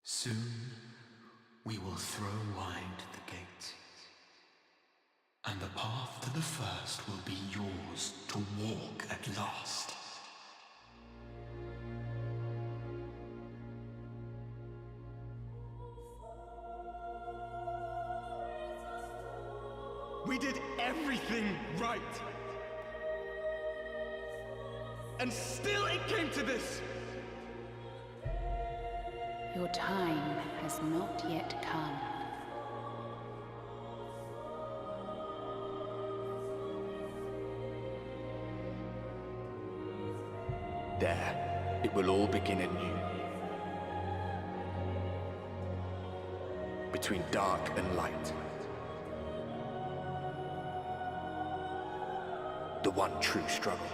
Soon we will throw wide the gates, and the path to the first will be yours to walk at last. We did everything right! And still it came to this! Your time has not yet come. There, it will all begin anew. Between dark and light. The one true struggle.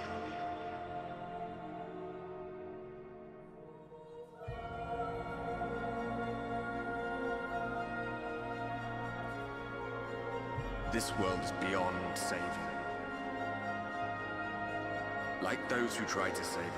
This world is beyond saving. Like those who try to save it.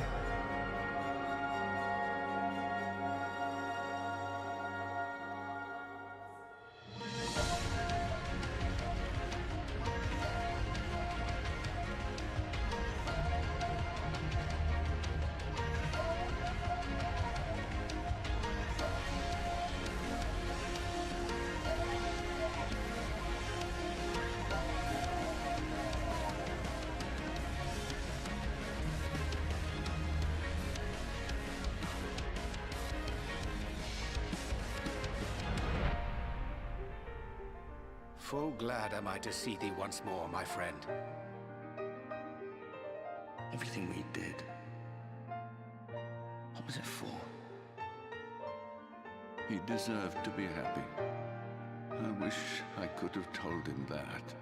Full glad am I to see thee once more, my friend. Everything we did, what was it for? He deserved to be happy. I wish I could have told him that.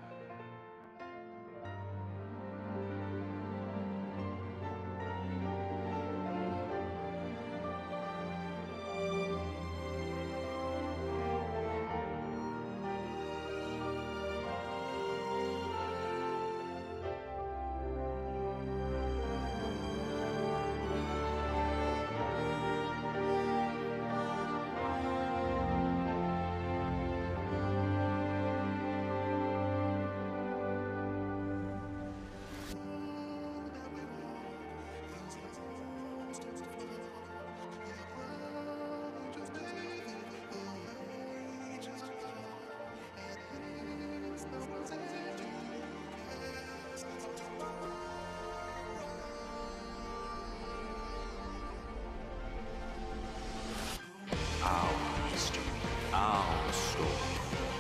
Our story.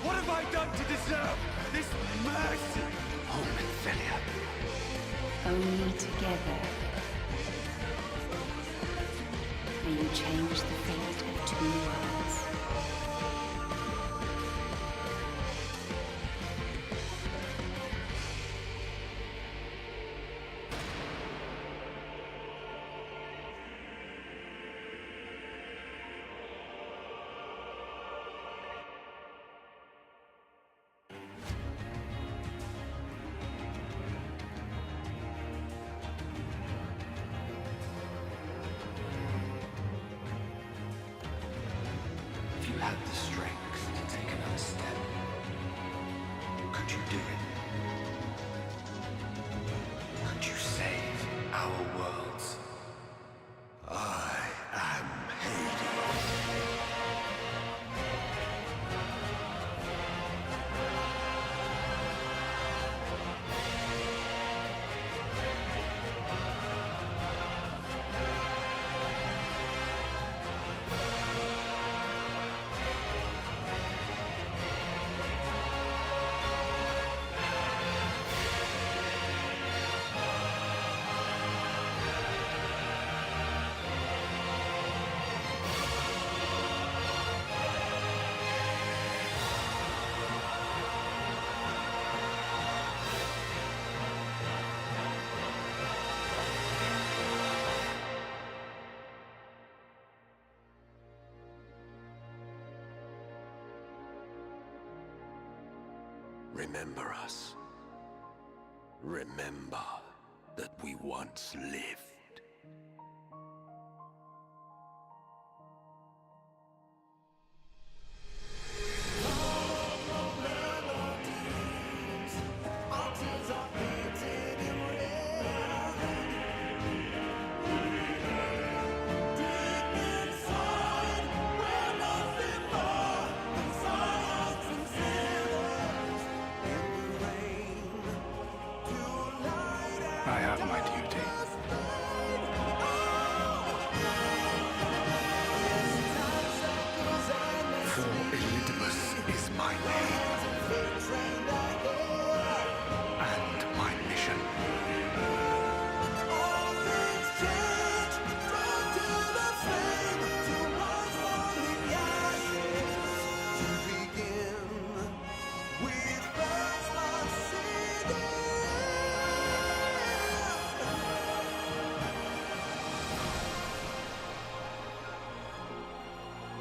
What have I done to deserve this mercy? Home and failure. Only together may you change the fate of two worlds. If you had the strength to take another step, could you do it? Could you save our worlds? I am Hades. Remember us. Remember that we once lived.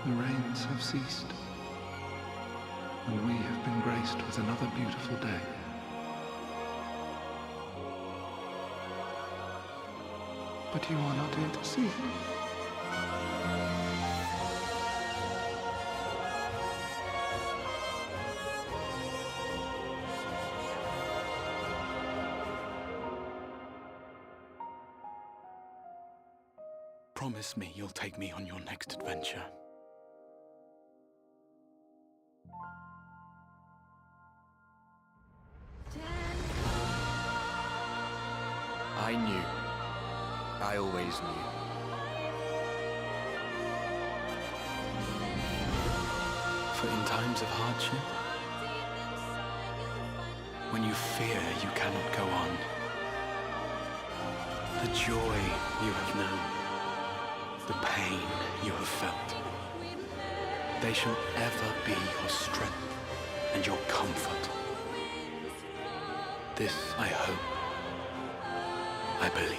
The rains have ceased, and we have been graced with another beautiful day. But you are not here to see it. Promise me you'll take me on your next adventure. I knew. I always knew. For in times of hardship, when you fear you cannot go on, the joy you have known, the pain you have felt, they shall ever be your strength and your comfort. This I hope, I believe.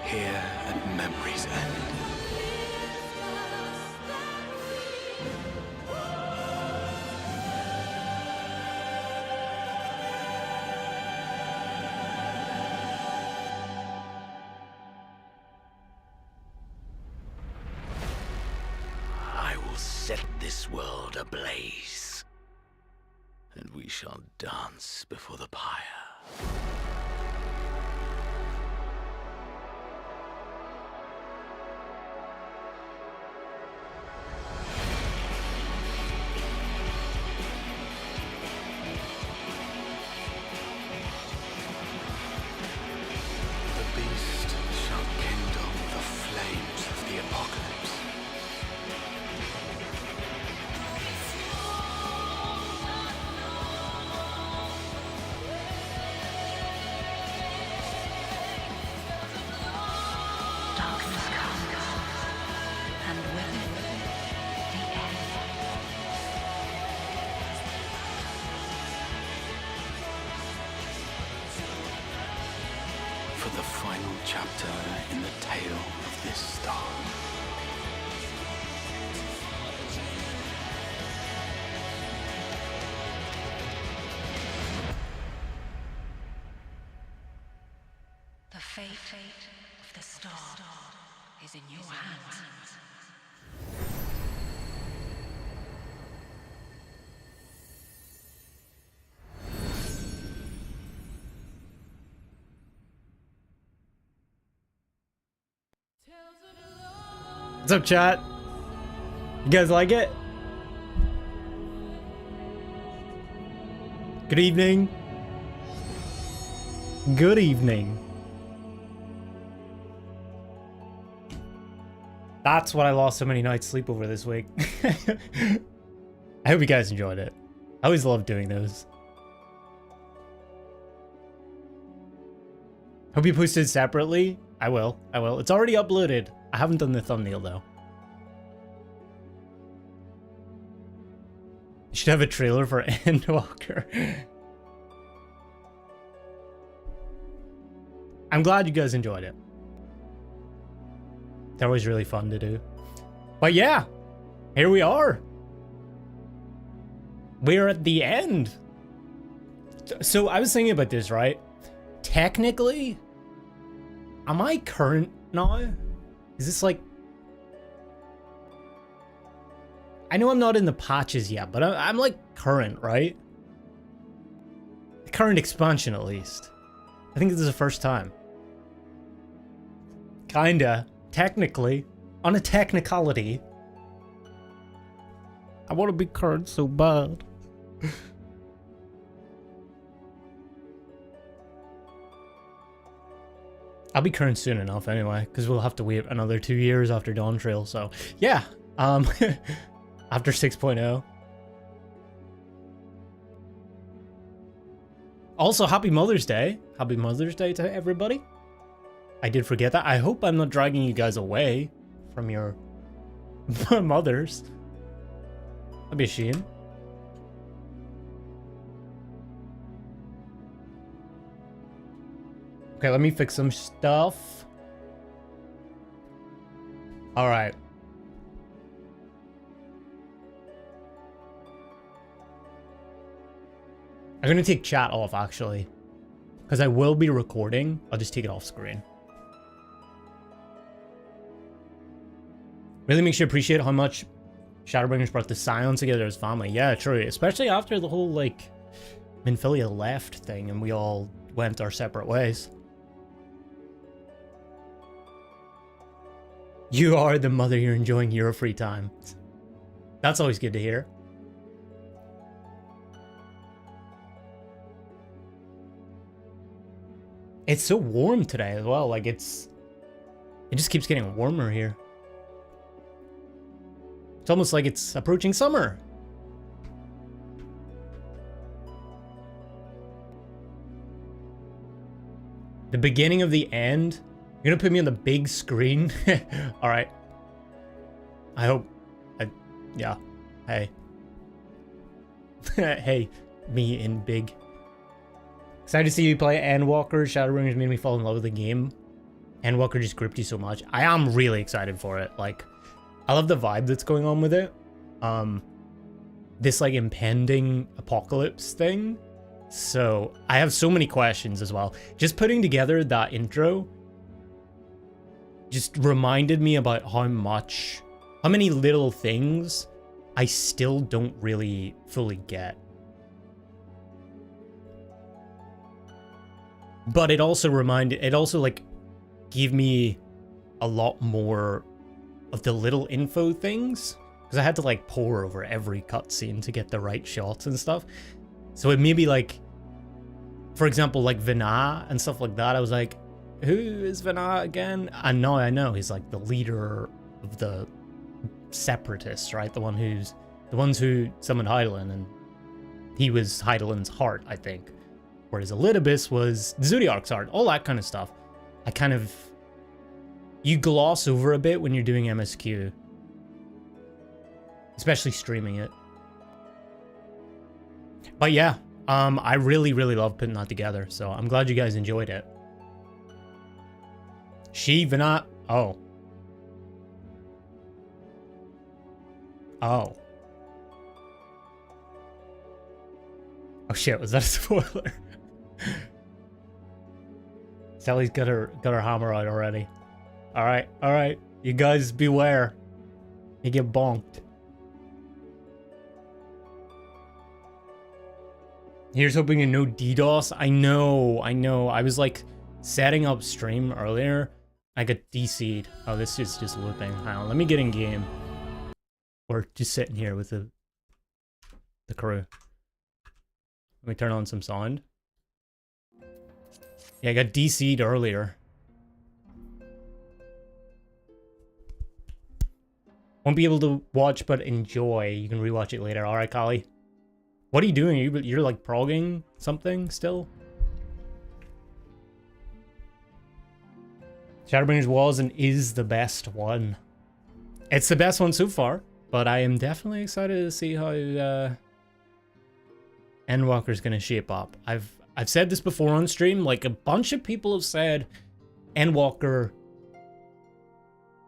Here at memory's end. I will set this world ablaze, and we shall dance before the pyre. The beast shall kindle the flames of the apocalypse. Darkness comes, and with it, the end. For the final chapter in the tale of this star. The fate of the star is in your hands. What's up, chat? You guys like it? Good evening. Good evening. That's what I lost so many nights sleep over this week. I hope you guys enjoyed it. I always love doing those. Hope you posted separately. I will. It's already uploaded. I haven't done the thumbnail though. You should have a trailer for Endwalker. I'm glad you guys enjoyed it. They're always really fun to do. But yeah, here we are. We're at the end. So I was thinking about this, right? Technically, am I current now? Is this like... I know I'm not in the patches yet, but I'm like current, right? The current expansion, at least. I think this is the first time. Kinda. Technically. On a technicality. I want to be current so bad. I'll be current soon enough anyway, because we'll have to wait another 2 years after Dawn Trail, so yeah. After 6.0. Also, happy Mother's Day. Happy Mother's Day to everybody. I did forget that. I hope I'm not dragging you guys away from your mothers. That'd be a shame. Okay, let me fix some stuff. All right. I'm gonna take chat off, actually. Because I will be recording. I'll just take it off screen. Really makes you appreciate how much Shadowbringers brought the Scion together as family. Yeah, true. Especially after the whole, like, Minfilia left thing and we all went our separate ways. You are the mother, you're enjoying your free time. That's always good to hear. It's so warm today as well. Like, it just keeps getting warmer here. It's almost like it's approaching summer. The beginning of the end. You're gonna put me on the big screen? Alright. I hope. Yeah. Hey. Hey. Me in big. Excited to see you play Endwalker. Shadowbringers made me fall in love with the game. Endwalker just gripped you so much. I am really excited for it. Like, I love the vibe that's going on with it. This, like, impending apocalypse thing. So, I have so many questions as well. Just putting together that intro just reminded me about how many little things I still don't really fully get. But it also like gave me a lot more of the little info things, because I had to like pore over every cutscene to get the right shots and stuff. So it made me like, for example, like Vina and stuff like that. I was like, who is Vina again? And now I know he's like the leader of the separatists, right? The ones who summoned Hydaelyn, and he was Hydaelyn's heart, I think. Whereas Elidibus was Zodiark's heart, all that kind of stuff. You gloss over a bit when you're doing MSQ. Especially streaming it. But yeah, I really, really love putting that together, so I'm glad you guys enjoyed it. Vina. Oh. Oh. Oh shit, was that a spoiler? Sally's got her hammer out already. Alright. You guys beware. You get bonked. Here's hoping to no DDoS. I know. I was like setting up stream earlier. I got DC'd. Oh, this is just looping. Hang on, let me get in game. Or just sitting here with the crew. Let me turn on some sound. Yeah, I got DC'd earlier. Won't be able to watch, but enjoy. You can rewatch it later. Alright, Kali. What are you doing? You're like progging something still? Shadowbringers was and is the best one. It's the best one so far, but I am definitely excited to see how Endwalker's gonna shape up. I've said this before on stream, like a bunch of people have said Endwalker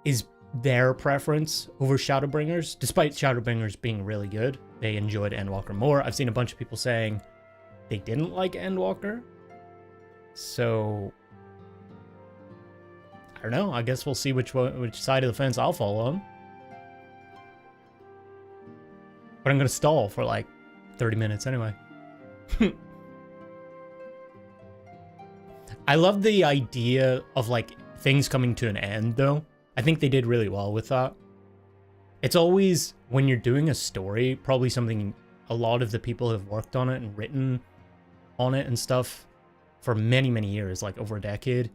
is their preference over Shadowbringers, despite Shadowbringers being really good. They enjoyed Endwalker more. I've seen a bunch of people saying they didn't like Endwalker. So I don't know. I guess we'll see which side of the fence I'll fall on. But I'm gonna stall for like 30 minutes anyway. I love the idea of like things coming to an end though. I think they did really well with that. It's always, when you're doing a story, probably something a lot of the people have worked on it and written on it and stuff for many, many years, like over a decade.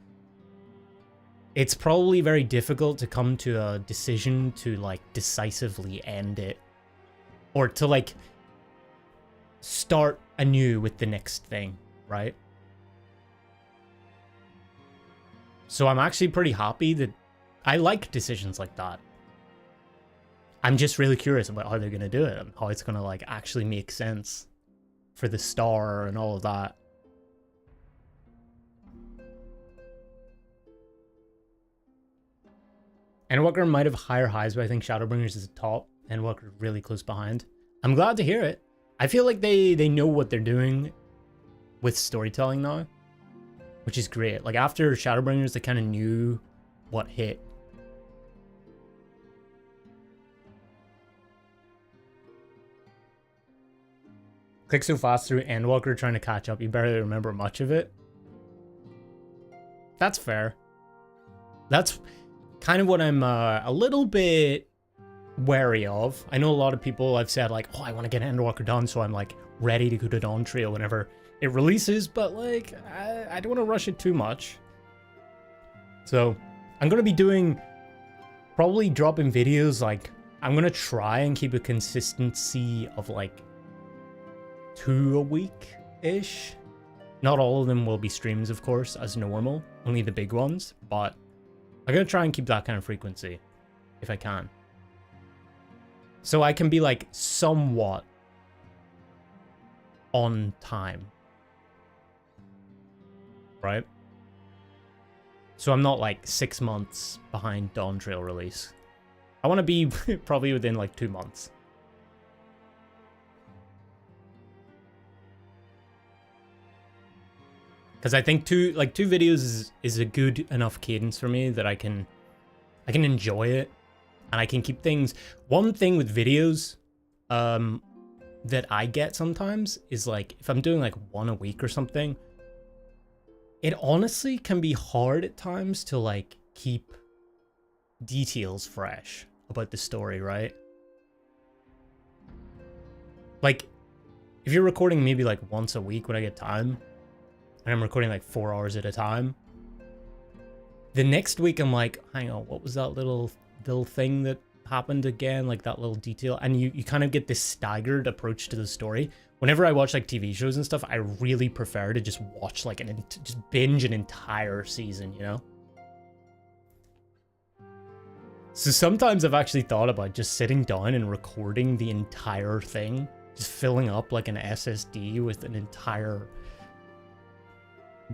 It's probably very difficult to come to a decision to like decisively end it. Or to like start anew with the next thing, right? So I'm actually pretty happy that I like decisions like that. I'm just really curious about how they're going to do it and how it's going to like actually make sense for the star and all of that. Endwalker might have higher highs, but I think Shadowbringers is the top. Endwalker really close behind. I'm glad to hear it. I feel like they know what they're doing with storytelling now, which is great. Like after Shadowbringers, they kind of knew what hit. Click so fast through Endwalker trying to catch up, you barely remember much of it. That's fair. That's kind of what I'm a little bit wary of. I know a lot of people have said like, oh, I want to get Endwalker done, so I'm like ready to go to Dawn Trail whenever it releases, but like, I don't want to rush it too much. So I'm going to be doing, probably dropping videos, like, I'm going to try and keep a consistency of like 2 a week-ish. Not all of them will be streams, of course, as normal. Only the big ones, but I'm going to try and keep that kind of frequency, if I can. So I can be, like, somewhat on time. Right? So I'm not, like, 6 months behind Dawn Trail release. I want to be probably within, like, 2 months. Because I think two videos is a good enough cadence for me that I can enjoy it, and I can keep things. One thing with videos that I get sometimes is like if I'm doing like 1 a week or something, it honestly can be hard at times to like keep details fresh about the story, right? Like if you're recording maybe like once a week when I get time, and I'm recording like 4 hours at a time, the next week I'm like, hang on, what was that little thing that happened again? Like that little detail. And you kind of get this staggered approach to the story. Whenever I watch like TV shows and stuff, I really prefer to just watch like just binge an entire season, you know? So sometimes I've actually thought about just sitting down and recording the entire thing, just filling up like an SSD with an entire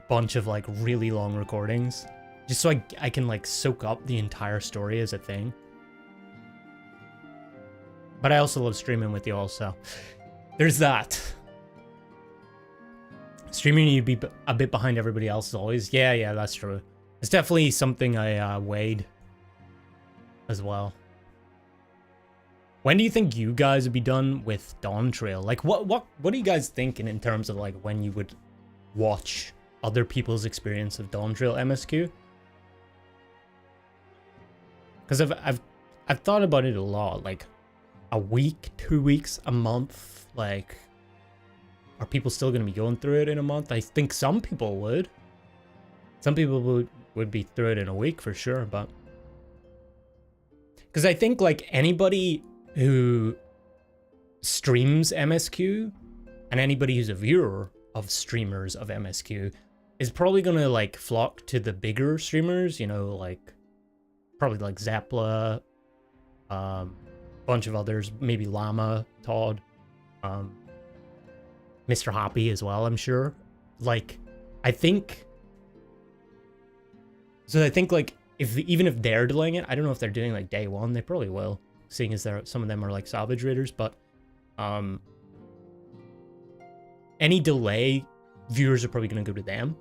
bunch of like really long recordings, just so I can like soak up the entire story as a thing. But I also love streaming with you all, so there's that. Streaming, you'd be a bit behind everybody else as always. Yeah, that's true. It's definitely something I weighed as well. When do you think you guys would be done with Dawn Trail? Like what are you guys thinking in terms of like when you would watch other people's experience of Dawn Trail MSQ? Because I've thought about it a lot. Like a week, 2 weeks, a month. Like, are people still going to be going through it in a month? I think some people would. Some people would be through it in a week for sure, but because I think like anybody who streams MSQ and anybody who's a viewer of streamers of MSQ is probably gonna like flock to the bigger streamers, you know, like probably like Zapla, bunch of others, maybe Llama, Todd, Mr. Hoppy as well, I'm sure. Like, I think like even if they're delaying it, I don't know if they're doing like day one, they probably will, seeing as some of them are like salvage raiders, but any delay, viewers are probably going to go to them.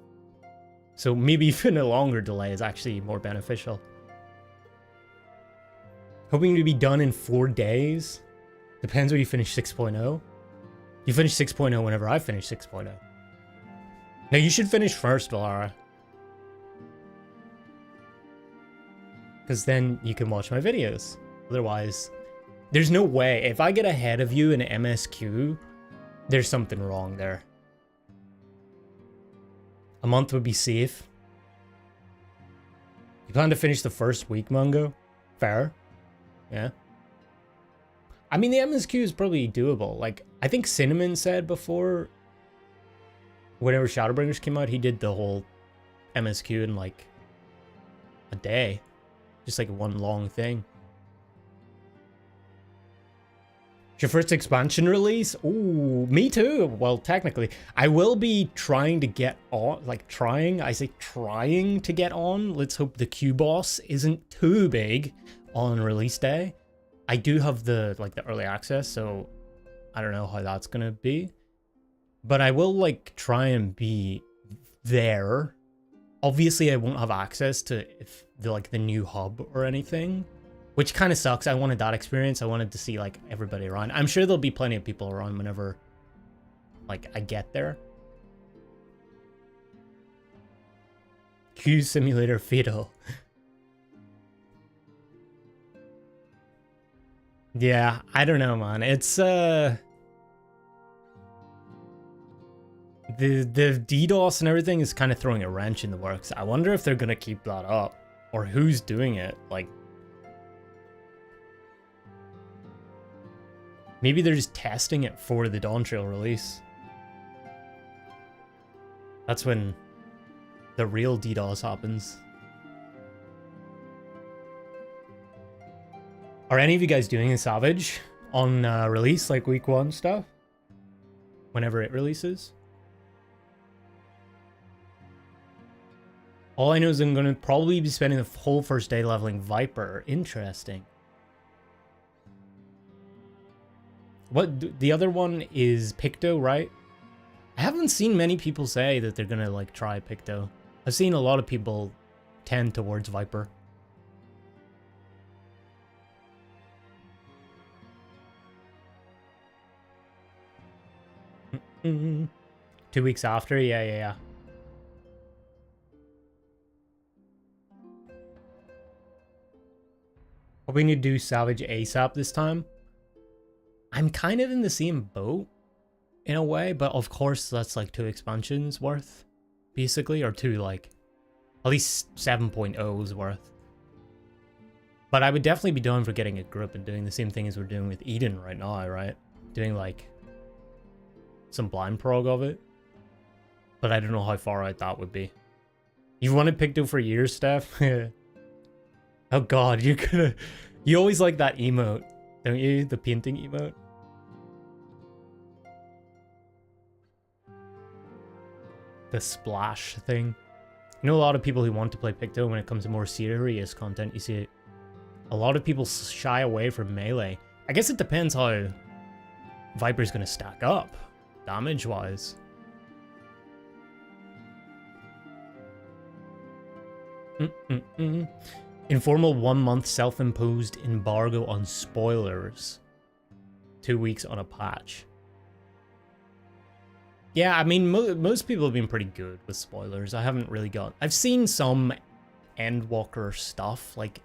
So maybe even a longer delay is actually more beneficial. Hoping to be done in 4 days. Depends when you finish 6.0. You finish 6.0 whenever I finish 6.0. Now you should finish first, Valara. Because then you can watch my videos. Otherwise, there's no way. If I get ahead of you in MSQ, there's something wrong there. A month would be safe. You plan to finish the first week, Mungo? Fair. Yeah. I mean, the MSQ is probably doable. Like, I think Cinnamon said before, whenever Shadowbringers came out, he did the whole MSQ in like a day. Just like one long thing. It's your first expansion release? Ooh, me too. Well, technically, I will be trying to get on, I say trying to get on. Let's hope the Q boss isn't too big on release day. I do have the early access, so I don't know how that's gonna be. But I will like try and be there. Obviously, I won't have access to the new hub or anything, which kind of sucks. I wanted that experience. I wanted to see like everybody around. I'm sure there'll be plenty of people around whenever like I get there. Q Simulator Fido. Yeah, I don't know, man. It's the DDoS and everything is kind of throwing a wrench in the works. I wonder if they're gonna keep that up or who's doing it. Like, maybe they're just testing it for the Dawn Trail release. That's when the real DDoS happens. Are any of you guys doing a Savage on release, like week 1 stuff? Whenever it releases? All I know is I'm going to probably be spending the whole first day leveling Viper. Interesting. What, the other one is Picto, right? I haven't seen many people say that they're going to like try Picto. I've seen a lot of people tend towards Viper. Mm-hmm. 2 weeks after? Yeah. Hoping to do Savage ASAP this time. I'm kind of in the same boat in a way, but of course that's like 2 expansions worth, basically, or 2 like at least 7.0's worth. But I would definitely be down for getting a group and doing the same thing as we're doing with Eden right now, right? Doing like some blind prog of it. But I don't know how far out that would be. You've wanted Picto for years, Steph? Oh god, you're gonna... You always like that emote, don't you? The painting emote. The splash thing. You know, a lot of people who want to play Picto when it comes to more serious content, you see a lot of people shy away from melee. I guess it depends how Viper's gonna stack up, damage-wise. Informal 1-month self-imposed embargo on spoilers. 2 weeks on a patch. Yeah, I mean, most people have been pretty good with spoilers. I haven't really got... I've seen some Endwalker stuff, like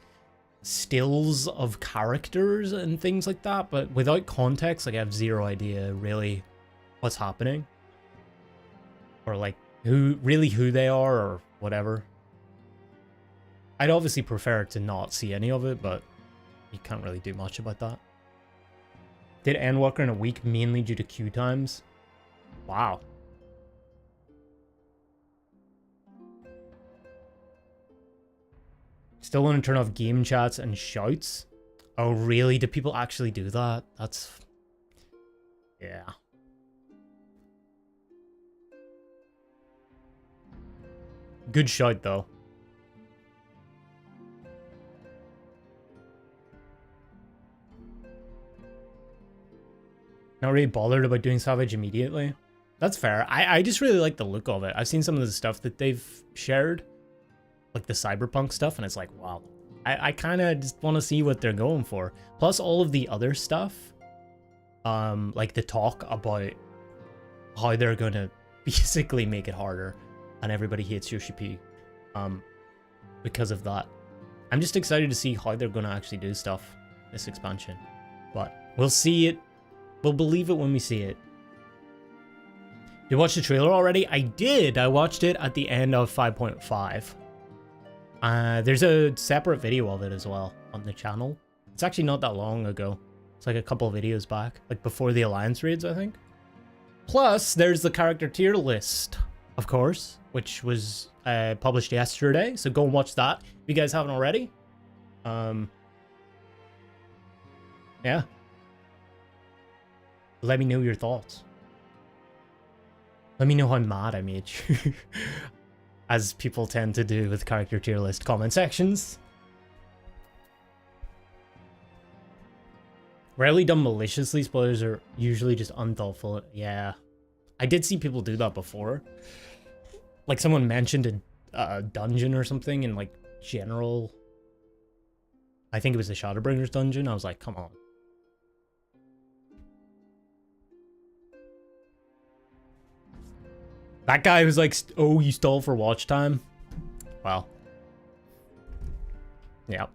stills of characters and things like that, but without context, like I have zero idea really what's happening. Or like who they are or whatever. I'd obviously prefer to not see any of it, but you can't really do much about that. Did Endwalker in a week mainly due to queue times? Wow. Still want to turn off game chats and shouts? Oh really? Do people actually do that? That's... Yeah. Good shout though. Not really bothered about doing Savage immediately. That's fair. I just really like the look of it. I've seen some of the stuff that they've shared. Like the cyberpunk stuff, and it's like, wow. I kind of just want to see what they're going for. Plus all of the other stuff. Like the talk about how they're going to basically make it harder. And everybody hates Yoshi P. Because of that. I'm just excited to see how they're going to actually do stuff this expansion. But we'll see it. We'll believe it when we see it. Did you watch the trailer already? I did. I watched it at the end of 5.5. There's a separate video of it as well on the channel. It's actually not that long ago. It's like a couple of videos back. Like before the Alliance raids, I think. Plus, there's the character tier list, of course, which was published yesterday. So go and watch that if you guys haven't already. Yeah. Let me know your thoughts. Let me know how mad I made you. As people tend to do with character tier list comment sections. Rarely done maliciously, spoilers are usually just unthoughtful. Yeah. I did see people do that before. Like someone mentioned a dungeon or something in like general. I think it was the Shadowbringers dungeon. I was like, come on. That guy was like, oh, you stole for watch time? Well. Yeah.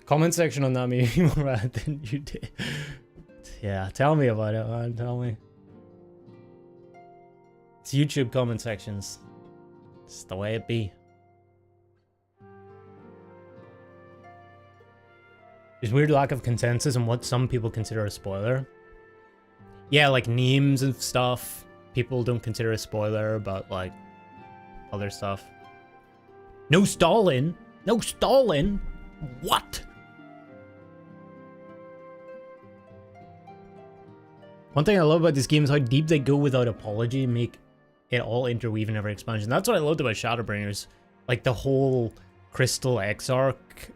Comment section on that made me more mad than you did. Yeah, tell me about it, man. Tell me. It's YouTube comment sections. It's the way it be. There's weird lack of consensus on what some people consider a spoiler. Yeah, like memes and stuff. People don't consider a spoiler, but like other stuff. No stalling. No stalling. What? One thing I love about this game is how deep they go without apology and make it all interweave in every expansion. That's what I loved about Shadowbringers. Like the whole Crystal Exarch,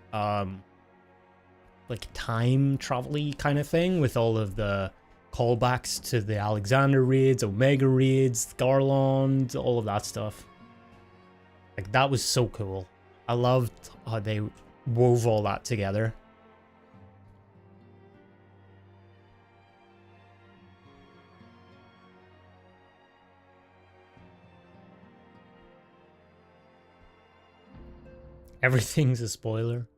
like time travel-y kind of thing with all of the callbacks to the Alexander raids, Omega raids, Garland, all of that stuff. Like that was so cool. I loved how they wove all that together. Everything's a spoiler.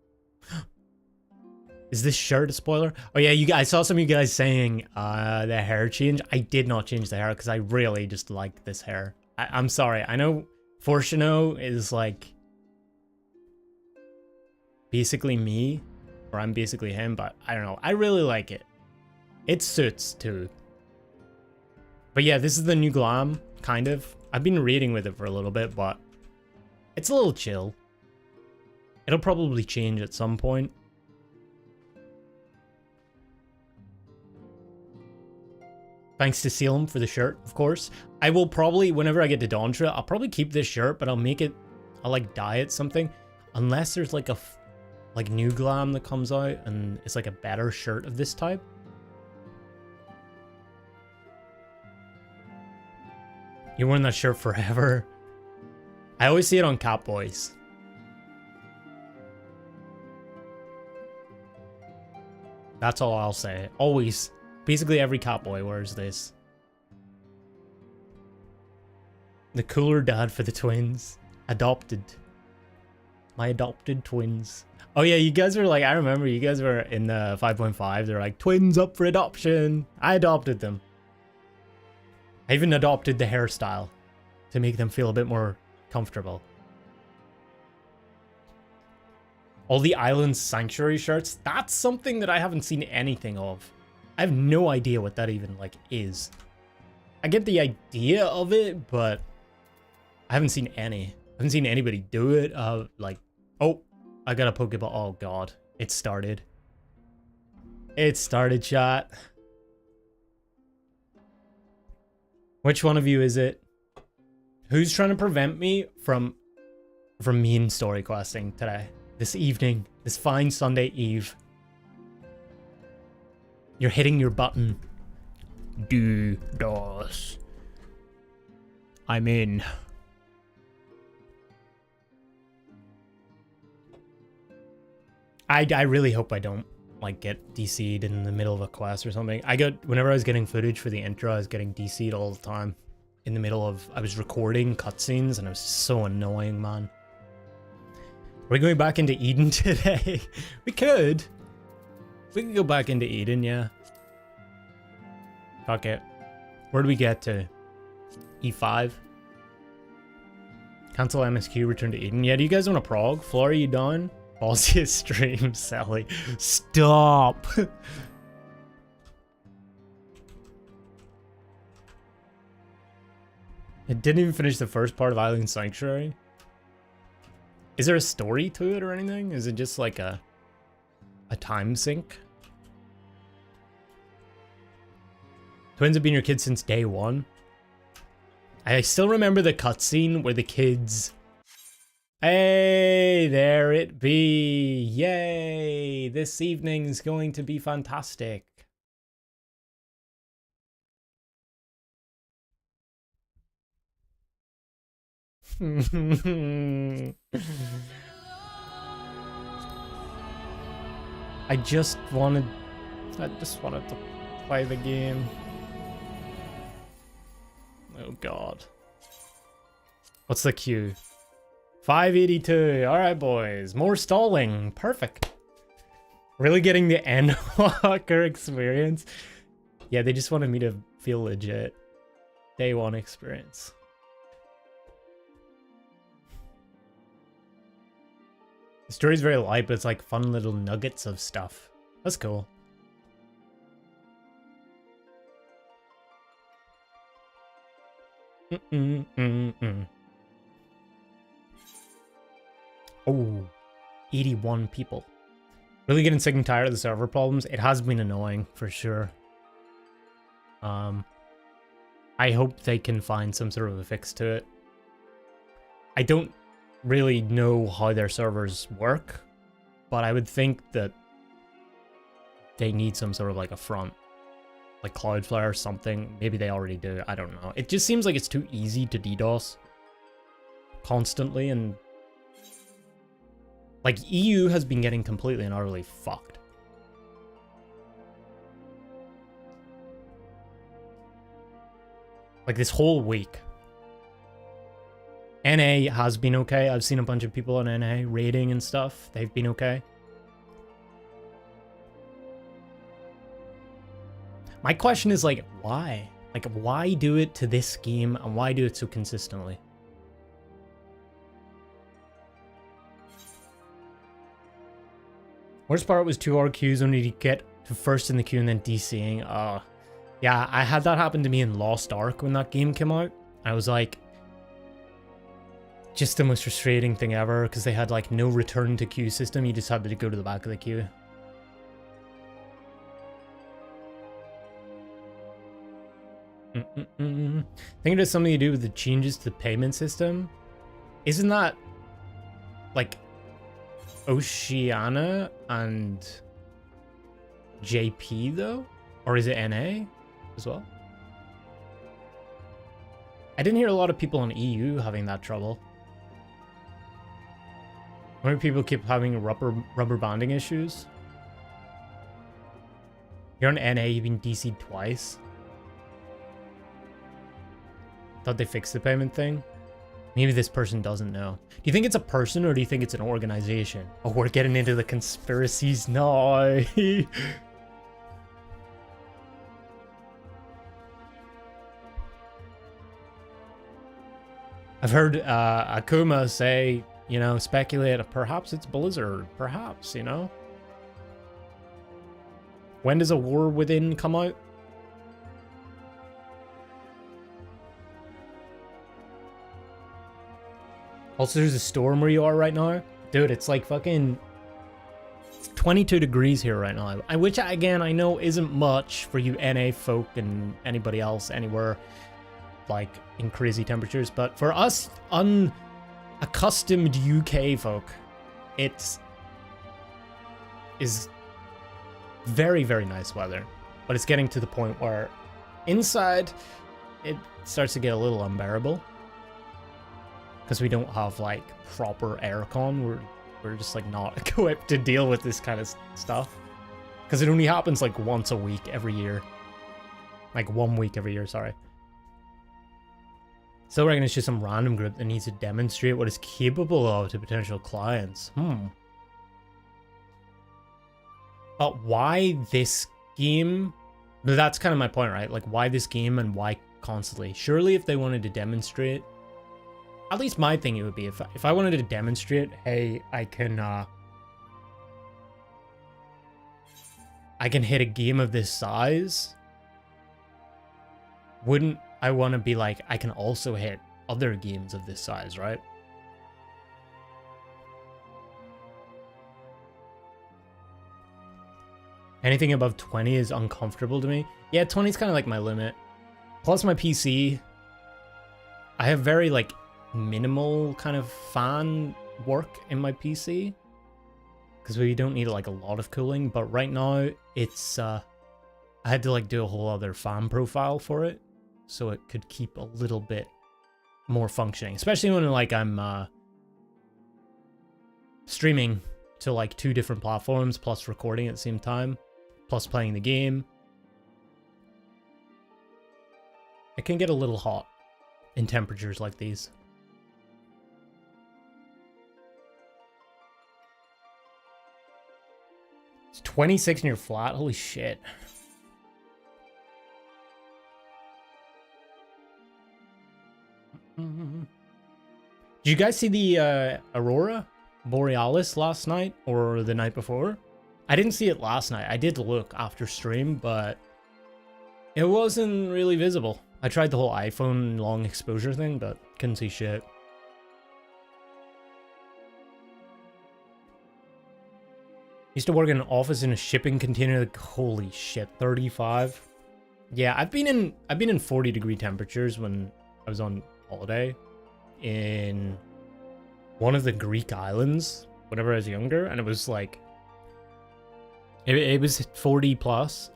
Is this shirt a spoiler? Oh yeah, you guys, I saw some of you guys saying the hair change. I did not change the hair because I really just like this hair. I'm sorry. I know Fortuno is like basically me, or I'm basically him, but I don't know. I really like it. It suits too. But yeah, this is the new glam, kind of. I've been reading with it for a little bit, but it's a little chill. It'll probably change at some point. Thanks to Sealum for the shirt, of course. I will probably, whenever I get to Dawntra, I'll probably keep this shirt, but I'll make it, I'll like dye it something. Unless there's like a, like new glam that comes out and it's like a better shirt of this type. You're wearing that shirt forever. I always see it on Catboys. That's all I'll say. Always. Basically every Catboy wears this. The cooler dad for the twins. Adopted. My adopted twins. Oh yeah, you guys were like, I remember you guys were in the 5.5. They're like, twins up for adoption. I adopted them. I even adopted the hairstyle to make them feel a bit more comfortable. All the Island Sanctuary shirts, that's something that I haven't seen anything of. I have no idea what that even, like, is. I get the idea of it, but I haven't seen any. I haven't seen anybody do it. Like, oh, I got a Pokeball. Oh, God. It started. It started, chat. Which one of you is it? Who's trying to prevent me from mean story questing today? This evening, this fine Sunday eve. You're hitting your button. Do dos. I'm in. I really hope I don't like get DC'd in the middle of a quest or something. Whenever I was getting footage for the intro, I was getting DC'd all the time. In the middle of, I was recording cutscenes and it was so annoying, man. We're going back into Eden today. We could go back into Eden, yeah. Fuck it. Where do we get to? E5? Cancel MSQ, return to Eden. Yeah, do you guys want to prog? Flora, are you down? Ballsiest stream, Sally. Stop! It didn't even finish the first part of Island Sanctuary. Is there a story to it or anything? Is it just like a time sink? Twins have been your kids since day one. I still remember the cutscene where the kids... Hey, there it be. Yay. This evening's going to be fantastic. I just wanted to play the game. Oh god. What's the queue? 582. Alright boys. More stalling. Perfect. Really getting the Endwalker experience. Yeah, they just wanted me to feel legit. Day one experience. The story's very light, but it's like fun little nuggets of stuff. That's cool. Oh, 81 people. Really getting sick and tired of the server problems. It has been annoying, for sure. I hope they can find some sort of a fix to it. I don't really know how their servers work, but I would think that they need some sort of like a front, like Cloudflare or something. Maybe they already do. I don't know. It just seems like it's too easy to DDoS constantly, and like EU has been getting completely and utterly fucked. Like this whole week. NA has been okay. I've seen a bunch of people on NA raiding and stuff. They've been okay. My question is like, why? Like, why do it to this game and why do it so consistently? Worst part was 2 hour queues only to get to first in the queue and then DCing. Yeah, I had that happen to me in Lost Ark when that game came out. I was like, just the most frustrating thing ever because they had like no return to queue system. You just had to go to the back of the queue. I think it has something to do with the changes to the payment system. Isn't that like Oceania and JP though? Or is it NA as well? I didn't hear a lot of people on EU having that trouble. Why do people keep having rubber banding issues? You're on NA, you've been DC'd twice. Thought they fixed the payment thing. Maybe this person doesn't know. Do you think it's a person or do you think it's an organization? Oh, we're getting into the conspiracies now. I've heard Akuma say, you know, speculate, perhaps it's Blizzard, perhaps, you know? When does A War Within come out? Also, there's a storm where you are right now. Dude, it's like fucking 22 degrees here right now. Which, again, I know isn't much for you NA folk and anybody else anywhere, like, in crazy temperatures. But for us unaccustomed UK folk, it is very, very nice weather. But it's getting to the point where inside, it starts to get a little unbearable. Because we don't have like proper aircon, we're just like not equipped to deal with this kind of stuff. Because it only happens like once a week every year, like 1 week every year. Sorry. Still reckon it's just some random group that needs to demonstrate what it's capable of to potential clients. But why this game? That's kind of my point, right? Like why this game and why constantly? Surely if they wanted to demonstrate. At least my thing it would be if I wanted to demonstrate, hey, I can hit a game of this size. Wouldn't I want to be like, I can also hit other games of this size, right? Anything above 20 is uncomfortable to me. Yeah, 20 is kind of like my limit. Plus my PC, I have very like minimal kind of fan work in my PC because we don't need like a lot of cooling, but right now it's I had to like do a whole other fan profile for it so it could keep a little bit more functioning, especially when like I'm streaming to like 2 different platforms plus recording at the same time plus playing the game. It can get a little hot in temperatures like these. It's 26 in your flat. Holy shit. Did you guys see the Aurora Borealis last night or the night before? I didn't see it last night. I did look after stream, but it wasn't really visible. I tried the whole iPhone long exposure thing, but couldn't see shit. Used to work in an office in a shipping container. Like, holy shit, 35. Yeah, I've been in 40-degree temperatures when I was on holiday in one of the Greek islands whenever I was younger, and it was like it was 40 plus,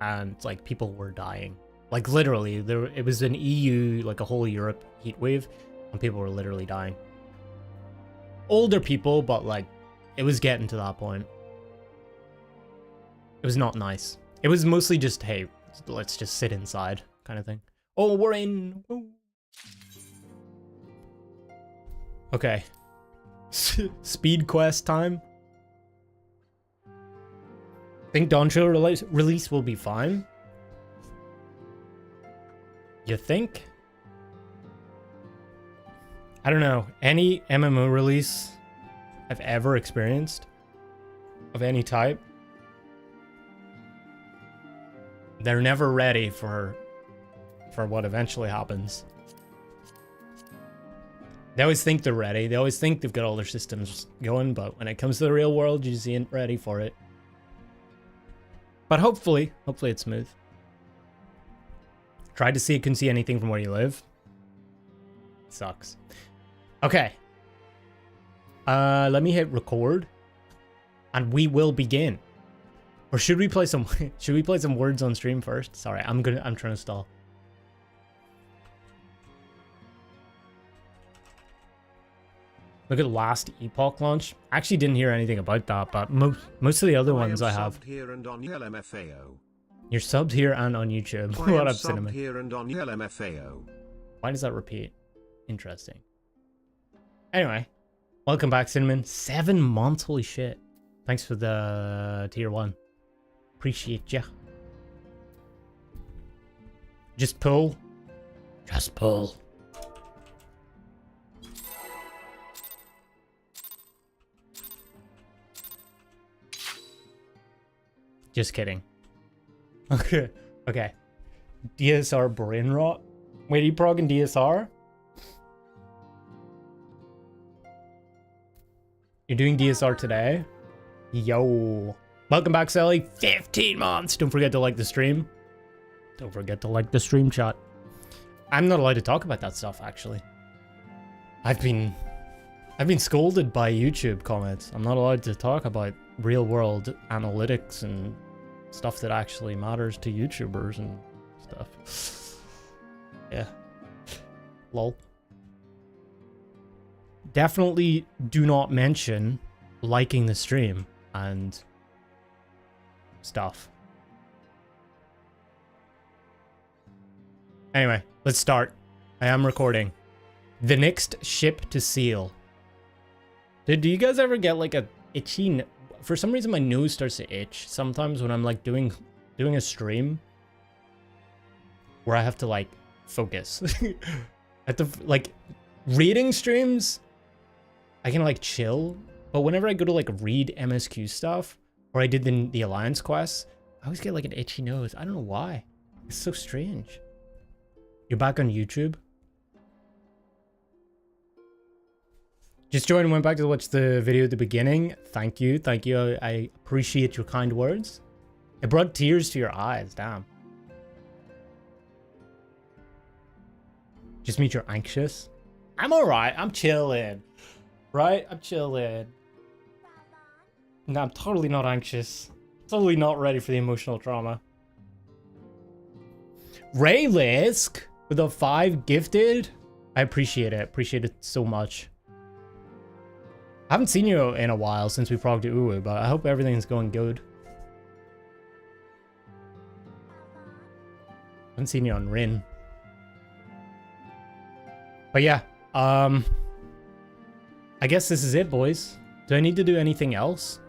and like people were dying. Like literally, it was an EU, like a whole Europe heat wave, and people were literally dying. Older people, but like it was getting to that point. It was not nice. It was mostly just, hey, let's just sit inside kind of thing. Oh, we're in. Woo. Okay. Speed quest time. Think Dawn Trail release will be fine? You think? I don't know. Any MMO release I've ever experienced of any type, they're never ready for what eventually happens. They always think they're ready. They always think they've got all their systems going, but when it comes to the real world, you just ain't ready for it. But hopefully it's smooth. Tried to see it, couldn't see anything from where you live. Sucks. Okay. Let me hit record, and we will begin. Or should we play some? Should we play some words on stream first? Sorry, I'm trying to stall. Look at last Epoch launch. I actually didn't hear anything about that, but most of the other ones I have. Here and on LMFAO. You're subbed here and on YouTube. What up, Cinnamon? Here and on LMFAO. Why does that repeat? Interesting. Anyway, welcome back, Cinnamon. 7 months, holy shit. Thanks for the tier 1. Appreciate ya. Just pull. Just pull. Just kidding. Okay. Okay. DSR brain rot. Wait, are you progging DSR? You're doing DSR today? Yo. Welcome back, Sally. 15 months. Don't forget to like the stream. Don't forget to like the stream, chat. I'm not allowed to talk about that stuff, actually. I've been scolded by YouTube comments. I'm not allowed to talk about real world analytics and stuff that actually matters to YouTubers and stuff. Yeah. Lol. Definitely do not mention liking the stream and stuff. Anyway, let's start. I am recording. The next ship to seal. Do you guys ever get like a itchy... For some reason my nose starts to itch sometimes when I'm like doing a stream where I have to like focus. At the like reading streams, I can like chill, but whenever I go to like read MSQ stuff or I did the Alliance quests, I always get like an itchy nose. I don't know why. It's so strange. You're back on YouTube? Just joined and went back to watch the video at the beginning. Thank you. Thank you. I appreciate your kind words. It brought tears to your eyes. Damn. Just means you're anxious. I'm alright. I'm chilling. Right? I'm chilling. No, I'm totally not anxious. Totally not ready for the emotional trauma. Raylisk with a 5 gifted. I appreciate it. Appreciate it so much. I haven't seen you in a while since we progged Uwu, but I hope everything's going good. I haven't seen you on Rin. But yeah, I guess this is it, boys. Do I need to do anything else?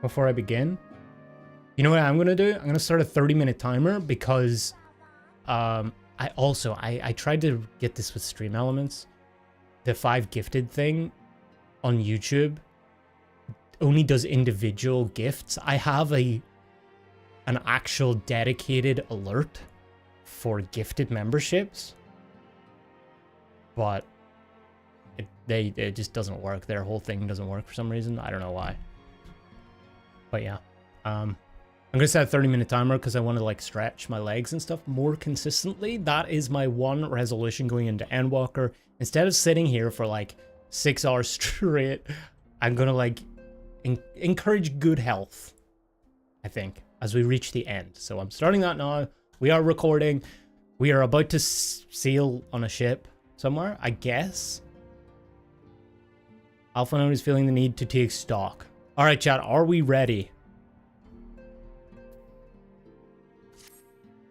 Before I begin? You know what I'm gonna do? I'm gonna start a 30-minute timer because I tried to get this with Stream Elements. The 5 gifted thing on YouTube only does individual gifts. I have an actual dedicated alert for gifted memberships, but it just doesn't work. Their whole thing doesn't work for some reason. I don't know why. But yeah, I'm gonna set a 30-minute timer because I want to like stretch my legs and stuff more consistently. That is my one resolution going into Endwalker. Instead of sitting here for like 6 hours straight, I'm gonna like encourage good health, I think, as we reach the end. So I'm starting that now. We are recording. We are about to sail on a ship somewhere, I guess. Alpha Note is feeling the need to take stock. All right, chat, are we ready?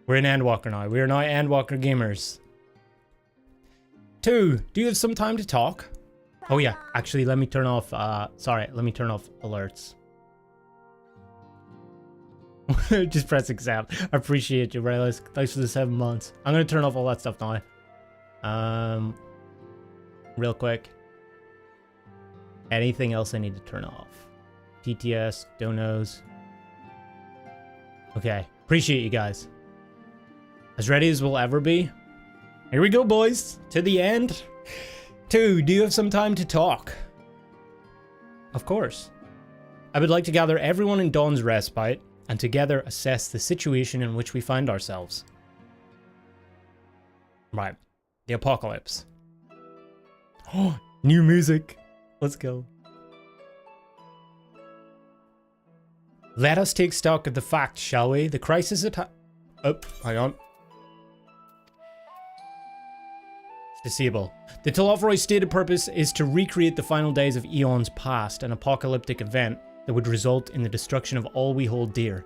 We're in Endwalker now. We are now Endwalker gamers. 2, do you have some time to talk? Oh yeah, actually, let me turn off, let me turn off alerts. Just press accept. I appreciate you, Raylis. Thanks for the 7 months. I'm gonna turn off all that stuff now. Real quick. Anything else I need to turn off? TTS, donos. Okay, appreciate you guys. As ready as we'll ever be. Here we go, boys. To the end. 2, do you have some time to talk? Of course. I would like to gather everyone in Dawn's Respite and together assess the situation in which we find ourselves. Right. The apocalypse. Oh, new music. Let's go. Let us take stock of the facts, shall we? The crisis at oh, hang on. Disable. The Telophoroid's stated purpose is to recreate the final days of eons past, an apocalyptic event that would result in the destruction of all we hold dear.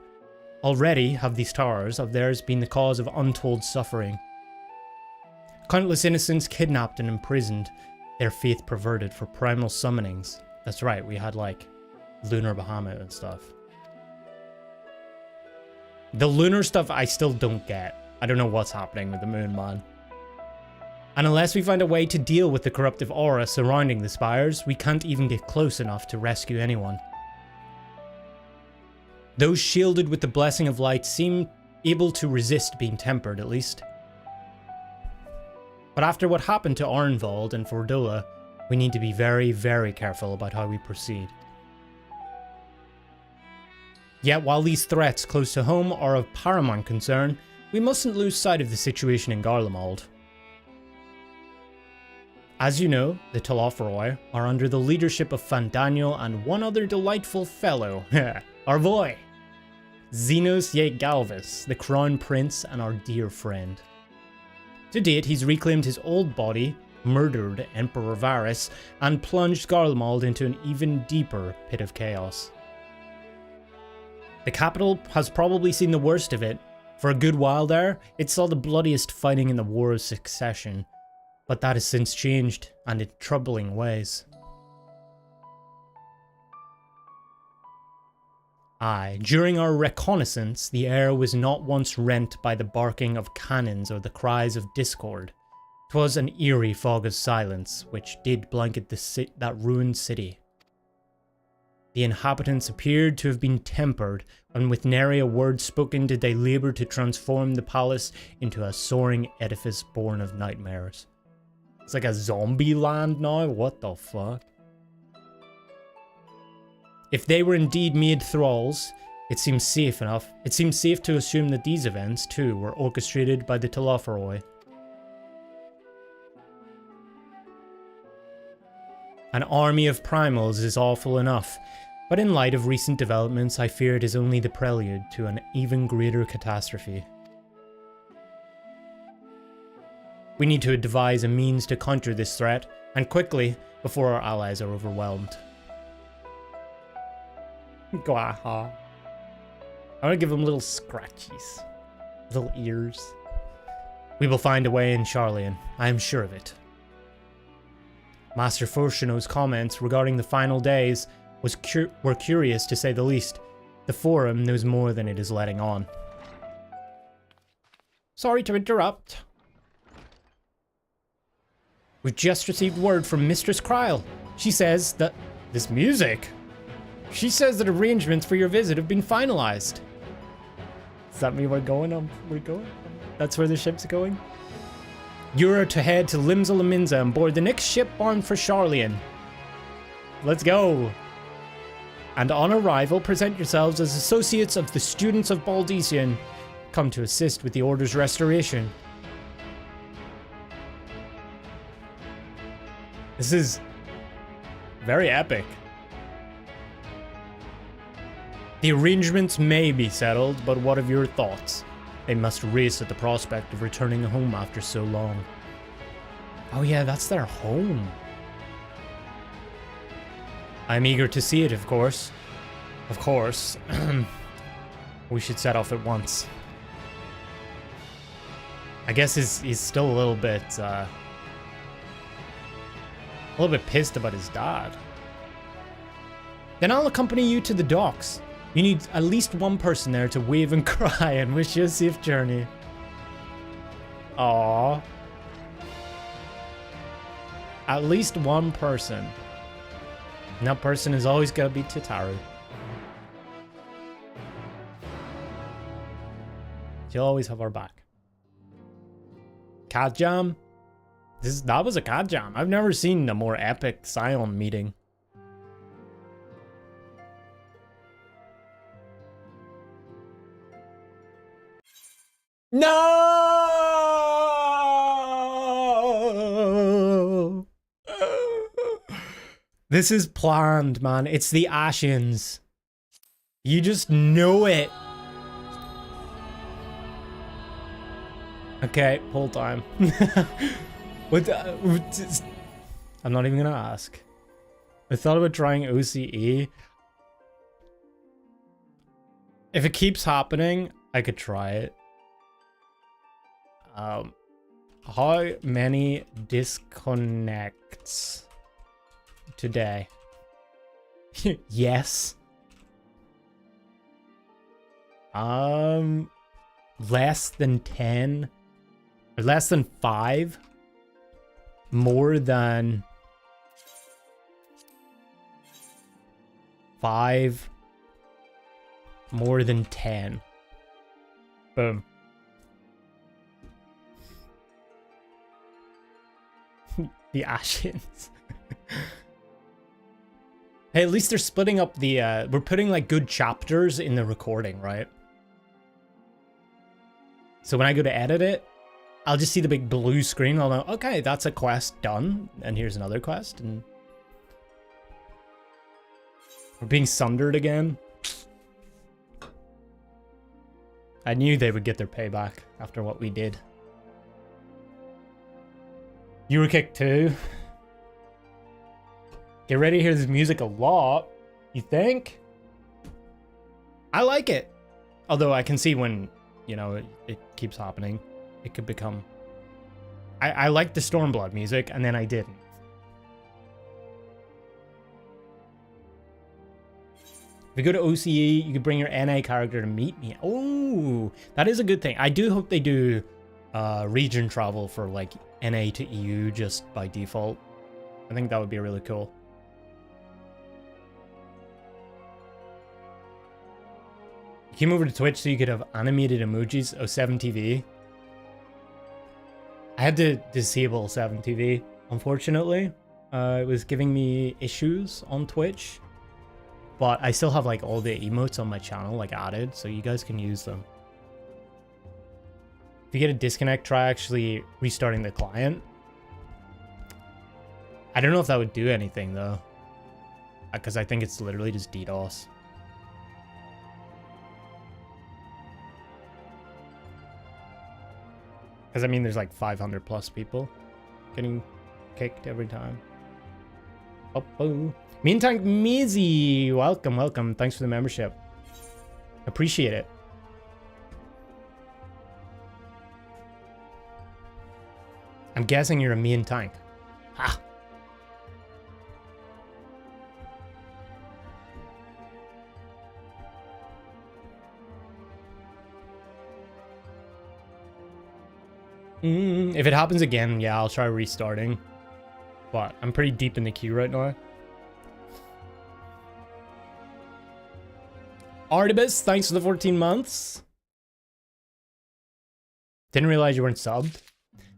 Already have these towers of theirs been the cause of untold suffering. Countless innocents kidnapped and imprisoned, their faith perverted for primal summonings. That's right, we had like Lunar Bahamut and stuff. The lunar stuff I still don't get. I don't know what's happening with the moon, man. And unless we find a way to deal with the corruptive aura surrounding the spires, we can't even get close enough to rescue anyone. Those shielded with the blessing of light seem able to resist being tempered, at least. But after what happened to Arnvald and Fordola, we need to be very, very careful about how we proceed. Yet while these threats close to home are of paramount concern, we mustn't lose sight of the situation in Garlemald. As you know, the Telophoroi are under the leadership of Fandaniel and one other delightful fellow, our boy, Xenos Yate Galvis, the Crown Prince and our dear friend. To date, he's reclaimed his old body, murdered Emperor Varys, and plunged Garlemald into an even deeper pit of chaos. The capital has probably seen the worst of it. For a good while there, it saw the bloodiest fighting in the War of Succession, but that has since changed, and in troubling ways. Aye, during our reconnaissance, the air was not once rent by the barking of cannons or the cries of discord. 'Twas an eerie fog of silence, which did blanket that ruined city. The inhabitants appeared to have been tempered, and with nary a word spoken did they labour to transform the palace into a soaring edifice born of nightmares. It's like a zombie land now? What the fuck? If they were indeed made thralls, it seems safe enough. It seems safe to assume that these events, too, were orchestrated by the Telophoroi. An army of primals is awful enough, but in light of recent developments, I fear it is only the prelude to an even greater catastrophe. We need to devise a means to counter this threat, and quickly, before our allies are overwhelmed. Gwaha. I want to give them little scratchies. Little ears. We will find a way in Charlian. I am sure of it. Master Fortuno's comments regarding the final days were curious to say the least. The forum knows more than it is letting on. Sorry to interrupt. We've just received word from Mistress Kryl. She says that... This music? She says that arrangements for your visit have been finalized. Does that mean we're going? We're going? That's where the ship's going? You're to head to Limsa Laminza and board the next ship bound for Charlian. Let's go. And on arrival, present yourselves as associates of the students of Baldician, come to assist with the Order's restoration. This is very epic. The arrangements may be settled, but what of your thoughts? They must race at the prospect of returning home after so long. Oh yeah, that's their home. I'm eager to see it, of course. Of course. We should set off at once. I guess he's still a little bit pissed about his dad. Then I'll accompany you to the docks. You need at least one person there to wave and cry and wish you a safe journey. Aww. At least one person. And that person is always gonna be Titaru. She'll always have our back. Cat Jam? That was a cat jam. I've never seen a more epic Scion meeting. No! This is planned, man. It's the Ashins. You just know it. Okay, hold time. What? I'm not even gonna ask. I thought about trying OCE. If it keeps happening, I could try it. How many disconnects today? Yes. Less than 10 or less than 5. More than 5. More than 10. Boom. The Ashins. Hey, at least they're splitting up the, we're putting like good chapters in the recording, right? So when I go to edit it, I'll just see the big blue screen. I'll know, okay, that's a quest done. And here's another quest. And we're being sundered again. I knew they would get their payback after what we did. You were kicked too. Get ready to hear this music a lot. You think? I like it. Although I can see when, you know, it keeps happening. It could become... I liked the Stormblood music, and then I didn't. If you go to OCE, you could bring your NA character to meet me. Oh, that is a good thing. I do hope they do region travel for, like, NA to EU just by default. I think that would be really cool. You came over to Twitch so you could have animated emojis. Oh, 7TV. I had to disable 7TV, unfortunately. It was giving me issues on Twitch. But I still have like all the emotes on my channel like added, so you guys can use them. If you get a disconnect, try actually restarting the client. I don't know if that would do anything though, because I think it's literally just DDoS. Because I mean, there's like 500 plus people getting kicked every time. Oh, Mean Tank Mizzy, welcome, welcome. Thanks for the membership. Appreciate it. I'm guessing you're a mean tank. Ha! If it happens again, yeah, I'll try restarting. But I'm pretty deep in the queue right now. Artibus, thanks for the 14 months. Didn't realize you weren't subbed.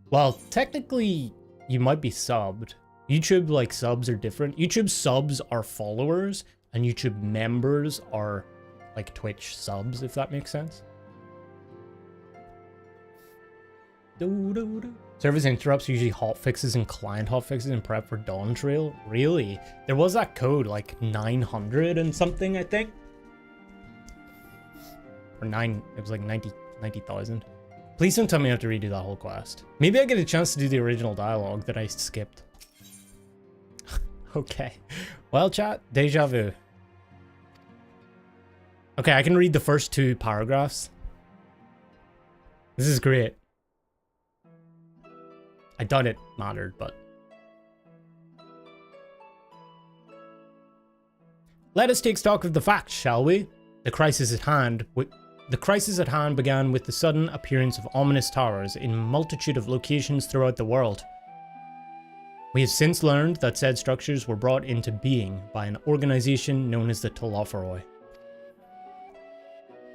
Well, technically, you might be subbed. YouTube, like, subs are different. YouTube subs are followers, and YouTube members are, like, Twitch subs, if that makes sense. Service interrupts usually hotfixes and client hotfixes in prep for Dawn Trail. Really? There was that code, like 900 and something, I think. Or it was like 90,000. Please don't tell me I have to redo that whole quest. Maybe I get a chance to do the original dialogue that I skipped. Okay. Well, chat, deja vu. Okay, I can read the first 2 paragraphs. This is great. I doubt it mattered, but... Let us take stock of the facts, shall we? The crisis at hand began with the sudden appearance of ominous towers in a multitude of locations throughout the world. We have since learned that said structures were brought into being by an organization known as the Telophoroi.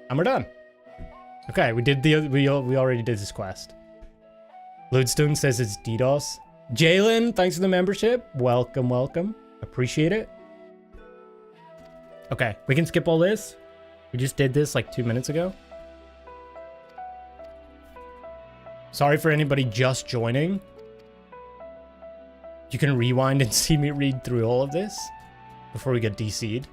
And we're done. Okay, we already did this quest. Lodestone says it's DDoS. Jalen, thanks for the membership. Welcome, welcome. Appreciate it. Okay, we can skip all this. We just did this like 2 minutes ago. Sorry for anybody just joining. You can rewind and see me read through all of this before we get DC'd.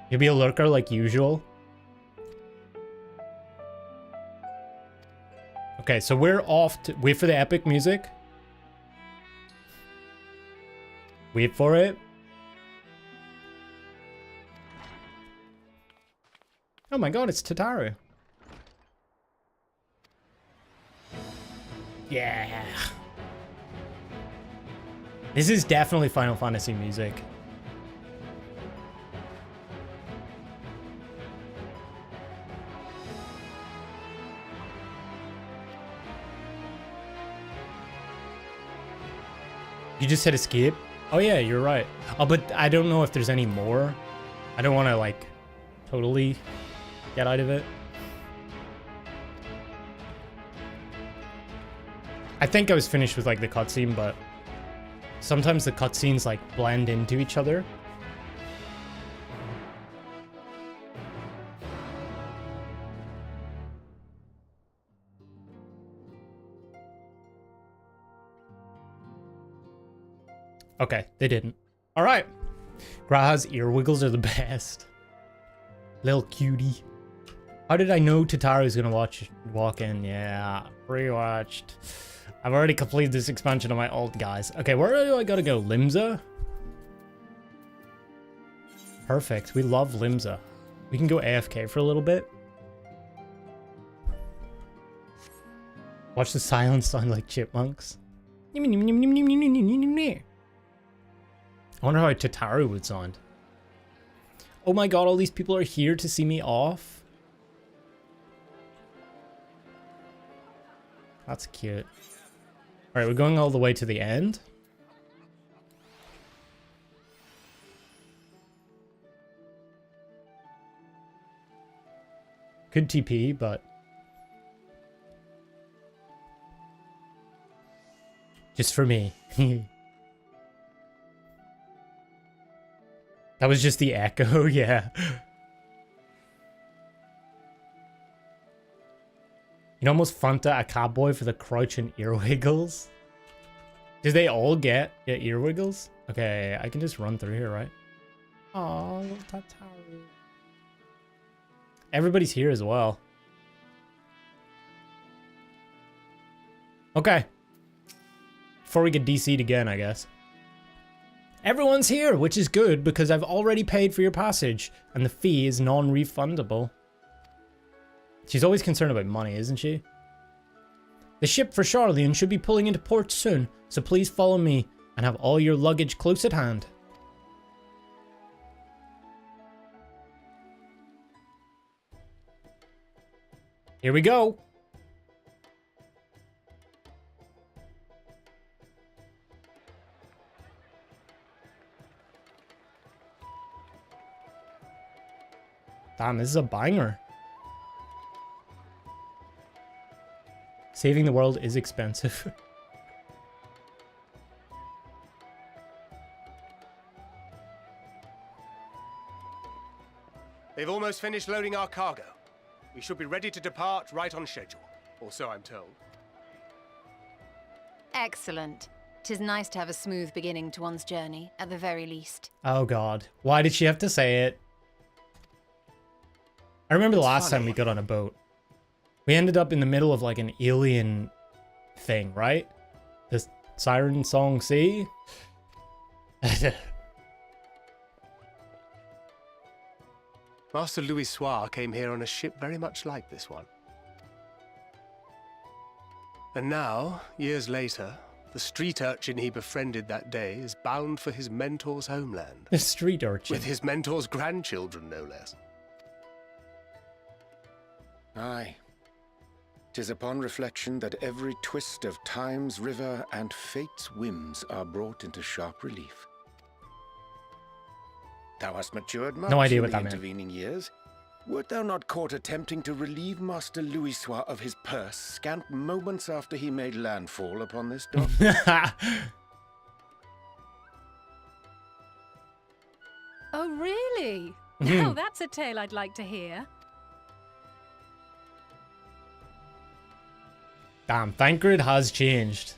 You'll be a lurker like usual. Okay, so we're off to wait for the epic music. Wait for it. Oh my god, it's Tataru. Yeah. This is definitely Final Fantasy music. You just hit escape? Oh yeah, you're right. Oh, but I don't know if there's any more. I don't want to, like, totally get out of it. I think I was finished with, like, the cutscene, but sometimes the cutscenes, like, blend into each other. Okay, they didn't. All right. Graha's ear wiggles are the best. Little cutie. How did I know Tataru's gonna walk in? Yeah, pre-watched. I've already completed this expansion on my alt, guys. Okay, where do I gotta go? Limsa? Perfect. We love Limsa. We can go AFK for a little bit. Watch the silence sound like chipmunks. I wonder how Tataru would sound. Oh my god, all these people are here to see me off. That's cute. Alright, we're going all the way to the end. Could TP, but... just for me. That was just the echo, yeah. You almost Fanta a cowboy for the crouching ear wiggles. Did they all get ear wiggles? Okay, I can just run through here, right? Oh, little Tataru. Everybody's here as well. Okay. Before we get DC'd again, I guess. Everyone's here, which is good because I've already paid for your passage and the fee is non-refundable. She's always concerned about money, isn't she? The ship for Charlian should be pulling into port soon, so please follow me and have all your luggage close at hand. Here we go. Damn, this is a banger. Saving the world is expensive. They've almost finished loading our cargo. We should be ready to depart right on schedule, or so I'm told. Excellent. 'Tis nice to have a smooth beginning to one's journey, at the very least. Oh god. Why did she have to say it? I remember the last time we got on a boat. We ended up in the middle of like an alien thing, right? This Siren Song Sea? Master Louis Soir came here on a ship very much like this one. And now, years later, the street urchin he befriended that day is bound for his mentor's homeland. The street urchin. With his mentor's grandchildren, no less. Aye. 'Tis upon reflection that every twist of time's river and fate's whims are brought into sharp relief. Thou hast matured much idea in what the that meant. intervening years. Wert thou not caught attempting to relieve Master Louis Soir of his purse scant moments after he made landfall upon this dock? Oh, really? Now that's a tale I'd like to hear. Damn, Thancred has changed.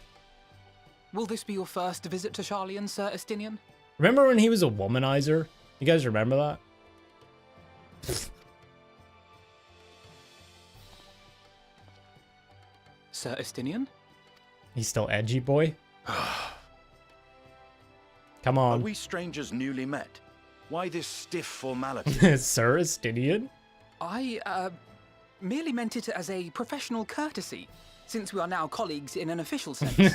Will this be your first visit to Charlian, Sir Estinian? Remember when he was a womanizer? You guys remember that? Sir Estinian? He's still edgy, boy. Come Are on. we strangers newly met? Why this stiff formality? Sir Estinian? I, merely meant it as a professional courtesy, since we are now colleagues in an official sense.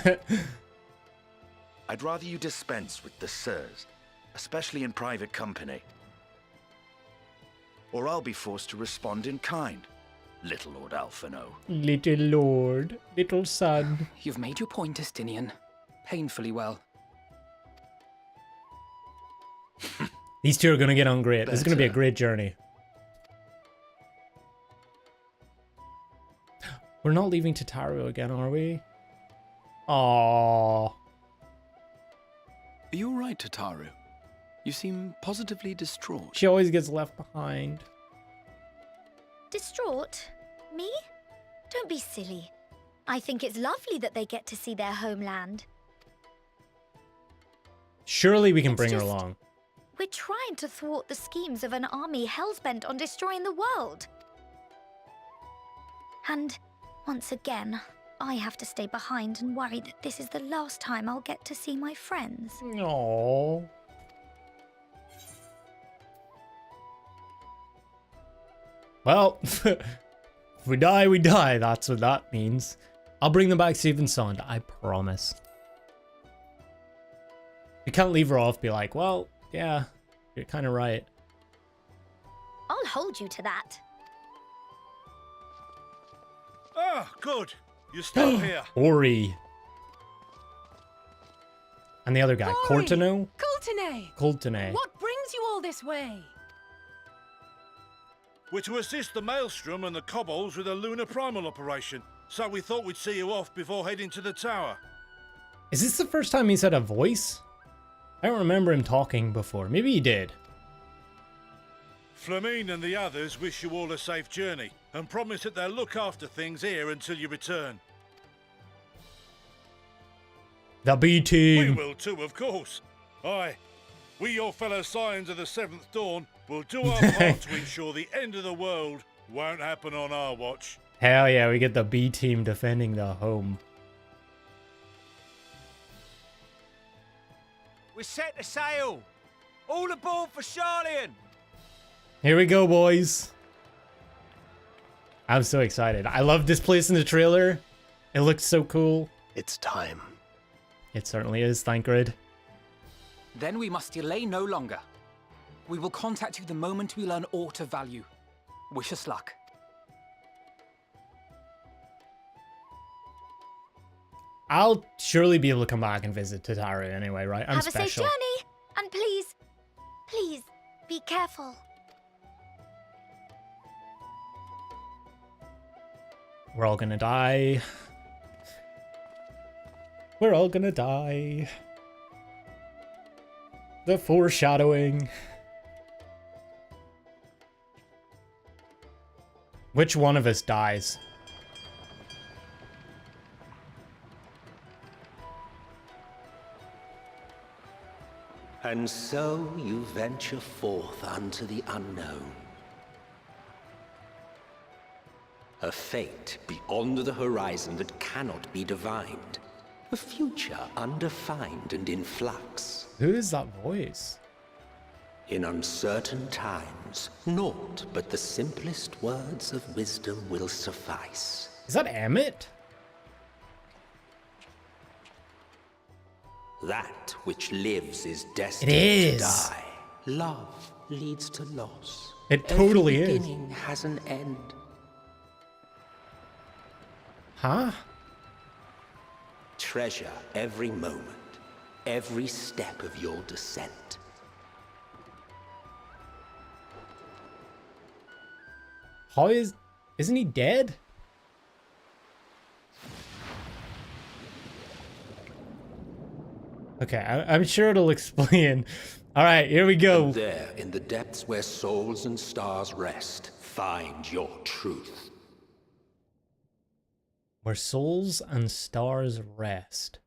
I'd rather you dispense with the sirs, especially in private company. Or I'll be forced to respond in kind, little Lord Alphino. Little lord, little son. You've made your point, Estinian. Painfully well. These two are gonna get on great. This is gonna be a great journey. We're not leaving Tataru again, are we? Aww. Are you alright, Tataru? You seem positively distraught. She always gets left behind. Distraught? Me? Don't be silly. I think it's lovely that they get to see their homeland. Surely we can It's bring her just- along. We're trying to thwart the schemes of an army hellbent on destroying the world. And once again, I have to stay behind and worry that this is the last time I'll get to see my friends. Aww. Well, if we die, we die. That's what that means. I'll bring them back safe and sound, I promise. You can't leave her off, be like, well, yeah, you're kind of right. I'll hold you to that. Ah, good. You're still here. Ori. And the other guy, Ori! Cortano? Coultenay! Coultenay. What brings you all this way? We're to assist the Maelstrom and the Kobolds with a lunar primal operation, so we thought we'd see you off before heading to the tower. Is this the first time he's had a voice? I don't remember him talking before. Maybe he did. Flamine and the others wish you all a safe journey and promise that they'll look after things here until you return. The B team. We will too, of course. Aye, we your fellow Scions of the Seventh Dawn will do our part to ensure the end of the world won't happen on our watch. Hell yeah, we get the B team defending the home. We're set to sail. All aboard for Charlian. Here we go, boys. I'm so excited. I love this place in the trailer. It looks so cool. It's time. It certainly is, Thancred. Then we must delay no longer. We will contact you the moment we learn aught of value. Wish us luck. I'll surely be able to come back and visit Tataru anyway, right? I'm Have special. a safe journey, and please, be careful. We're all gonna die. We're all gonna die. The foreshadowing. Which one of us dies? And so you venture forth unto the unknown. A fate beyond the horizon that cannot be divined. A future undefined and in flux. Who is that voice? In uncertain times, naught but the simplest words of wisdom will suffice. Is that Emmett? That which lives is destined It is. to die. Love leads to loss. It totally Every is. beginning has an end. Huh? Treasure every moment, every step of your descent. How isn't he dead? Okay, I'm sure it'll explain. All right, here we go. And there, in the depths where souls and stars rest, find your truth. Where souls and stars rest.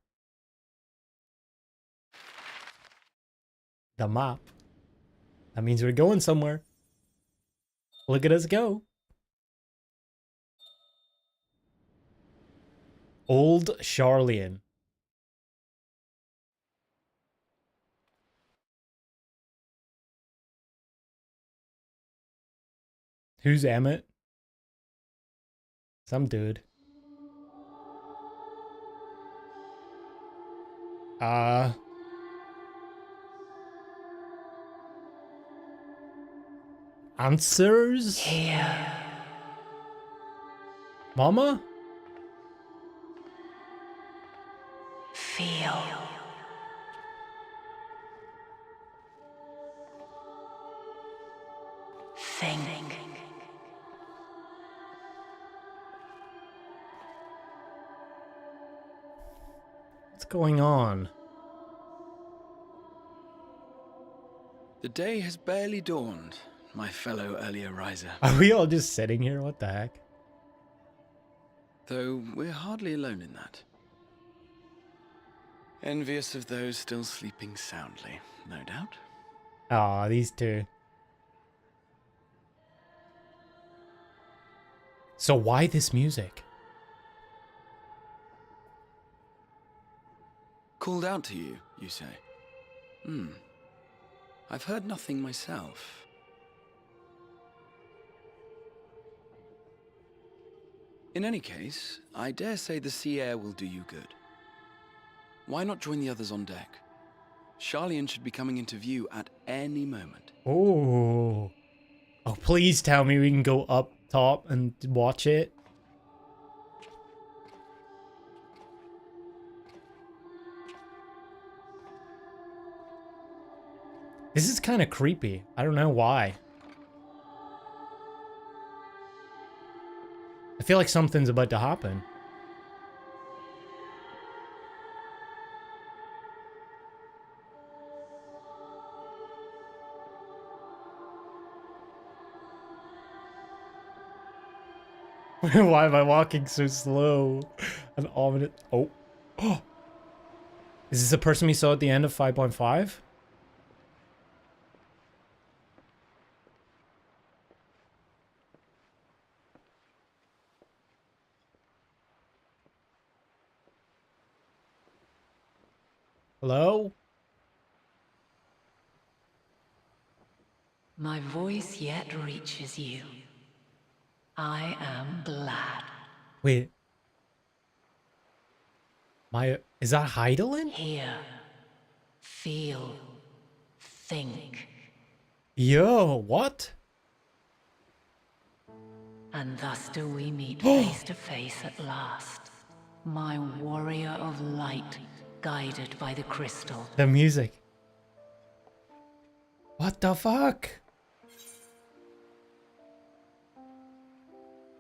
The map. That means we're going somewhere. Look at us go. Old Charlian. Who's Emmett? Some dude. Answers? Here. Mama? Feel. Think. What's going on? The day has barely dawned, my fellow earlier riser. Are we all just sitting here? What the heck? Though we're hardly alone in that. Envious of those still sleeping soundly, no doubt. Aw, these two. So why this music? Called out to you, you say? I've heard nothing myself. In any case, I dare say the sea air will do you good. Why not join the others on deck? Charlian should be coming into view at any moment. Oh. Oh, please tell me we can go up top and watch it. This is kind of creepy. I don't know why. I feel like something's about to happen. Why am I walking so slow? An ominous. Oh. Oh. Is this the person we saw at the end of 5.5? Hello? My voice yet reaches you. I am glad. Wait. Is that Heidelin? Hear, feel, think. Yo, what? And thus do we meet face to face at last. My warrior of light, guided by the crystal. The music. What the fuck?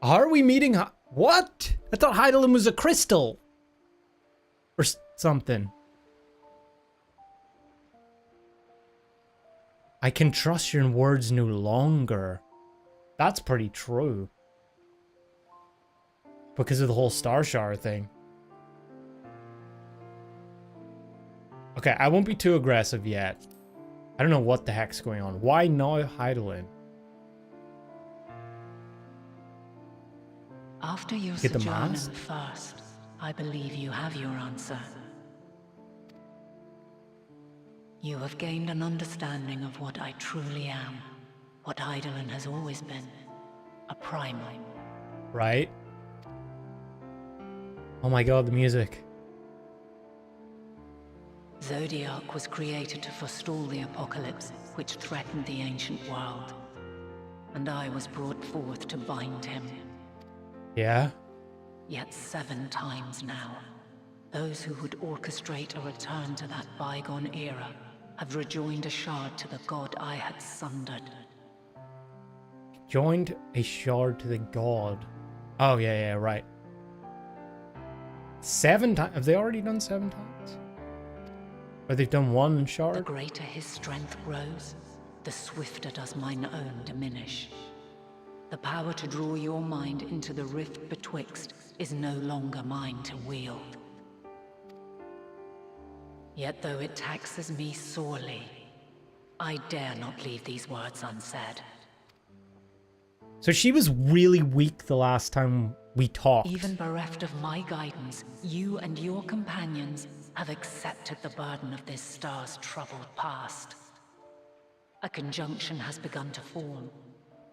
Are we meeting? What? I thought Heidelin was a crystal. Or something. I can trust your words no longer. That's pretty true. Because of the whole Star Shard thing. Okay, I won't be too aggressive yet. I don't know what the heck's going on. Why now Heidelin? After your Get the sojourn in mask? the first, I believe you have your answer. You have gained an understanding of what I truly am, what Heidelin has always been, a primal. Right? Oh my god, the music. Zodiac was created to forestall the apocalypse which threatened the ancient world, and I was brought forth to bind him. Yeah? Yet 7 times now, those who would orchestrate a return to that bygone era have rejoined a shard to the god I had sundered. Joined a shard to the god. Oh, yeah, right. 7 times? Have they already done 7 times? Or they've done 1 shard? The greater his strength grows, the swifter does mine own diminish. The power to draw your mind into the rift betwixt is no longer mine to wield. Yet though it taxes me sorely, I dare not leave these words unsaid. So she was really weak the last time we talked. Even bereft of my guidance, you and your companions have accepted the burden of this star's troubled past. A conjunction has begun to form,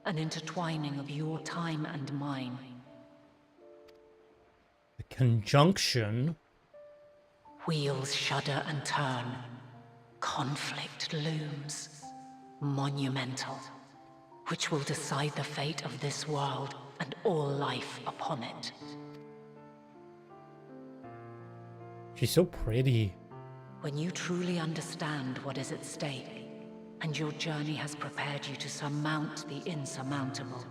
an intertwining of your time and mine. The conjunction? Wheels shudder and turn. Conflict looms. Monumental. Which will decide the fate of this world and all life upon it. She's so pretty. When you truly understand what is at stake, and your journey has prepared you to surmount the insurmountable,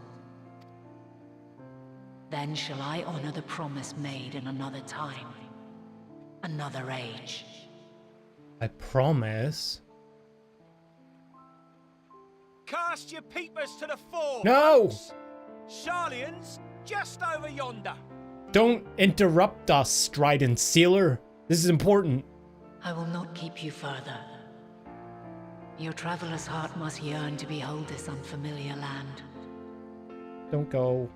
then shall I honor the promise made in another time, another age. I promise. Cast your peepers to the fore. No! folks. Sharlian's just over yonder. Don't interrupt us, strident sealer. This is important. I will not keep you further. Your traveler's heart must yearn to behold this unfamiliar land. Don't go.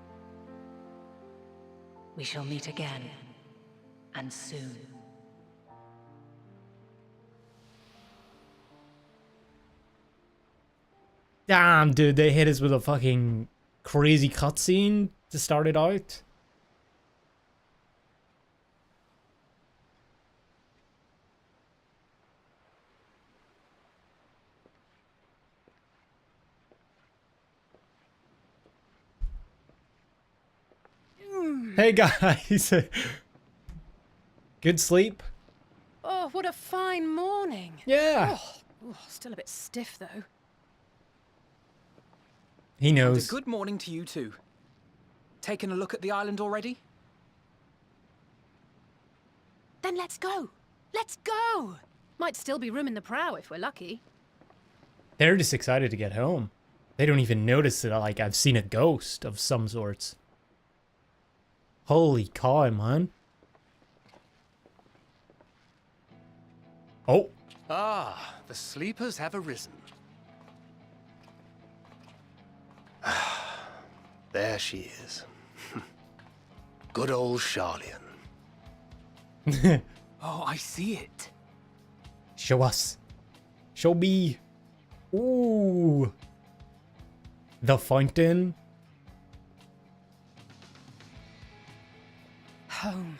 We shall meet again, and soon. Damn, dude, they hit us with a fucking crazy cutscene to start it out. Hey guys. Good sleep? Oh, what a fine morning. Yeah. Oh, still a bit stiff though. He And knows. a good morning to you too. Taking a look at the island already? Then let's go. Let's go. Might still be room in the prow if we're lucky. They're just excited to get home. They don't even notice that, like, I've seen a ghost of some sorts. Holy cow, man. Oh. Ah, the sleepers have arisen. There she is. Good old Charlian. Oh, I see it. Show us. Show me. Ooh. The fountain. Home.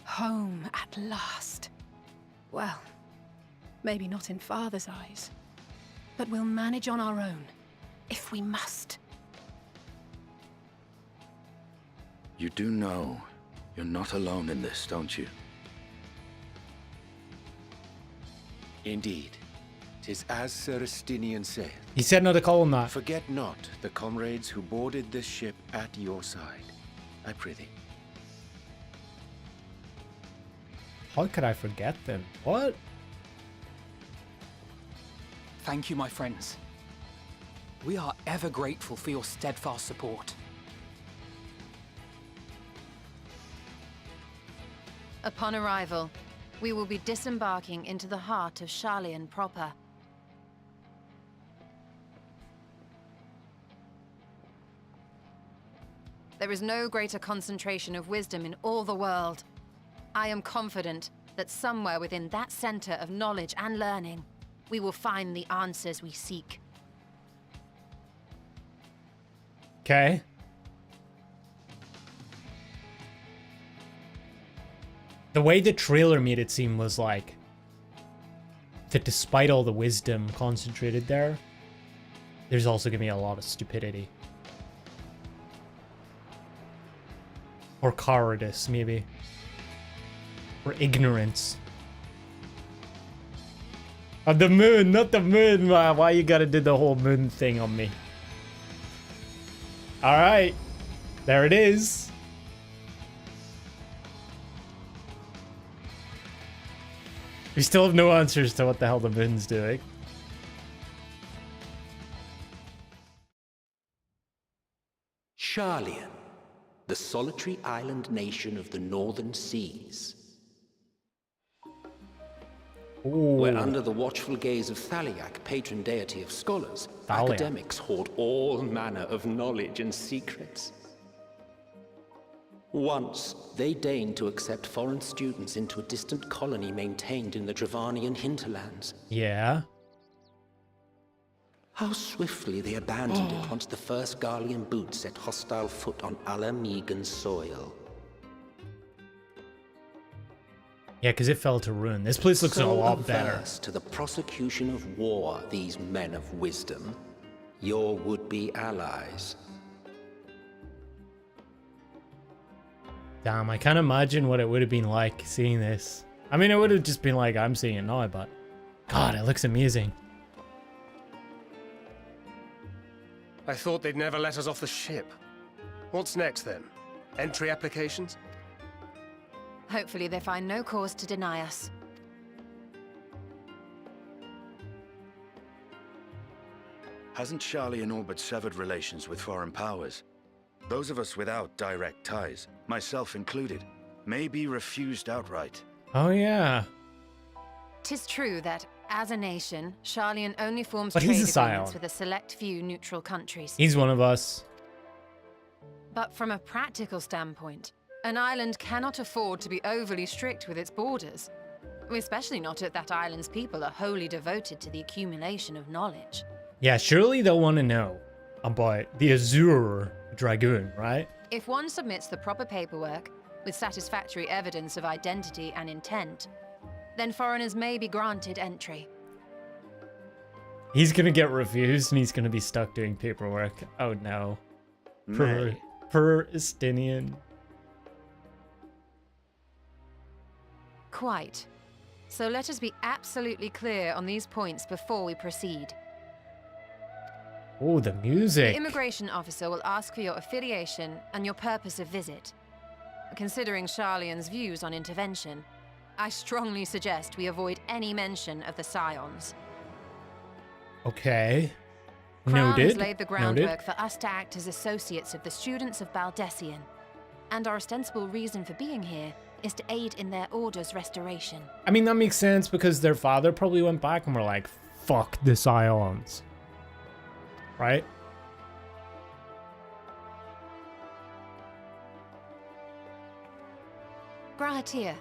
Home at last. Well, maybe not in Father's eyes, but we'll manage on our own, if we must. You do know you're not alone in this, don't you? Indeed. 'Tis as Sir Estinian saith. He said not to call him that. Forget not the comrades who boarded this ship at your side, I prithee. How could I forget them? What? Thank you, my friends. We are ever grateful for your steadfast support. Upon arrival, we will be disembarking into the heart of Charlian proper. There is no greater concentration of wisdom in all the world. I am confident that somewhere within that center of knowledge and learning, we will find the answers we seek. Okay. The way the trailer made it seem was like that despite all the wisdom concentrated there, there's also gonna be a lot of stupidity. Or cowardice, maybe. Or ignorance. Oh, the moon, not the moon. Why you gotta do the whole moon thing on me? Alright. There it is. We still have no answers to what the hell the moon's doing. Charlian, the solitary island nation of the northern seas. Ooh. Where under the watchful gaze of Thaliak, patron deity of scholars, Thaliak. academics hoard all manner of knowledge and secrets. Once, they deigned to accept foreign students into a distant colony maintained in the Dravanian hinterlands. Yeah. How swiftly they abandoned it once the first Garlean boots set hostile foot on Alamegan soil. Yeah, because it fell to ruin. This place looks a lot better. Averse to the prosecution of war, these men of wisdom, your would-be allies. Damn, I can't imagine what it would have been like seeing this. I mean, it would have just been like I'm seeing it now, but God, it looks amazing. I thought they'd never let us off the ship. What's next then? Entry applications? Hopefully they find no cause to deny us. Hasn't Charlian all but severed relations with foreign powers? Those of us without direct ties, myself included, may be refused outright. Oh yeah. 'Tis true that, as a nation, Charlian only forms But trade he's a agreements scion. with a select few neutral countries. He's one of us. But from a practical standpoint, an island cannot afford to be overly strict with its borders. Especially not if that island's people are wholly devoted to the accumulation of knowledge. Yeah, surely they'll want to know about the Azure Dragoon, right? If one submits the proper paperwork, with satisfactory evidence of identity and intent, then foreigners may be granted entry. He's gonna get refused and he's gonna be stuck doing paperwork. Oh no. Per Estinian. Quite. So let us be absolutely clear on these points before we proceed. Oh, the The music. immigration officer will ask for your affiliation and your purpose of visit. Considering Charlian's views on intervention, I strongly suggest we avoid any mention of the Scions. Okay. Crown has Noted. laid the Noted. groundwork for us to act as associates of the students of Baldessian. and our ostensible reason for being here is to aid in their order's restoration. I mean, that makes sense because their father probably went back and were like, fuck the Scions. Right? Grahatir,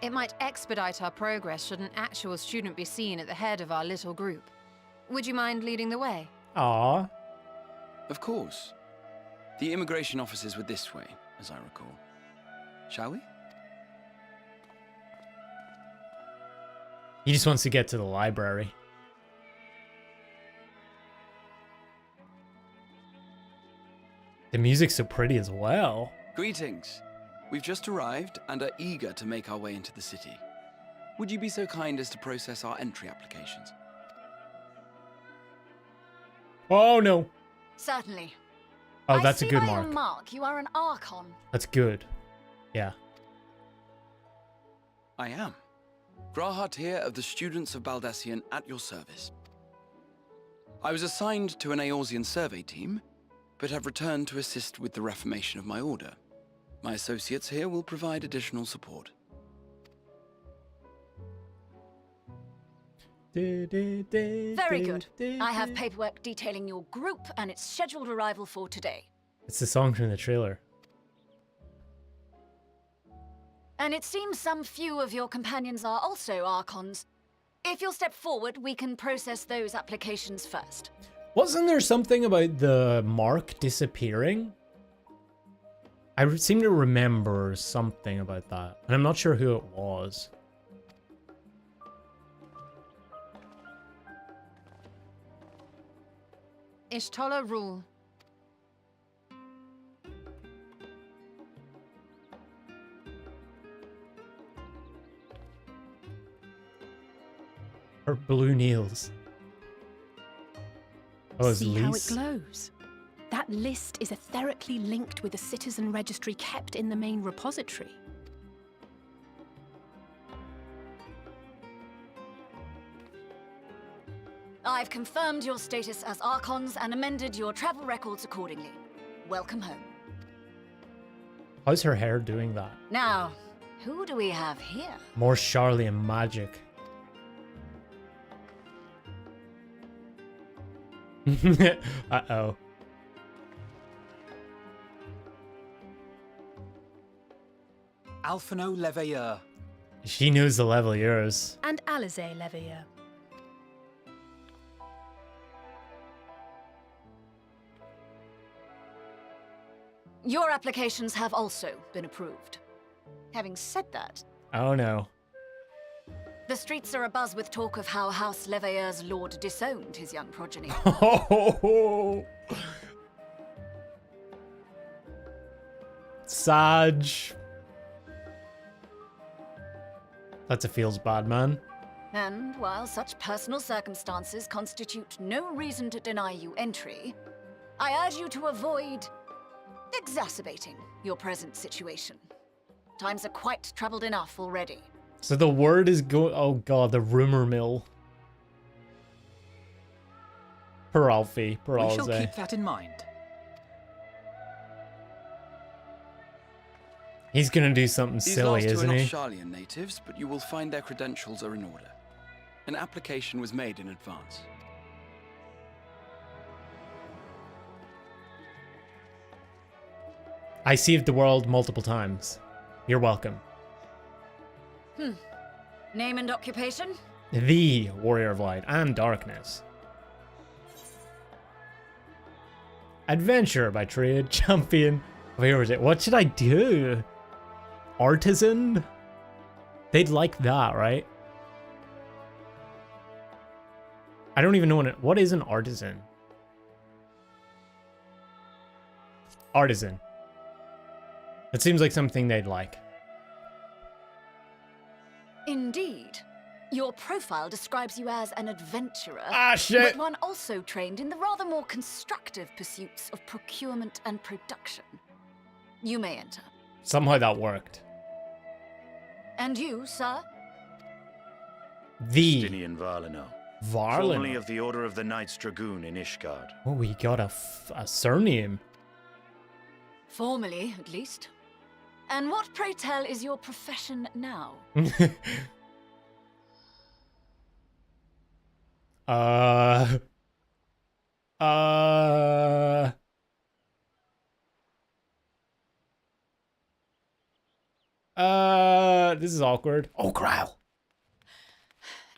it might expedite our progress should an actual student be seen at the head of our little group. Would you mind leading the way? Aw. Of course. The immigration offices were this way, as I recall. Shall we? He just wants to get to the library. The music's so pretty as well. Greetings. We've just arrived and are eager to make our way into the city. Would you be so kind as to process our entry applications? Oh no. Certainly. Oh, that's a good I see by mark. your mark you are an Archon. That's good. Yeah. I am. Grahat here of the Students of Baldesion at your service. I was assigned to an Eorzean survey team, but have returned to assist with the reformation of my order. My associates here will provide additional support. Very good. I have paperwork detailing your group and its scheduled arrival for today. It's the song from the trailer. And it seems some few of your companions are also Archons. If you'll step forward, we can process those applications first. Wasn't there something about the mark disappearing? I seem to remember something about that, and I'm not sure who it was. Ishtola rule. Or blue nails. Oh, it's See how it Lise? glows? That list is etherically linked with the citizen registry kept in the main repository. I've confirmed your status as Archons and amended your travel records accordingly. Welcome home. How's her hair doing that? Now, who do we have here? More Charlian magic. Uh-oh. Alphino Leveilleur. She knows the level yours. And Alize Leveilleur. Your applications have also been approved. Having said that, Oh no. the streets are abuzz with talk of how House Leveilleur's lord disowned his young progeny. Saj. That's a feels bad, man. And while such personal circumstances constitute no reason to deny you entry, I urge you to avoid exacerbating your present situation. Times are quite troubled enough already. So the word is oh god, the rumor mill. Per Alfie, per We shall Alze. keep that in mind. He's gonna do something These silly, last two isn't are not he? Sharlayan natives, but you will find their credentials are in order. An application was made in advance. I saved the world multiple times. You're welcome. Name and occupation? The Warrior of Light and Darkness. Adventure by trade, champion. Where is it? What should I do? Artisan? They'd like that, right? I don't even know what is an artisan. Artisan. It seems like something they'd like. Indeed. Your profile describes you as an adventurer. Ah, shit! But one also trained in the rather more constructive pursuits of procurement and production. You may enter. Somehow that worked. And you, sir? The Justinian Varlino. Varlino. Formerly of the Order of the Knights Dragoon in Ishgard. Oh, we got a surname. Formally, at least. And what, pray tell, is your profession now? This is awkward. Oh, Growl.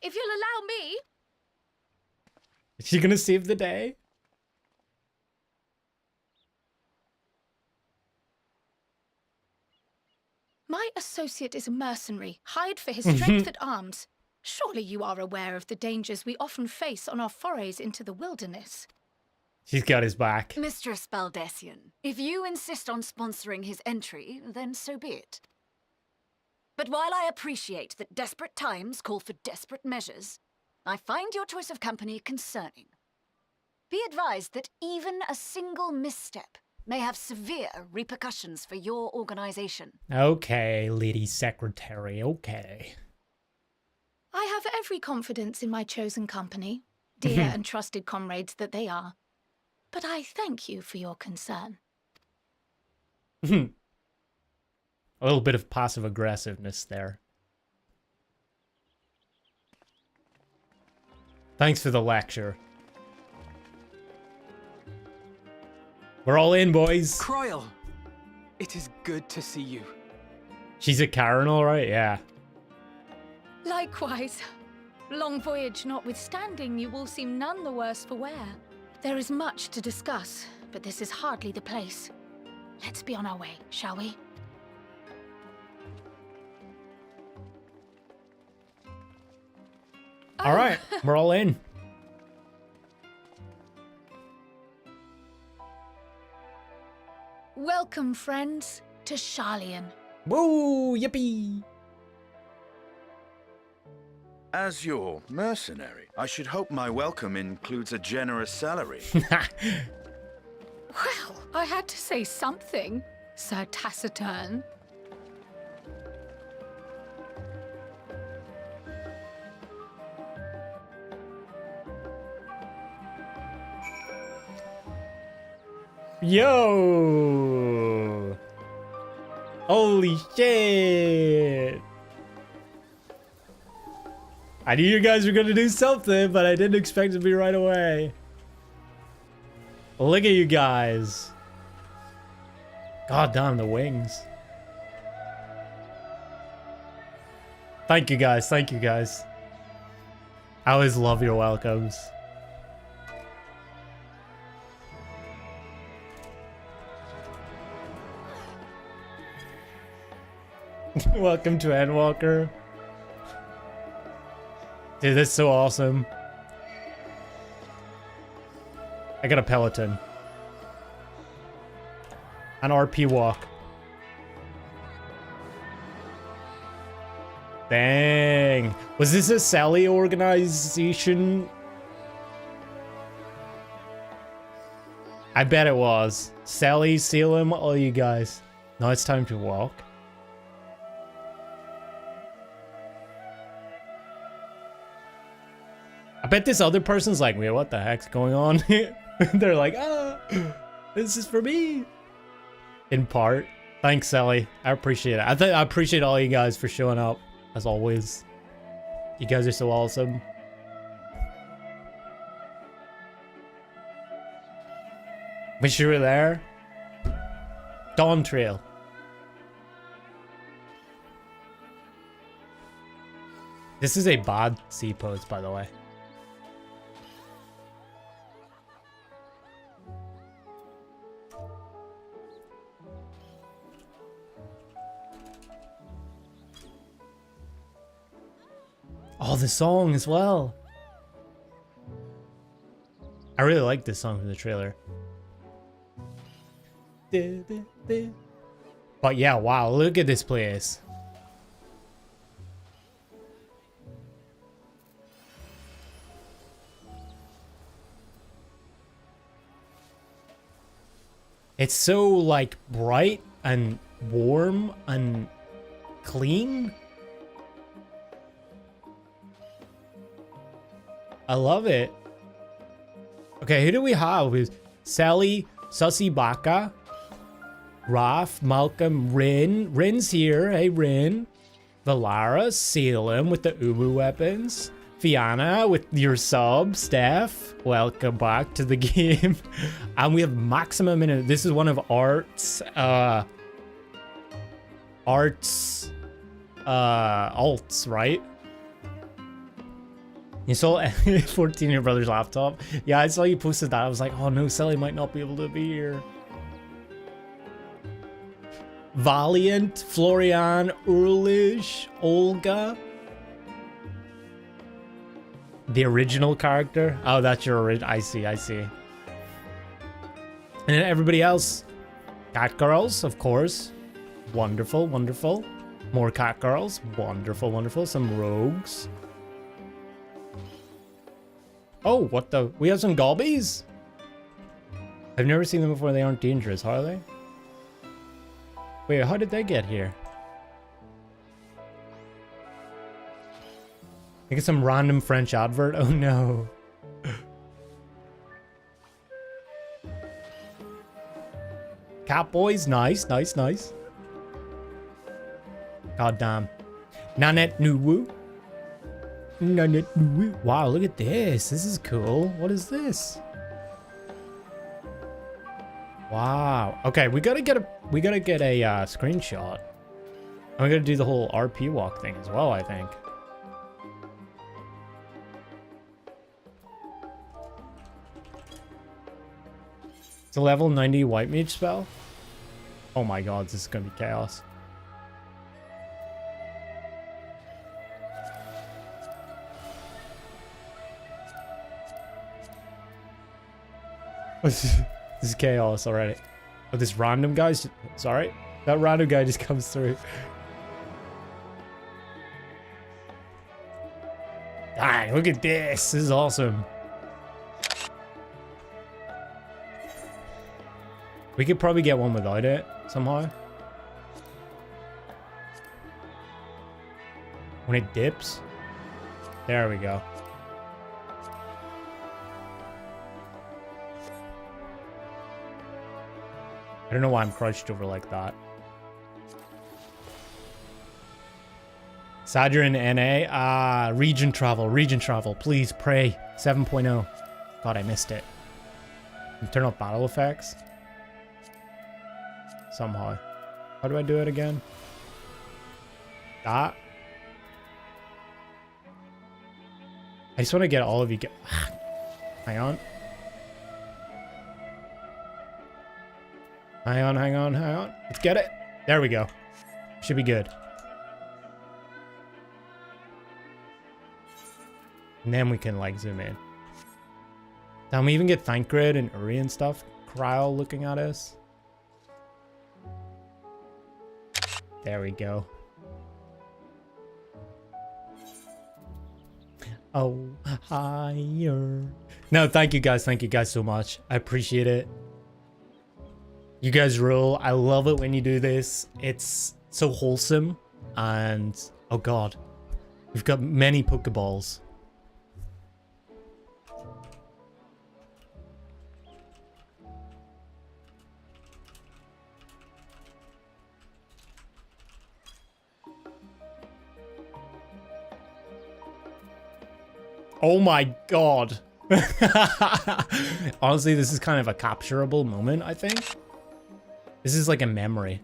If you'll allow me. Is she gonna save the day? My associate is a mercenary, hired for his strength at arms. Surely you are aware of the dangers we often face on our forays into the wilderness. She's got his back. Mistress Baldessian, if you insist on sponsoring his entry, then so be it. But while I appreciate that desperate times call for desperate measures, I find your choice of company concerning. Be advised that even a single misstep may have severe repercussions for your organization. Okay, lady secretary, okay. I have every confidence in my chosen company, dear and trusted comrades that they are. But I thank you for your concern. A little bit of passive aggressiveness there. Thanks for the lecture. We're all in, boys. Croyle, it is good to see you. She's a Karen, all right? Yeah. Likewise. Long voyage notwithstanding, you all seem none the worse for wear. There is much to discuss, but this is hardly the place. Let's be on our way, shall we? All right, we're all in. Welcome, friends, to Sharlayan. Woo, yippee! As your mercenary, I should hope my welcome includes a generous salary. Well, I had to say something, Sir Taciturn. Yo! Holy shit! I knew you guys were gonna do something, but I didn't expect it to be right away. Look at you guys. God damn, the wings. Thank you guys, thank you guys. I always love your welcomes. Welcome to Endwalker. Dude, that's so awesome. I got a Peloton. An RP walk. Dang. Was this a Sally organization? I bet it was. Sally, Salem, all you guys. Now it's time to walk. I bet this other person's like, wait, what the heck's going on? They're like, ah, this is for me. In part. Thanks, Sally. I appreciate it. I appreciate all you guys for showing up, as always. You guys are so awesome. Wish you were there. Dawn Trail. This is a bad C pose, by the way. Oh, the song as well. I really like this song from the trailer. But yeah, wow, look at this place. It's so like bright and warm and clean. I love it. Okay, who do we have? Sally, Sussy Baka, Raph, Malcolm, Rin. Rin's here. Hey, Rin. Valara, Salem with the Ubu weapons. Fianna with your sub. Steph, welcome back to the game. And we have maximum in it. This is one of Art's alts, right? You saw 14 your brother's laptop? Yeah, I saw you posted that. I was like, oh no, Sally might not be able to be here. Valiant, Florian, Urlish, Olga. The original character? Oh, that's your original. I see, I see. And then everybody else. Cat girls, of course. Wonderful, wonderful. More cat girls. Wonderful, wonderful. Some rogues. Oh, what the? We have some gobbies? I've never seen them before. They aren't dangerous, are they? Wait, how did they get here? I think it's some random French advert. Oh no. Cat boys, nice, nice, nice. God damn. Nanette Nuwu. Nanette Nuwu. Wow, look at this. This is cool. What is this? Wow. Okay, we gotta get a screenshot. And we gotta do the whole RP walk thing as well, I think. It's a level 90 white mage spell. Oh my god, this is gonna be chaos. This is chaos already. Oh, this random guy's... Sorry. That random guy just comes through. Dang, look at this. This is awesome. We could probably get one without it somehow. When it dips. There we go. I don't know why I'm crouched over like that. Sadger in NA. Ah, region travel, please pray. 7.0. God, I missed it. Turn off battle effects. Somehow. How do I do it again? That. I just want to get all of you. Hang on. Hang on, hang on, hang on. Let's get it. There we go. Should be good. And then we can, like, zoom in. Then we even get Thancred and Uri and stuff. Cryle looking at us. There we go. Oh, higher. No, thank you guys. Thank you guys so much. I appreciate it. You guys rule. I love it when you do this. It's so wholesome. And, oh god. We've got many Pokeballs. Oh my god. Honestly, this is kind of a capturable moment, I think. This is like a memory.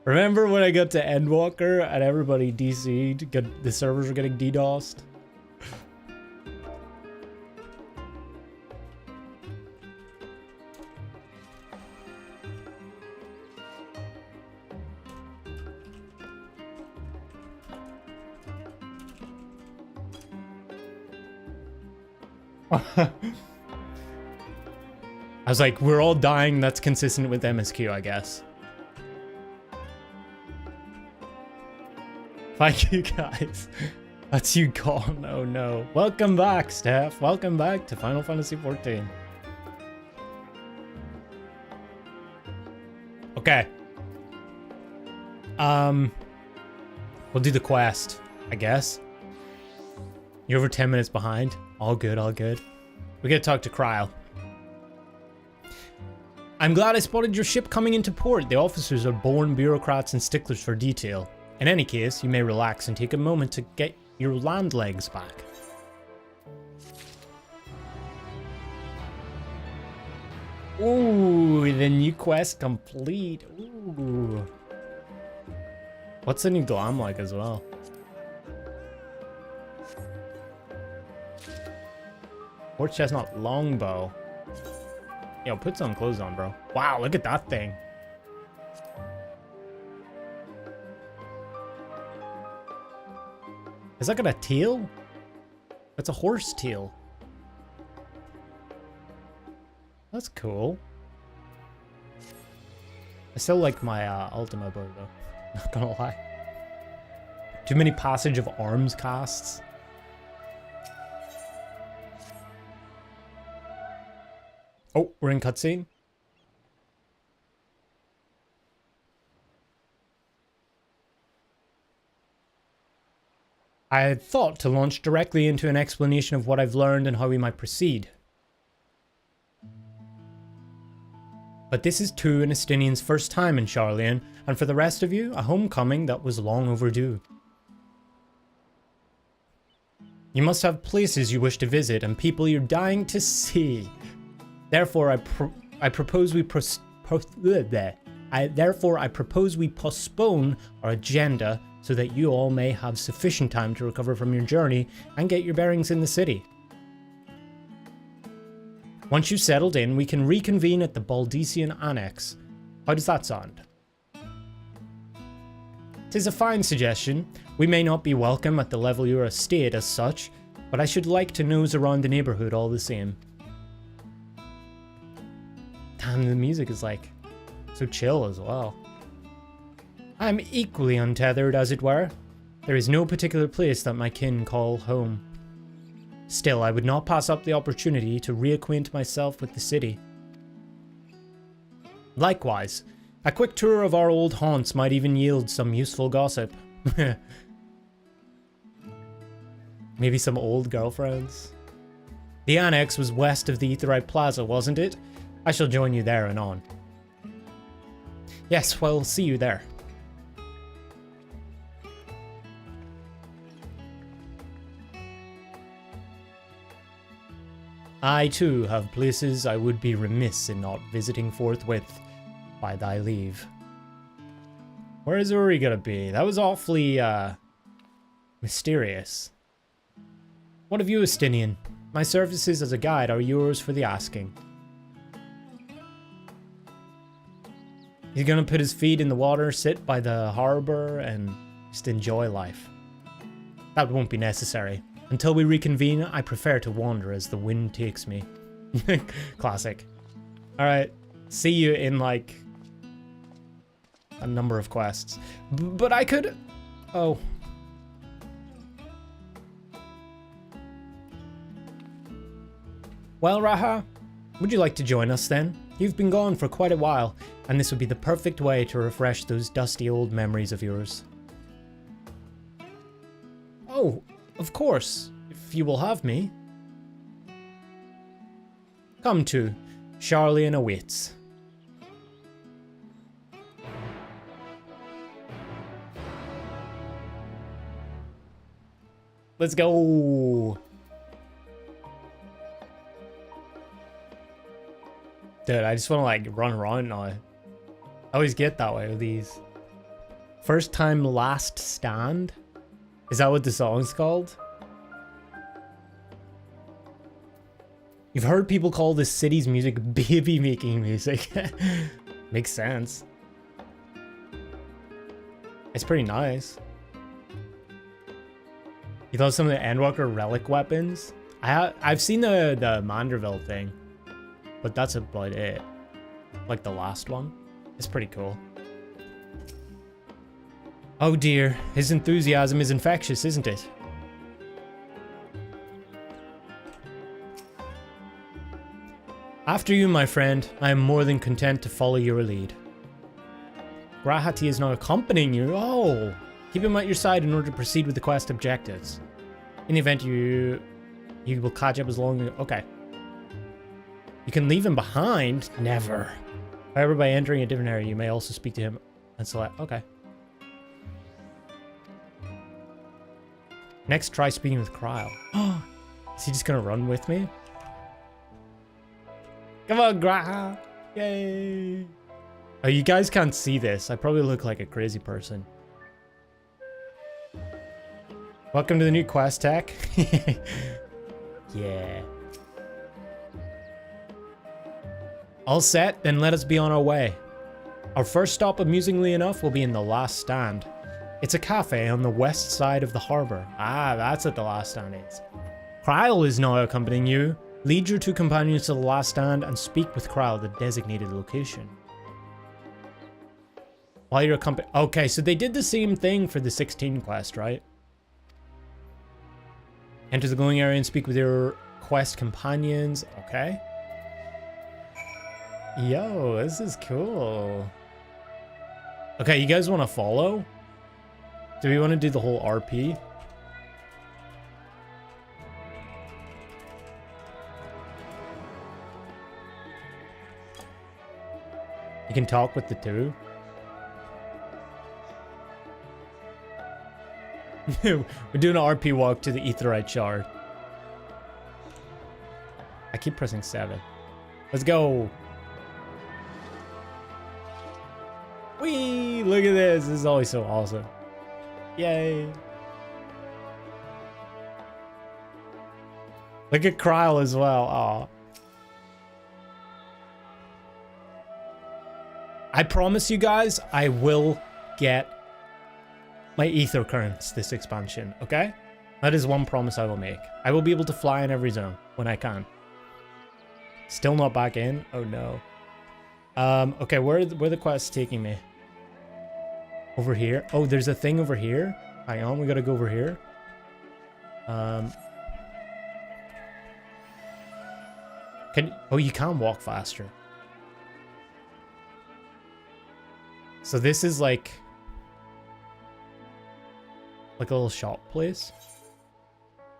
Remember when I got to Endwalker and everybody DC'd? The servers were getting DDoSed? I was like, we're all dying. That's consistent with MSQ, I guess. Thank you, guys. That's you gone. Oh, no. Welcome back, Steph. Welcome back to Final Fantasy XIV. Okay. We'll do the quest, I guess. You're over 10 minutes behind. All good, all good. We gotta talk to Cryle. I'm glad I spotted your ship coming into port. The officers are born bureaucrats and sticklers for detail. In any case, you may relax and take a moment to get your land legs back. Ooh, the new quest complete. Ooh. What's the new glam like as well? Horse chestnut longbow. Yo, put some clothes on, bro. Wow, look at that thing. Is that got a tail? That's a horse tail. That's cool. I still like my Ultima bow though. Not gonna lie. Too many passage of arms casts. Oh, we're in cutscene. I had thought to launch directly into an explanation of what I've learned and how we might proceed. But this is Tu and Estinian's first time in Sharlayan, and for the rest of you, a homecoming that was long overdue. You must have places you wish to visit and people you're dying to see. Therefore, I propose we postpone our agenda so that you all may have sufficient time to recover from your journey and get your bearings in the city. Once you've settled in, we can reconvene at the Baldesian Annex. How does that sound? 'Tis a fine suggestion. We may not be welcome at the level of your estate as such, but I should like to nose around the neighborhood all the same. Damn, the music is like so chill as well. I'm equally untethered, as it were. There is no particular place that my kin call home. Still, I would not pass up the opportunity to reacquaint myself with the city. Likewise, a quick tour of our old haunts might even yield some useful gossip. Maybe some old girlfriends. The annex was west of the Aetheryte Plaza, wasn't it? I shall join you there and on. Yes, well, see you there. I too have places I would be remiss in not visiting forthwith, by thy leave. Where is Uri gonna be? That was awfully, mysterious. What of you, Estinian? My services as a guide are yours for the asking. He's gonna put his feet in the water, sit by the harbor, and just enjoy life. That won't be necessary. Until we reconvene, I prefer to wander as the wind takes me. Classic. Alright, see you in like a number of quests. But I could... Oh. Well, Raha, would you like to join us then? You've been gone for quite a while, and this would be the perfect way to refresh those dusty old memories of yours. Oh, of course, if you will have me. Come to, Sharlayan awaits. Let's go. Dude, I just want to like run around now. I always get that way with these. First time last stand? Is that what the song's called? You've heard people call this city's music baby making music. Makes sense. It's pretty nice. You thought some of the Endwalker relic weapons? I've seen the Manderville thing, but that's about it. Like the last one. It's pretty cool. Oh dear, his enthusiasm is infectious, isn't it? After you, my friend, I am more than content to follow your lead. Grahati is now accompanying you. Oh, keep him at your side in order to proceed with the quest objectives. In the event you will catch up as long as... Okay. You can leave him behind? Never. However, by entering a different area, you may also speak to him and select. Okay. Next, try speaking with Kryle. Is he just gonna run with me? Come on, Kryle! Yay! Oh, you guys can't see this. I probably look like a crazy person. Welcome to the new quest tech. Yeah. All set, then let us be on our way. Our first stop, amusingly enough, will be in the Last Stand. It's a cafe on the west side of the harbor. Ah, that's what the Last Stand is. Kryle is now accompanying you. Lead your two companions to the Last Stand and speak with Kryle at the designated location. While you're accompanying... Okay, so they did the same thing for the 16 quest, right? Enter the glowing area and speak with your quest companions. Okay. Yo, this is cool. Okay, you guys want to follow? Do we want to do the whole RP? You can talk with the two. We're doing an RP walk to the Aetheryte Shard. I keep pressing 7. Let's go. Whee! Look at this. This is always so awesome. Yay. Look at Kryle as well. Aw. I promise you guys, I will get my ether currents this expansion, okay? That is one promise I will make. I will be able to fly in every zone when I can. Still not back in? Oh no. Okay, where are the quests taking me? Over here? Oh, there's a thing over here? Hang on, we gotta go over here. Oh, you can walk faster. So this is like a little shop place.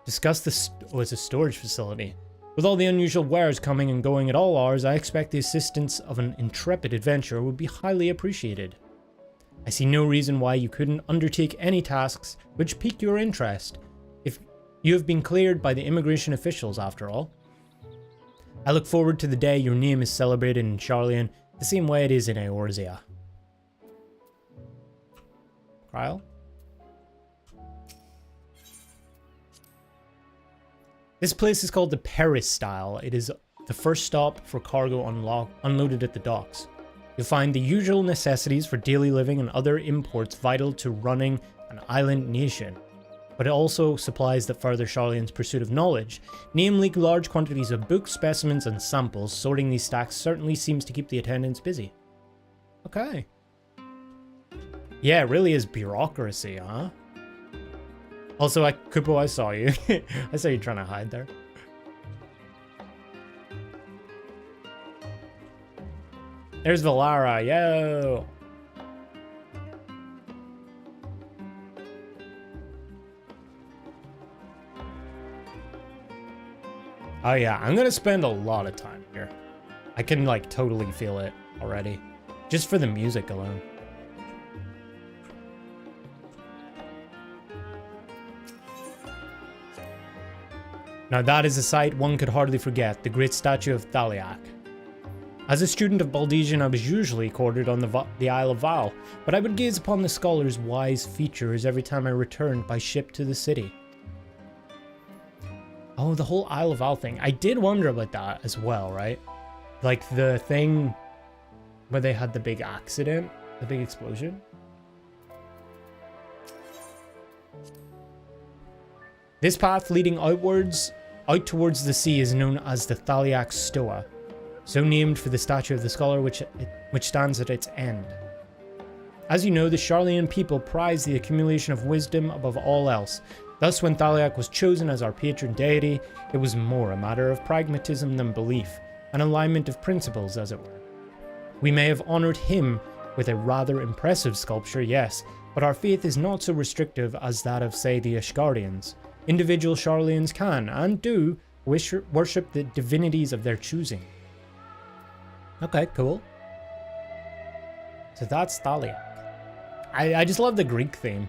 Discuss this. Oh, it's a storage facility. With all the unusual wares coming and going at all hours, I expect the assistance of an intrepid adventurer would be highly appreciated. I see no reason why you couldn't undertake any tasks which pique your interest, if you have been cleared by the immigration officials after all. I look forward to the day your name is celebrated in Sharlayan the same way it is in Eorzea. Kryle? This place is called the Peristyle. It is the first stop for cargo unloaded at the docks. You'll find the usual necessities for daily living and other imports vital to running an island nation. But it also supplies that further Sharlayan's pursuit of knowledge, namely large quantities of books, specimens, and samples. Sorting these stacks certainly seems to keep the attendants busy. Okay. Yeah, it really is bureaucracy, huh? Also, Kupo, I saw you. I saw you trying to hide there. There's Valara, yo! Oh yeah, I'm gonna spend a lot of time here. I can like totally feel it already. Just for the music alone. Now that is a sight one could hardly forget, the great statue of Thaliak. As a student of Baldesian, I was usually quartered on the Isle of Val, but I would gaze upon the scholar's wise features every time I returned by ship to the city. Oh, the whole Isle of Val thing. I did wonder about that as well, right? Like the thing where they had the big accident, the big explosion. This path leading out towards the sea is known as the Thaliak Stoa, so named for the statue of the scholar which stands at its end. As you know, the Sharlayan people prize the accumulation of wisdom above all else. Thus, when Thaliak was chosen as our patron deity, it was more a matter of pragmatism than belief, an alignment of principles, as it were. We may have honored him with a rather impressive sculpture, yes, but our faith is not so restrictive as that of, say, the Ashgardians. Individual Sharlayans can, and do, worship the divinities of their choosing. Okay, cool. So that's Thaliak. I just love the Greek theme.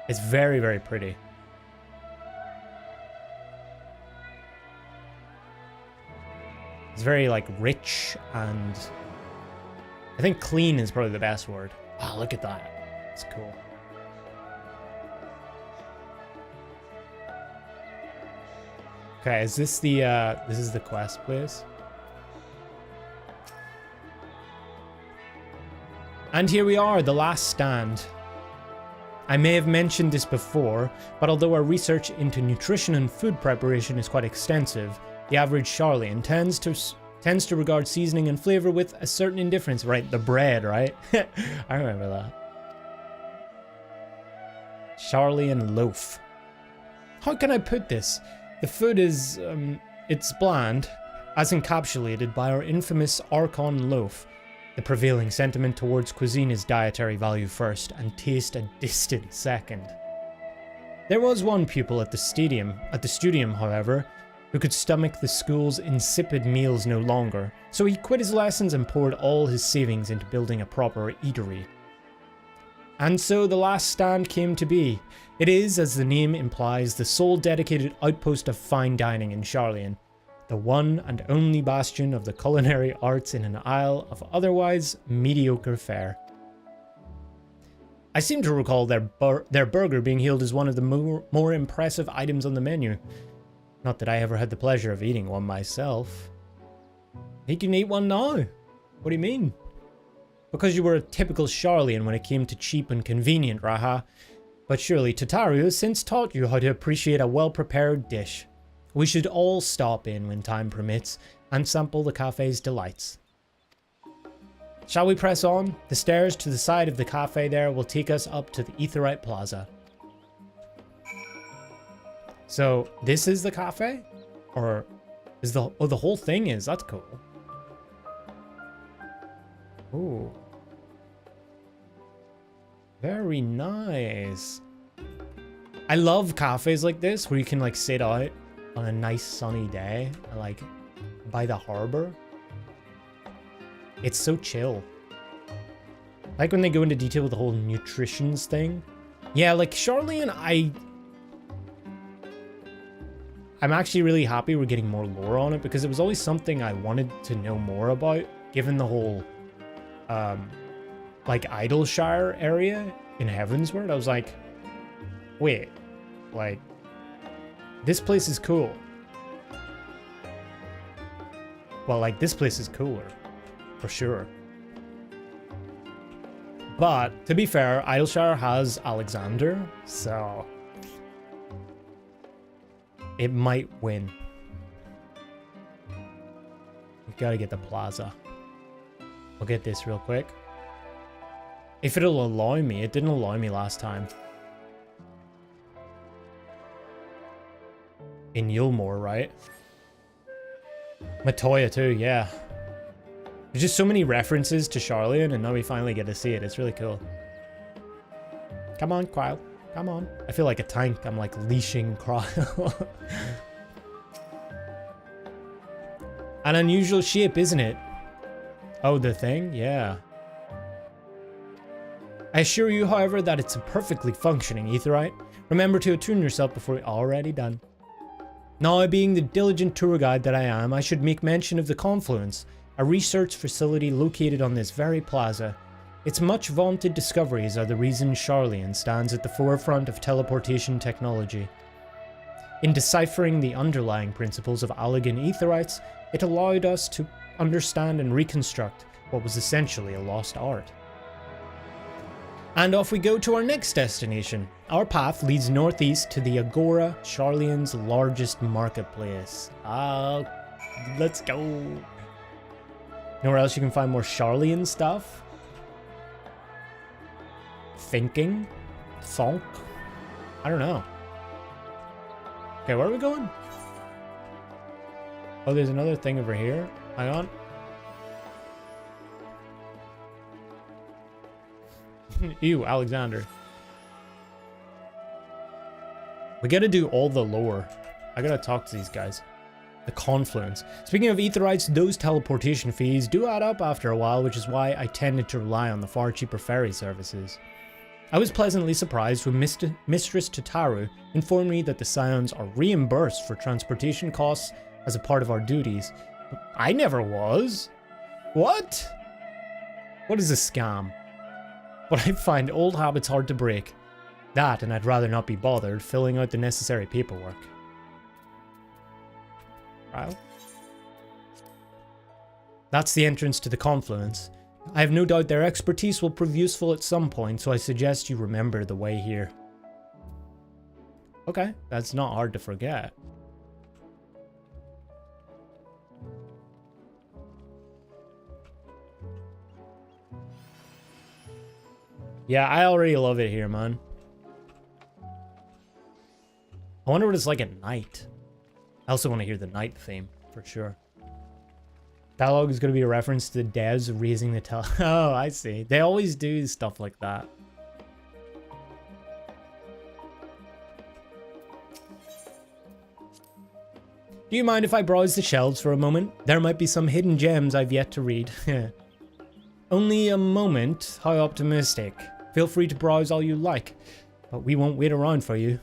It's very, very pretty. It's very, like, rich and... I think clean is probably the best word. Wow, look at that. It's cool. Okay, is this the, this is the quest place? And here we are, the last stand. I may have mentioned this before, but although our research into nutrition and food preparation is quite extensive, the average Sharlayan tends to regard seasoning and flavor with a certain indifference. Right, the bread, right? I remember that. Sharlayan loaf. How can I put this? The food is, it's bland, as encapsulated by our infamous Archon loaf. The prevailing sentiment towards cuisine is dietary value first and taste a distant second. There was one pupil at the studium, however, who could stomach the school's insipid meals no longer, so he quit his lessons and poured all his savings into building a proper eatery. And so the last stand came to be. It is, as the name implies, the sole dedicated outpost of fine dining in Sharlayan, the one and only bastion of the culinary arts in an isle of otherwise mediocre fare. I seem to recall their burger being hailed as one of the more impressive items on the menu. Not that I ever had the pleasure of eating one myself. You can eat one now. What do you mean? Because you were a typical Sharlayan when it came to cheap and convenient, Raha. But surely Tataru has since taught you how to appreciate a well-prepared dish. We should all stop in when time permits and sample the cafe's delights. Shall we press on? The stairs to the side of the cafe there will take us up to the Aetheryte Plaza. So, this is the cafe? Or is the whole thing is? That's cool. Ooh. Very nice. I love cafes like this where you can like sit out on a nice sunny day, like by the harbor. It's so chill. Like when they go into detail with the whole nutritions thing. Yeah, like Sharlayan, I'm actually really happy we're getting more lore on it because it was always something I wanted to know more about, given the whole like Idleshire area in Heavensward. I was like, wait, like this place is cool. Well, like this place is cooler, for sure. But to be fair, Idleshire has Alexander, so it might win. We gotta get the plaza. We'll get this real quick. If it'll allow me. It didn't allow me last time. In Yulmore, right? Matoya too, yeah. There's just so many references to Sharlayan, and now we finally get to see it. It's really cool. Come on, Kyle. Come on. I feel like a tank. I'm like leashing Kyle. An unusual shape, isn't it? Oh, the thing? Yeah. I assure you, however, that it's a perfectly functioning Aetheryte. Remember to attune yourself before you're already done. Now, being the diligent tour guide that I am, I should make mention of the Confluence, a research facility located on this very plaza. Its much vaunted discoveries are the reason Sharlayan stands at the forefront of teleportation technology. In deciphering the underlying principles of Allagan Aetherites, it allowed us to understand and reconstruct what was essentially a lost art. And off we go to our next destination. Our path leads northeast to the Agora, Sharlayan's largest marketplace. Let's go. You know where else you can find more Sharlayan stuff? Thinking? Thonk? I don't know. Okay, where are we going? Oh, there's another thing over here. Hang on. Ew, Alexander. We gotta do all the lore. I gotta talk to these guys. The confluence. Speaking of Aetherites, those teleportation fees do add up after a while, which is why I tended to rely on the far cheaper ferry services. I was pleasantly surprised when Mistress Tataru informed me that the Scions are reimbursed for transportation costs as a part of our duties. I never was. What? What is a scam? But I find old habits hard to break. That, and I'd rather not be bothered filling out the necessary paperwork. Trial? That's the entrance to the confluence. I have no doubt their expertise will prove useful at some point, so I suggest you remember the way here. Okay, that's not hard to forget. Yeah, I already love it here, man. I wonder what it's like at night. I also want to hear the night theme, for sure. Dialogue is going to be a reference to the devs raising the Oh, I see. They always do stuff like that. Do you mind if I browse the shelves for a moment? There might be some hidden gems I've yet to read. Only a moment? How optimistic. Feel free to browse all you like, but we won't wait around for you.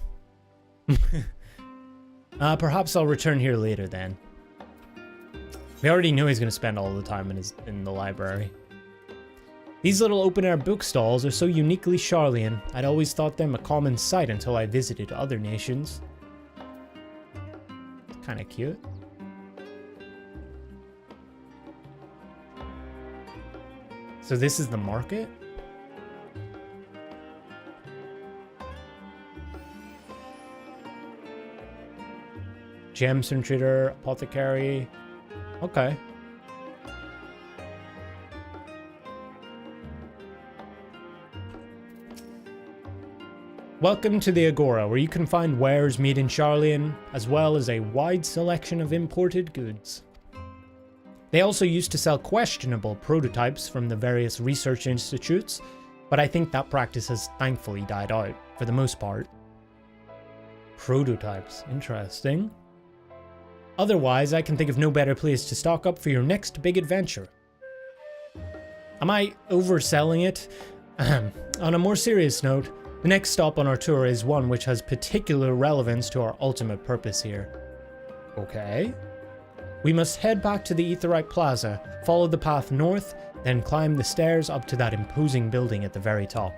Perhaps I'll return here later then. We already know he's going to spend all the time in the library. These little open-air bookstalls are so uniquely Sharlayan. I'd always thought them a common sight until I visited other nations. Kind of cute. So this is the market? Gemstone trader, apothecary. Okay. Welcome to the Agora, where you can find wares made in Sharlayan, as well as a wide selection of imported goods. They also used to sell questionable prototypes from the various research institutes, but I think that practice has thankfully died out, for the most part. Prototypes, interesting. Otherwise, I can think of no better place to stock up for your next big adventure. Am I overselling it? On a more serious note, the next stop on our tour is one which has particular relevance to our ultimate purpose here. Okay. We must head back to the Aetherite Plaza, follow the path north, then climb the stairs up to that imposing building at the very top.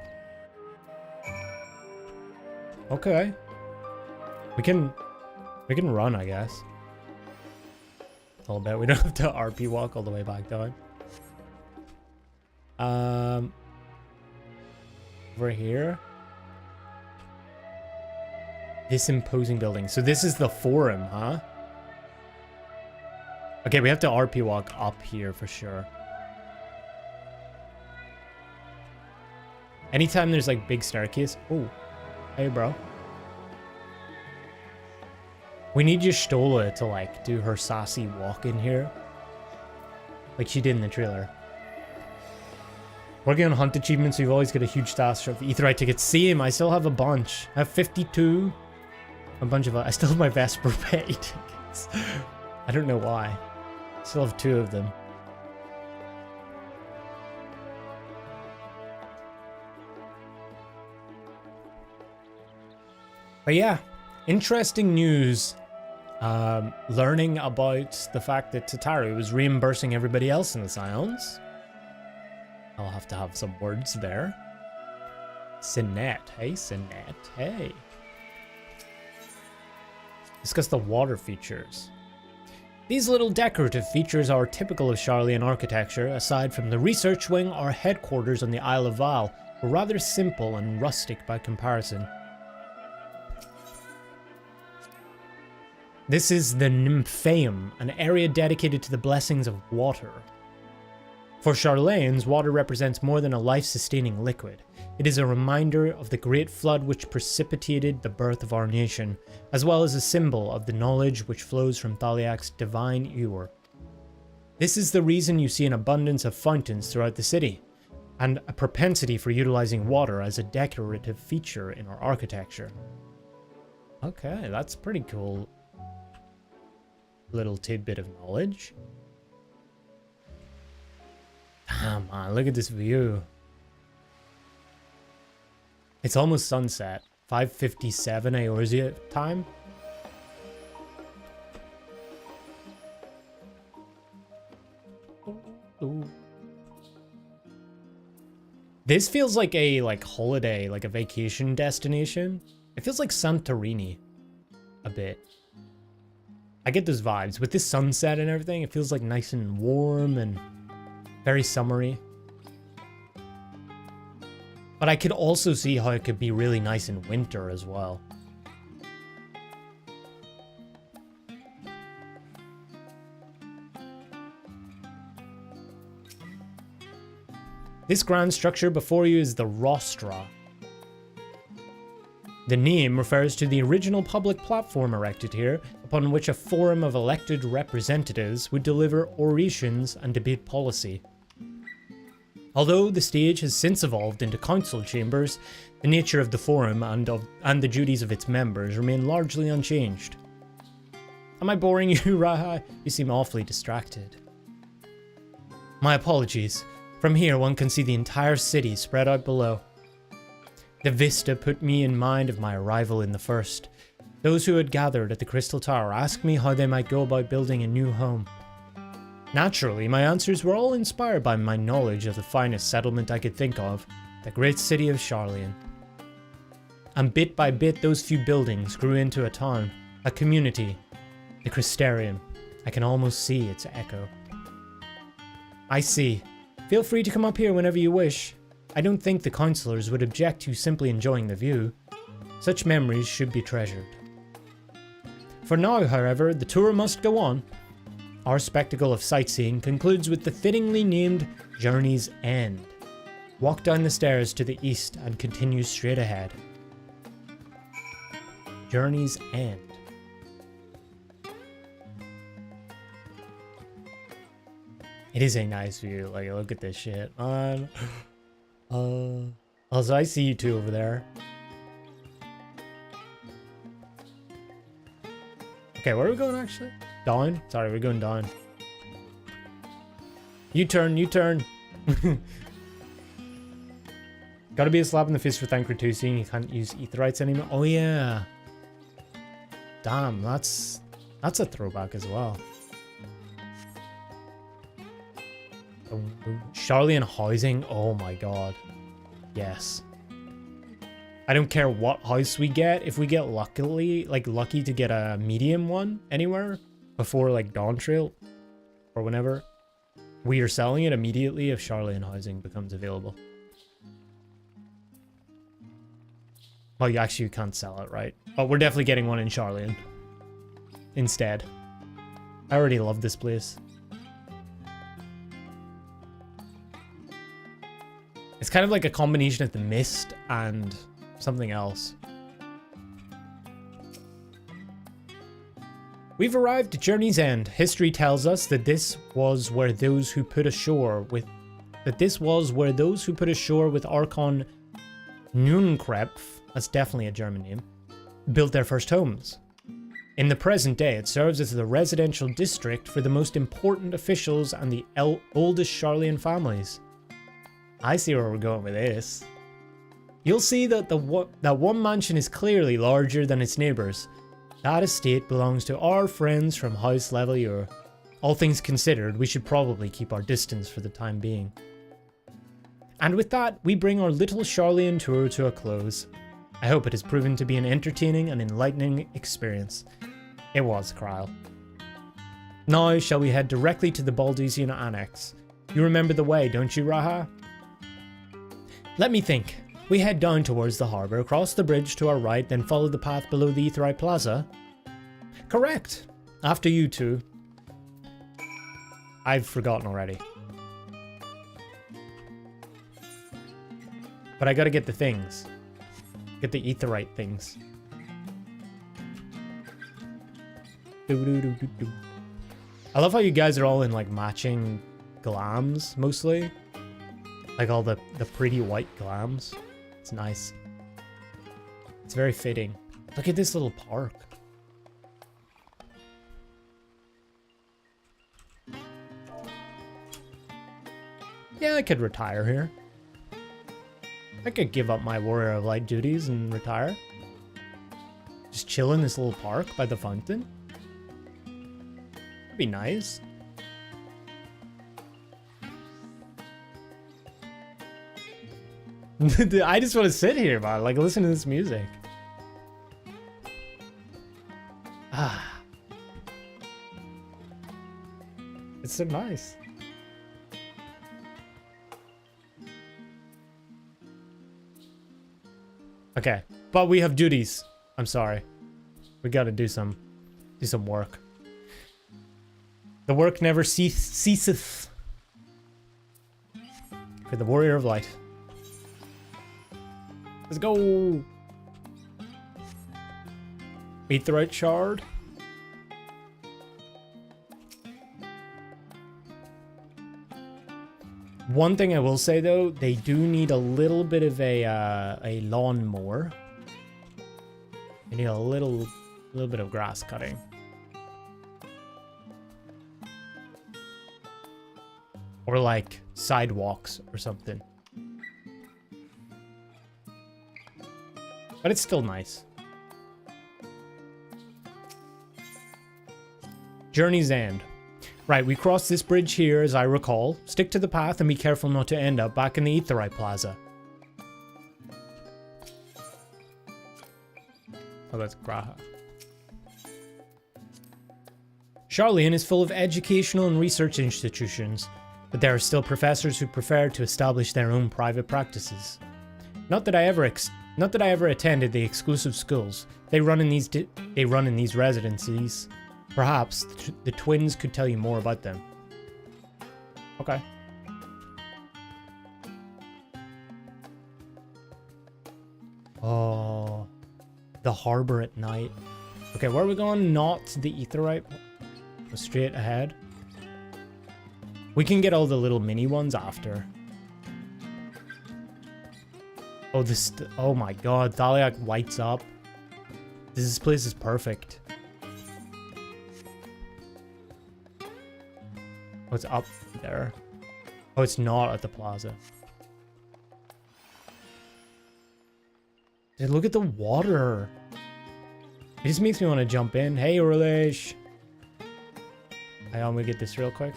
Okay. We can run, I guess. A little bit. We don't have to RP walk all the way back down. Over here. This imposing building. So this is the forum, huh? Okay, we have to RP walk up here for sure. Anytime there's like big staircase. Oh, hey bro. We need Y'shtola to like do her sassy walk in here. Like she did in the trailer. Working on hunt achievements, we've always got a huge stash of Aetherite tickets. Same, I still have a bunch. I have 52. A bunch of... I still have my Vesper Pay tickets. I don't know why. I still have 2 of them. But yeah, interesting news. Learning about the fact that Tataru was reimbursing everybody else in the Scions. I'll have to have some words there. Sinette. Hey, Sinette. Hey. Discuss the water features. These little decorative features are typical of Sharlayan architecture. Aside from the research wing, our headquarters on the Isle of Val were rather simple and rustic by comparison. This is the Nymphaeum, an area dedicated to the blessings of water. For Sharlayans, water represents more than a life-sustaining liquid. It is a reminder of the great flood which precipitated the birth of our nation, as well as a symbol of the knowledge which flows from Thaliak's divine ewer. This is the reason you see an abundance of fountains throughout the city, and a propensity for utilizing water as a decorative feature in our architecture. Okay, that's pretty cool. little tidbit of knowledge. Damn, man, look at this view. It's almost sunset. 5:57 Eorzea time. Ooh. This feels like a holiday, like a vacation destination. It feels like Santorini a bit. I get those vibes with this sunset and everything. It feels like nice and warm and very summery. But I could also see how it could be really nice in winter as well. This grand structure before you is the rostra. The name refers to the original public platform erected here, upon which a forum of elected representatives would deliver orations and debate policy. Although the stage has since evolved into council chambers, the nature of the forum and the duties of its members remain largely unchanged. Am I boring you, Raha? You seem awfully distracted. My apologies. From here one can see the entire city spread out below. The vista put me in mind of my arrival in the First. Those who had gathered at the Crystal Tower asked me how they might go about building a new home. Naturally, my answers were all inspired by my knowledge of the finest settlement I could think of, the great city of Sharlayan. And bit by bit those few buildings grew into a town, a community, the Crystarium. I can almost see its echo. I see. Feel free to come up here whenever you wish. I don't think the councillors would object to simply enjoying the view. Such memories should be treasured. For now, however, the tour must go on. Our spectacle of sightseeing concludes with the fittingly named Journey's End. Walk down the stairs to the east and continue straight ahead. Journey's End. It is a nice view. Like, look at this shit, man. Also, I see you two over there. Okay, where are we going actually? Down? Sorry, we're going down. U-turn, U-turn. Gotta be a slap in the face for Thancred 2 seeing you can't use Aetherites anymore. Oh yeah. Damn, that's a throwback as well. Sharlayan housing, oh my god. Yes. I don't care what house we get. If we get lucky to get a medium one anywhere before like Dawn Trail or whenever, we are selling it immediately if Sharlayan housing becomes available. Well, you can't sell it, right? But we're definitely getting one in Sharlayan instead. I already love this place. It's kind of like a combination of the Mist and something else. We've arrived at Journey's End. History tells us that this was where those who put ashore with Archon Nunkrepf, that's definitely a German name, built their first homes. In the present day, it serves as the residential district for the most important officials and the oldest Sharlayan families. I see where we're going with this. You'll see that that one mansion is clearly larger than its neighbours. That estate belongs to our friends from House Levelure. All things considered, we should probably keep our distance for the time being. And with that, we bring our little Sharlayan tour to a close. I hope it has proven to be an entertaining and enlightening experience. It was, Kryle. Now, shall we head directly to the Baldesian Annex? You remember the way, don't you, Raha? Let me think. We head down towards the harbour, cross the bridge to our right, then follow the path below the Aetherite Plaza? Correct. After you two. I've forgotten already. But I gotta get the things. Get the Aetherite things. I love how you guys are all in like matching glams, mostly. Like all the pretty white glams. It's nice. It's very fitting. Look at this little park. Yeah, I could retire here. I could give up my Warrior of Light duties and retire. Just chill in this little park by the fountain. That'd be nice. I just want to sit here, man. Like, listen to this music. Ah. It's so nice. Okay, but we have duties. I'm sorry. We gotta do some work. The work never ceaseth. For the Warrior of Light. Let's go. Meteorite shard. One thing I will say though, they do need a little bit of a lawnmower. They need a little bit of grass cutting. Or like sidewalks or something. But it's still nice. Journey's End. Right, we cross this bridge here, as I recall. Stick to the path and be careful not to end up back in the Aetheryte Plaza. Oh, that's Graha. Charlian is full of educational and research institutions, but there are still professors who prefer to establish their own private practices. Not that I ever attended the exclusive schools they run in these residencies. Perhaps the twins could tell you more about them. Okay. Oh, the harbor at night. Okay, where are we going? Not the Aetheryte. Go straight ahead. We can get all the little mini ones after. Oh, oh my god, Thaliak lights up. This place is perfect. Oh, it's up there. Oh, it's not at the plaza. Dude, look at the water. It just makes me want to jump in. Hey, Urlish. I'm gonna get this real quick.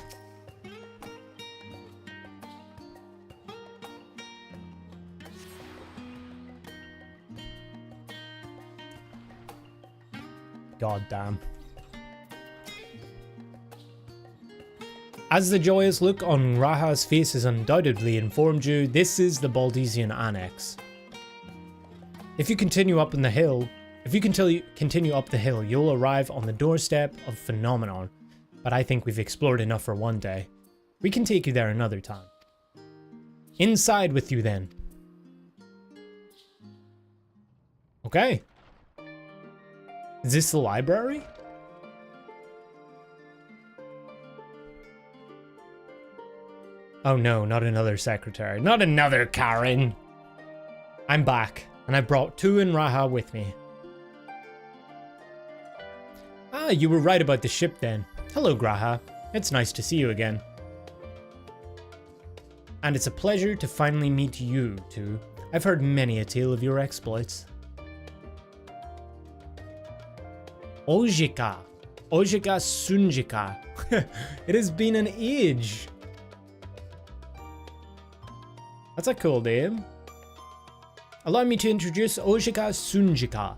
God damn. As the joyous look on Raha's face has undoubtedly informed you, this is the Baldesian Annex. If you continue up the hill, you'll arrive on the doorstep of Phenomenon. But I think we've explored enough for one day. We can take you there another time. Inside with you then. Okay. Is this the library? Oh no, not another secretary. Not another Karen! I'm back, and I brought Tu and Raha with me. Ah, you were right about the ship then. Hello, Graha. It's nice to see you again. And it's a pleasure to finally meet you, Tu. I've heard many a tale of your exploits. Ojika. Ojika Sunjika. It has been an age. That's a cool name. Allow me to introduce Ojika Sunjika,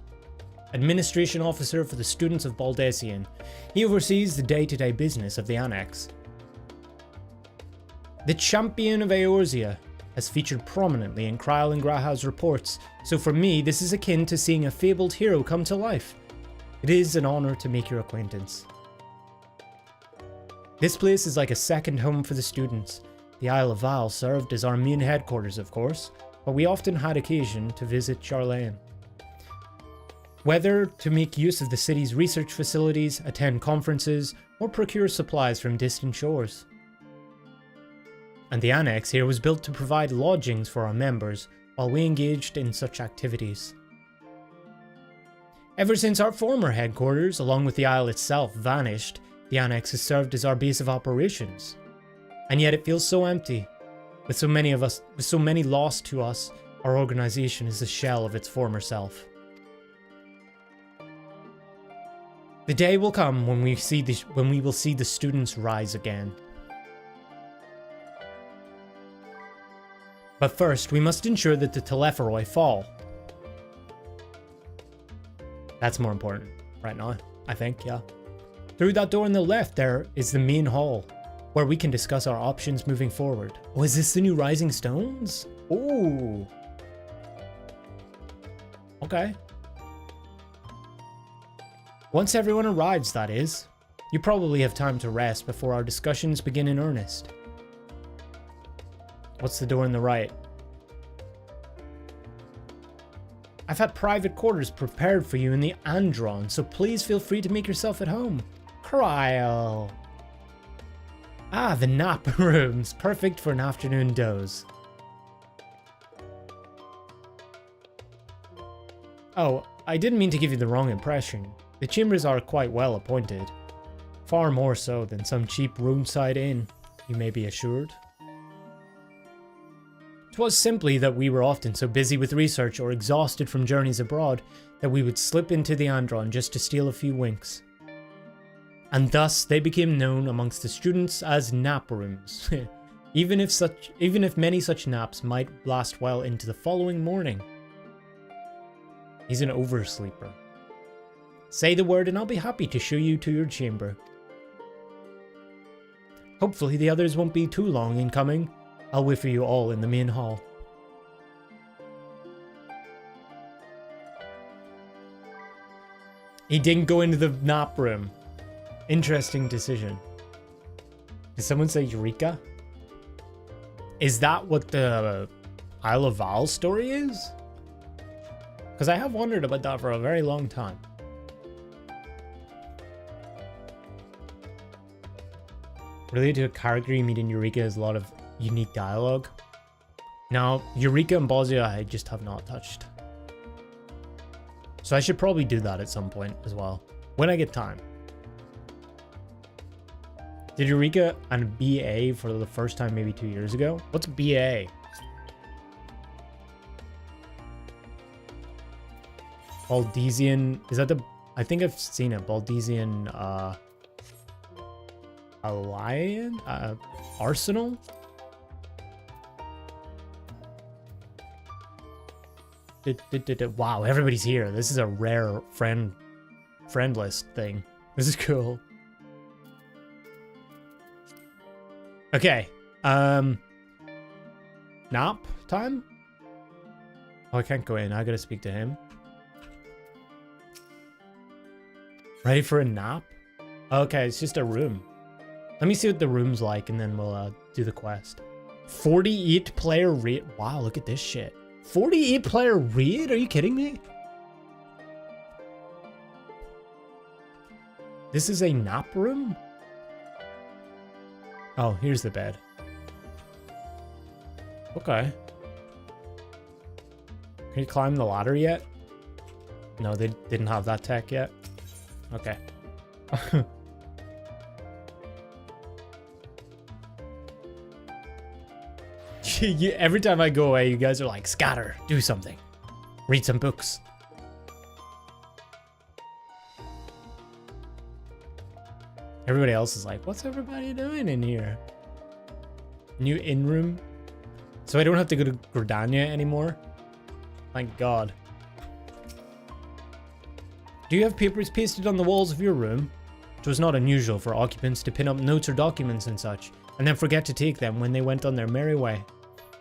Administration Officer for the students of Baldesian. He oversees the day-to-day business of the Annex. The Champion of Eorzea has featured prominently in Kryl and Graha's reports, so for me this is akin to seeing a fabled hero come to life. It is an honor to make your acquaintance. This place is like a second home for the students. The Isle of Val served as our main headquarters, of course, but we often had occasion to visit Charlayan. Whether to make use of the city's research facilities, attend conferences, or procure supplies from distant shores. And the annex here was built to provide lodgings for our members while we engaged in such activities. Ever since our former headquarters, along with the isle itself, vanished, the annex has served as our base of operations. And yet it feels so empty. With so many of us, with so many lost to us, our organization is a shell of its former self. The day will come when we will see the students rise again. But first, we must ensure that the Telepheroi fall. That's more important right now, I think, yeah. Through that door on the left, there is the main hall, where we can discuss our options moving forward. Oh, is this the new Rising Stones? Ooh. Okay. Once everyone arrives, that is. You probably have time to rest before our discussions begin in earnest. What's the door on the right? I've had private quarters prepared for you in the Andron, so please feel free to make yourself at home. Cryo. Ah, the nap rooms. Perfect for an afternoon doze. Oh, I didn't mean to give you the wrong impression. The chambers are quite well appointed. Far more so than some cheap roadside inn, you may be assured. 'Twas simply that we were often so busy with research or exhausted from journeys abroad that we would slip into the Andron just to steal a few winks. And thus they became known amongst the students as nap rooms, even if many such naps might last well into the following morning. He's an oversleeper. Say the word and I'll be happy to show you to your chamber. Hopefully the others won't be too long in coming. I'll wait for you all in the main hall. He didn't go into the nap room. Interesting decision. Did someone say Eureka? Is that what the Isle of Val story is? Because I have wondered about that for a very long time. Related to a character you meet in Eureka is a lot of unique dialogue. Now, Eureka and Bosnia I just have not touched. So I should probably do that at some point as well, when I get time. Did Eureka and BA for the first time maybe 2 years ago? What's BA? Baldesian, is that the, I think I've seen it, Baldesian, Alliance? Arsenal? Wow, everybody's here. This is a rare friend list thing. This is cool. Okay. Nap time? Oh, I can't go in. I gotta speak to him. Ready for a nap? Okay, it's just a room. Let me see what the room's like and then we'll do the quest. 48 player raid. Wow, look at this shit. 48 player raid? Are you kidding me? This is a nap room? Oh, here's the bed. Okay. Can you climb the ladder yet? No, they didn't have that tech yet. Okay. Every time I go away, you guys are like, scatter, do something. Read some books. Everybody else is like, what's everybody doing in here? New inn room. So I don't have to go to Gridania anymore. Thank God. Do you have papers pasted on the walls of your room? It was not unusual for occupants to pin up notes or documents and such, and then forget to take them when they went on their merry way.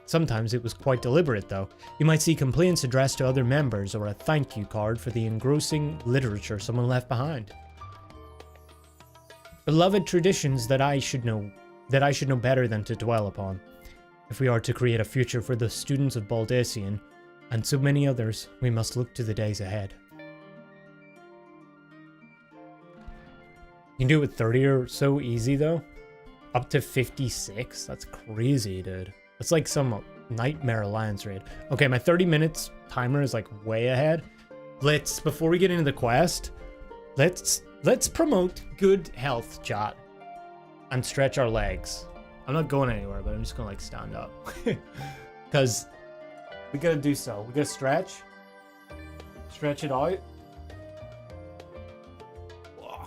Sometimes it was quite deliberate though. You might see complaints addressed to other members or a thank you card for the engrossing literature someone left behind. Beloved traditions that I should know better than to dwell upon. If we are to create a future for the students of Baldesion, and so many others, we must look to the days ahead. You can do it with 30 or so easy though. Up to 56? That's crazy, dude. It's like some Nightmare Alliance raid. Okay, my 30 minutes timer is like way ahead. Before we get into the quest, let's promote good health, chat, and stretch our legs. I'm not going anywhere, but I'm just gonna like stand up. Because we gotta do so. We gotta stretch. Stretch it out. Whoa.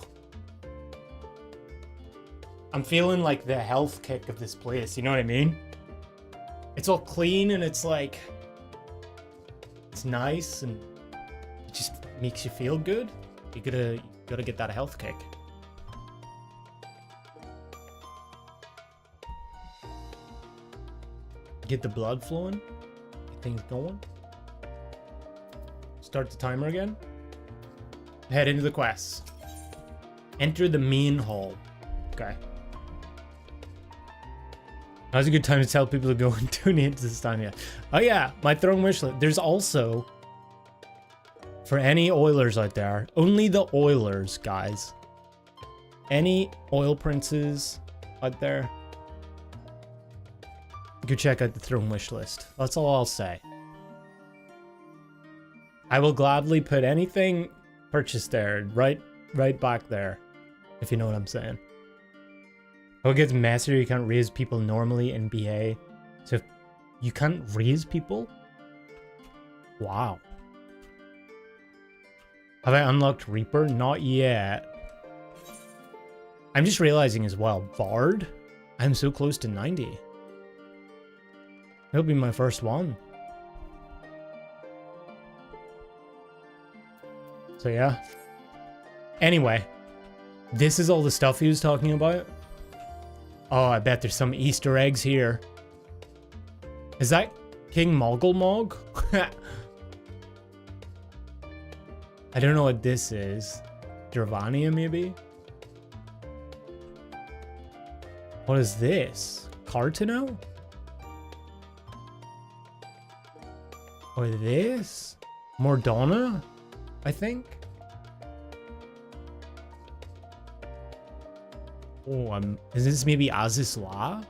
I'm feeling like the health kick of this place, you know what I mean? It's all clean and it's like... It's nice and it just makes you feel good. You gotta get that health kick. Get the blood flowing. Get things going. Start the timer again. Head into the quests. Enter the main hall. Okay. Now's a good time to tell people to go and tune in to this time, yeah. Oh yeah, my throne wish list. There's also, for any Oilers out there, only the Oilers, guys. Any Oil Princes out there, go check out the throne wish list. That's all I'll say. I will gladly put anything purchased there, right back there, if you know what I'm saying. Oh, it gets messier. You can't raise people normally in BA. So if you can't raise people? Wow. Have I unlocked Reaper? Not yet. I'm just realizing as well, Bard? I'm so close to 90. It'll be my first one. So yeah. Anyway, this is all the stuff he was talking about. Oh, I bet there's some Easter eggs here. Is that King Moggle? I don't know what this is. Dravania, maybe? What is this? Cartano? Or this? Mordona? I think? Oh, is this maybe Azizla?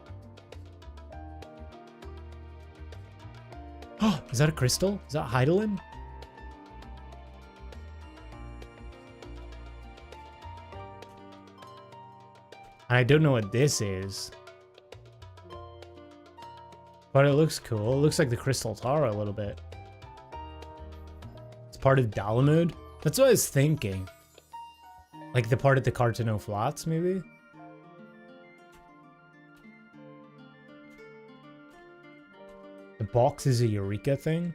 Oh, is that a crystal? Is that Heidelin? I don't know what this is. But it looks cool. It looks like the Crystal Tower a little bit. It's part of Dalamud. That's what I was thinking. Like the part of the Cartano Flats, maybe? The box is a Eureka thing?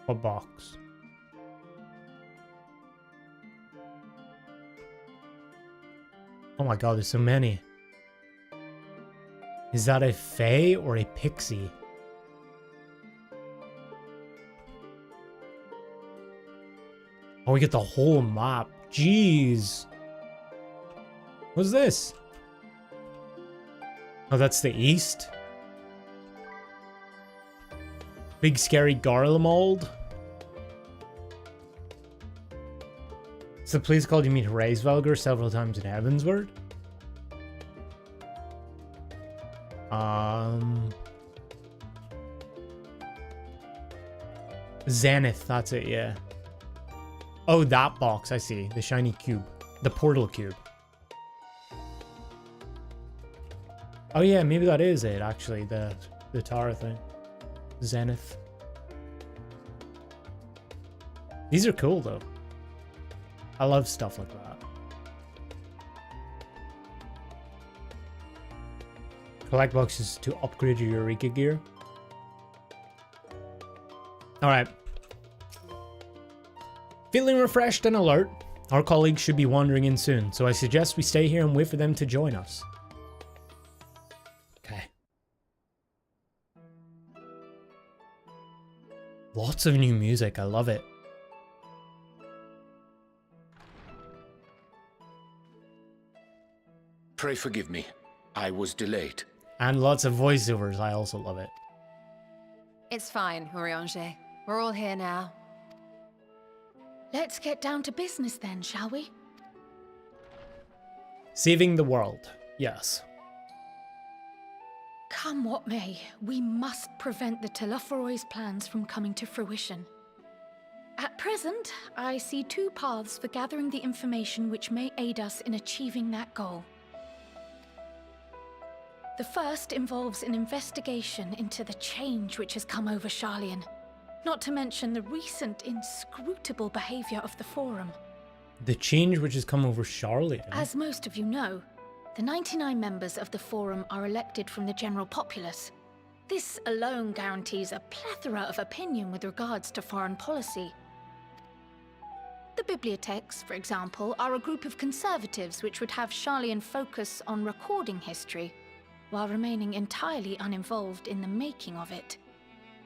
What box? Oh my god, there's so many. Is that a Fae or a Pixie? Oh, we get the whole map. Jeez. What's this? Oh, that's the east. Big scary Garlemald. It's the place called you meet Reisvalger several times in Heavensward. Zenith, that's it, yeah. Oh, that box, I see. The shiny cube. The portal cube. Oh yeah, maybe that is it, actually, the tower thing. Zenith. These are cool, though. I love stuff like that. Collect boxes to upgrade your Eureka gear. Alright. Feeling refreshed and alert, our colleagues should be wandering in soon, so I suggest we stay here and wait for them to join us. Okay. Lots of new music, I love it. Pray forgive me. I was delayed. And lots of voiceovers, I also love it. It's fine, Urianger. We're all here now. Let's get down to business then, shall we? Saving the world, yes. Come what may, we must prevent the Telophoroi's plans from coming to fruition. At present, I see two paths for gathering the information which may aid us in achieving that goal. The first involves an investigation into the change which has come over Sharlayan, not to mention the recent inscrutable behavior of the Forum. The change which has come over Sharlayan? As most of you know, the 99 members of the Forum are elected from the general populace. This alone guarantees a plethora of opinion with regards to foreign policy. The bibliotheques, for example, are a group of conservatives which would have Sharlayan focus on recording history, while remaining entirely uninvolved in the making of it.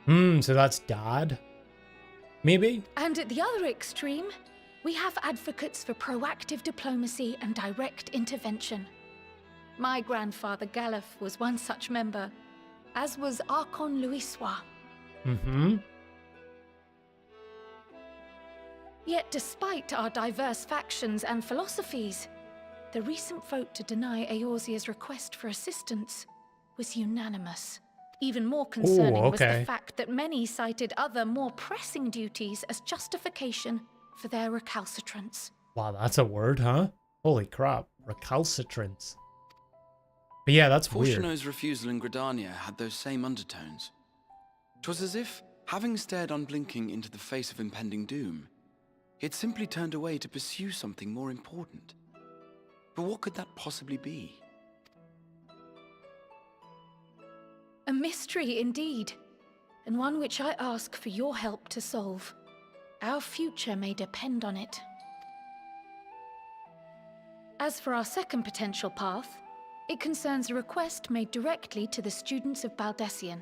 So that's Dad? Maybe? And at the other extreme, we have advocates for proactive diplomacy and direct intervention. My grandfather Galef was one such member, as was Archon Louisois. Yet despite our diverse factions and philosophies, the recent vote to deny Eorzea's request for assistance was unanimous. Even more concerning was the fact that many cited other, more pressing duties as justification for their recalcitrance. Wow, that's a word, huh? Holy crap, recalcitrance. But yeah, that's weird. Fortuno's refusal in Gridania had those same undertones. 'Twas as if, having stared unblinking into the face of impending doom, he had simply turned away to pursue something more important. But what could that possibly be? A mystery indeed, and one which I ask for your help to solve. Our future may depend on it. As for our second potential path, it concerns a request made directly to the students of Baldessian.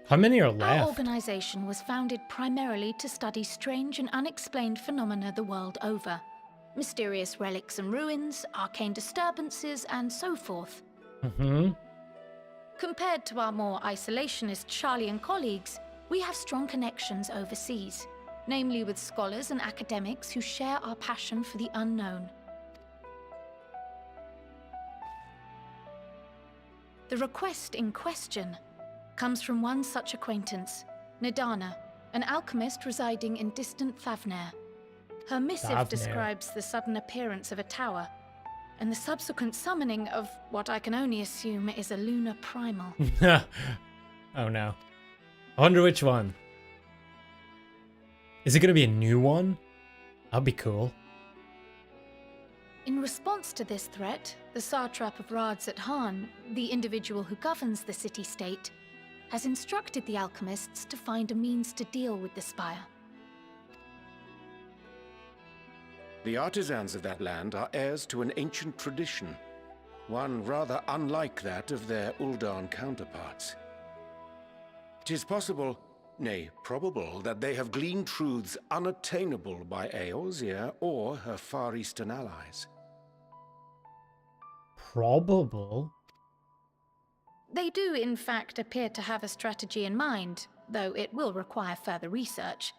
How many are left? Our organization was founded primarily to study strange and unexplained phenomena the world over. Mysterious relics and ruins, arcane disturbances, and so forth. Compared to our more isolationist Sharlayan colleagues, we have strong connections overseas, namely with scholars and academics who share our passion for the unknown. The request in question comes from one such acquaintance, Nadana, an alchemist residing in distant Thavnair. Her missive describes the sudden appearance of a tower, and the subsequent summoning of what I can only assume is a lunar primal. Oh no. I wonder which one. Is it going to be a new one? That'd be cool. In response to this threat, the satrap of Radzat-Han, the individual who governs the city-state, has instructed the alchemists to find a means to deal with the spire. The artisans of that land are heirs to an ancient tradition, one rather unlike that of their Uldan counterparts. 'Tis possible, nay, probable, that they have gleaned truths unattainable by Eorzea or her Far Eastern allies. Probable? They do, in fact, appear to have a strategy in mind, though it will require further research.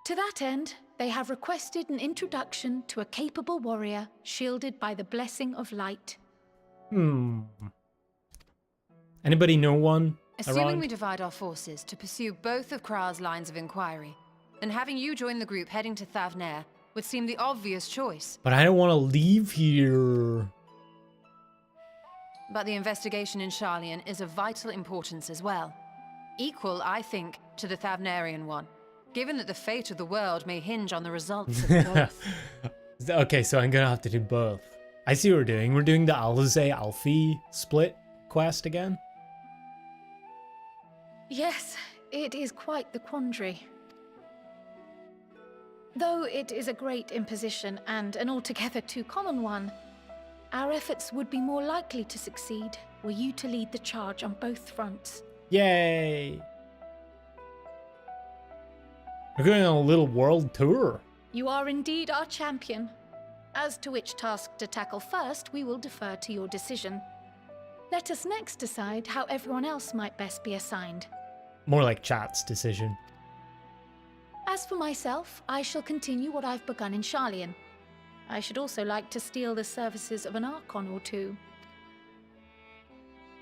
To that end, they have requested an introduction to a capable warrior shielded by the blessing of light. Anybody know one? Assuming we divide our forces to pursue both of Kral's lines of inquiry, then having you join the group heading to Thavnair would seem the obvious choice. But I don't want to leave here. But the investigation in Sharlayan is of vital importance as well. Equal, I think, to the Thavnairian one, given that the fate of the world may hinge on the results of both. Okay, so I'm gonna have to do both. I see what we're doing. We're doing the Alphie split quest again. Yes, it is quite the quandary. Though it is a great imposition and an altogether too common one, our efforts would be more likely to succeed were you to lead the charge on both fronts. Yay! We're going on a little world tour. You are indeed our champion. As to which task to tackle first, we will defer to your decision. Let us next decide how everyone else might best be assigned. More like chat's decision. As for myself, I shall continue what I've begun in Sharlayan. I should also like to steal the services of an Archon or two.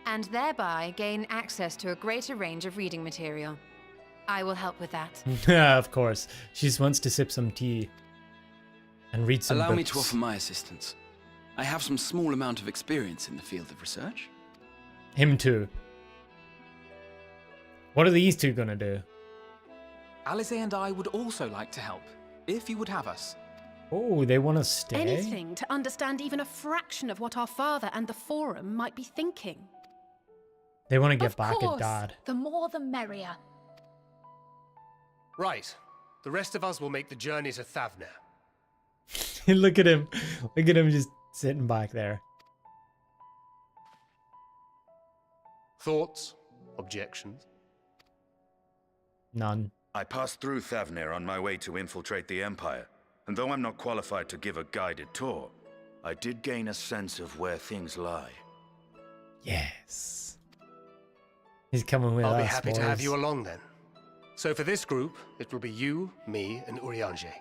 And thereby gain access to a greater range of reading material. I will help with that. Of course. She just wants to sip some tea. And read some Allow books. me to offer my assistance. I have some small amount of experience in the field of research. Him too. What are these two gonna do? Alize and I would also like to help, if you would have us. Oh, they want to stay? Anything to understand even a fraction of what our father and the Forum might be thinking. They want to get Of back course, at Dad. the more the merrier. Right. The rest of us will make the journey to Thavner. Look at him. Look at him just sitting back there. Thoughts? Objections? None. I passed through Thavner on my way to infiltrate the Empire, and though I'm not qualified to give a guided tour, I did gain a sense of where things lie. Yes. He's coming with us, I'll be happy to have boys. you along then. So for this group, it will be you, me, and Urianger.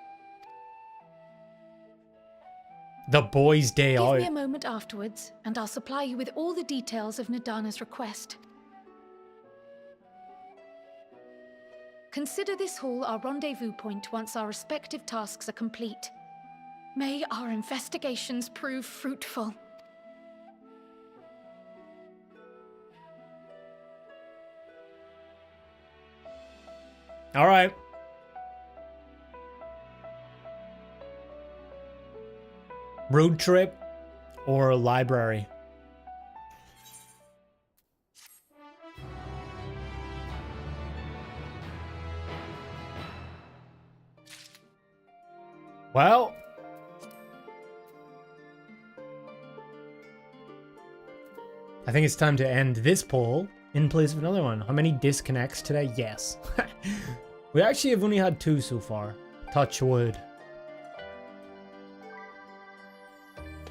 The boys' day Give out. me a moment afterwards, and I'll supply you with all the details of Nadana's request. Consider this hall our rendezvous point once our respective tasks are complete. May our investigations prove fruitful. All right. Road trip or library? Well, I think it's time to end this poll in place of another one. How many disconnects today? Yes. We actually have only had 2 so far. Touch wood.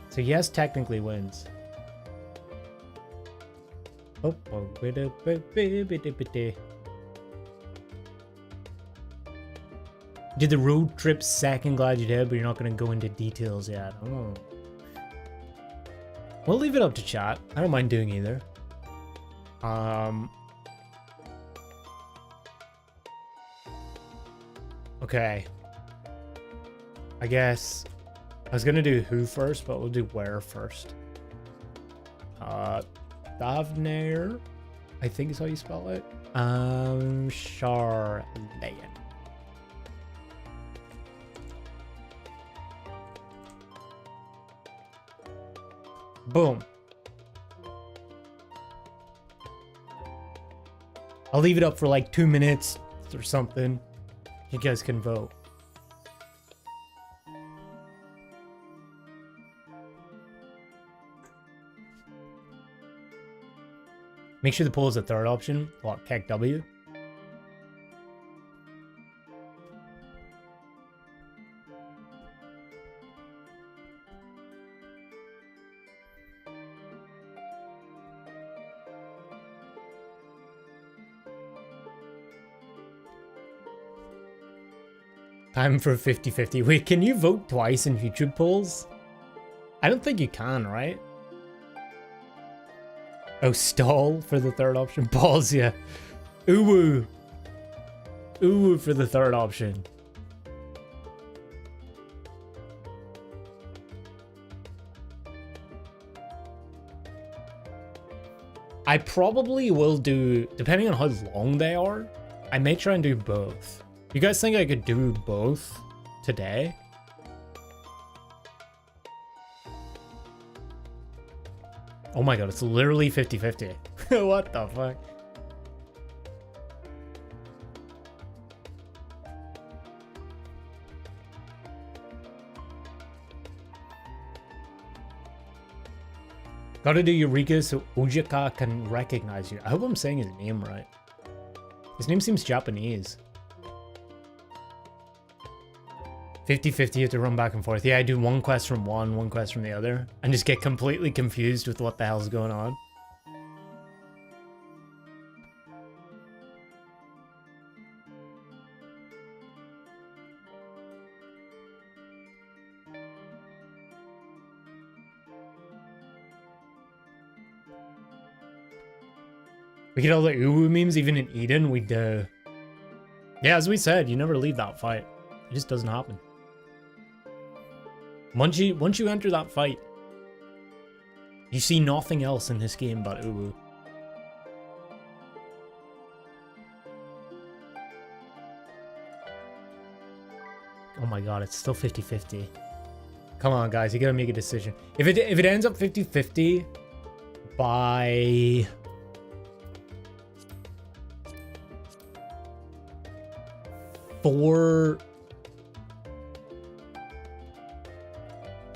So yes, technically wins. Oh, did the road trip second, glad you did, but you're not going to go into details yet. Oh. We'll leave it up to chat. I don't mind doing either. Okay. I guess I was gonna do who first, but we'll do where first. Thavner, I think is how you spell it. Charlayan. Boom. I'll leave it up for like 2 minutes or something. You guys can vote. Make sure the poll is the third option. What, Kek W? Time for 50-50. Wait, can you vote twice in YouTube polls? I don't think you can, right? Oh, stall for the third option. Balls, yeah. Uwu. Uwu for the third option. I probably will do, depending on how long they are, I may try and do both. You guys think I could do both today? Oh my god, it's literally 50-50. What the fuck? Gotta do Eureka so Ojika can recognize you. I hope I'm saying his name right. His name seems Japanese. 50-50, you have to run back and forth. Yeah, I do one quest from one quest from the other, and just get completely confused with what the hell's going on. We get all the Uwu memes even in Eden, we do. Yeah, as we said, you never leave that fight. It just doesn't happen. Once you enter that fight, You see nothing else in this game but Uwu. Oh my god, it's still 50-50. Come on, guys, you gotta make a decision. If it ends up 50-50 by...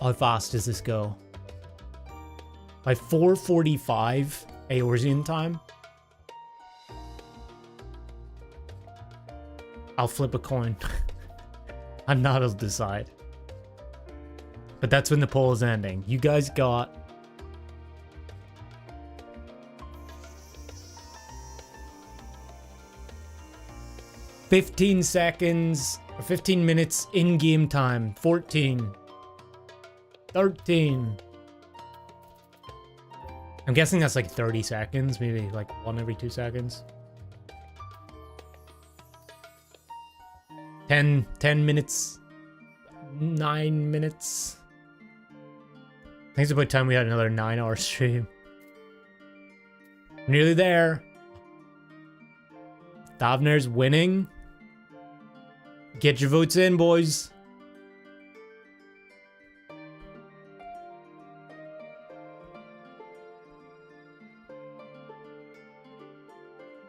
How fast does this go? By 4:45 Eorzean time, I'll flip a coin. And that'll decide. But that's when the poll is ending. You guys got... ...15 seconds, or 15 minutes in-game time. 14. 13. I'm guessing that's like 30 seconds, maybe like 1 every 2 seconds. 10 minutes. 9 minutes. I think it's about time we had another 9-hour stream. Nearly there. Thavner's winning. Get your votes in, boys.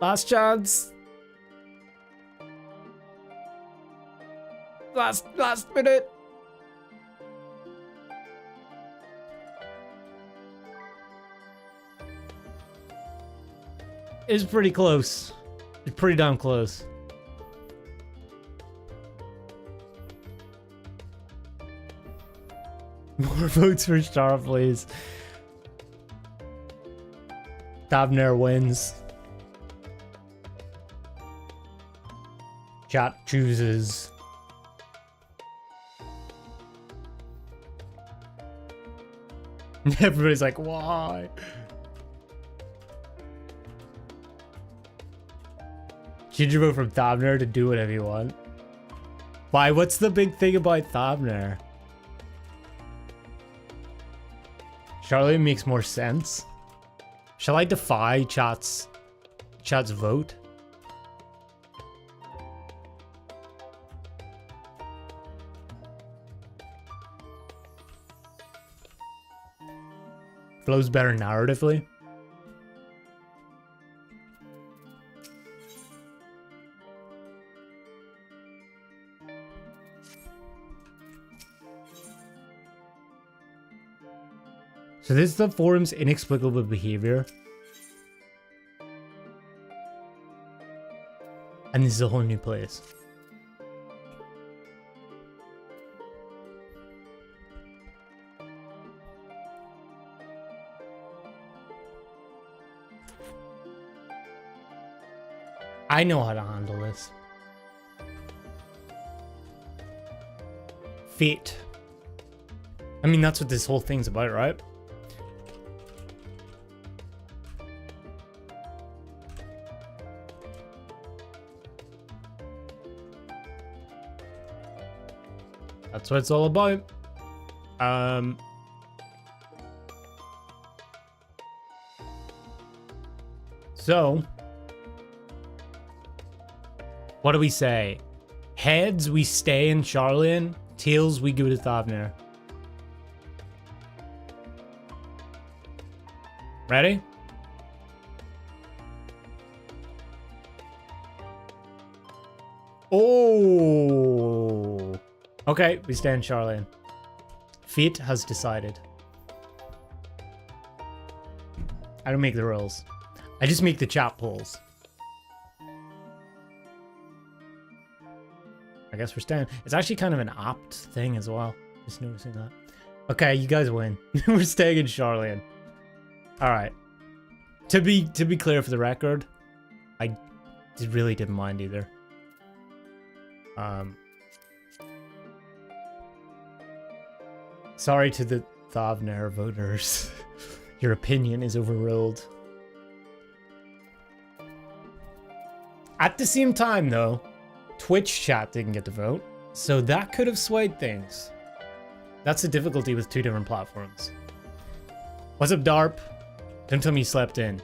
Last chance. Last minute. It's pretty close. It's pretty damn close. More votes for Star, please. Thavner wins. Chat chooses. Everybody's like, why? Should you vote from Thavner to do whatever you want? Why? What's the big thing about Thavner? Charlotte makes more sense. Shall I defy chat's vote? Flows better narratively. So this is the forum's inexplicable behavior. And this is a whole new place. I know how to handle this. Fate. I mean, that's what this whole thing's about, right? That's what it's all about. So, what do we say? Heads, we stay in Sharlayan. Tails, we go to Thavner. Ready? Oh. Okay, we stay in Sharlayan. Fate has decided. I don't make the rules. I just make the chat polls. I guess we're staying. It's actually kind of an apt thing as well. Just noticing that. Okay, you guys win. We're staying in Sharlayan. All right. To be clear for the record, I really didn't mind either. Sorry to the Thavner voters. Your opinion is overruled. At the same time, though, Twitch chat didn't get to vote, so that could have swayed things. That's the difficulty with two different platforms. What's up, Darp? Don't tell me you slept in.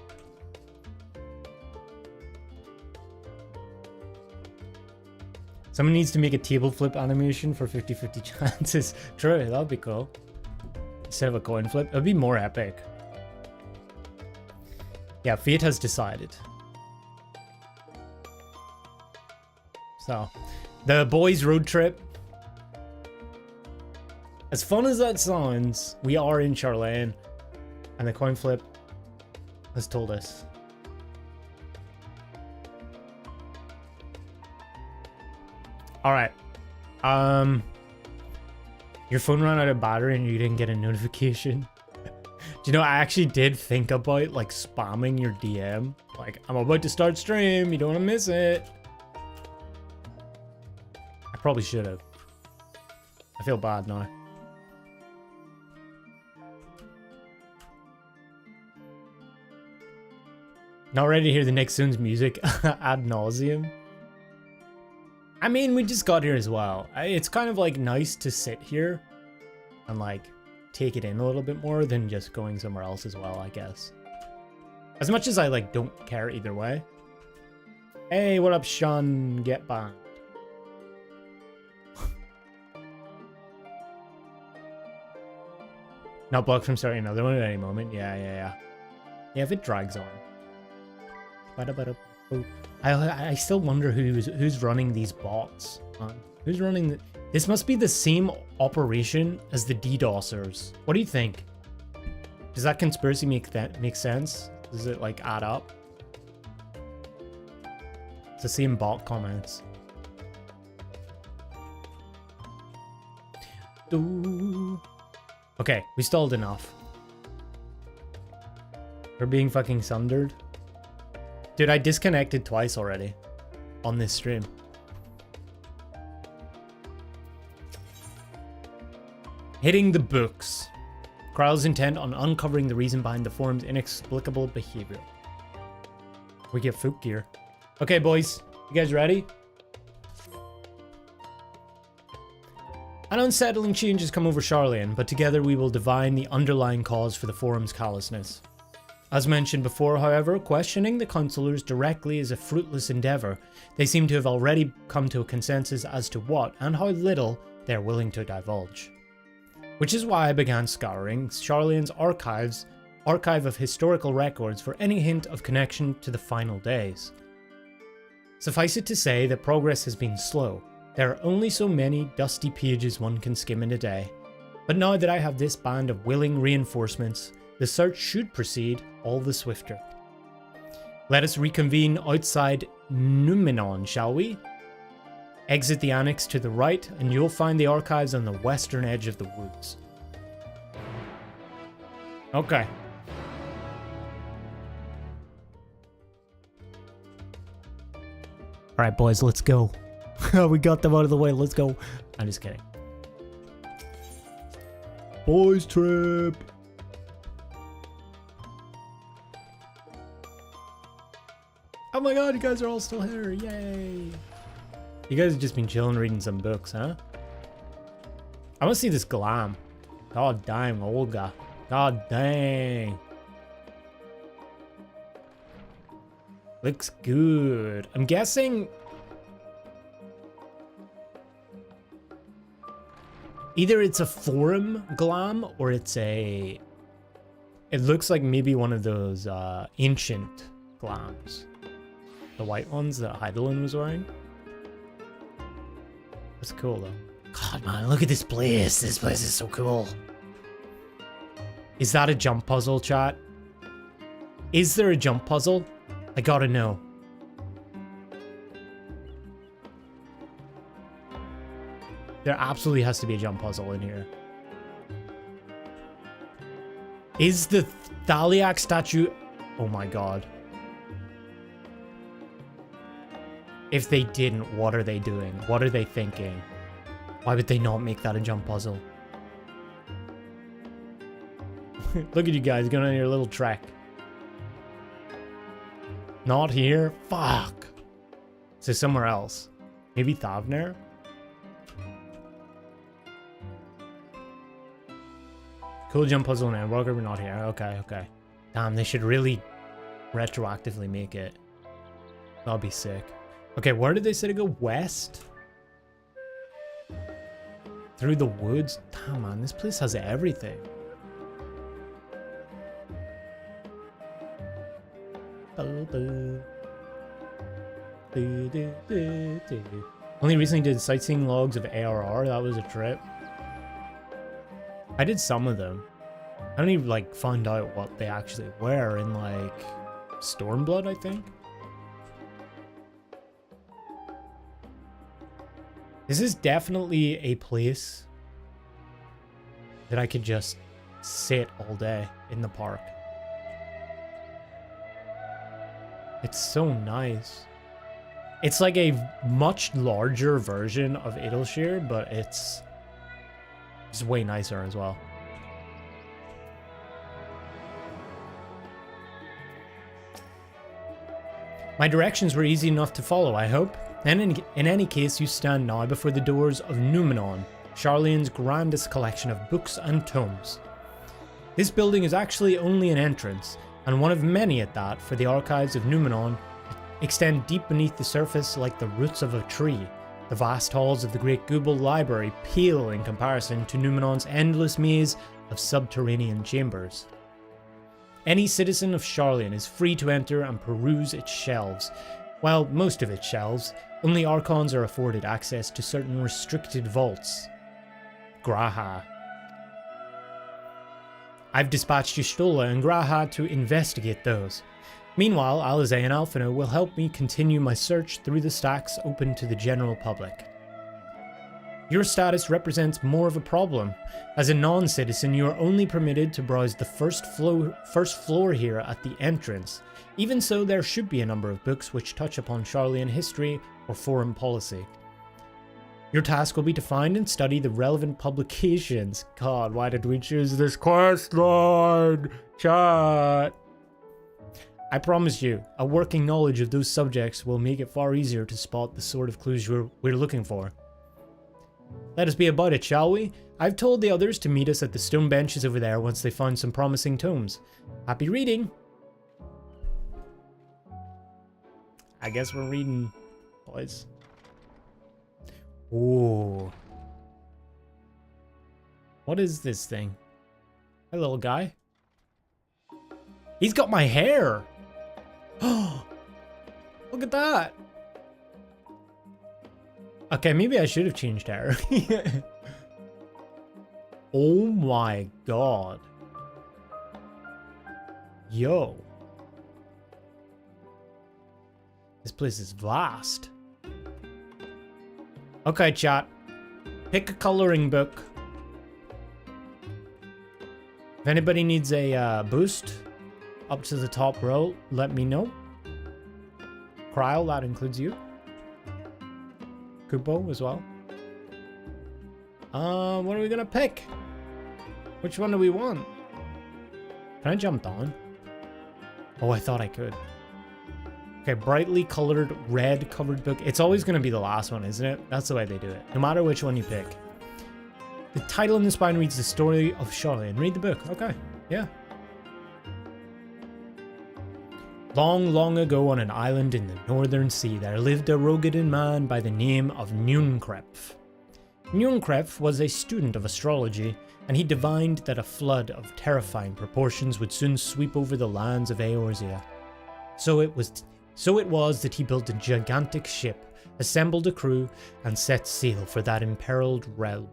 Someone needs to make a table flip animation for 50-50 chances. True, that'd be cool. Instead of a coin flip, it'd be more epic. Yeah, fate has decided. So, the boys' road trip. As fun as that sounds, we are in Charlene, and the coin flip has told us. All right. Your phone ran out of battery and you didn't get a notification. Do you know, I actually did think about like spamming your DM. Like, I'm about to start stream, you don't want to miss it. I probably should have. I feel bad now. Not ready to hear the next Zone's music ad nauseum. I mean, we just got here as well. It's kind of like nice to sit here and like take it in a little bit more than just going somewhere else as well, I guess. As much as I like don't care either way. Hey, what up, Sean? Get banned. Not blocked from starting another one at any moment. Yeah, if it drags on. I still wonder who's running these bots. Who's running this? Must be the same operation as the DDoSers. What do you think? Does that conspiracy make sense? Does it like add up? It's the same bot comments. Ooh. Okay, we stalled enough. We're being fucking sundered. Dude, I disconnected twice already on this stream. Hitting the books. Kryle's intent on uncovering the reason behind the forum's inexplicable behavior. We get Fook gear. Okay, boys. You guys ready? An unsettling change has come over Charlene, but together we will divine the underlying cause for the forum's callousness. As mentioned before, however, questioning the councillors directly is a fruitless endeavour. They seem to have already come to a consensus as to what and how little they're willing to divulge. Which is why I began scouring Charlene's archive of historical records for any hint of connection to the final days. Suffice it to say that progress has been slow. There are only so many dusty pages one can skim in a day. But now that I have this band of willing reinforcements, the search should proceed all the swifter. Let us reconvene outside Numenon, shall we? Exit the annex to the right, and you'll find the archives on the western edge of the woods. Okay. Alright, boys, let's go. We got them out of the way, let's go. I'm just kidding. Boys trip! Oh my god, you guys are all still here, yay! You guys have just been chilling reading some books, huh? I want to see this glam. God dang, Olga. God dang. Looks good. I'm guessing either it's a forum glam or it's a... It looks like maybe one of those ancient glams. The white ones that Heidelin was wearing. That's cool though. God man, look at this place. This place is so cool. Is that a jump puzzle, chat? Is there a jump puzzle? I gotta know. There absolutely has to be a jump puzzle in here. Is the Thaliak statue... Oh my god. If they didn't, what are they doing? What are they thinking? Why would they not make that a jump puzzle? Look at you guys going on your little trek. Not here? Fuck. So somewhere else. Maybe Thavner? Cool Jump Puzzle and Endwalker were not here. Okay, okay. Damn, they should really retroactively make it. That'll be sick. Okay, where did they say to go? West? Through the woods? Damn, man, this place has everything. Only recently did sightseeing logs of ARR. That was a trip. I did some of them. I don't even like find out what they actually were in like Stormblood, I think. This is definitely a place that I could just sit all day in the park. It's so nice. It's like a much larger version of Idleshire, but it's way nicer as well. My directions were easy enough to follow, I hope. And in any case, you stand now before the doors of Numenon, Sharlayan's grandest collection of books and tomes. This building is actually only an entrance, and one of many at that, for the archives of Numenon extend deep beneath the surface like the roots of a tree. The vast halls of the Great Google Library pale in comparison to Numenon's endless maze of subterranean chambers. Any citizen of Sharlayan is free to enter and peruse its shelves. Well, most of its shelves. Only Archons are afforded access to certain restricted vaults. Graha. I've dispatched Y'shtola and Graha to investigate those. Meanwhile, Alizé and Alphino will help me continue my search through the stacks open to the general public. Your status represents more of a problem. As a non-citizen, you are only permitted to browse the first floor here at the entrance. Even so, there should be a number of books which touch upon Sharlayan history or foreign policy. Your task will be to find and study the relevant publications. God, why did we choose this quest line? Chat. I promise you, a working knowledge of those subjects will make it far easier to spot the sort of clues we're looking for. Let us be about it, shall we? I've told the others to meet us at the stone benches over there once they find some promising tomes. Happy reading! I guess we're reading, boys. Ooh. What is this thing? Hey, little guy. He's got my hair! Oh! Look at that! Okay, maybe I should have changed hair. Oh my god. Yo. This place is vast. Okay, chat. Pick a coloring book. If anybody needs a boost up to the top row, let me know. Cryle, that includes you. Kupo as well. What are we gonna pick? Which one do we want? Can I jump down? Oh, I thought I could. Okay, brightly colored red covered book. It's always gonna be the last one, isn't it? That's the way they do it, no matter which one you pick. The title in the spine reads The Story of Sharlayan. Read the book. Okay, yeah. Long, long ago on an island in the northern sea, there lived a Rogadan man by the name of Nunkrepf. Nunkrepf was a student of astrology, and he divined that a flood of terrifying proportions would soon sweep over the lands of Eorzea. So it was that he built a gigantic ship, assembled a crew, and set sail for that imperiled realm.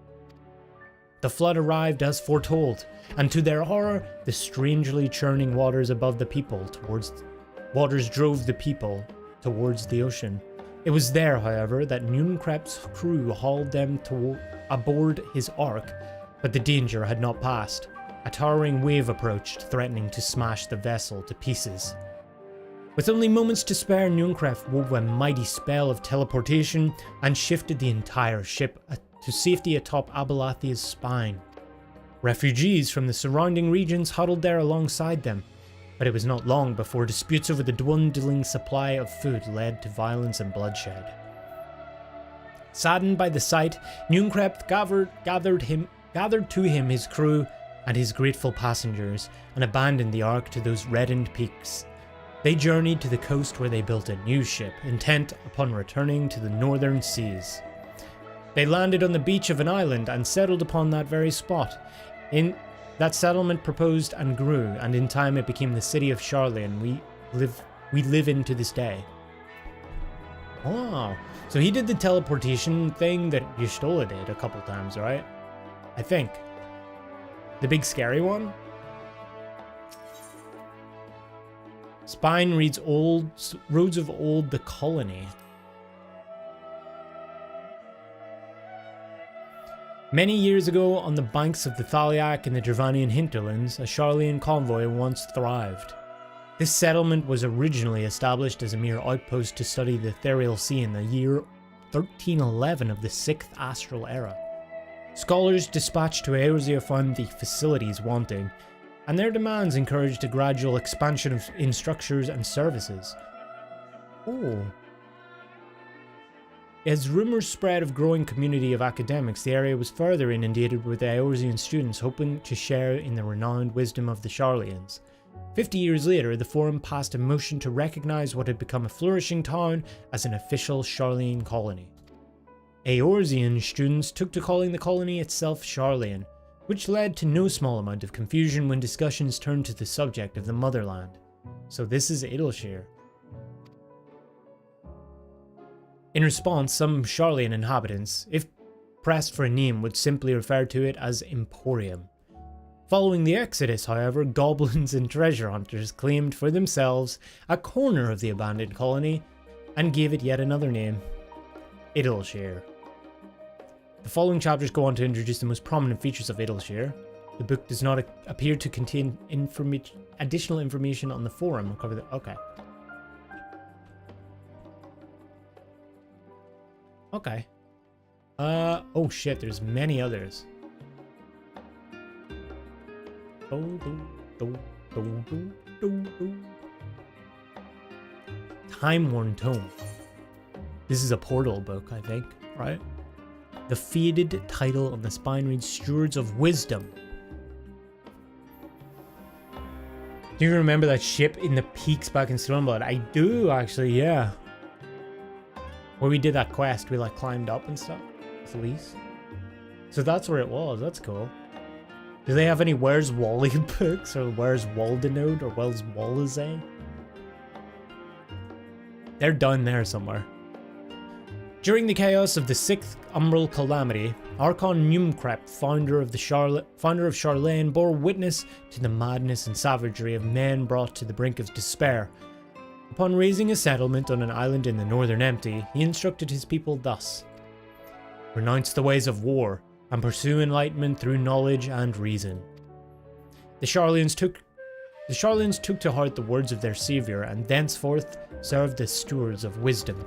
The flood arrived as foretold, and to their horror, the strangely churning waters above the people drove the people towards the ocean. It was there, however, that Nunkrep's crew hauled them aboard his ark, but the danger had not passed. A towering wave approached, threatening to smash the vessel to pieces. With only moments to spare, Nunkrep wove a mighty spell of teleportation and shifted the entire ship to safety atop Abelathia's spine. Refugees from the surrounding regions huddled there alongside them, but it was not long before disputes over the dwindling supply of food led to violence and bloodshed. Saddened by the sight, Nunkrep gathered to him his crew and his grateful passengers and abandoned the Ark to those reddened peaks. They journeyed to the coast where they built a new ship, intent upon returning to the northern seas. They landed on the beach of an island and settled upon that very spot. In that settlement proposed and grew, and in time it became the city of Sharlayan we live in to this day. Wow. So he did the teleportation thing that Y'shtola did a couple times, right? I think. The big scary one? Spine reads Roads of Old, the Colony. Many years ago, on the banks of the Thaliak in the Dravanian hinterlands, a Sharlayan convoy once thrived. This settlement was originally established as a mere outpost to study the Ethereal Sea in the year 1311 of the 6th Astral Era. Scholars dispatched to Eorzea found the facilities wanting, and their demands encouraged a gradual expansion in structures and services. Oh. As rumours spread of growing community of academics, the area was further inundated with Eorzean students hoping to share in the renowned wisdom of the Sharlayans. 50 years later, the Forum passed a motion to recognise what had become a flourishing town as an official Sharlayan colony. Eorzean students took to calling the colony itself Sharlayan, which led to no small amount of confusion when discussions turned to the subject of the motherland. So this is Adelshear. In response, some Sharlayan inhabitants, if pressed for a name, would simply refer to it as Emporium. Following the Exodus, however, goblins and treasure hunters claimed for themselves a corner of the abandoned colony and gave it yet another name, Adelshear. The following chapters go on to introduce the most prominent features of Adelshear. The book does not appear to contain additional information on the Forum. We'll cover that. Okay. Okay. Oh shit, there's many others. Time-worn tome. This is a portal book, I think, right? The faded title on the spine reads Stewards of Wisdom. Do you remember that ship in the peaks back in Stormblood? I do, actually, yeah. Where we did that quest, we like climbed up and stuff with Elise. So that's where it was. That's cool. Do they have any Where's Wally books, or Where's Waldenode, or Where's Wallazay? They're down there somewhere. During the chaos of the 6th Umbral Calamity, Archon Numcrep, founder of Sharlayan, bore witness to the madness and savagery of men brought to the brink of despair. Upon raising a settlement on an island in the Northern Empty, he instructed his people thus: renounce the ways of war, and pursue enlightenment through knowledge and reason. The Sharlayans took to heart the words of their saviour, and thenceforth served as stewards of wisdom.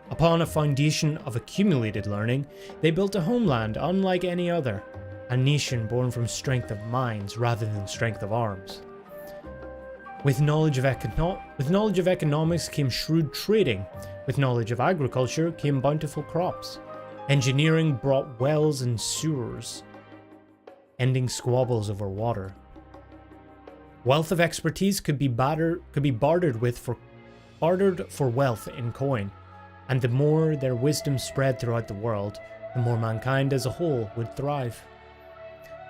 Upon a foundation of accumulated learning, they built a homeland unlike any other, a nation born from strength of minds rather than strength of arms. With knowledge of economics came shrewd trading. With knowledge of agriculture came bountiful crops. Engineering brought wells and sewers, ending squabbles over water. Wealth of expertise could be bartered for wealth in coin, and the more their wisdom spread throughout the world, the more mankind as a whole would thrive.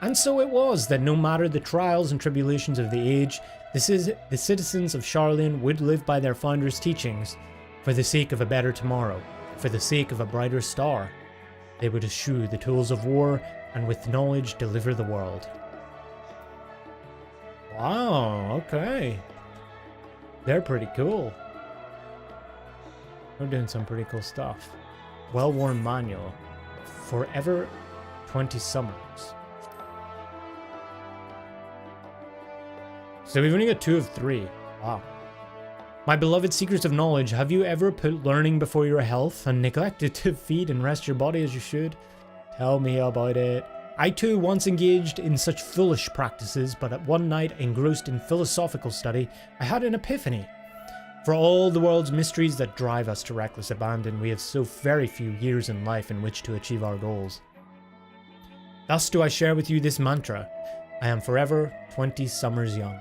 And so it was that no matter the trials and tribulations of the age, the citizens of Sharlayan would live by their founder's teachings, for the sake of a better tomorrow, for the sake of a brighter star. They would eschew the tools of war, and with knowledge deliver the world. Wow, okay. They're pretty cool. They're doing some pretty cool stuff. Well-worn manual. Forever 20 summers. So we've only got 2 of 3. Wow. My beloved seekers of knowledge, have you ever put learning before your health and neglected to feed and rest your body as you should? Tell me about it. I too once engaged in such foolish practices, but at one night, engrossed in philosophical study, I had an epiphany. For all the world's mysteries that drive us to reckless abandon, we have so very few years in life in which to achieve our goals. Thus do I share with you this mantra: I am forever 20 summers young.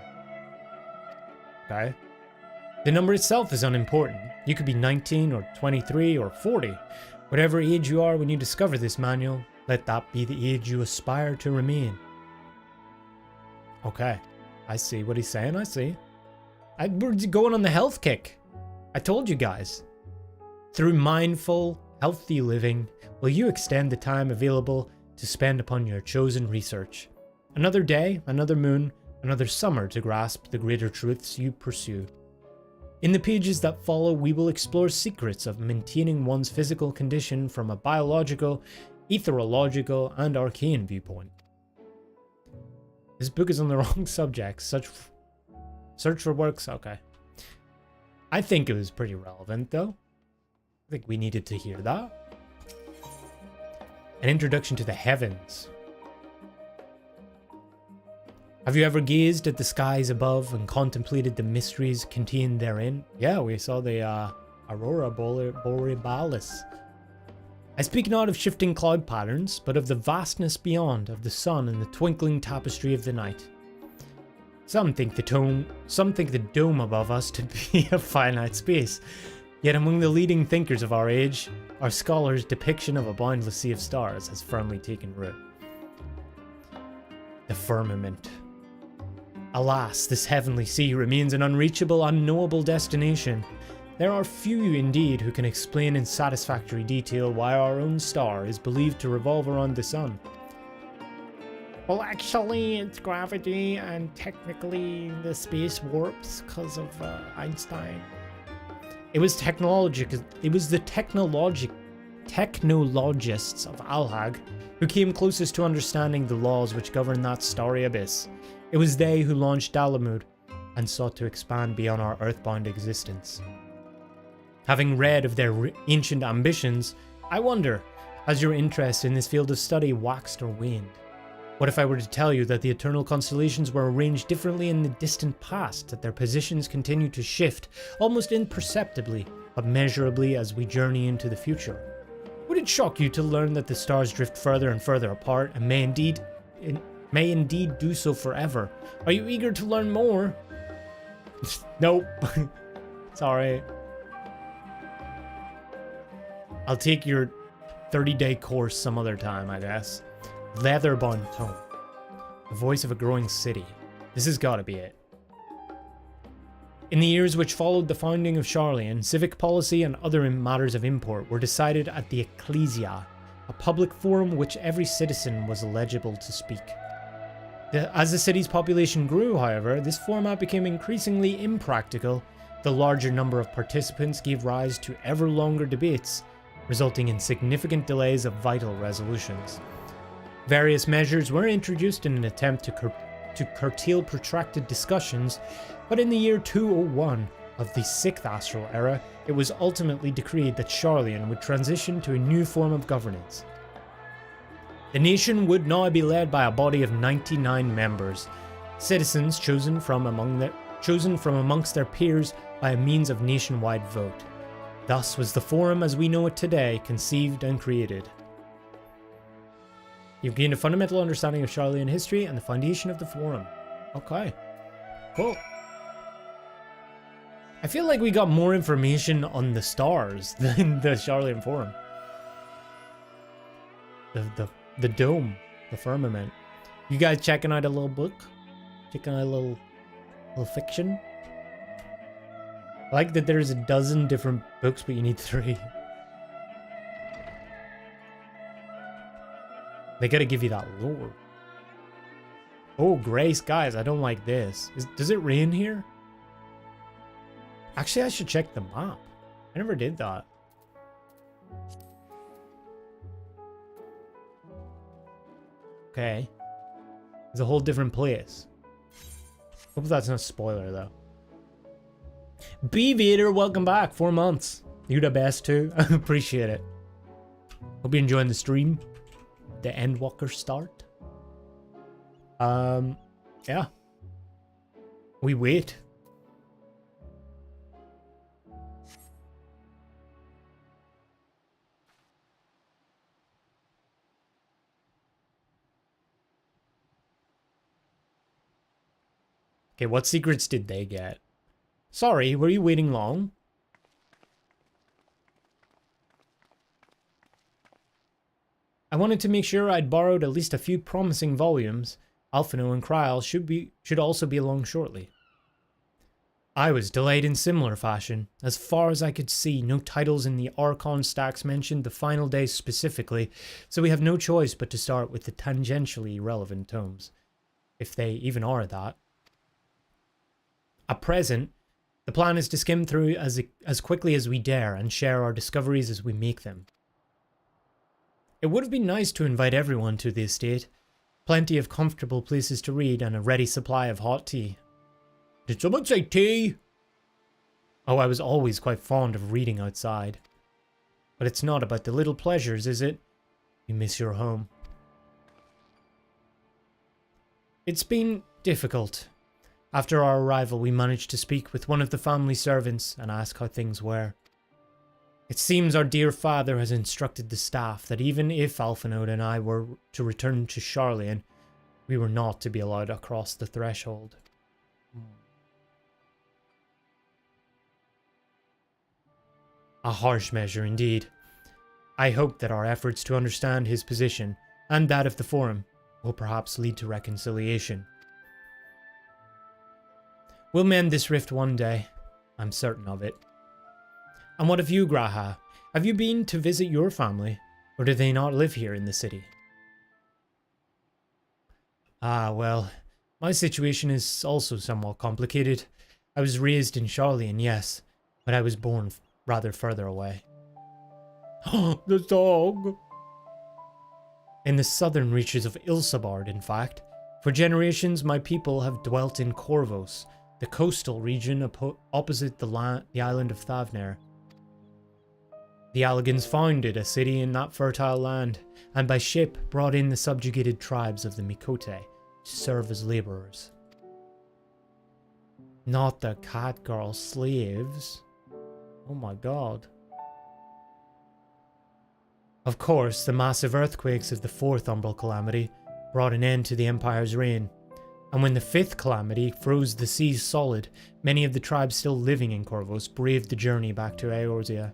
Okay. The number itself is unimportant. You could be 19 or 23 or 40. Whatever age you are when you discover this manual, let that be the age you aspire to remain. Okay. I see what he's saying, I see. We're going on the health kick. I told you guys. Through mindful, healthy living, will you extend the time available to spend upon your chosen research. Another day, another moon, another summer to grasp the greater truths you pursue. In the pages that follow, we will explore secrets of maintaining one's physical condition from a biological, etherological, and arcane viewpoint. This book is on the wrong subject. Search for works? Okay. I think it was pretty relevant, though. I think we needed to hear that. An introduction to the heavens. Have you ever gazed at the skies above and contemplated the mysteries contained therein? Yeah, we saw the Aurora Borealis. I speak not of shifting cloud patterns, but of the vastness beyond of the sun and the twinkling tapestry of the night. Some think the dome above us to be a finite space. Yet among the leading thinkers of our age, our scholars' depiction of a boundless sea of stars has firmly taken root. The firmament. Alas, this heavenly sea remains an unreachable, unknowable destination. There are few indeed who can explain in satisfactory detail why our own star is believed to revolve around the sun. Well, actually, it's gravity, and technically the space warps because of Einstein. It was the technologists of Alhag who came closest to understanding the laws which govern that starry abyss. It was they who launched Dalamud and sought to expand beyond our earthbound existence. Having read of their ancient ambitions, I wonder, has your interest in this field of study waxed or waned? What if I were to tell you that the eternal constellations were arranged differently in the distant past, that their positions continue to shift, almost imperceptibly, but measurably as we journey into the future? Would it shock you to learn that the stars drift further and further apart, and may indeed do so forever? Are you eager to learn more? Nope. Sorry. I'll take your 30-day course some other time, I guess. Leatherbound tone. The voice of a growing city. This has got to be it. In the years which followed the founding of Sharlayan, civic policy and other matters of import were decided at the Ecclesia, a public forum which every citizen was eligible to speak. As the city's population grew, however, this format became increasingly impractical. The larger number of participants gave rise to ever longer debates, resulting in significant delays of vital resolutions. Various measures were introduced in an attempt to curtail protracted discussions, but in the year 201 of the 6th Astral Era, it was ultimately decreed that Sharlayan would transition to a new form of governance. The nation would now be led by a body of 99 members, citizens chosen from amongst their peers by a means of nationwide vote. Thus was the Forum as we know it today conceived and created. You've gained a fundamental understanding of Sharlayan history and the foundation of the Forum. Okay, cool. I feel like we got more information on the stars than the Sharlayan Forum. The dome, the firmament. You guys checking out a little book? Checking out a little fiction? I like that there's a dozen different books, but you need 3. They gotta give you that lore. Oh, Grace, guys, I don't like this. Does it rain here? Actually, I should check the map. I never did that. Okay. It's a whole different place. Hope that's not a spoiler, though. B-Vader, welcome back. 4 months. You the best, too. I appreciate it. Hope you're enjoying the stream. The Endwalker start. Yeah. We wait. Okay, what secrets did they get? Sorry, were you waiting long? I wanted to make sure I'd borrowed at least a few promising volumes. Alphino and Kryl should also be along shortly. I was delayed in similar fashion. As far as I could see, no titles in the Archon stacks mentioned the final day specifically, so we have no choice but to start with the tangentially relevant tomes, if they even are that. At present, the plan is to skim through as quickly as we dare and share our discoveries as we make them. It would have been nice to invite everyone to the estate. Plenty of comfortable places to read and a ready supply of hot tea. Did someone say tea? Oh, I was always quite fond of reading outside. But it's not about the little pleasures, is it? You miss your home. It's been difficult. After our arrival, we managed to speak with one of the family servants and ask how things were. It seems our dear father has instructed the staff that even if Alphino and I were to return to Sharlayan, we were not to be allowed across the threshold. A harsh measure indeed. I hope that our efforts to understand his position, and that of the Forum, will perhaps lead to reconciliation. We'll mend this rift one day. I'm certain of it. And what of you, Graha? Have you been to visit your family, or do they not live here in the city? Ah, well, my situation is also somewhat complicated. I was raised in Sharlayan, yes, but I was born rather further away. The dog! In the southern reaches of Ilsabard, in fact. For generations, my people have dwelt in Corvos, the coastal region opposite the island of Thavner. The Allagans founded a city in that fertile land, and by ship brought in the subjugated tribes of the Mikote to serve as labourers. Not the cat girl slaves. Oh my god. Of course, the massive earthquakes of the fourth Umbral Calamity brought an end to the Empire's reign, and when the fifth Calamity froze the seas solid, many of the tribes still living in Corvos braved the journey back to Eorzea.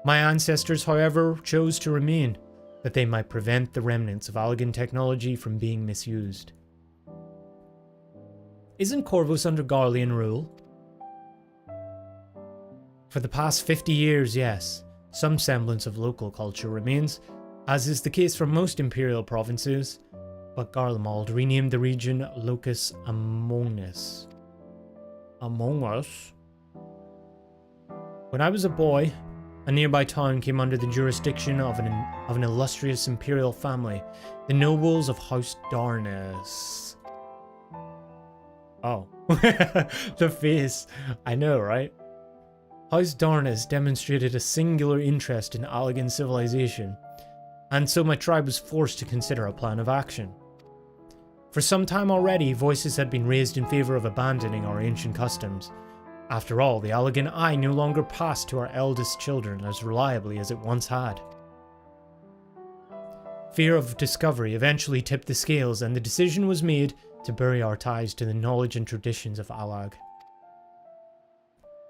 My ancestors, however, chose to remain, that they might prevent the remnants of Allagan technology from being misused. Isn't Corvos under Garlean rule? For the past 50 years, yes. Some semblance of local culture remains, as is the case for most imperial provinces, but Garlemald renamed the region Locus Amonis. Among Us? When I was a boy, a nearby town came under the jurisdiction of an illustrious imperial family, the nobles of House Darnus. Oh. The face. I know, right? House Darnus demonstrated a singular interest in Allagan civilization, and so my tribe was forced to consider a plan of action. For some time already, voices had been raised in favour of abandoning our ancient customs. After all, the Allagan eye no longer passed to our eldest children as reliably as it once had. Fear of discovery eventually tipped the scales, and the decision was made to bury our ties to the knowledge and traditions of Allag.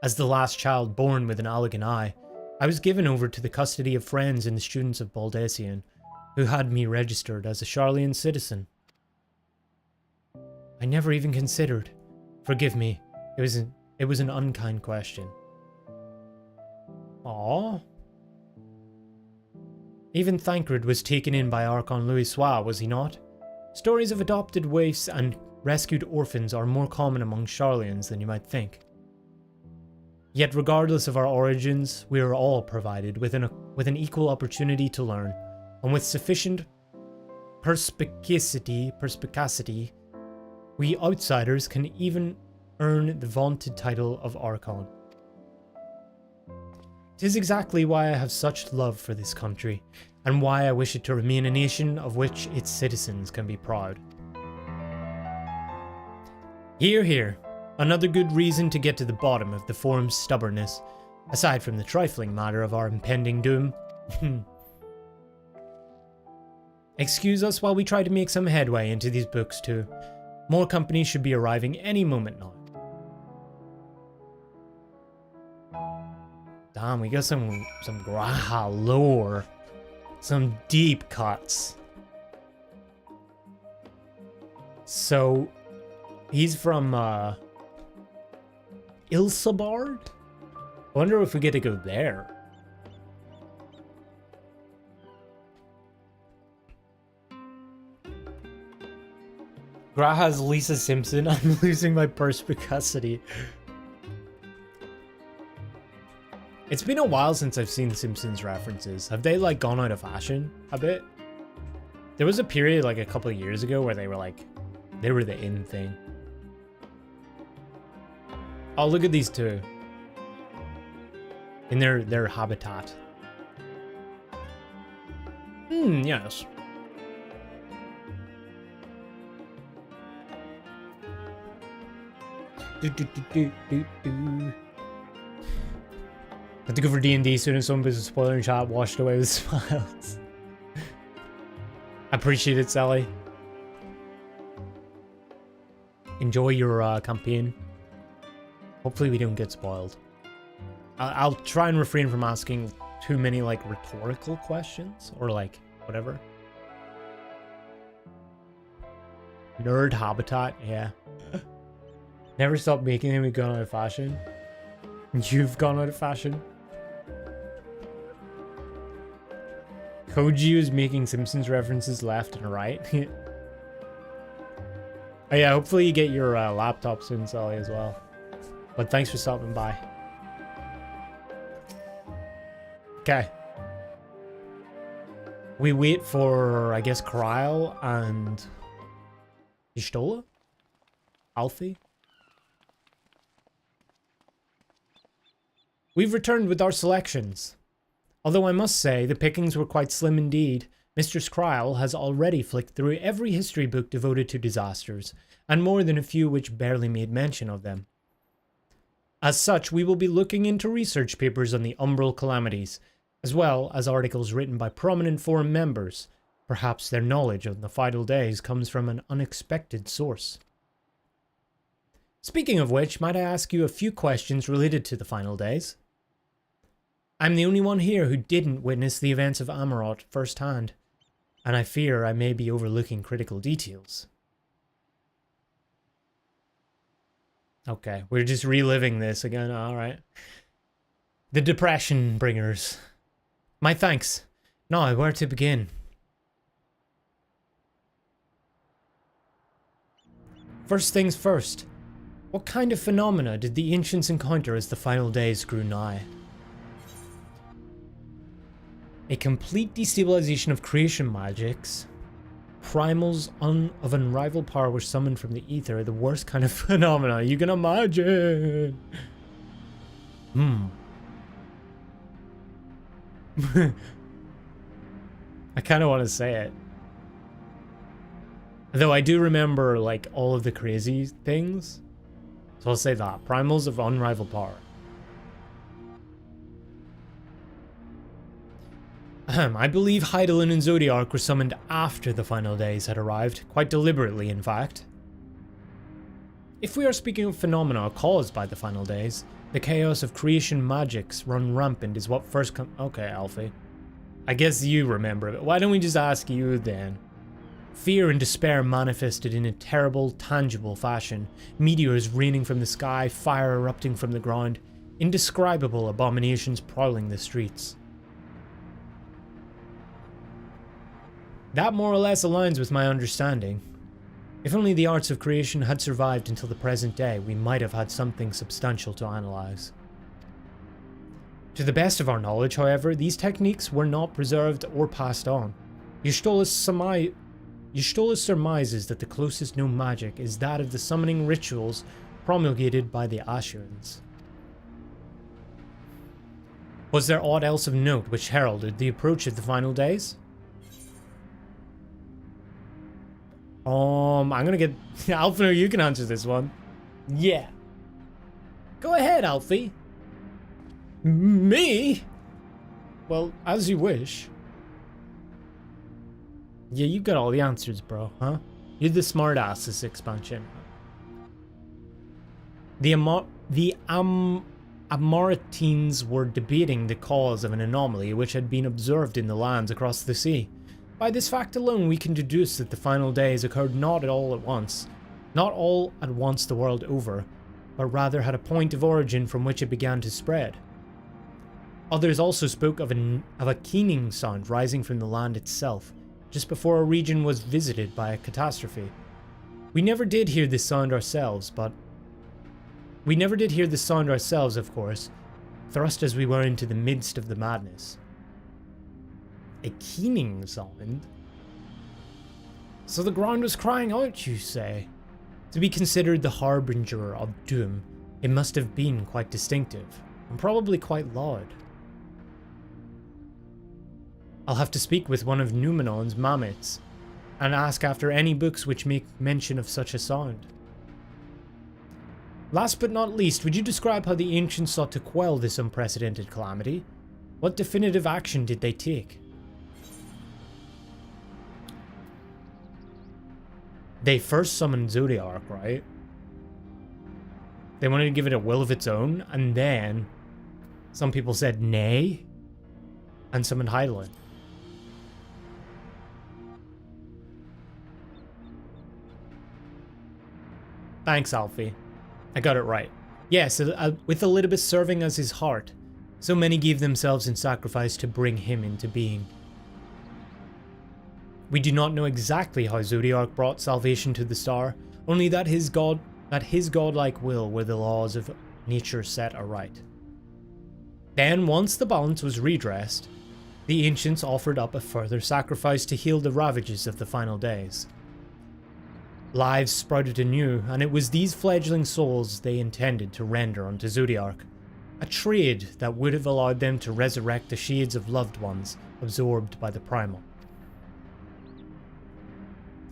As the last child born with an Allagan eye, I was given over to the custody of friends and the students of Baldesion, who had me registered as a Sharlayan citizen. I never even considered. Forgive me, it was an unkind question. Aww. Even Thancred was taken in by Archon Louis Sois, was he not? Stories of adopted waifs and rescued orphans are more common among Sharlayans than you might think. Yet regardless of our origins, we are all provided with an equal opportunity to learn, and with sufficient perspicacity, we outsiders can even earn the vaunted title of Archon. 'Tis exactly why I have such love for this country, and why I wish it to remain a nation of which its citizens can be proud. Hear, hear. Another good reason to get to the bottom of the Forum's stubbornness, aside from the trifling matter of our impending doom. Excuse us while we try to make some headway into these books too. More companies should be arriving any moment now. Damn, we got some Graha lore. Some deep cuts. So, he's from, Ilsabard? I wonder if we get to go there. Graha's Lisa Simpson. I'm losing my perspicacity. It's been a while since I've seen Simpsons references. Have they, like, gone out of fashion a bit? There was a period, like, a couple of years ago where they were, like, they were the in thing. Oh, look at these two. In their habitat. Yes. Have to go for D&D soon as someone puts a spoiler in chat, washed away with smiles. I appreciate it, Sally. Enjoy your campaign. Hopefully we don't get spoiled. I'll try and refrain from asking too many, like, rhetorical questions, or, like, whatever. Nerd habitat, yeah. Never stop making them, we've gone out of fashion. You've gone out of fashion. Koji is making Simpsons references left and right. Oh yeah, hopefully you get your laptop soon, Sally, as well. But thanks for stopping by. Okay. We wait for, I guess, Kryle and Y'shtola? Alfie? We've returned with our selections. Although I must say, the pickings were quite slim indeed. Mistress Kryle has already flicked through every history book devoted to disasters, and more than a few which barely made mention of them. As such, we will be looking into research papers on the Umbral calamities, as well as articles written by prominent forum members. Perhaps their knowledge of the final days comes from an unexpected source. Speaking of which, might I ask you a few questions related to the final days? I'm the only one here who didn't witness the events of Amarot firsthand, and I fear I may be overlooking critical details. Okay, we're just reliving this again, alright. The Depression Bringers. My thanks. Now, where to begin? First things first. What kind of phenomena did the ancients encounter as the final days grew nigh? A complete destabilization of creation magics. Primals of unrivaled power were summoned from the ether, the worst kind of phenomena you can imagine. I kind of want to say it. Though I do remember, like, all of the crazy things. So I'll say that. Primals of unrivaled power. I believe Hydaelyn and Zodiark were summoned after the final days had arrived, quite deliberately in fact. If we are speaking of phenomena caused by the final days, the chaos of creation magics run rampant is what first Okay, Alfie. I guess you remember it. Why don't we just ask you then? Fear and despair manifested in a terrible, tangible fashion. Meteors raining from the sky, fire erupting from the ground, indescribable abominations prowling the streets. That more or less aligns with my understanding. If only the arts of creation had survived until the present day, we might have had something substantial to analyze. To the best of our knowledge, however, these techniques were not preserved or passed on. Y'shtola surmises that the closest known magic is that of the summoning rituals promulgated by the Ashurans. Was there aught else of note which heralded the approach of the final days? I'm gonna get... Alfie, you can answer this one. Yeah. Go ahead, Alfie. Me? Well, as you wish. Yeah, you got all the answers, bro, huh? You're the smartass this expansion. The Amaritines were debating the cause of an anomaly which had been observed in the lands across the sea. By this fact alone, we can deduce that the final days occurred not all at once the world over, but rather had a point of origin from which it began to spread. Others also spoke of a keening sound rising from the land itself, just before a region was visited by a catastrophe. We never did hear this sound ourselves, of course, thrust as we were into the midst of the madness. A keening sound? So the ground was crying out, you say? To be considered the harbinger of doom, it must have been quite distinctive, and probably quite loud. I'll have to speak with one of Numenon's mammoths, and ask after any books which make mention of such a sound. Last but not least, would you describe how the ancients sought to quell this unprecedented calamity? What definitive action did they take? They first summoned Zodiac, right? They wanted to give it a will of its own, and then some people said nay, and summoned Hydaelyn. Thanks, Alfie. I got it right. Yes, with Elidibus serving as his heart, so many gave themselves in sacrifice to bring him into being. We do not know exactly how Zodiac brought salvation to the star, only that his godlike will were the laws of nature set aright. Then, once the balance was redressed, the ancients offered up a further sacrifice to heal the ravages of the final days. Lives sprouted anew, and it was these fledgling souls they intended to render unto Zodiac, a trade that would have allowed them to resurrect the shades of loved ones absorbed by the primal.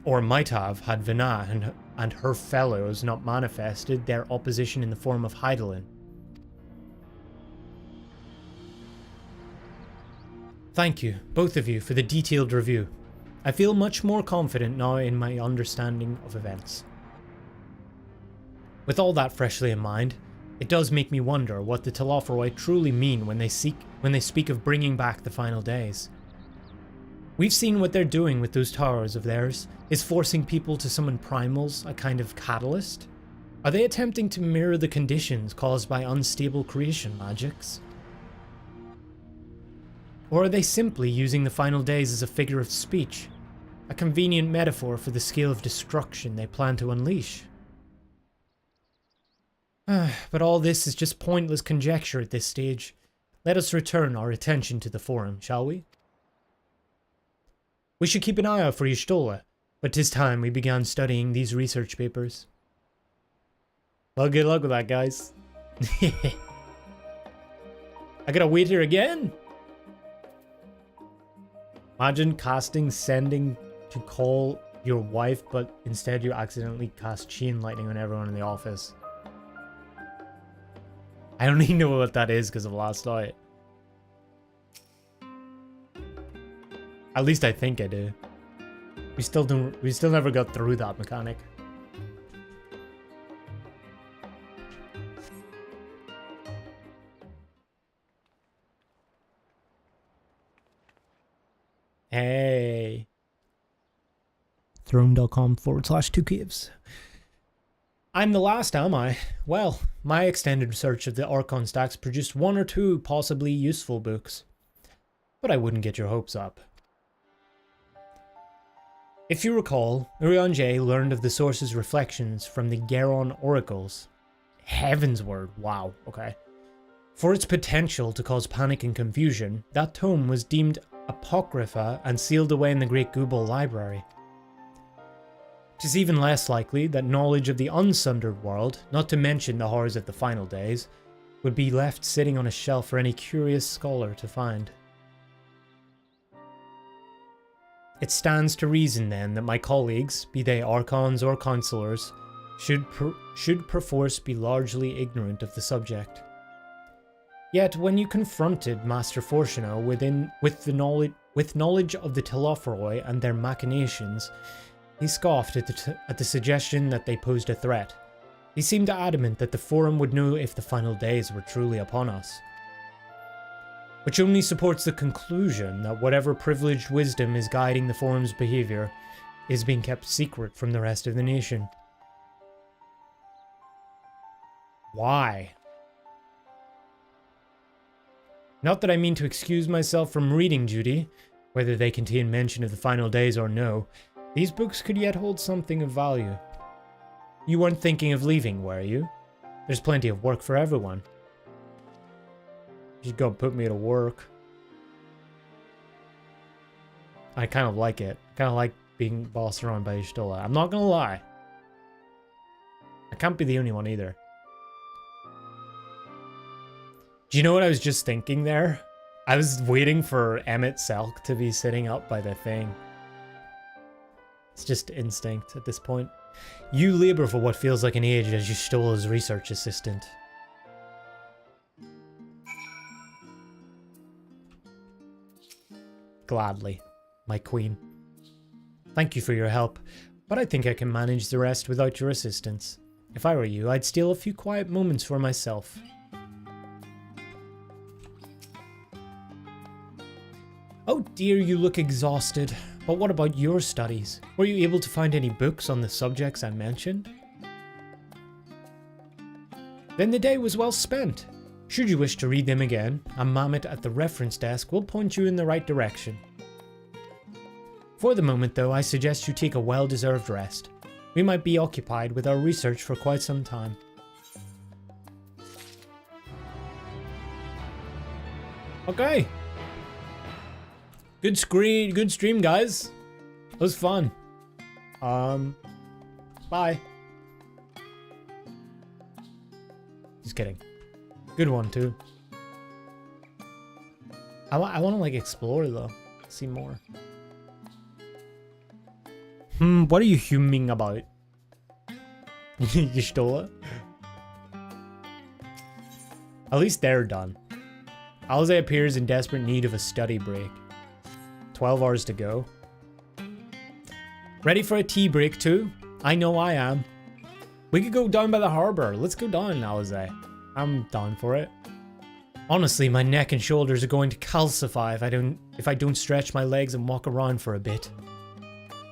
Or might have, had Vina and her fellows not manifested their opposition in the form of Hydaelyn. Thank you, both of you, for the detailed review. I feel much more confident now in my understanding of events. With all that freshly in mind, it does make me wonder what the Telophoroi truly mean when they speak of bringing back the final days. We've seen what they're doing with those towers of theirs, is forcing people to summon primals, a kind of catalyst? Are they attempting to mirror the conditions caused by unstable creation magics? Or are they simply using the final days as a figure of speech? A convenient metaphor for the scale of destruction they plan to unleash? But all this is just pointless conjecture at this stage. Let us return our attention to the forum, shall we? We should keep an eye out for Y'shtola, but 'tis time we began studying these research papers. Well, good luck with that, guys. I gotta wait here again? Imagine casting sending to call your wife, but instead you accidentally cast chain lightning on everyone in the office. I don't even know what that is because of last night. At least I think I do. We still never got through that mechanic. Hey. Throne.com/2caves. I'm the last, am I? Well, my extended research of the Archon stacks produced one or two possibly useful books. But I wouldn't get your hopes up. If you recall, Urianger learned of the source's reflections from the Geron oracles. Heaven's word, wow, okay. For its potential to cause panic and confusion, that tome was deemed apocrypha and sealed away in the Great Gubal Library. It is even less likely that knowledge of the unsundered world, not to mention the horrors of the final days, would be left sitting on a shelf for any curious scholar to find. It stands to reason then that my colleagues, be they Archons or Councillors, should perforce be largely ignorant of the subject. Yet when you confronted Master Fortuno with knowledge of the Telophoroi and their machinations, He scoffed at the suggestion that they posed a threat. He seemed adamant that the Forum would know if the final days were truly upon us. Which only supports the conclusion that whatever privileged wisdom is guiding the Forum's behavior is being kept secret from the rest of the nation. Why? Not that I mean to excuse myself from reading, Judy, whether they contain mention of the final days or no. These books could yet hold something of value. You weren't thinking of leaving, were you? There's plenty of work for everyone. She's gonna put me to work. I kind of like it. I kind of like being bossed around by Y'shtola. I'm not gonna lie. I can't be the only one either. Do you know what I was just thinking there? I was waiting for Emmett Selk to be sitting up by the thing. It's just instinct at this point. You labor for what feels like an age as Y'shtola's research assistant. Gladly, my queen. Thank you for your help, but I think I can manage the rest without your assistance. If I were you, I'd steal a few quiet moments for myself. Oh dear, you look exhausted. But what about your studies? Were you able to find any books on the subjects I mentioned? Then the day was well spent. Should you wish to read them again, a mammoth at the reference desk will point you in the right direction. For the moment though, I suggest you take a well-deserved rest. We might be occupied with our research for quite some time. Okay. Good stream, guys. It was fun. Bye. Just kidding. Good one, too. I want to, like, explore, though. See more. What are you humming about? Y'shtola? At least they're done. Alze appears in desperate need of a study break. 12 hours to go. Ready for a tea break too? I know I am. We could go down by the harbor. Let's go down, Alze. I'm down for it. Honestly, my neck and shoulders are going to calcify if I don't stretch my legs and walk around for a bit.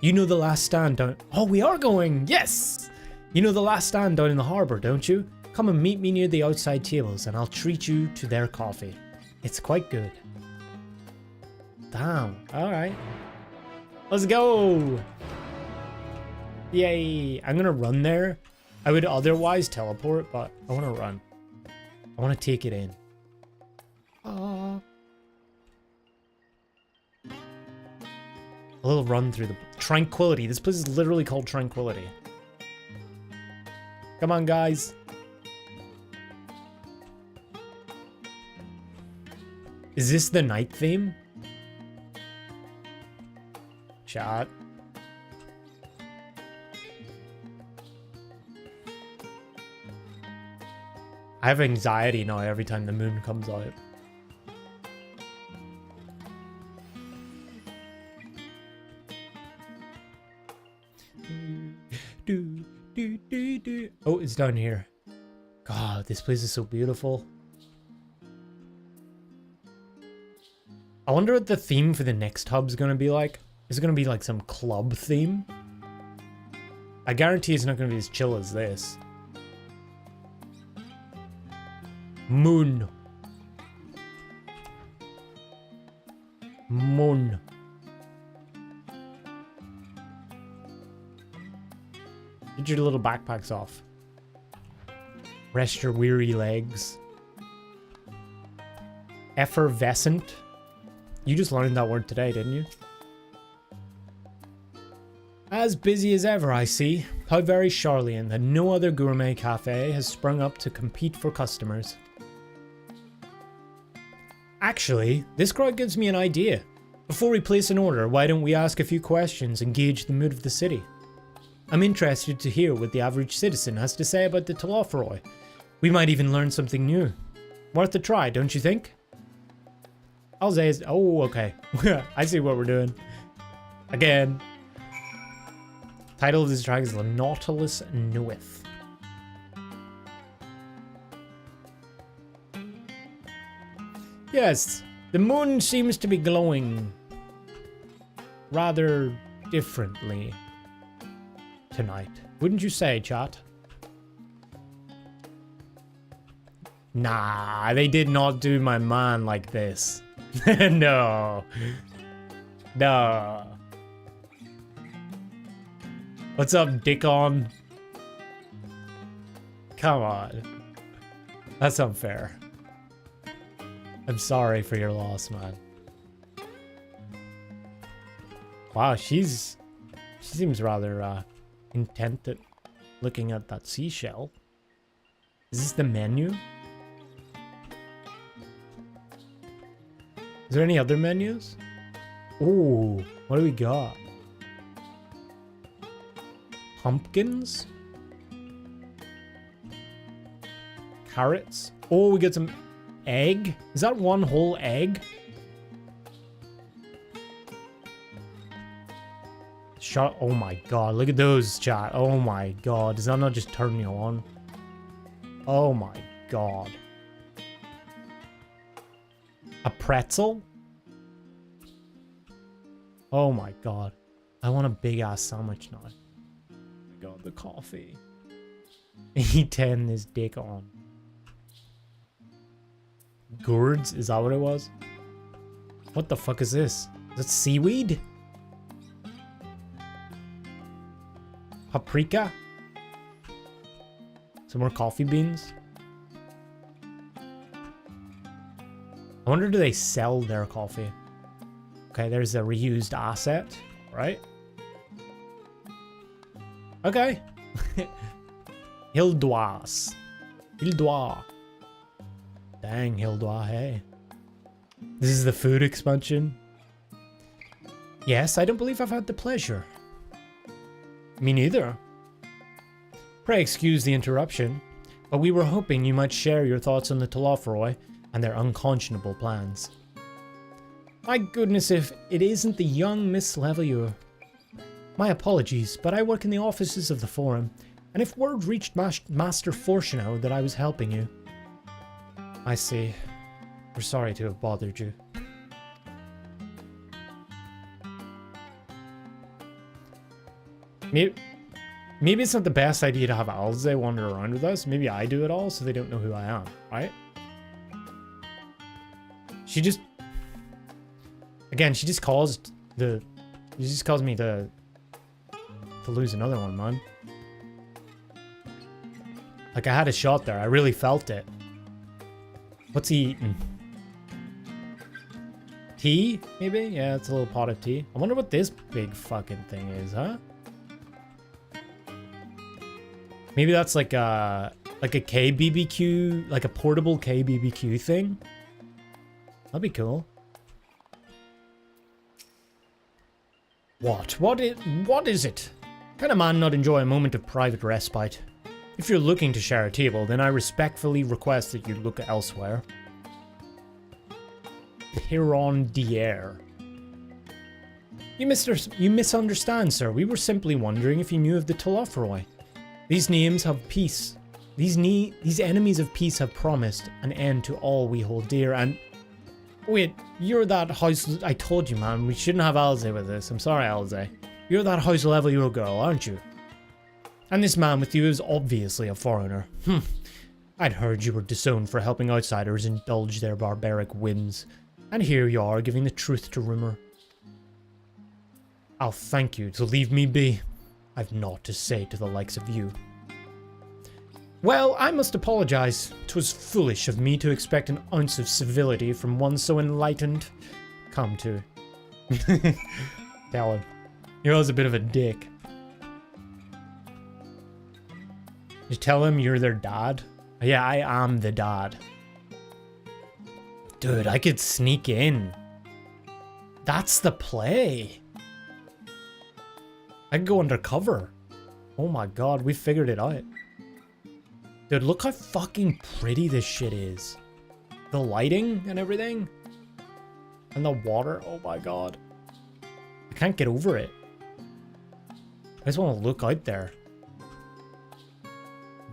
You know the last stand down... Oh, we are going! Yes! You know the last stand down in the harbor, don't you? Come and meet me near the outside tables and I'll treat you to their coffee. It's quite good. Damn. Alright. Let's go! Yay! I'm gonna run there. I would otherwise teleport, but I want to run. I want to take it in. A little run through the... Tranquility. This place is literally called Tranquility. Come on, guys. Is this the night theme? Shot. I have anxiety now every time the moon comes out. Oh, it's down here. God, this place is so beautiful. I wonder what the theme for the next hub's gonna be like. Is it gonna be like some club theme? I guarantee it's not gonna be as chill as this. Moon. Moon. Get your little backpacks off. Rest your weary legs. Effervescent. You just learned that word today, didn't you? As busy as ever, I see. How very Charlian that no other gourmet cafe has sprung up to compete for customers. Actually, this crowd gives me an idea. Before we place an order, why don't we ask a few questions and gauge the mood of the city? I'm interested to hear what the average citizen has to say about the Telophoroi. We might even learn something new. Worth a try, don't you think? Alze is... Oh, okay. I see what we're doing. Again. Title of this track is The Nautilus Knoweth. Yes, the moon seems to be glowing rather differently tonight. Wouldn't you say, chat? Nah, they did not do my man like this. No. No. What's up, Dickon? Come on. That's unfair. I'm sorry for your loss, man. Wow, she seems rather intent at looking at that seashell. Is this the menu? Is there any other menus? Ooh, what do we got? Pumpkins? Carrots? Oh, we get some egg? Is that one whole egg? Shut. Oh my god, look at those, chat. Oh my god, does that not just turn you on? Oh my god. A pretzel? Oh my god. I want a big ass sandwich now. Oh my god, the coffee. He turned his dick on. Gourds? Is that what it was? What the fuck is this? Is that seaweed? Paprika? Some more coffee beans? I wonder, do they sell their coffee? Okay, there's a reused asset, right? Okay. Hildois. Hildois. Dang, Hildois, hey. This is the food expansion. Yes, I don't believe I've had the pleasure. Me neither. Pray excuse the interruption, but we were hoping you might share your thoughts on the Telofroi and their unconscionable plans. My goodness, if it isn't the young Miss Leveilleur. My apologies, but I work in the offices of the Forum, and if word reached Master Fortuneau that I was helping you... I see. We're sorry to have bothered you. Maybe it's not the best idea to have Alze wander around with us. Maybe I do it all so they don't know who I am, right? She just... Again, she just caused the... She just caused me to lose another one, man. Like, I had a shot there. I really felt it. What's he eating? Tea, maybe? Yeah, it's a little pot of tea. I wonder what this big fucking thing is, huh? Maybe that's like a KBBQ, like a portable KBBQ thing. That'd be cool. What is it? Can a man not enjoy a moment of private respite? If you're looking to share a table, then I respectfully request that you look elsewhere. Pirondier. You misunderstand, sir. We were simply wondering if you knew of the Telofroi. These names have peace. These enemies of peace have promised an end to all we hold dear, and... Wait, you're that house... I told you, man, we shouldn't have Alze with this. I'm sorry, Alze. You're that house Leveilleur girl, aren't you? And this man with you is obviously a foreigner. I'd heard you were disowned for helping outsiders indulge their barbaric whims. And here you are, giving the truth to rumor. I'll thank you to leave me be. I've naught to say to the likes of you. Well, I must apologize. 'Twas foolish of me to expect an ounce of civility from one so enlightened. Come to. Tell him. You're always a bit of a dick. Just tell him you're their dad. Yeah, I am the dad. Dude, I could sneak in. That's the play. I could go undercover. Oh my god, we figured it out. Dude, look how fucking pretty this shit is. The lighting and everything. And the water, oh my god. I can't get over it. I just want to look out there.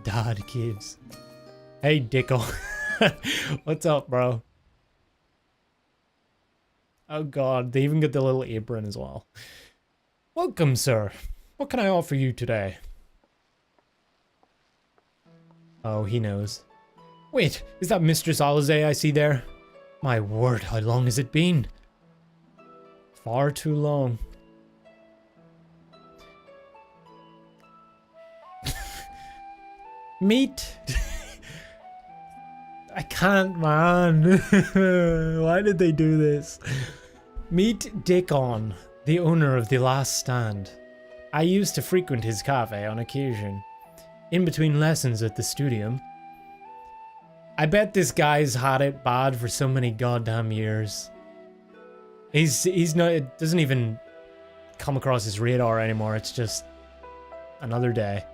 Dad gives. Hey, Dicko. What's up, bro? Oh god, they even get the little apron as well. Welcome, sir. What can I offer you today? Oh, he knows. Wait, is that Mistress Alize I see there? My word, how long has it been? Far too long. Meet. I can't, man. Why did they do this? Meet Dickon, the owner of The Last Stand. I used to frequent his cafe on occasion, in between lessons at the studium. I bet this guy's had it bad for so many goddamn years. He's not, it doesn't even come across his radar anymore. It's just another day.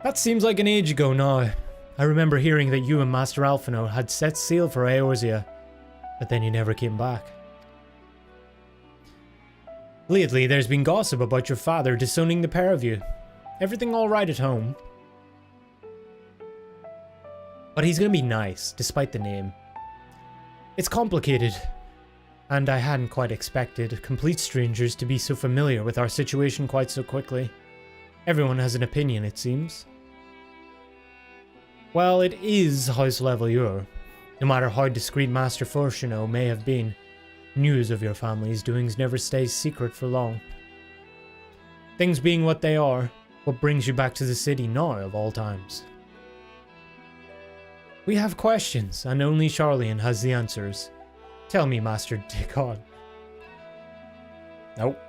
That seems like an age ago now. I remember hearing that you and Master Alphino had set sail for Eorzea, but then you never came back. Lately, there's been gossip about your father disowning the pair of you. Everything all right at home? But he's gonna be nice, despite the name. It's complicated, and I hadn't quite expected complete strangers to be so familiar with our situation quite so quickly. Everyone has an opinion, it seems. Well, it is House Levelure. No matter how discreet Master Fortuno may have been, news of your family's doings never stays secret for long. Things being what they are, what brings you back to the city now of all times? We have questions, and only Charlian has the answers. Tell me, Master Dickon. Nope.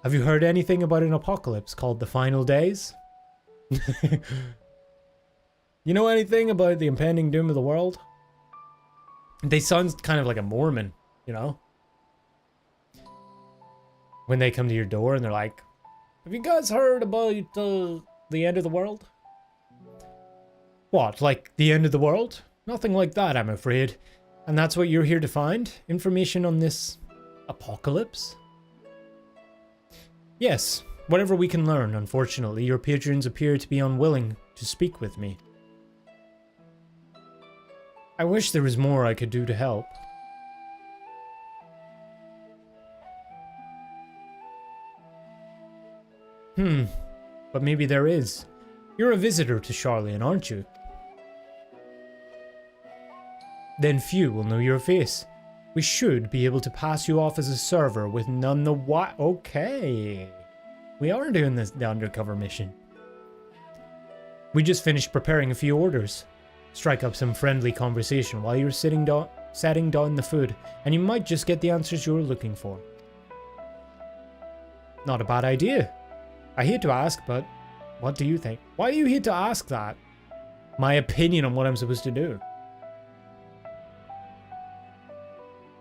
Have you heard anything about an apocalypse called the Final Days? You know anything about the impending doom of the world? They sound kind of like a Mormon, you know? When they come to your door and they're like, have you guys heard about the end of the world? What, like the end of the world? Nothing like that, I'm afraid. And that's what you're here to find? Information on this apocalypse? Yes, whatever we can learn. Unfortunately, your patrons appear to be unwilling to speak with me. I wish there was more I could do to help. But maybe there is. You're a visitor to Charlian, aren't you? Then few will know your face. We should be able to pass you off as a server with none the what? Okay. We are doing the undercover mission. We just finished preparing a few orders. Strike up some friendly conversation while you're setting down the food, and you might just get the answers you're looking for. Not a bad idea. I hate to ask, but what do you think? Why do you hate to ask that? My opinion on what I'm supposed to do.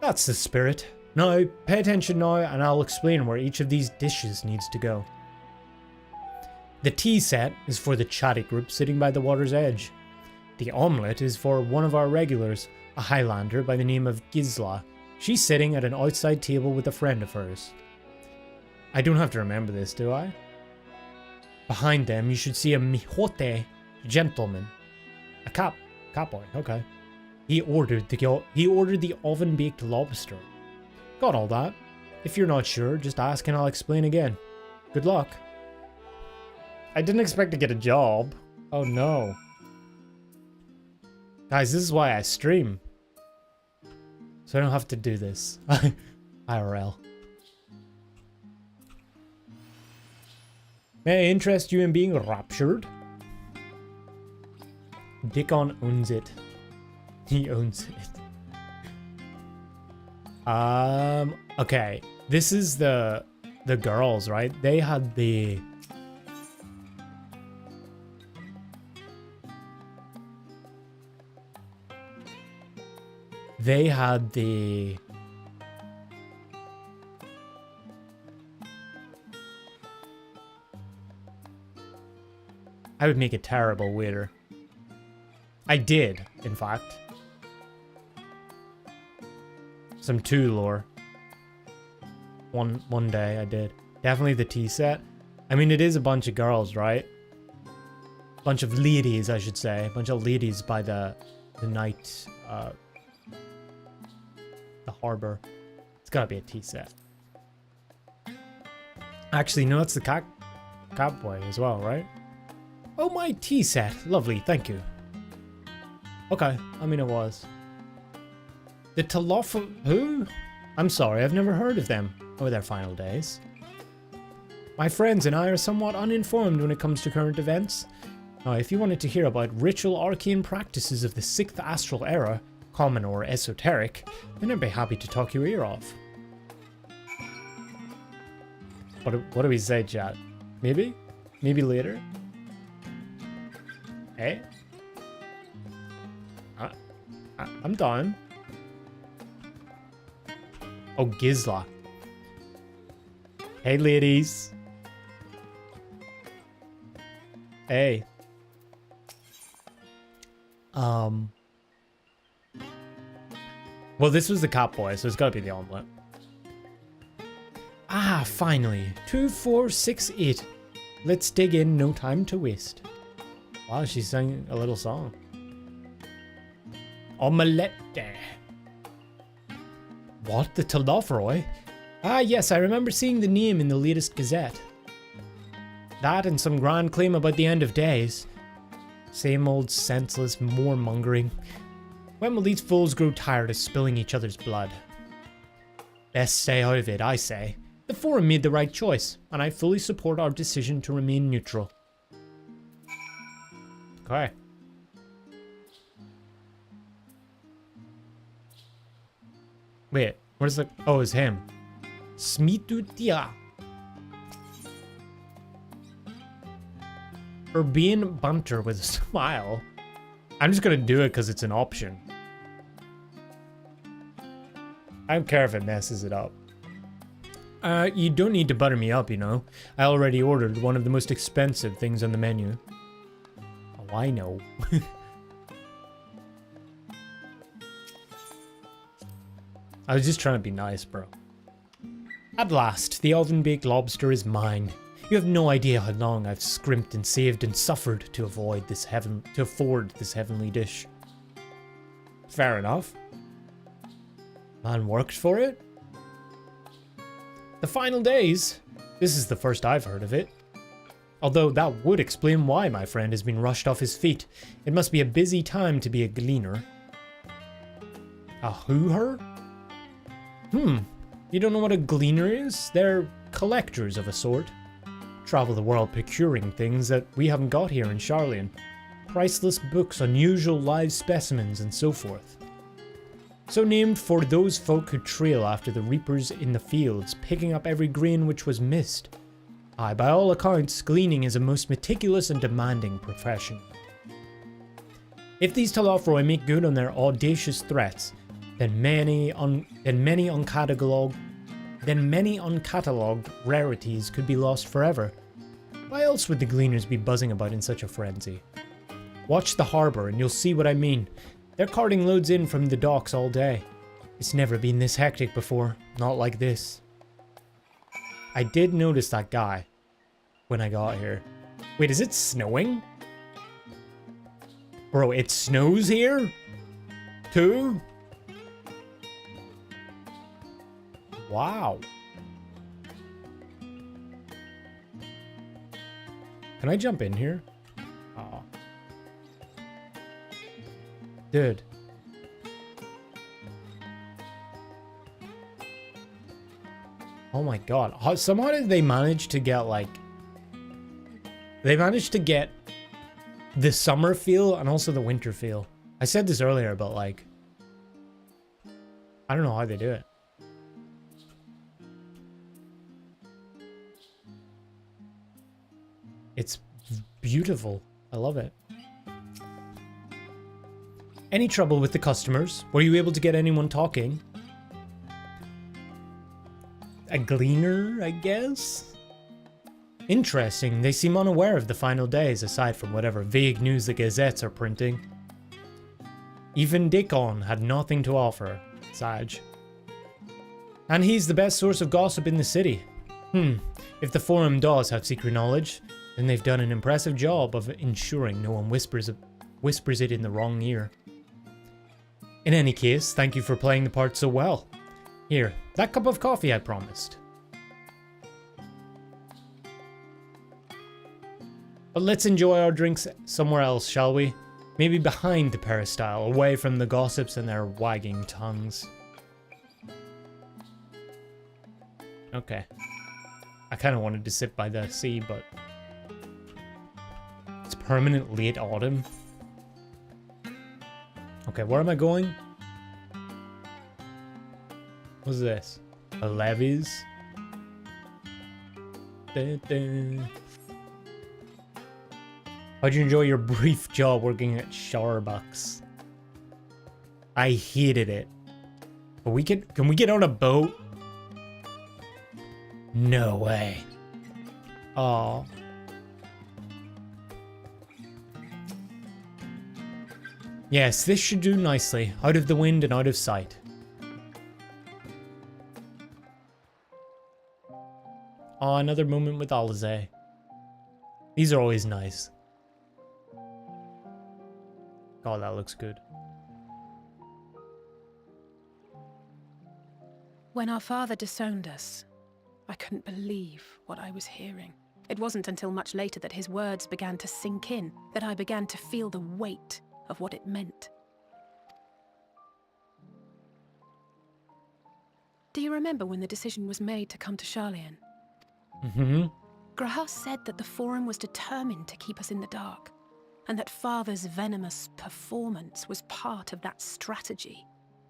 That's the spirit. Now, pay attention now, and I'll explain where each of these dishes needs to go. The tea set is for the chatty group sitting by the water's edge. The omelette is for one of our regulars, a Highlander by the name of Gisla. She's sitting at an outside table with a friend of hers. I don't have to remember this, do I? Behind them, you should see a Mihote gentleman. A catboy, okay. He ordered the oven-baked lobster. Got all that. If you're not sure, just ask and I'll explain again. Good luck. I didn't expect to get a job. Oh no. Guys, this is why I stream. So I don't have to do this. IRL. May I interest you in being raptured? Dickon owns it. He owns it. Okay. This is the girls, right? They had the... I would make a terrible waiter. I did, in fact. Some 2 lore. One day I did. Definitely the tea set. I mean, it is a bunch of girls, right? Bunch of ladies, I should say. A bunch of ladies by the night, the harbor. It's gotta be a tea set. Actually, no, it's the Catboy as well, right? Oh, my tea set. Lovely, thank you. Okay, I mean it was. The Talofo... Who? I'm sorry, I've never heard of them or their final days. My friends and I are somewhat uninformed when it comes to current events. Now, if you wanted to hear about ritual arcane practices of the 6th Astral Era, common or esoteric, then I'd be happy to talk your ear off. What do we say, chat? Maybe? Maybe later? Hey? I'm done. Oh, Gizla. Hey, ladies. Hey. Well, this was the Catboy, so it's gotta be the omelet. Ah, finally. 2468. Let's dig in, no time to waste. Wow, she sang a little song. Omelette. What? The Talofroy? Ah, yes, I remember seeing the name in the latest Gazette. That and some grand claim about the end of days. Same old senseless warmongering. When will these fools grow tired of spilling each other's blood? Best stay out of it, I say. The Forum made the right choice, and I fully support our decision to remain neutral. Okay. Wait, where's the... Oh, it's him. Smitutia. Urbane Bunter with a smile. I'm just gonna do it because it's an option. I don't care if it messes it up. You don't need to butter me up, you know. I already ordered one of the most expensive things on the menu. Oh, I know. I was just trying to be nice, bro. At last, the oven-baked lobster is mine. You have no idea how long I've scrimped and saved and suffered to afford this heavenly dish. Fair enough. Man worked for it. The final days? This is the first I've heard of it. Although that would explain why my friend has been rushed off his feet. It must be a busy time to be a gleaner. A hoo-her? You don't know what a gleaner is? They're collectors of a sort. Travel the world procuring things that we haven't got here in Sharlayan. Priceless books, unusual live specimens, and so forth. So named for those folk who trail after the reapers in the fields, picking up every grain which was missed. Aye, by all accounts, gleaning is a most meticulous and demanding profession. If these Talofroi make good on their audacious threats, then many uncatalogued rarities could be lost forever. Why else would the gleaners be buzzing about in such a frenzy? Watch the harbour and you'll see what I mean. They're carting loads in from the docks all day. It's never been this hectic before, not like this. I did notice that guy when I got here. Wait, is it snowing? Bro, it snows here? Too? Wow. Can I jump in here? Oh. Dude. Oh my god. Somehow did they manage to get like... They managed to get the summer feel and also the winter feel. I said this earlier, but like... I don't know how they do it. It's beautiful. I love it. Any trouble with the customers? Were you able to get anyone talking? A gleaner, I guess? Interesting. They seem unaware of the final days, aside from whatever vague news the gazettes are printing. Even Dickon had nothing to offer, Saj. And he's the best source of gossip in the city. If the Forum does have secret knowledge, then they've done an impressive job of ensuring no one whispers it in the wrong ear. In any case, thank you for playing the part so well. Here, that cup of coffee I promised. But let's enjoy our drinks somewhere else, shall we? Maybe behind the peristyle, away from the gossips and their wagging tongues. Okay. I kind of wanted to sit by the sea, but it's permanent late autumn. Okay, where am I going? What's this? A levees? How'd you enjoy your brief job working at Starbucks? I hated it. But can we get on a boat? No way. Aw. Yes, this should do nicely. Out of the wind and out of sight. Aw, another moment with Alize. These are always nice. God, that looks good. When our father disowned us, I couldn't believe what I was hearing. It wasn't until much later that his words began to sink in, that I began to feel the weight of what it meant. Do you remember when the decision was made to come to Sharlayan? Mm-hmm. Graham said that the Forum was determined to keep us in the dark, and that Father's venomous performance was part of that strategy,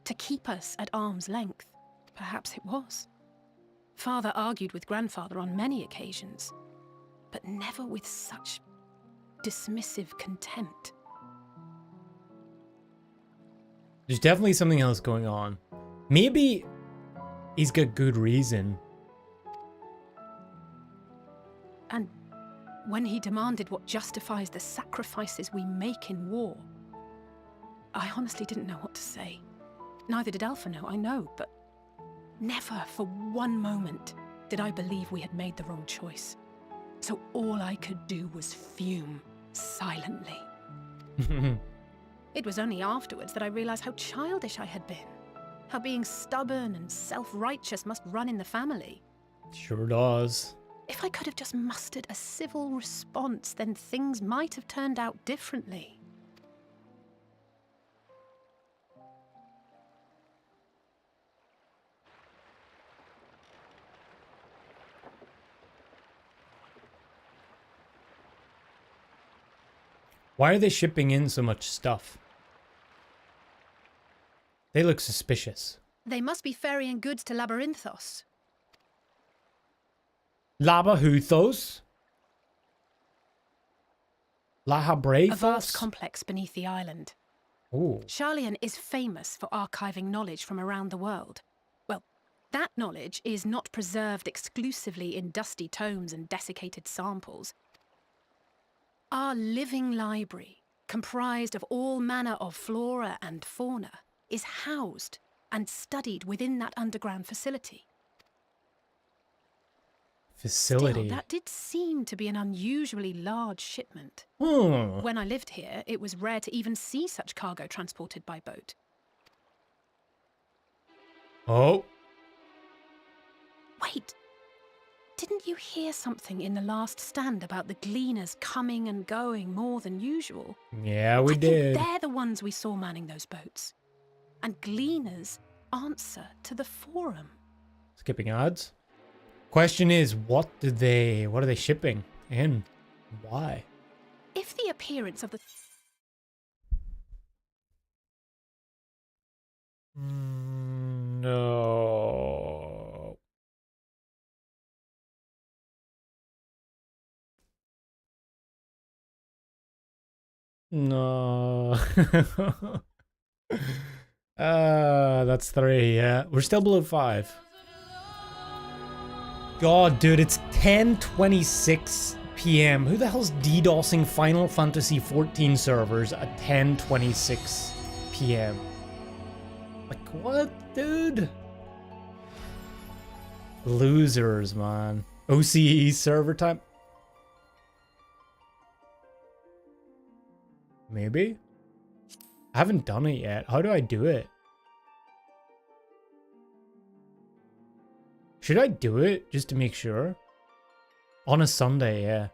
to keep us at arm's length. Perhaps it was. Father argued with Grandfather on many occasions, but never with such dismissive contempt. There's definitely something else going on. Maybe he's got good reason. And when he demanded what justifies the sacrifices we make in war, I honestly didn't know what to say. Neither did Alpha know, I know, but never for one moment did I believe we had made the wrong choice. So all I could do was fume silently. It was only afterwards that I realized how childish I had been. How being stubborn and self-righteous must run in the family. Sure does. If I could have just mustered a civil response, then things might have turned out differently. Why are they shipping in so much stuff? They look suspicious. They must be ferrying goods to Labyrinthos. Labyrinthos? Labyrinthos? A vast complex beneath the island. Ooh. Sharlayan is famous for archiving knowledge from around the world. Well, that knowledge is not preserved exclusively in dusty tomes and desiccated samples. Our living library, comprised of all manner of flora and fauna, is housed and studied within that underground facility. Still, that did seem to be an unusually large shipment. When I lived here, it was rare to even see such cargo transported by boat. Oh. Wait. Didn't you hear something in the last stand about the gleaners coming and going more than usual? Yeah, we did. They're the ones we saw manning those boats. And gleaners answer to the Forum. Skipping ads. Question is, what are they shipping and why? If the appearance of the No. No. That's 3, yeah. We're still below 5. God, dude, it's 10:26 p.m. Who the hell's DDoSing Final Fantasy XIV servers at 10:26 p.m.? Like, what, dude? Losers, man. OCE server time? Maybe? I haven't done it yet. How do I do it? Should I do it just to make sure? On a Sunday, yeah.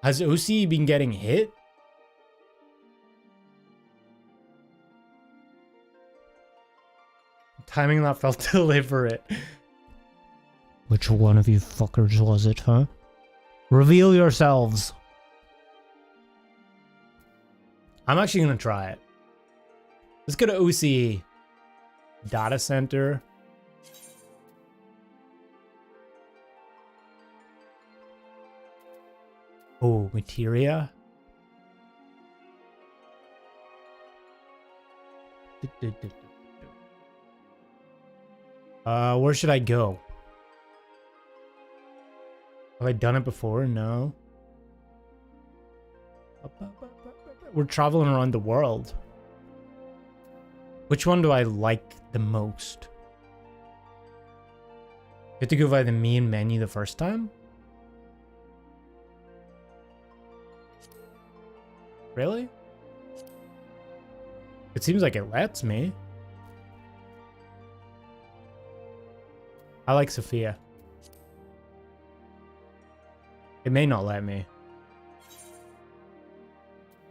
Has OCE been getting hit? Timing that felt deliberate. Which one of you fuckers was it, huh? Reveal yourselves. I'm actually gonna try it. Let's go to OCE. Data center. Oh, materia. Where should I go? Have I done it before? No. We're traveling around the world. Which one do I like the most? You have to go via the main menu the first time? Really? It seems like it lets me. I like Sophia. It may not let me.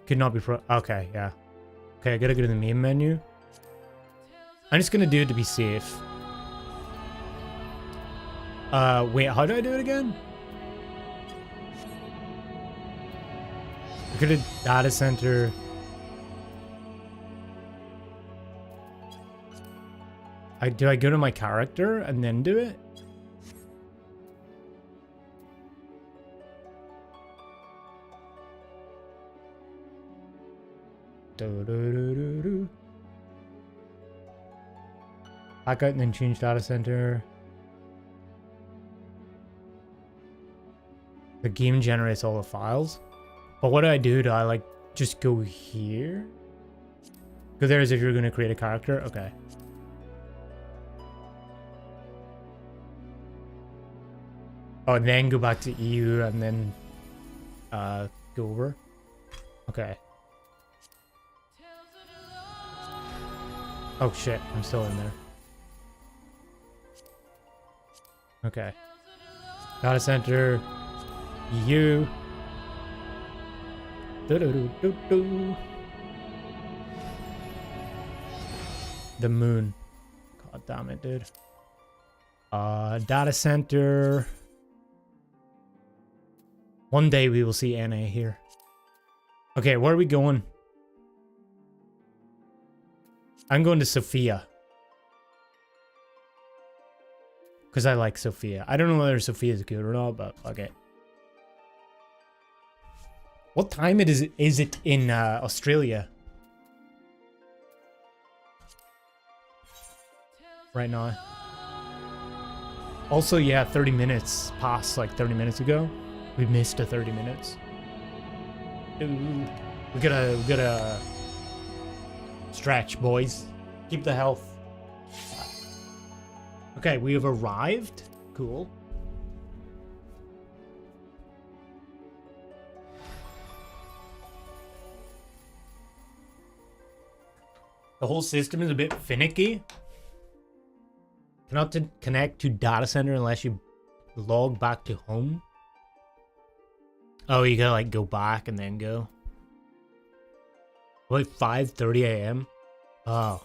Could not be okay, yeah. Okay, I gotta go to the main menu. I'm just gonna do it to be safe. Wait, how do I do it again? Go to data center. Do I go to my character and then do it? Back out and then change data center. The game generates all the files. But what do I do? Do I like just go here? Go there as if you're going to create a character? Okay. Oh, and then go back to EU and then go over. Okay. Oh shit, I'm still in there. Okay. Data center. EU. The moon. God damn it, dude. Data center. One day we will see NA here. Okay, where are we going? I'm going to Sophia. Because I like Sophia. I don't know whether Sophia is good or not, but okay. What time is it in Australia? Right now. Also, yeah, 30 minutes passed like 30 minutes ago. We missed the 30 minutes. Ooh. We gotta stretch, boys. Keep the health. Okay, we have arrived. Cool. The whole system is a bit finicky. Cannot connect to data center unless you log back to home. Oh, you gotta like go back and then go. Wait, 5:30 a.m. Oh.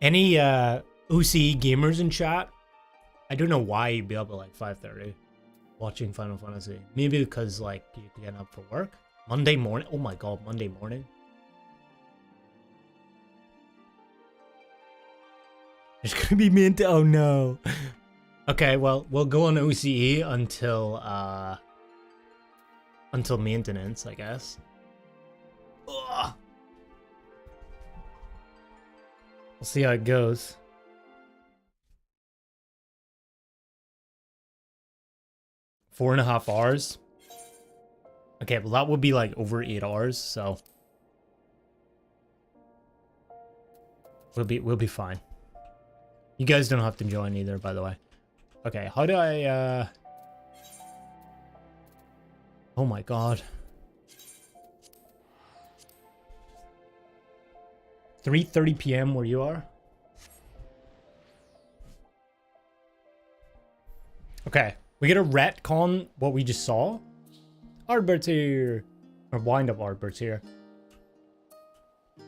Any OCE gamers in chat? I don't know why you'd be up at like 5:30 watching Final Fantasy. Maybe because like you're getting up for work. Monday morning. Oh my god, Monday morning. There's gonna be mint. Oh no. Okay, well, we'll go on OCE until maintenance, I guess. Ugh. We'll see how it goes. Four and a half hours. Okay, well that would be like over 8 hours, so. We'll be fine. You guys don't have to join either, by the way. Okay, how do I oh my god. 3:30 p.m. where you are? Okay, we get a retcon what we just saw. Artbert's here. Or wind up Artbert's here.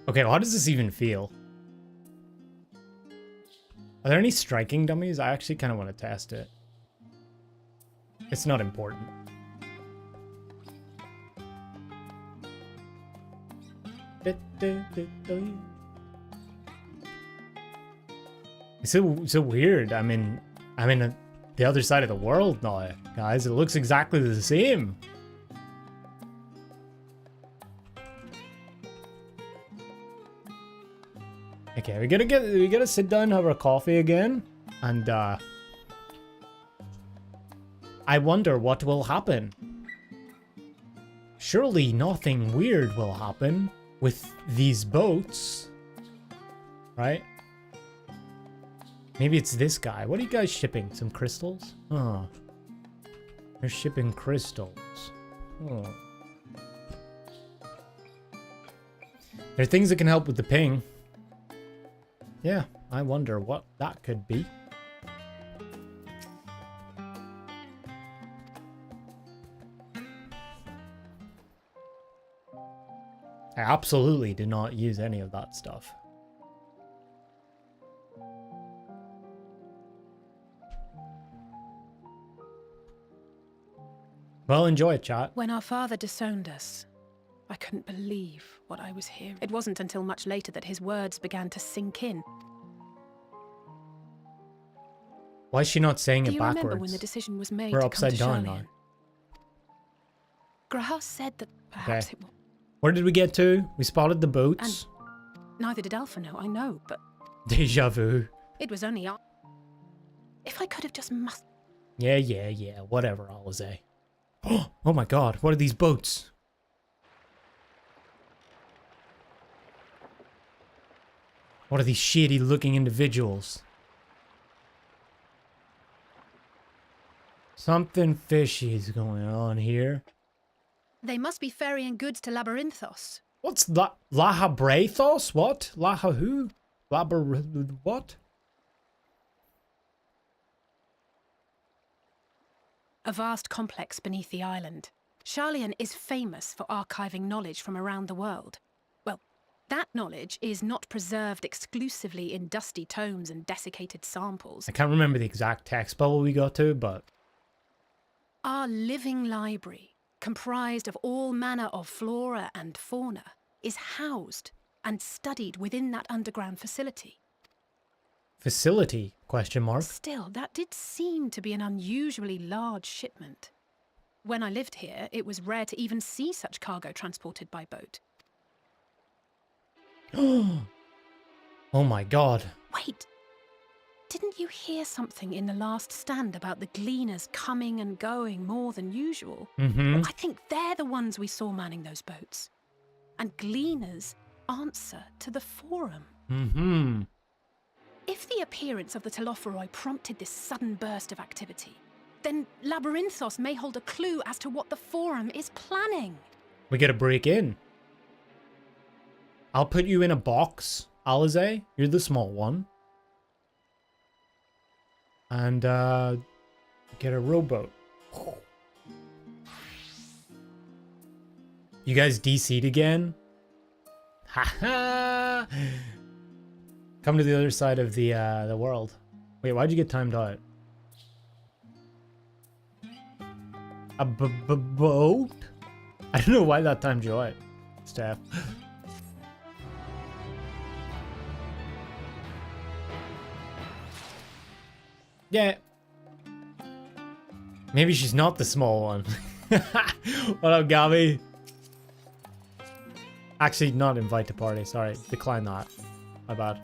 Okay, well, how does this even feel? Are there any striking dummies? I actually kind of want to test it. It's not important. It's so weird. I'm in the other side of the world now, guys. It looks exactly the same. Okay, we gotta sit down and have our coffee again, and I wonder what will happen. Surely nothing weird will happen with these boats, right? Maybe it's this guy. What are you guys shipping? Some crystals? Oh, they're shipping crystals. Oh, there are things that can help with the ping. Yeah, I wonder what that could be. I absolutely did not use any of that stuff. Well, enjoy it, chat. When our father disowned us, I couldn't believe what I was hearing. It wasn't until much later that his words began to sink in. Why is she not saying Do it you backwards? remember when the decision was made We're to upside come to down now. Charlian? Graham said that perhaps Okay. it was. Where did we get to? We spotted the boats. Neither did Alpha know, I know, but Deja vu. it was only if I could have just Yeah, whatever, Alize. Oh my god, what are these boats? What are these shitty looking individuals? Something fishy is going on here. They must be ferrying goods to Labyrinthos. What's that? Lahabrathos? What? Laha who? What? A vast complex beneath the island. Charlian is famous for archiving knowledge from around the world. Well, that knowledge is not preserved exclusively in dusty tomes and desiccated samples. I can't remember the exact text bubble we got to, but... Our living library, comprised of all manner of flora and fauna, is housed and studied within that underground facility. Facility? Question mark. Still, that did seem to be an unusually large shipment. When I lived here, it was rare to even see such cargo transported by boat. Oh my god. Wait! Didn't you hear something in the last stand about the gleaners coming and going more than usual? Mm-hmm. I think they're the ones we saw manning those boats. And gleaners answer to the Forum. Mm-hmm. If the appearance of the Telophoroi prompted this sudden burst of activity, then Labyrinthos may hold a clue as to what the Forum is planning. We gotta break in. I'll put you in a box, Alize. You're the small one. And, get a rowboat. You guys DC'd again? Haha! Come to the other side of the world. Wait, why'd you get timed out? A boat? I don't know why that timed you out, Steph. Yeah. Maybe she's not the small one. What up, Gabby? Actually, not invite to party. Sorry, decline that. My bad.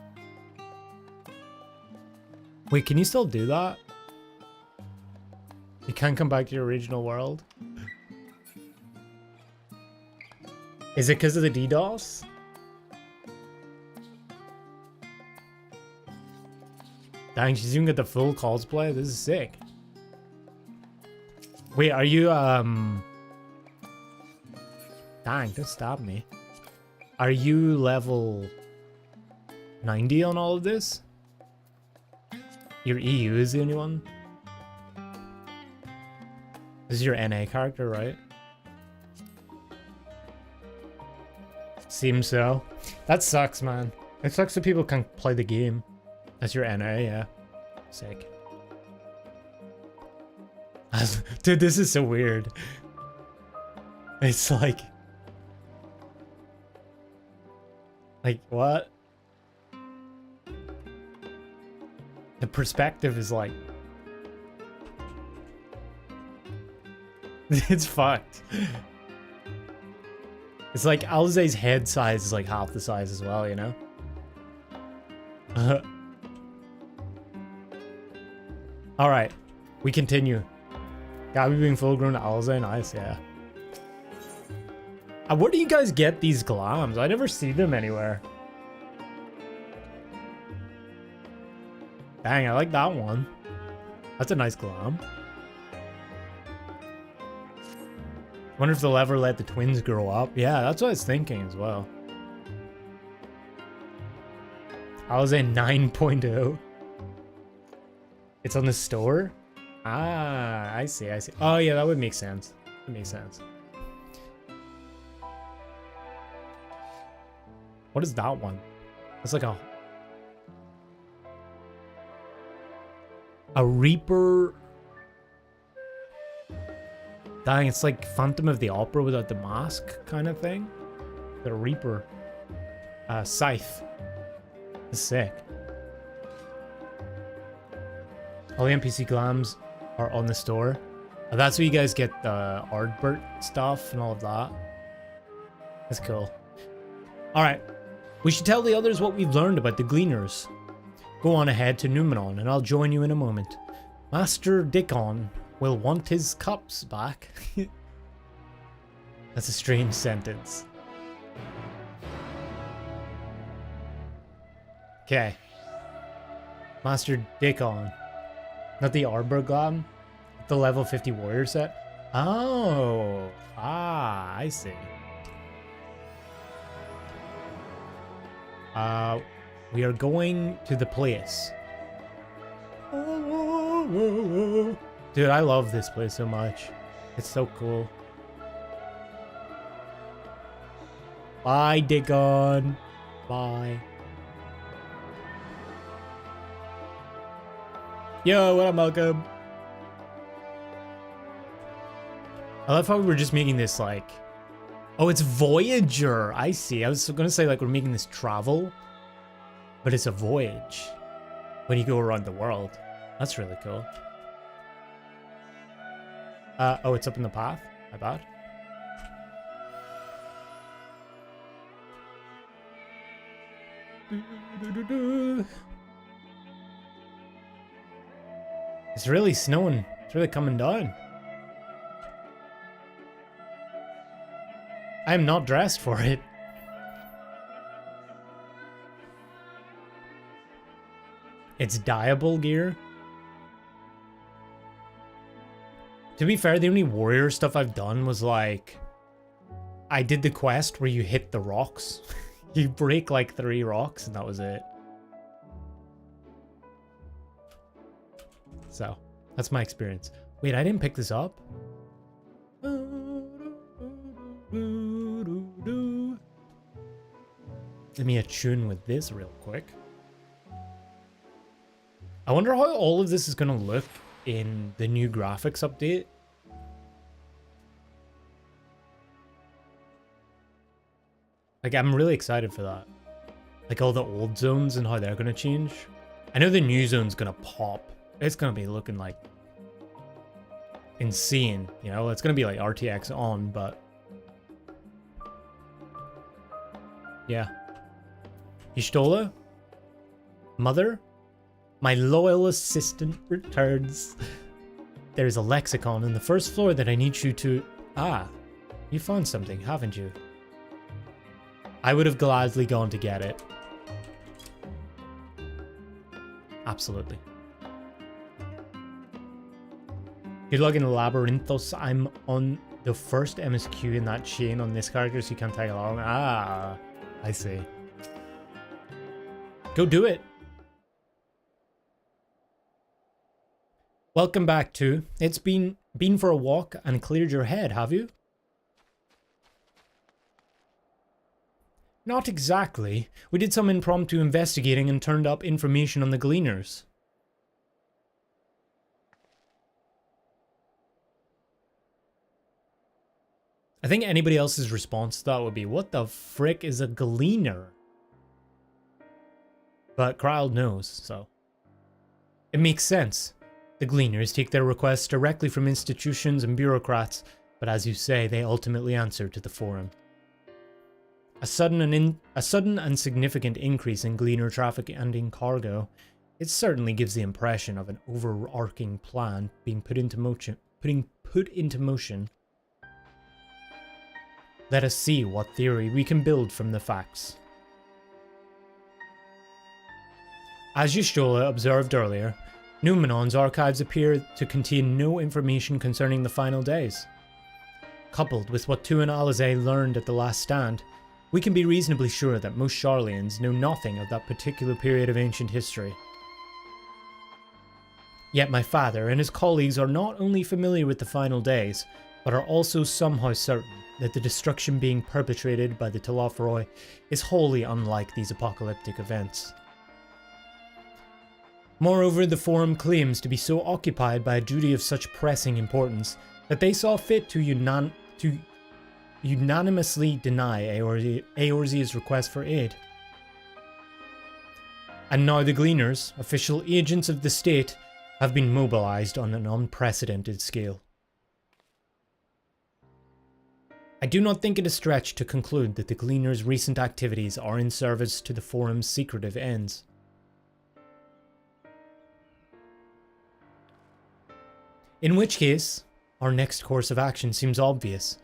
Wait, can you still do that? You can't come back to your original world? Is it because of the DDoS? Dang, she's even got the full cosplay. This is sick. Wait, are you, Dang, don't stab me. Are you level 90 on all of this? Your EU is the only one? This is your NA character, right? Seems so. That sucks, man. It sucks that people can't play the game. That's your NA, yeah. Sick. Dude, this is so weird. It's like... Like, what? The perspective is like... It's fucked. It's like Alze's head size is like half the size as well, you know? Alright, we continue. Gabby being full grown Alze, nice, yeah. Where do you guys get these glams? I never see them anywhere. Dang, I like that one. That's a nice glam. Wonder if they'll ever let the twins grow up. Yeah, that's what I was thinking as well. I was in 9.0. It's on the store? Ah, I see, I see. Oh yeah, that would make sense. That makes sense. What is that one? It's like a Reaper. Dang, it's like Phantom of the Opera without the mask kind of thing. The Reaper. Scythe. That's sick. All the NPC glams are on the store. Oh, that's where you guys get the Ardbert stuff and all of that. That's cool. Alright. We should tell the others what we've learned about the Gleaners. Go on ahead to Numenon and I'll join you in a moment. Master Dickon will want his cups back. That's a strange sentence. Okay. Master Dickon. Not the Arbor Glam. The level 50 warrior set. Oh. Ah, I see. We are going to the place. Dude, I love this place so much. It's so cool. Bye, Dickon. Bye. Yo, what up, Malcolm? I love how we were just making this like... Oh, it's Voyager. I see. I was gonna say like we're making this travel, but it's a voyage when you go around the world. That's really cool. Oh, it's up in the path? My bad. It's really snowing. It's really coming down. I am not dressed for it. It's dyeable gear. To be fair, the only warrior stuff I've done was like... I did the quest where you hit the rocks. You break like 3 rocks and that was it. So, that's my experience. Wait, I didn't pick this up? Let me attune with this real quick. I wonder how all of this is going to look in the new graphics update. Like, I'm really excited for that. Like, all the old zones and how they're going to change. I know the new zone's going to pop. It's going to be looking, like, insane, you know? It's going to be, like, RTX on, but... Yeah. Y'shtola? Mother? My loyal assistant returns. There's a lexicon on the first floor that I need you to... Ah, you found something, haven't you? I would have gladly gone to get it. Absolutely. Good luck in Labyrinthos. I'm on the first MSQ in that chain on this character, so you can't tag along. Ah, I see. Go do it. Welcome back to. It's been for a walk and cleared your head, have you? Not exactly. We did some impromptu investigating and turned up information on the Gleaners. I think anybody else's response to that would be, what the frick is a Gleaner? But Krile knows, so. It makes sense. The Gleaners take their requests directly from institutions and bureaucrats, but as you say, they ultimately answer to the Forum. A sudden and significant increase in Gleaner traffic and in cargo, it certainly gives the impression of an overarching plan being put into motion. Let us see what theory we can build from the facts. As Y'shtola observed earlier, Numenon's archives appear to contain no information concerning the final days. Coupled with what Tu and Alisaie learned at the Last Stand, we can be reasonably sure that most Sharlayans know nothing of that particular period of ancient history. Yet my father and his colleagues are not only familiar with the final days, but are also somehow certain that the destruction being perpetrated by the Telophoroi is wholly unlike these apocalyptic events. Moreover, the Forum claims to be so occupied by a duty of such pressing importance that they saw fit to unanimously deny Eorzea's request for aid. And now the Gleaners, official agents of the state, have been mobilized on an unprecedented scale. I do not think it a stretch to conclude that the Gleaners' recent activities are in service to the Forum's secretive ends. In which case, our next course of action seems obvious.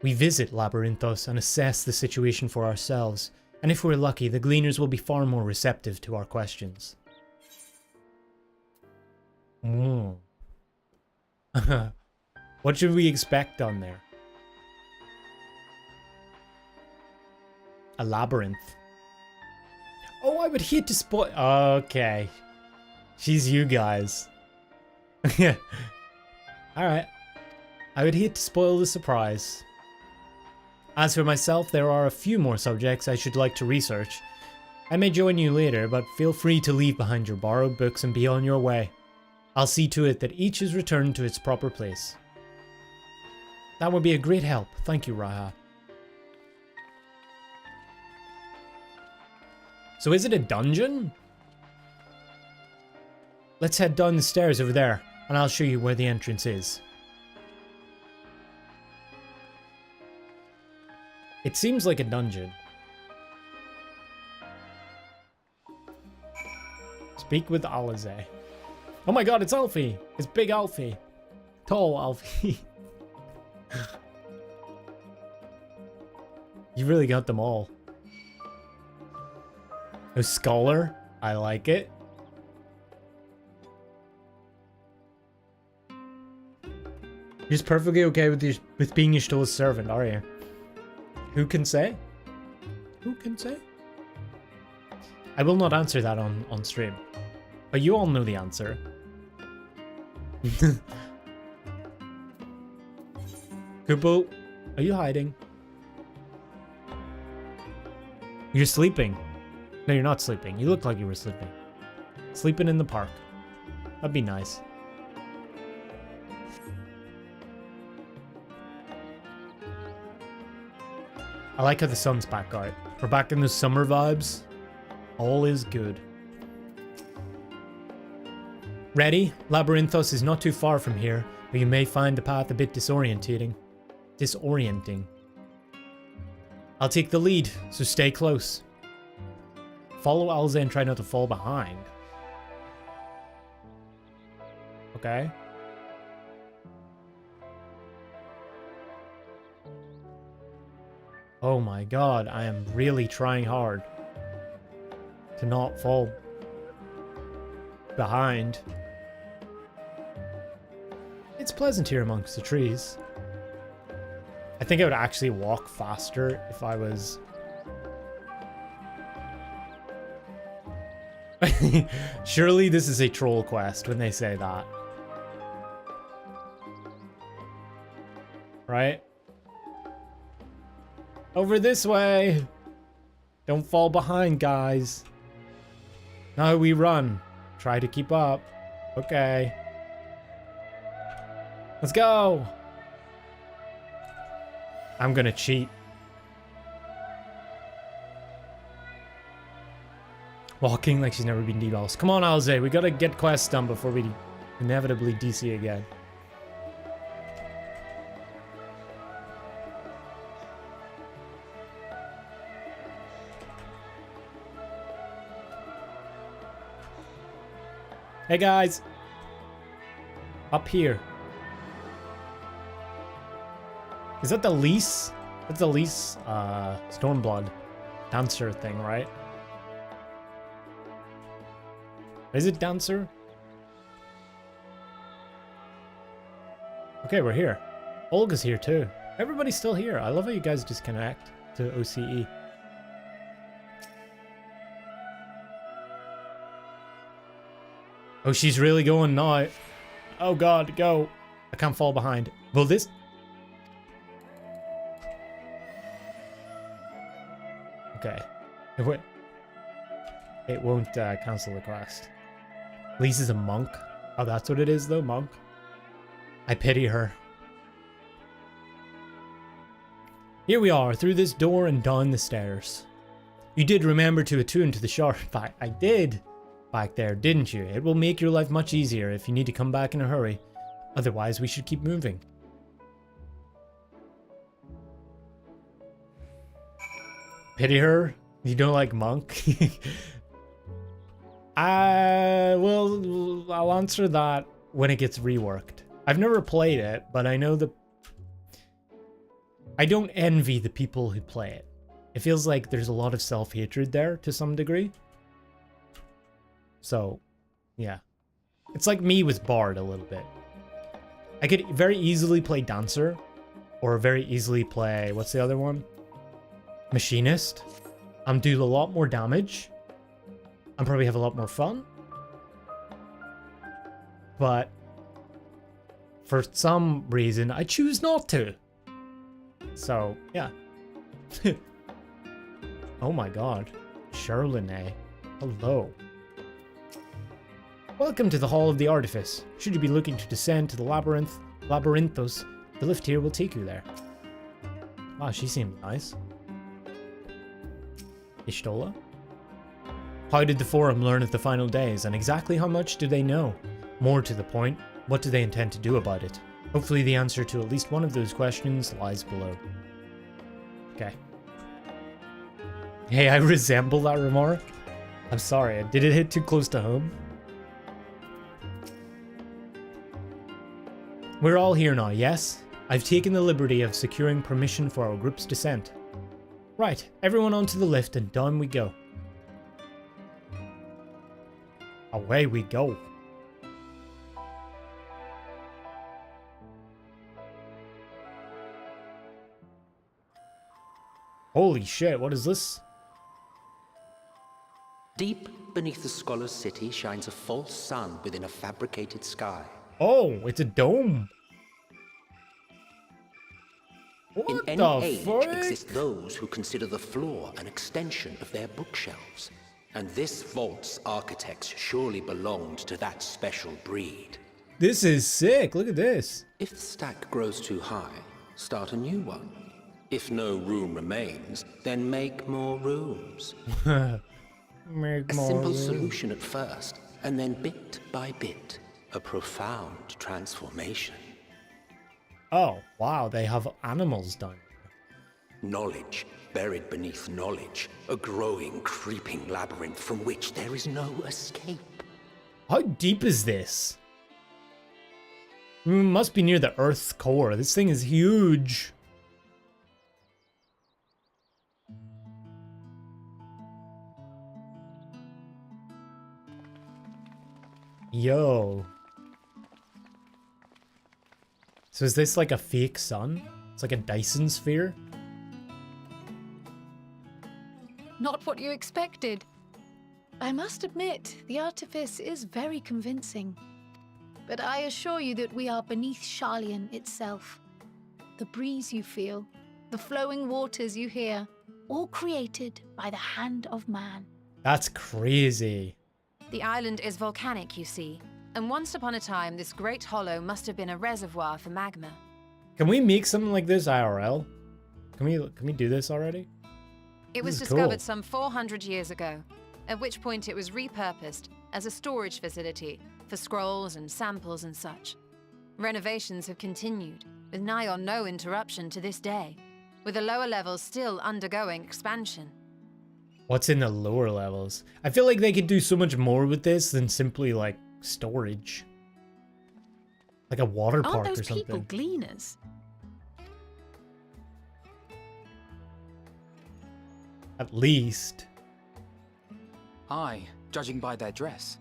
We visit Labyrinthos and assess the situation for ourselves, and if we're lucky, the Gleaners will be far more receptive to our questions. What should we expect on there? A labyrinth. Oh, I would hate to spoil. Okay. She's you guys. Yeah. Alright. I would hate to spoil the surprise. As for myself, there are a few more subjects I should like to research. I may join you later, but feel free to leave behind your borrowed books and be on your way. I'll see to it that each is returned to its proper place. That would be a great help. Thank you, Raha. So is it a dungeon? Let's head down the stairs over there, and I'll show you where the entrance is. It seems like a dungeon. Speak with Alisaie. Oh my god, it's Alfie! It's Big Alfie! Tall Alfie. You really got them all. A scholar? I like it. You're just perfectly okay with being Y'shtola's servant, are you? Who can say? Who can say? I will not answer that on stream. But you all know the answer. Kupo, are you hiding? You're sleeping. No, you're not sleeping. You look like you were sleeping. Sleeping in the park. That'd be nice. I like how the sun's back out. We're back in the summer vibes. All is good. Ready? Labyrinthos is not too far from here, but you may find the path a bit disorienting. I'll take the lead, so stay close. Follow Alisaie and try not to fall behind. Okay. Oh my god, I am really trying hard to not fall. behind. It's pleasant here amongst the trees. I think I would actually walk faster if I was... Surely this is a troll quest when they say that. Right? Over this way! Don't fall behind, guys. No, we run. Try to keep up. Okay. Let's go! I'm gonna cheat. Walking like she's never been DDoS. Come on, Alze, we gotta get quests done before we inevitably DC again. Hey guys! Up here. Is that the Lease? That's the Lease, Stormblood dancer thing, right? Is it dancer? Okay, we're here. Olga's here too. Everybody's still here. I love how you guys disconnect to OCE. Oh, she's really going now. Oh god, go. I can't fall behind. Will this... Okay. It won't cancel the quest. Lisa's a monk. Oh, that's what it is though, monk. I pity her. Here we are, through this door and down the stairs. You did remember to attune to the sharp... I did back there, didn't you? It will make your life much easier if you need to come back in a hurry. Otherwise, we should keep moving. Pity her? You don't like monk? I'll answer that when it gets reworked. I've never played it, but I know I don't envy the people who play it. It feels like there's a lot of self-hatred there to some degree. So, yeah. It's like me with Bard a little bit. I could very easily play Dancer, or very easily play, what's the other one? Machinist. Do a lot more damage. And probably have a lot more fun. But for some reason, I choose not to. So, yeah. Oh my god. Charlene. Hello. Welcome to the Hall of the Artifice. Should you be looking to descend to the Labyrinthos, the lift here will take you there. Wow, she seemed nice. Ishtola? How did the Forum learn of the final days, and exactly how much do they know? More to the point, what do they intend to do about it? Hopefully the answer to at least one of those questions lies below. Okay. Hey, I resemble that remark. I'm sorry, did it hit too close to home? We're all here now, yes? I've taken the liberty of securing permission for our group's descent. Right, everyone onto the lift and down we go. Away we go. Holy shit, what is this? Deep beneath the scholar's city shines a false sun within a fabricated sky. Oh, it's a dome. In What any the age fuck? exist those who consider the floor an extension of their bookshelves. And this vault's architects surely belonged to that special breed. This is sick, look at this. If the stack grows too high, start a new one. If no room remains, then make more rooms. Make A more simple room. solution at first, and then bit by bit, a profound transformation. Oh, wow, they have animals done. Knowledge buried beneath knowledge, a growing, creeping labyrinth from which there is no escape. How deep is this? Must be near the Earth's core. This thing is huge. Yo. So is this like a fake sun? It's like a Dyson sphere? Not what you expected. I must admit, the artifice is very convincing. But I assure you that we are beneath Sharlayan itself. The breeze you feel, the flowing waters you hear, all created by the hand of man. That's crazy. The island is volcanic, you see. And once upon a time, this great hollow must have been a reservoir for magma. Can we make something like this IRL? Can we do this already? It was This is discovered cool. some 400 years ago, at which point it was repurposed as a storage facility for scrolls and samples and such. Renovations have continued, with nigh on no interruption to this day, with the lower levels still undergoing expansion. What's in the lower levels? I feel like they could do so much more with this than simply like storage. Like a water park Aren't those or something. people gleaners? At least. Aye, judging by their dress.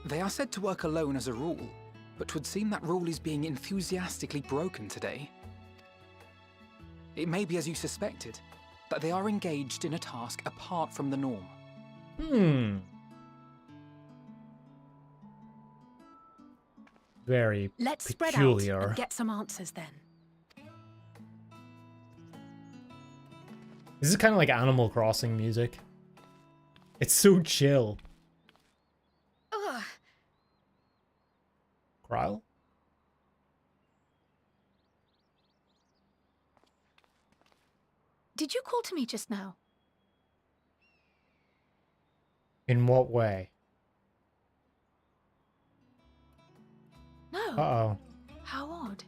They are said to work alone as a rule, but 'twould seem that rule is being enthusiastically broken today. It may be as you suspected, that they are engaged in a task apart from the norm. Very Let's spread peculiar. out and get some answers then. This is kind of like Animal Crossing music. It's so chill. Ugh. Kryle? Did you call to me just now? In what way? No. Uh-oh. How odd.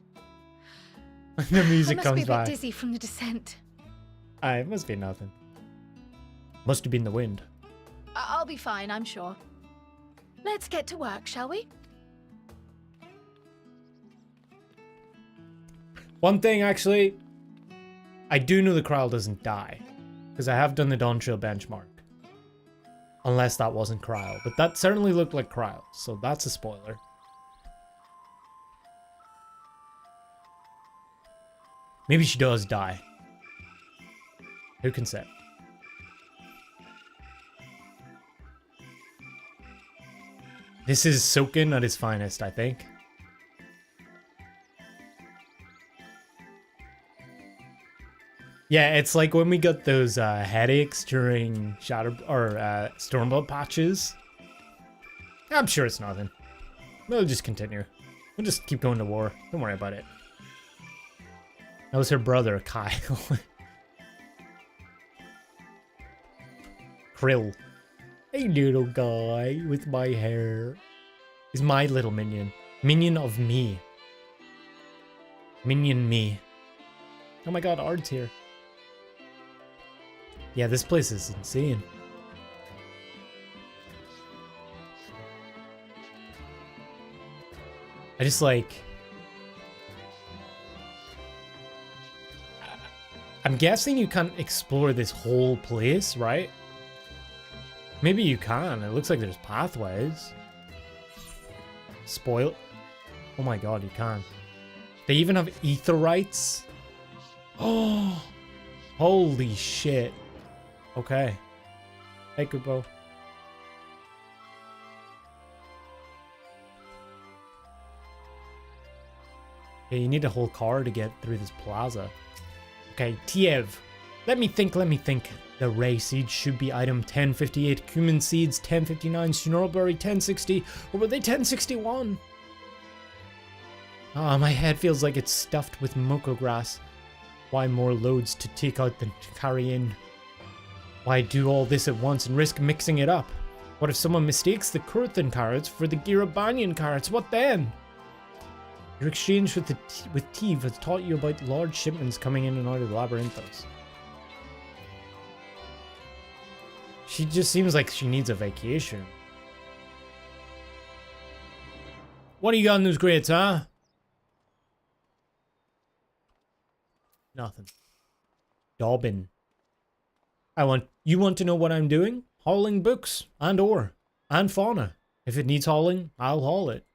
The music I must comes be a bit back. dizzy from the descent. It must be nothing. Must have been the wind. I'll be fine, I'm sure. Let's get to work, shall we? One thing, actually, I do know the Kryle doesn't die, because I have done the Dawn Trail benchmark. Unless that wasn't Kryle, but that certainly looked like Kryle, so that's a spoiler. Maybe she does die. Who can say? This is Soken at his finest, I think. Yeah, it's like when we got those headaches during Stormblood patches. I'm sure it's nothing. We'll just continue. We'll just keep going to war. Don't worry about it. That was her brother, Kyle. Krill. Hey, little guy with my hair. He's my little minion. Minion of me. Minion me. Oh my god, Ard's here. Yeah, this place is insane. I just like... I'm guessing you can't explore this whole place, right? Maybe you can. It looks like there's pathways. Spoil. Oh my god, you can. They even have aetherytes. Oh, holy shit. Okay. Hey, Kupo. Okay, you need a whole car to get through this plaza. Okay, Tiev. Let me think. The Ray seeds should be item 1058, cumin seeds 1059, Sonorberry 1060, or were they 1061? Ah, my head feels like it's stuffed with moko grass. Why more loads to take out than to carry in? Why do all this at once and risk mixing it up? What if someone mistakes the Kurthan carrots for the Girabanyan carrots? What then? Your exchange with Tiev has taught you about large shipments coming in and out of the Labyrinthos. She just seems like she needs a vacation. What do you got in those crates, huh? Nothing. Dobbin. You want to know what I'm doing? Hauling books and ore and fauna If it needs hauling, I'll haul it.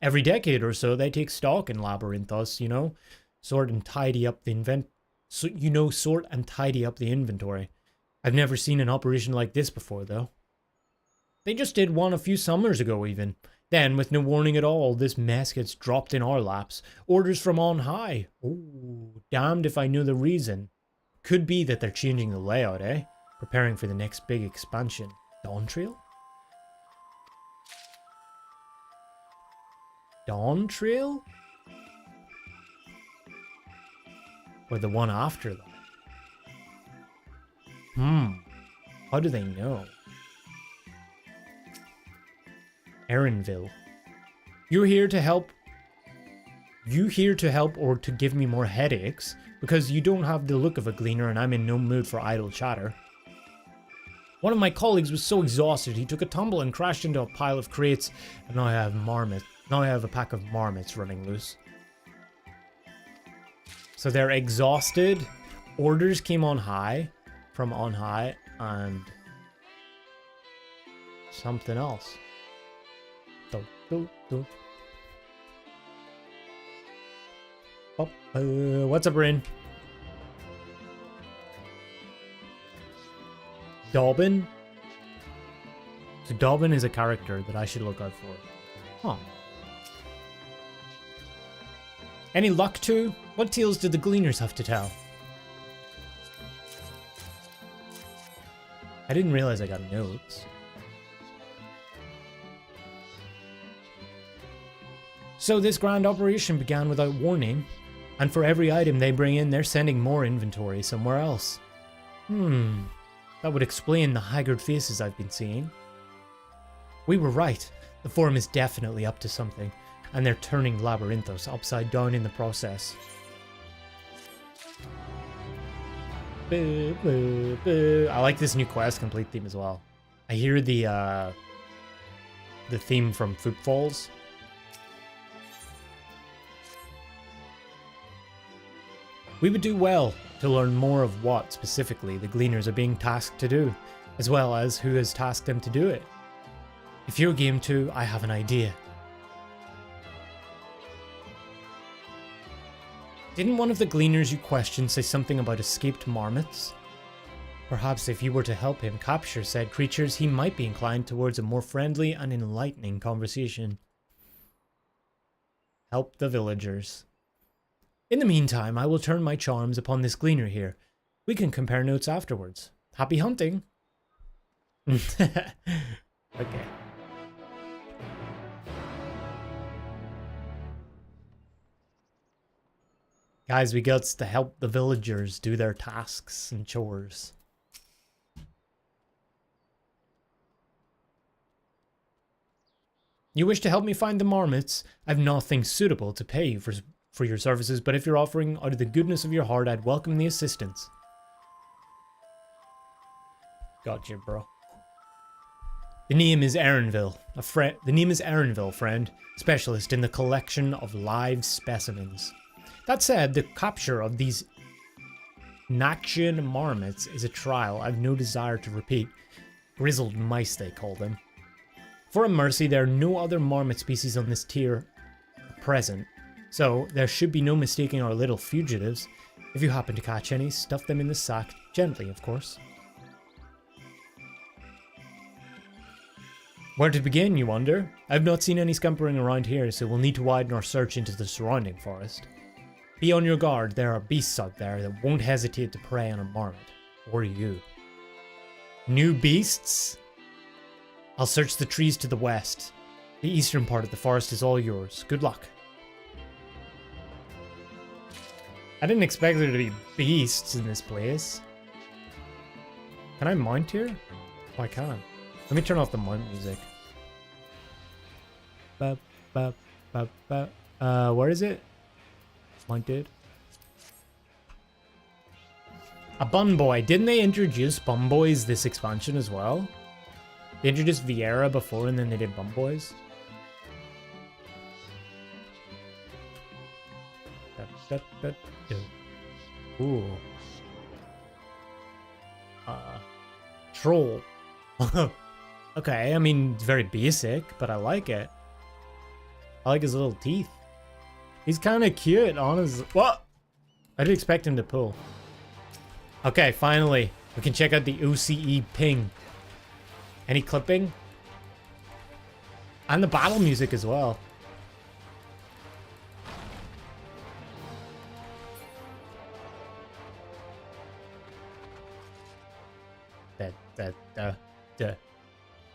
Every decade or so, they take stock in Labyrinthos, you know? Sort and tidy up the inventory. I've never seen an operation like this before, though. They just did one a few summers ago, even. Then, with no warning at all, this mess gets dropped in our laps. Orders from on high. Oh, damned if I knew the reason. Could be that they're changing the layout, eh? Preparing for the next big expansion. Dawn Trail? Dawn Trail? Or the one after them? How do they know? Erinville. You here to help or to give me more headaches? Because you don't have the look of a gleaner and I'm in no mood for idle chatter. One of my colleagues was so exhausted he took a tumble and crashed into a pile of crates, and now I have a pack of marmots running loose. So they're exhausted. Orders came from on high, and something else. What's up, Rin? Dobbin? So Dobbin is a character that I should look out for. Huh. Any luck too? What tales did the Gleaners have to tell? I didn't realize I got notes. So this grand operation began without warning, and for every item they bring in, they're sending more inventory somewhere else. That would explain the haggard faces I've been seeing. We were right. The Forum is definitely up to something, and they're turning Labyrinthos upside down in the process. Boo, boo, boo. I like this new quest complete theme as well. I hear the theme from Footfalls. We would do well to learn more of what, specifically, the Gleaners are being tasked to do, as well as who has tasked them to do it. If you're game too, I have an idea. Didn't one of the Gleaners you questioned say something about escaped marmots? Perhaps if you were to help him capture said creatures, he might be inclined towards a more friendly and enlightening conversation. Help the villagers. In the meantime, I will turn my charms upon this Gleaner here. We can compare notes afterwards. Happy hunting! Okay. Guys, we got to help the villagers do their tasks and chores. You wish to help me find the marmots? I've nothing suitable to pay you for your services, but if you're offering out of the goodness of your heart, I'd welcome the assistance. Gotcha, bro. The name is Erinville, friend, specialist in the collection of live specimens. That said, the capture of these Naxian marmots is a trial I've no desire to repeat. Grizzled mice, they call them. For a mercy, there are no other marmot species on this tier present, so there should be no mistaking our little fugitives. If you happen to catch any, stuff them in the sack, gently, of course. Where to begin, you wonder? I've not seen any scampering around here, so we'll need to widen our search into the surrounding forest. Be on your guard, there are beasts out there that won't hesitate to prey on a marmot. Or you. New beasts? I'll search the trees to the west. The eastern part of the forest is all yours. Good luck. I didn't expect there to be beasts in this place. Can I mount here? Oh, I can. Let me turn off the mount music. Where is it? Mounted. A bun boy. Didn't they introduce bun boys this expansion as well? They introduced Viera before and then they did bun boys. Ooh. Troll. Okay, I mean, it's very basic, but I like it. I like his little teeth. He's kind of cute, honestly. What? I didn't expect him to pull. Okay, finally. We can check out the OCE ping. Any clipping? And the battle music as well.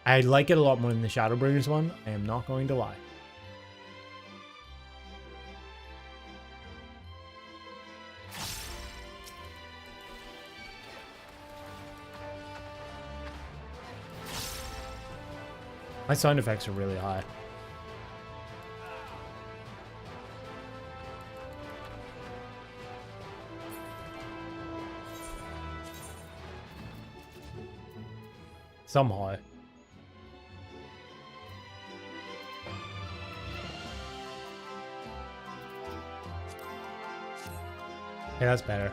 I like it a lot more than the Shadowbringers one. I am not going to lie. My sound effects are really high. Some high. Okay, that's better.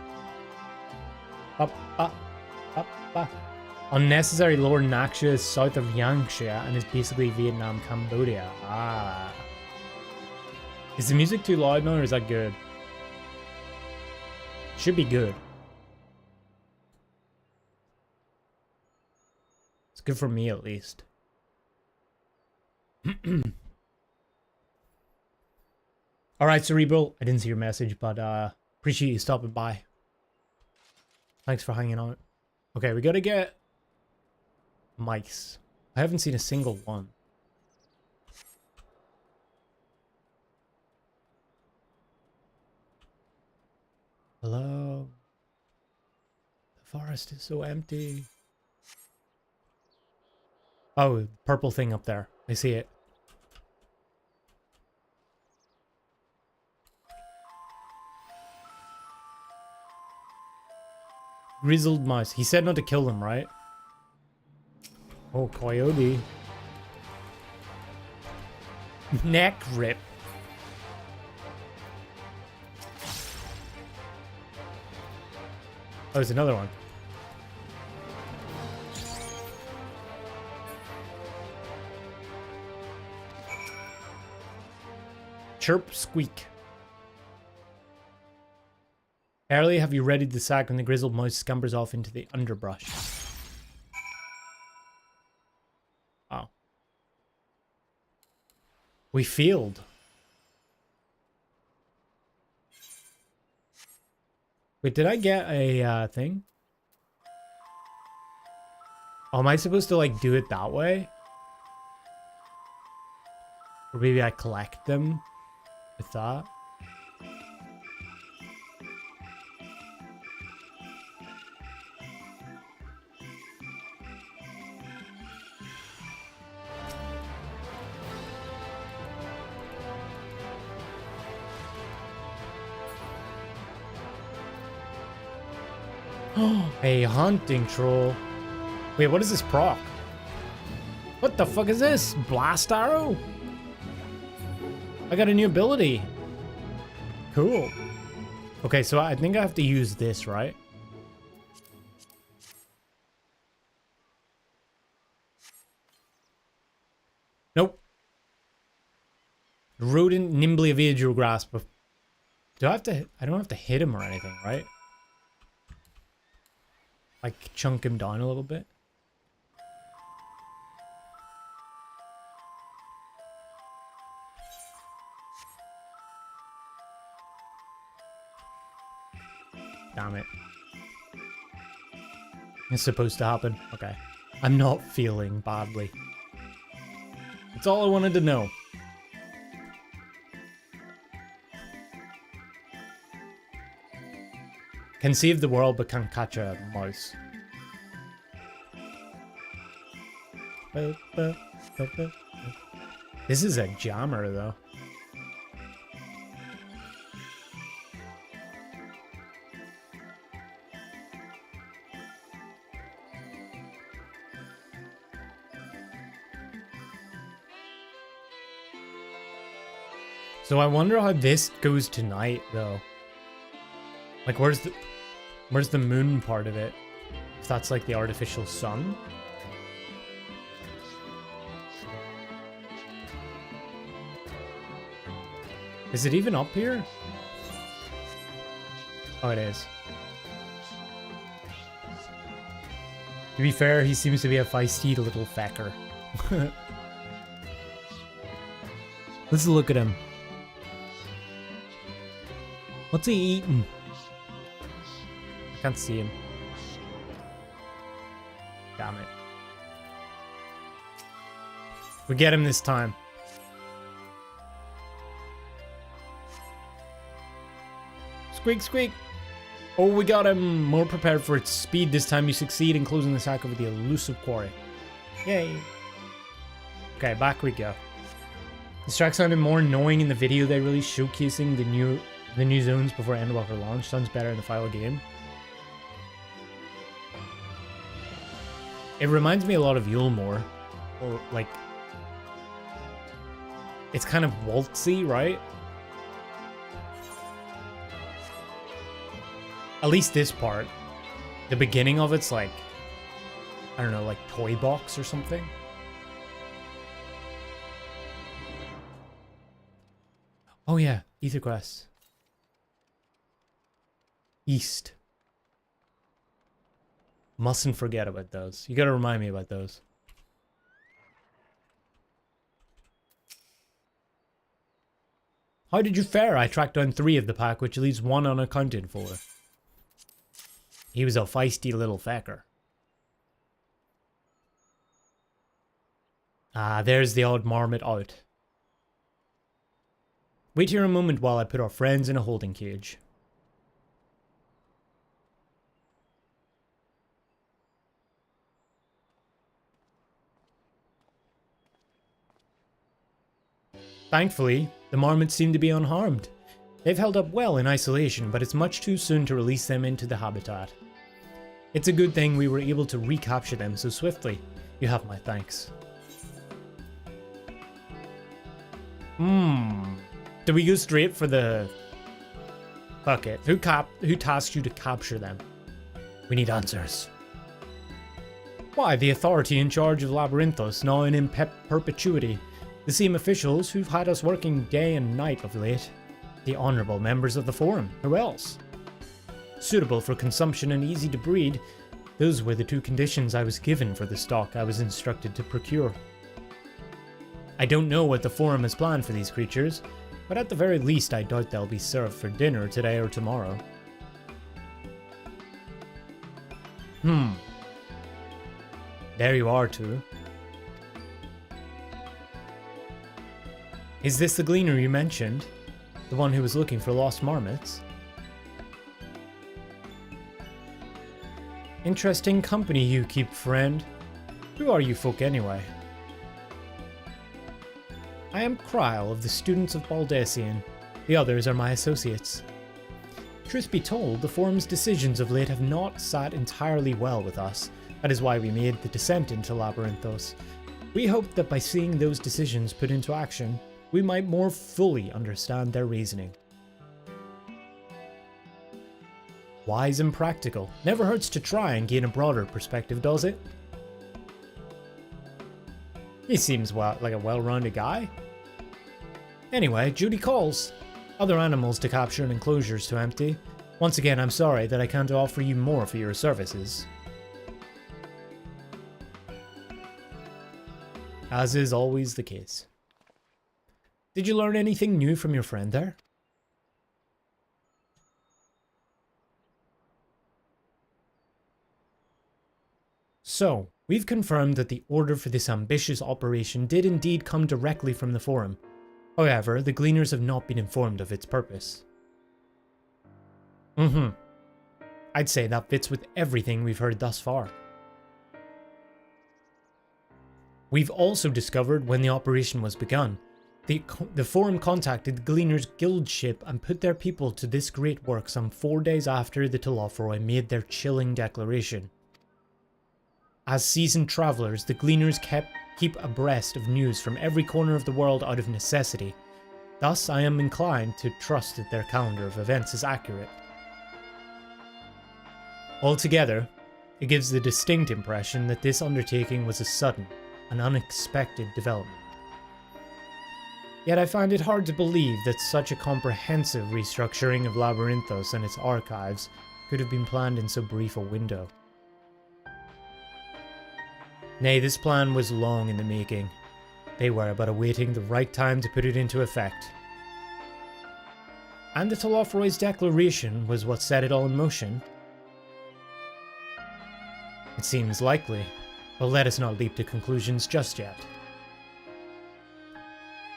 Up. Unnecessary Lower Naxia is south of Yangtze and is basically Vietnam, Cambodia. Ah. Is the music too loud now or is that good? Should be good. It's good for me at least. Alright, Cerebral. I didn't see your message, but appreciate you stopping by. Thanks for hanging out. Okay, we gotta get mice. I haven't seen a single one. Hello? The forest is so empty. Oh, purple thing up there. I see it. Grizzled mouse. He said not to kill them, right? Oh, coyote. Neck rip. Oh, there's another one. Chirp, squeak. Early, have you readied the sack when the grizzled mouse scampers off into the underbrush? Oh. We failed. Wait, did I get a thing? Oh, am I supposed to like do it that way? Or maybe I collect them with that? A hunting troll. Wait, what is this proc? What the fuck is this? Blast arrow? I got a new ability. Cool. Okay, so I think I have to use this, right? Nope. Rodent nimbly evades your grasp. Do I have to? I don't have to hit him or anything, right? Like chunk him down a little bit. Damn it. It's supposed to happen. Okay. I'm not feeling badly. That's all I wanted to know. Can save the world but can't catch a mouse. This is a jammer though. So I wonder how this goes tonight though. Like where's the moon part of it? If that's like the artificial sun? Is it even up here? Oh, it is. To be fair, he seems to be a feisty little fecker. Let's look at him. What's he eating? Can't see him. Damn it. We get him this time. Squeak, squeak. Oh, we got him. More prepared for its speed. This time you succeed in closing the sack over the elusive quarry. Yay. Okay, back we go. This track sounded more annoying in the video they released showcasing the new zones before Endwalker launch. Sounds better in the final game. It reminds me a lot of Yulmore. Or, like... It's kind of waltzy, right? At least this part. The beginning of it's like... I don't know, like Toy Box or something. Oh yeah, Ether Quest. East. Mustn't forget about those. You gotta remind me about those. How did you fare? I tracked down 3 of the pack, which leaves 1 unaccounted for. He was a feisty little fecker. Ah, there's the odd marmot out. Wait here a moment while I put our friends in a holding cage. Thankfully, the marmots seem to be unharmed. They've held up well in isolation, but it's much too soon to release them into the habitat. It's a good thing we were able to recapture them so swiftly. You have my thanks. Do we go straight for the... Fuck it. Who tasked you to capture them? We need answers. Why, the authority in charge of Labyrinthos, now in perpetuity. The same officials who've had us working day and night of late. The honourable members of the Forum. Who else? Suitable for consumption and easy to breed. Those were the 2 conditions I was given for the stock I was instructed to procure. I don't know what the Forum has planned for these creatures, but at the very least I doubt they'll be served for dinner today or tomorrow. There you are, too. Is this the gleaner you mentioned? The one who was looking for lost marmots? Interesting company you keep, friend. Who are you folk anyway? I am Kryle of the Students of Baldesion. The others are my associates. Truth be told, the Forum's decisions of late have not sat entirely well with us. That is why we made the descent into Labyrinthos. We hoped that by seeing those decisions put into action, we might more fully understand their reasoning. Wise and practical. Never hurts to try and gain a broader perspective, does it? He seems like a well-rounded guy. Anyway, Judy calls. Other animals to capture and enclosures to empty. Once again, I'm sorry that I can't offer you more for your services. As is always the case. Did you learn anything new from your friend there? So, we've confirmed that the order for this ambitious operation did indeed come directly from the Forum. However, the Gleaners have not been informed of its purpose. I'd say that fits with everything we've heard thus far. We've also discovered when the operation was begun. The Forum contacted the Gleaners' guild ship and put their people to this great work some 4 days after the Telophroi made their chilling declaration. As seasoned travellers, the Gleaners keep abreast of news from every corner of the world out of necessity. Thus, I am inclined to trust that their calendar of events is accurate. Altogether, it gives the distinct impression that this undertaking was a sudden and unexpected development. Yet I find it hard to believe that such a comprehensive restructuring of Labyrinthos and its archives could have been planned in so brief a window. Nay, this plan was long in the making. They were but awaiting the right time to put it into effect. And the Telofroy's declaration was what set it all in motion. It seems likely, but let us not leap to conclusions just yet.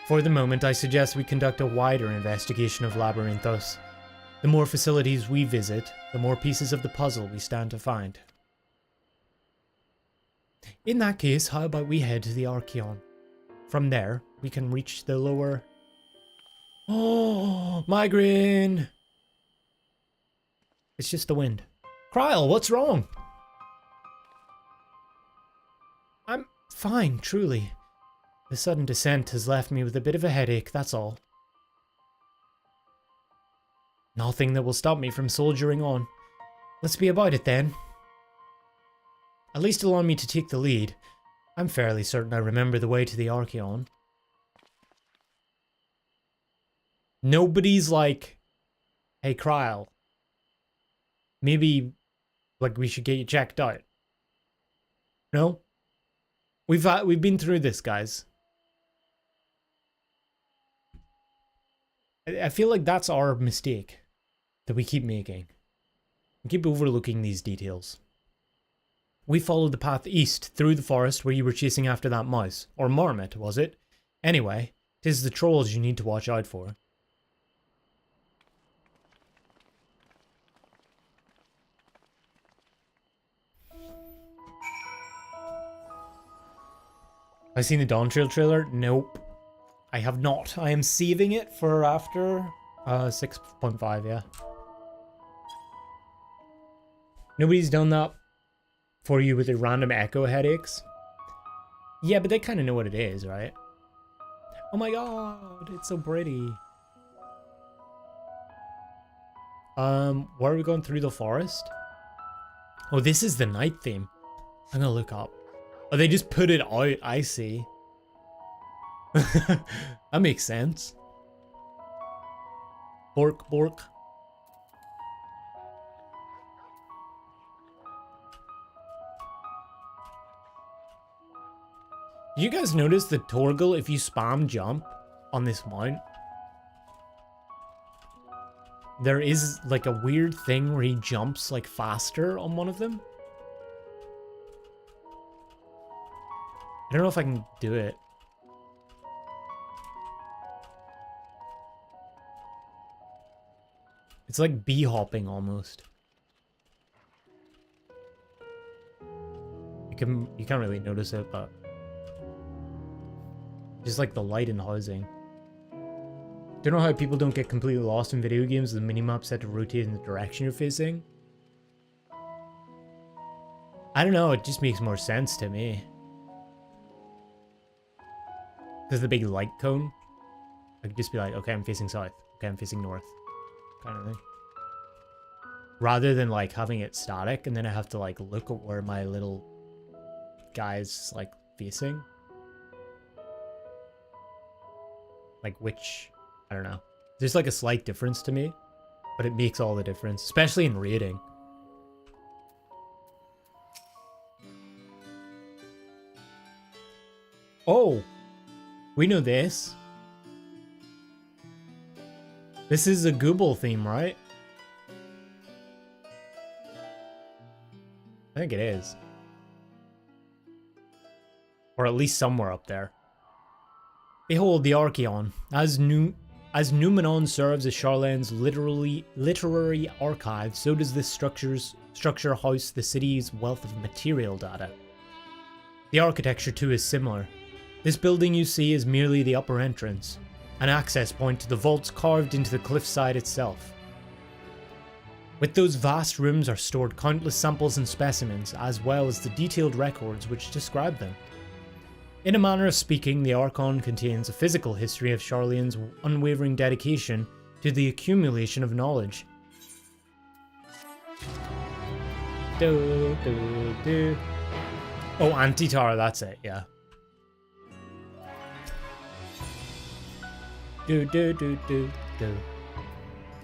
For the moment, I suggest we conduct a wider investigation of Labyrinthos. The more facilities we visit, the more pieces of the puzzle we stand to find. In that case, how about we head to the Archeon? From there, we can reach the lower... Oh, migraine! It's just the wind. Kryl, what's wrong? I'm fine, truly. The sudden descent has left me with a bit of a headache, that's all. Nothing that will stop me from soldiering on. Let's be about it then. At least allow me to take the lead. I'm fairly certain I remember the way to the Archeon. Nobody's like, hey Kryl, maybe like we should get you checked out. No? We've been through this, guys. I feel like that's our mistake that we keep making. We keep overlooking these details. We followed the path east through the forest where you were chasing after that mouse. Or marmot, was it? Anyway, 'tis the trolls you need to watch out for. Have I seen the Dawn Trail trailer? Nope. I have not. I am saving it for after 6.5, yeah. Nobody's done that for you with the random echo headaches? Yeah, but they kind of know what it is, right? Oh my god, it's so pretty. Where are we going through the forest? Oh, this is the night theme. I'm gonna look up. Oh, they just put it out, I see. That makes sense. Bork, bork. You guys notice the Torgal, if you spam jump on this mount, there is like a weird thing where he jumps like faster on one of them. I don't know if I can do it. It's like bee hopping almost. You can't really notice it, but just like the light in housing. Don't know how people don't get completely lost in video games with the minimap set to rotate in the direction you're facing. I don't know, it just makes more sense to me. There's the big light cone. I could just be like, okay, I'm facing south. Okay, I'm facing north. Kind of thing. Rather than like having it static and then I have to like look at where my little guy's like facing. Like which, I don't know. There's like a slight difference to me, but it makes all the difference, especially in raiding. Oh, we know this. This is a Google theme, right? I think it is. Or at least somewhere up there. Behold the Archeon. As Numenon serves as Charlane's literary archive, so does this structure house the city's wealth of material data. The architecture too is similar. This building you see is merely the upper entrance, an access point to the vaults carved into the cliffside itself. With those vast rooms are stored countless samples and specimens, as well as the detailed records which describe them. In a manner of speaking, the Archon contains a physical history of Charlane's unwavering dedication to the accumulation of knowledge. Oh, Antitara, that's it, yeah.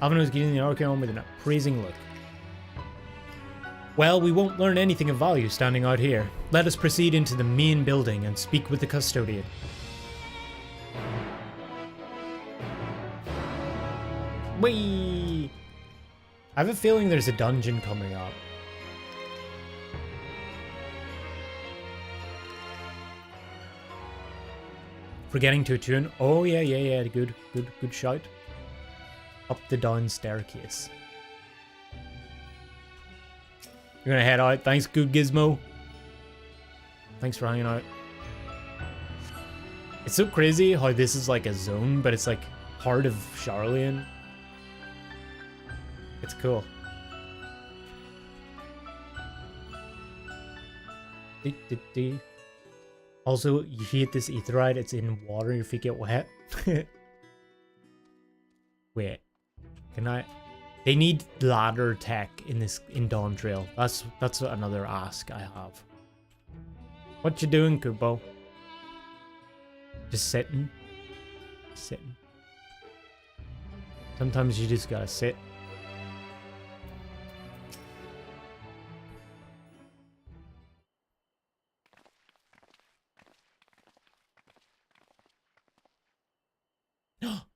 Alvin was getting the Archeon with an appraising look. Well, we won't learn anything of value standing out here. Let us proceed into the main building and speak with the custodian. Whee! I have a feeling there's a dungeon coming up. Forgetting to attune. Oh, yeah. Good shout. Up the down staircase. You're gonna head out. Thanks, good Gizmo. Thanks for hanging out. It's so crazy how this is like a zone, but it's like part of Charlian. It's cool. Also, you hit this aetheryte, it's in water, your feet get wet. Wait, can I? They need ladder tech in Dawn Trail. That's another ask I have. What you doing, Kubo? Just sitting. Sitting. Sometimes you just gotta sit.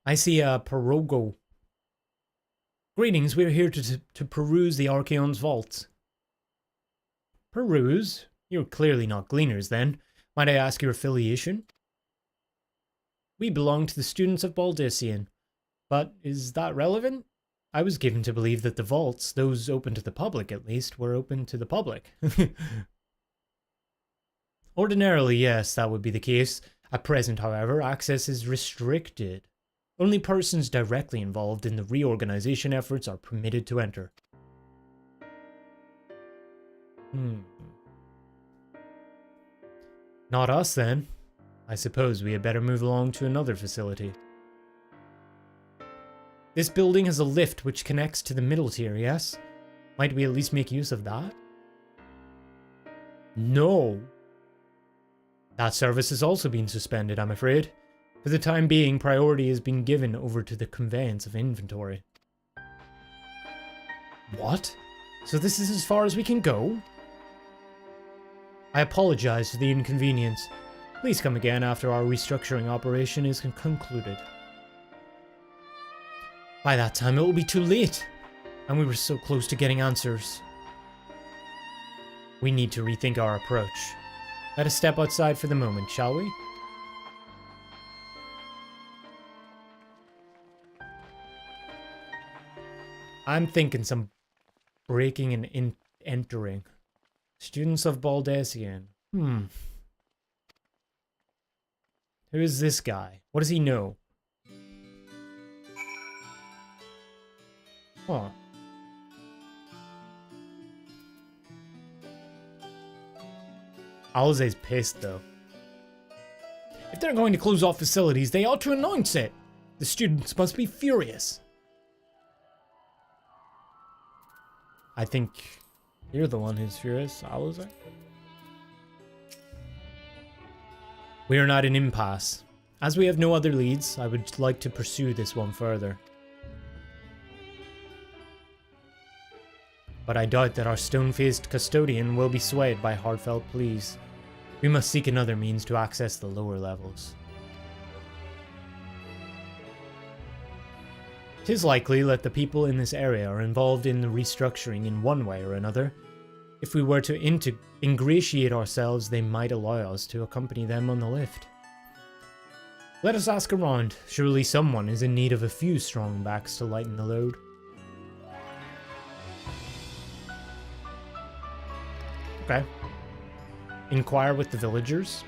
I see a Pirogo. Greetings, we're here to peruse the Archeon's vaults. Peruse? You're clearly not gleaners then. Might I ask your affiliation? We belong to the students of Baldesion. But is that relevant? I was given to believe that the vaults, those open to the public at least, were open to the public. Ordinarily, yes, that would be the case. At present, however, access is restricted. Only persons directly involved in the reorganization efforts are permitted to enter. Not us, then. I suppose we had better move along to another facility. This building has a lift which connects to the middle tier, yes? Might we at least make use of that? No. That service has also been suspended, I'm afraid. For the time being, priority has been given over to the conveyance of inventory. What? So this is as far as we can go? I apologize for the inconvenience. Please come again after our restructuring operation is concluded. By that time, it will be too late. And we were so close to getting answers. We need to rethink our approach. Let us step outside for the moment, shall we? I'm thinking some breaking and entering. Students of Baldesion. Who is this guy? What does he know? Huh. Alize's pissed though. If they're going to close off facilities, they ought to announce it. The students must be furious. I think you're the one who's furious, Alize. We are not an impasse. As we have no other leads, I would like to pursue this one further. But I doubt that our stone-faced custodian will be swayed by heartfelt pleas. We must seek another means to access the lower levels. 'Tis likely that the people in this area are involved in the restructuring in one way or another. If we were to ingratiate ourselves, they might allow us to accompany them on the lift. Let us ask around. Surely someone is in need of a few strong backs to lighten the load. Okay. Inquire with the villagers.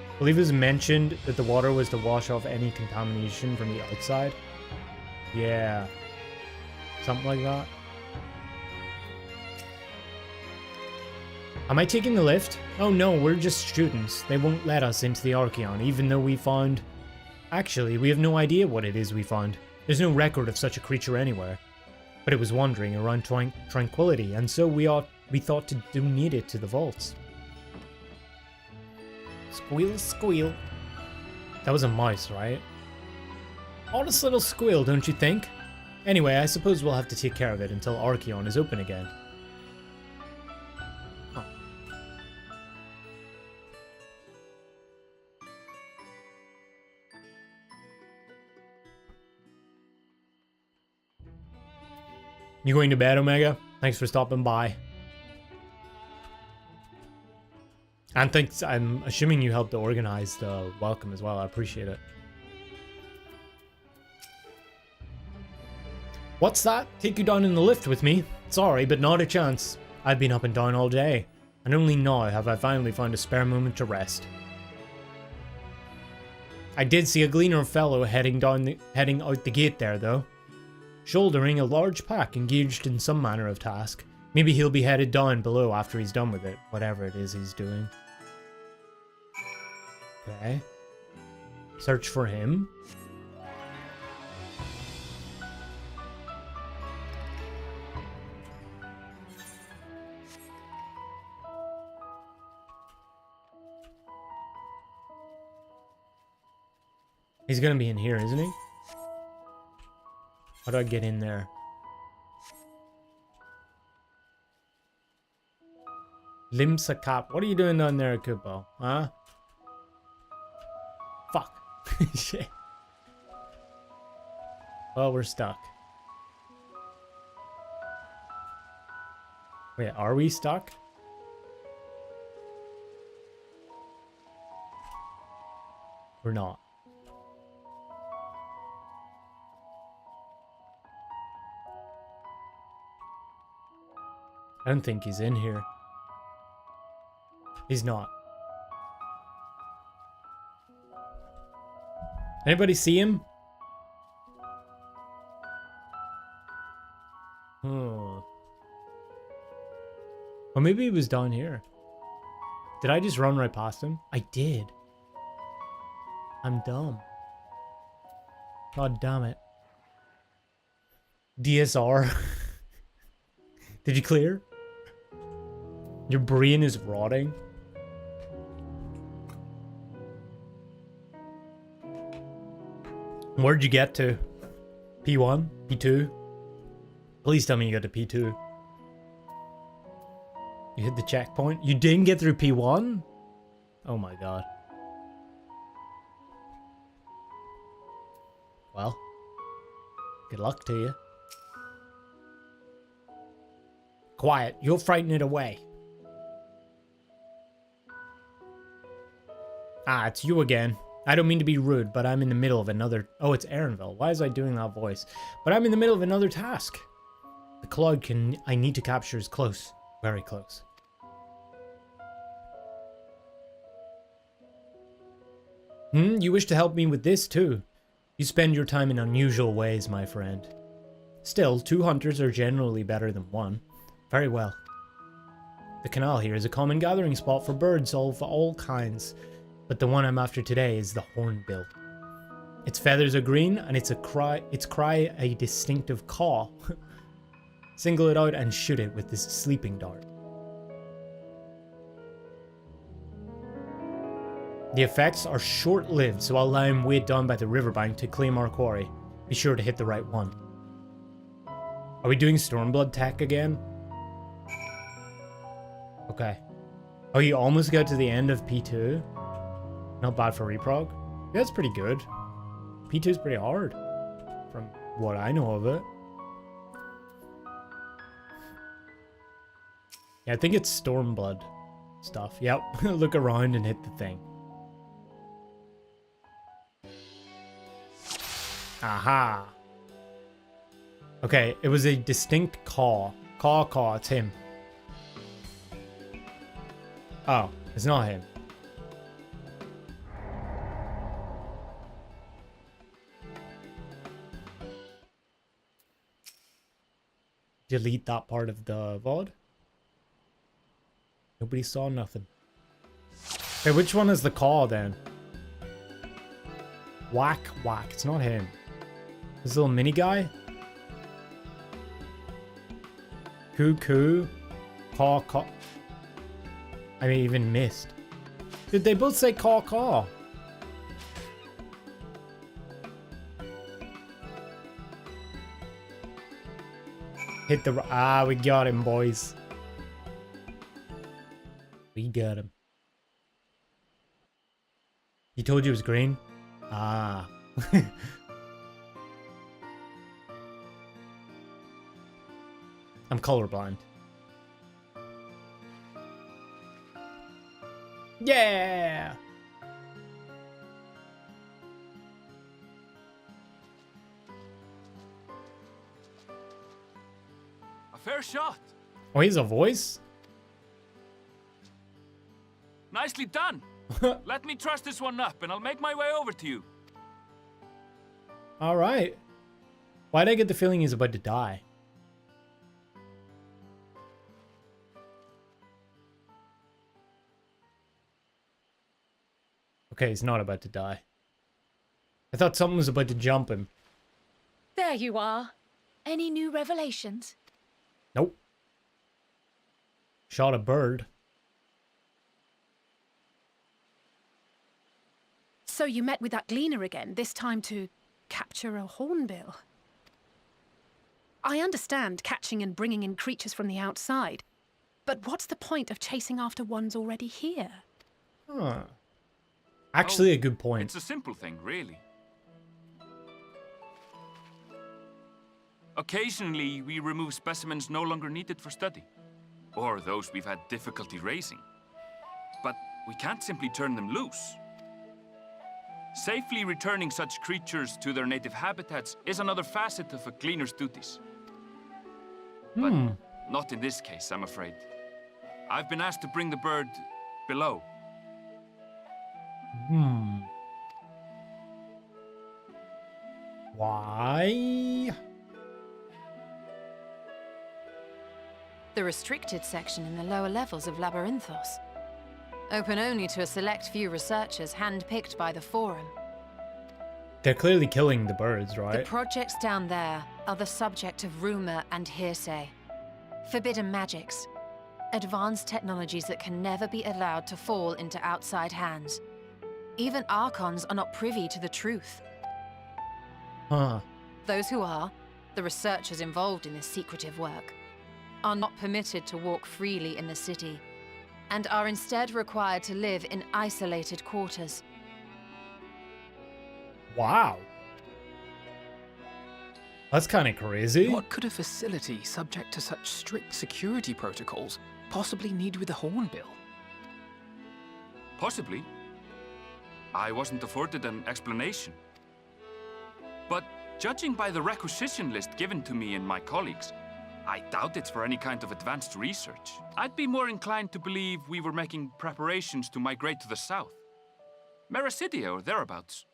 I believe it was mentioned that the water was to wash off any contamination from the outside. Yeah. Something like that. Am I taking the lift? Oh no, we're just students. They won't let us into the Archeon, even though we found... Actually, we have no idea what it is we found. There's no record of such a creature anywhere. But it was wandering around Tranquility, and so we thought to donate it to the vaults. Squeal, squeal. That was a mouse, right? Honest little squeal, don't you think? Anyway, I suppose we'll have to take care of it until Archeon is open again. Huh. You going to bed, Omega? Thanks for stopping by. And thanks, I'm assuming you helped to organize the welcome as well. I appreciate it. What's that? Take you down in the lift with me? Sorry, but not a chance. I've been up and down all day, and only now have I finally found a spare moment to rest. I did see a gleaner fellow heading out the gate there, though, shouldering a large pack engaged in some manner of task. Maybe he'll be headed down below after he's done with it, whatever it is he's doing. Okay. Search for him. He's gonna be in here, isn't he? How do I get in there? Limsa Cap. What are you doing down there, Kupo? Huh? Fuck. Shit. Well, we're stuck. Wait, are we stuck? We're not. I don't think he's in here. He's not. Anybody see him? Oh. Or maybe he was down here. Did I just run right past him? I did. I'm dumb. God damn it. DSR. Did you clear? Your brain is rotting. Where'd you get to? P1? P2? Please tell me you got to P2. You hit the checkpoint? You didn't get through P1? Oh my god. Well, good luck to you. Quiet, you'll frighten it away. Ah, it's you again. I don't mean to be rude, but I'm in the middle of another... Oh, it's Aaronville. Why is I doing that voice? But I'm in the middle of another task. The cloud I need to capture is close. Very close. You wish to help me with this too. You spend your time in unusual ways, my friend. Still, 2 hunters are generally better than 1. Very well. The canal here is a common gathering spot for birds of all kinds, but the one I'm after today is the hornbill. Its feathers are green, and its cry a distinctive caw. Single it out and shoot it with this sleeping dart. The effects are short-lived, so I'll allow him weighed down by the riverbank to claim our quarry. Be sure to hit the right one. Are we doing Stormblood tech again? Okay. Oh, you almost got to the end of P2? Not bad for reprog. Yeah, that's pretty good. P2's pretty hard, from what I know of it. Yeah, I think it's Stormblood stuff. Yep, look around and hit the thing. Aha. Okay, it was a distinct caw. Caw, it's him. Oh, it's not him. Delete that part of the VOD. Nobody saw nothing. Hey, which one is the caw then? Whack. It's not him. This little mini guy? Coo. Caw. I mean, even missed. Did they both say caw-caw? Hit the... Ah, we got him, boys. We got him. He told you it was green? Ah. I'm colorblind. Yeah! A fair shot. Oh, he's a voice? Nicely done. Let me truss this one up and I'll make my way over to you. Alright. Why'd I get the feeling he's about to die? Okay, he's not about to die. I thought something was about to jump him. There you are. Any new revelations? Nope. Shot a bird. So you met with that gleaner again, this time to capture a hornbill. I understand catching and bringing in creatures from the outside, but what's the point of chasing after ones already here? Huh. Actually, a good point. It's a simple thing, really. Occasionally, we remove specimens no longer needed for study, or those we've had difficulty raising. But we can't simply turn them loose. Safely returning such creatures to their native habitats is another facet of a gleaner's duties. But not in this case, I'm afraid. I've been asked to bring the bird below. Why? The restricted section in the lower levels of Labyrinthos. Open only to a select few researchers handpicked by the Forum. They're clearly killing the birds, right? The projects down there are the subject of rumor and hearsay. Forbidden magics. Advanced technologies that can never be allowed to fall into outside hands. Even Archons are not privy to the truth. Huh. Those who are, the researchers involved in this secretive work, are not permitted to walk freely in the city, and are instead required to live in isolated quarters. Wow. That's kind of crazy. What could a facility subject to such strict security protocols possibly need with a hornbill? Possibly. I wasn't afforded an explanation. But judging by the requisition list given to me and my colleagues, I doubt it's for any kind of advanced research. I'd be more inclined to believe we were making preparations to migrate to the south. Mericidia or thereabouts.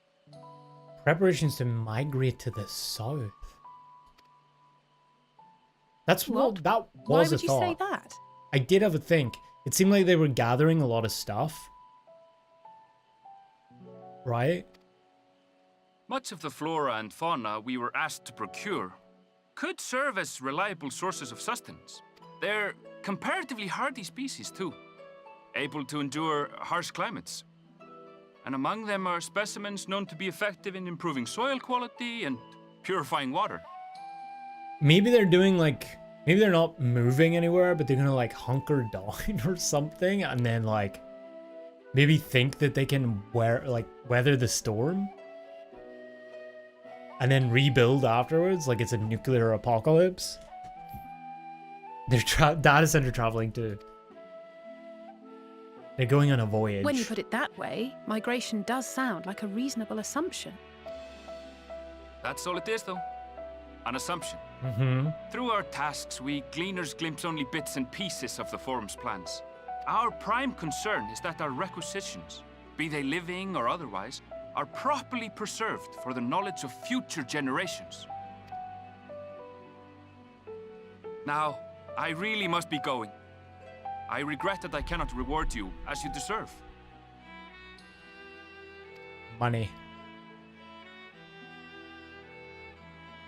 Preparations to migrate to the south. That's what that was. Why would a you thought. say that? I did have a think. It seemed like they were gathering a lot of stuff. Right? Much of the flora and fauna we were asked to procure could serve as reliable sources of sustenance. They're comparatively hardy species too, able to endure harsh climates. And among them are specimens known to be effective in improving soil quality and purifying water. Maybe they're doing like, maybe they're not moving anywhere, but they're gonna like hunker down or something, and then like maybe think that they can weather the storm, and then rebuild afterwards, like it's a nuclear apocalypse. They're data center traveling too. They're going on a voyage. When you put it that way, migration does sound like a reasonable assumption. That's all it is, though. An assumption. Through our tasks, we gleaners glimpse only bits and pieces of the Forum's plans. Our prime concern is that our requisitions, be they living or otherwise, are properly preserved for the knowledge of future generations. Now, I really must be going. I regret that I cannot reward you as you deserve. Money.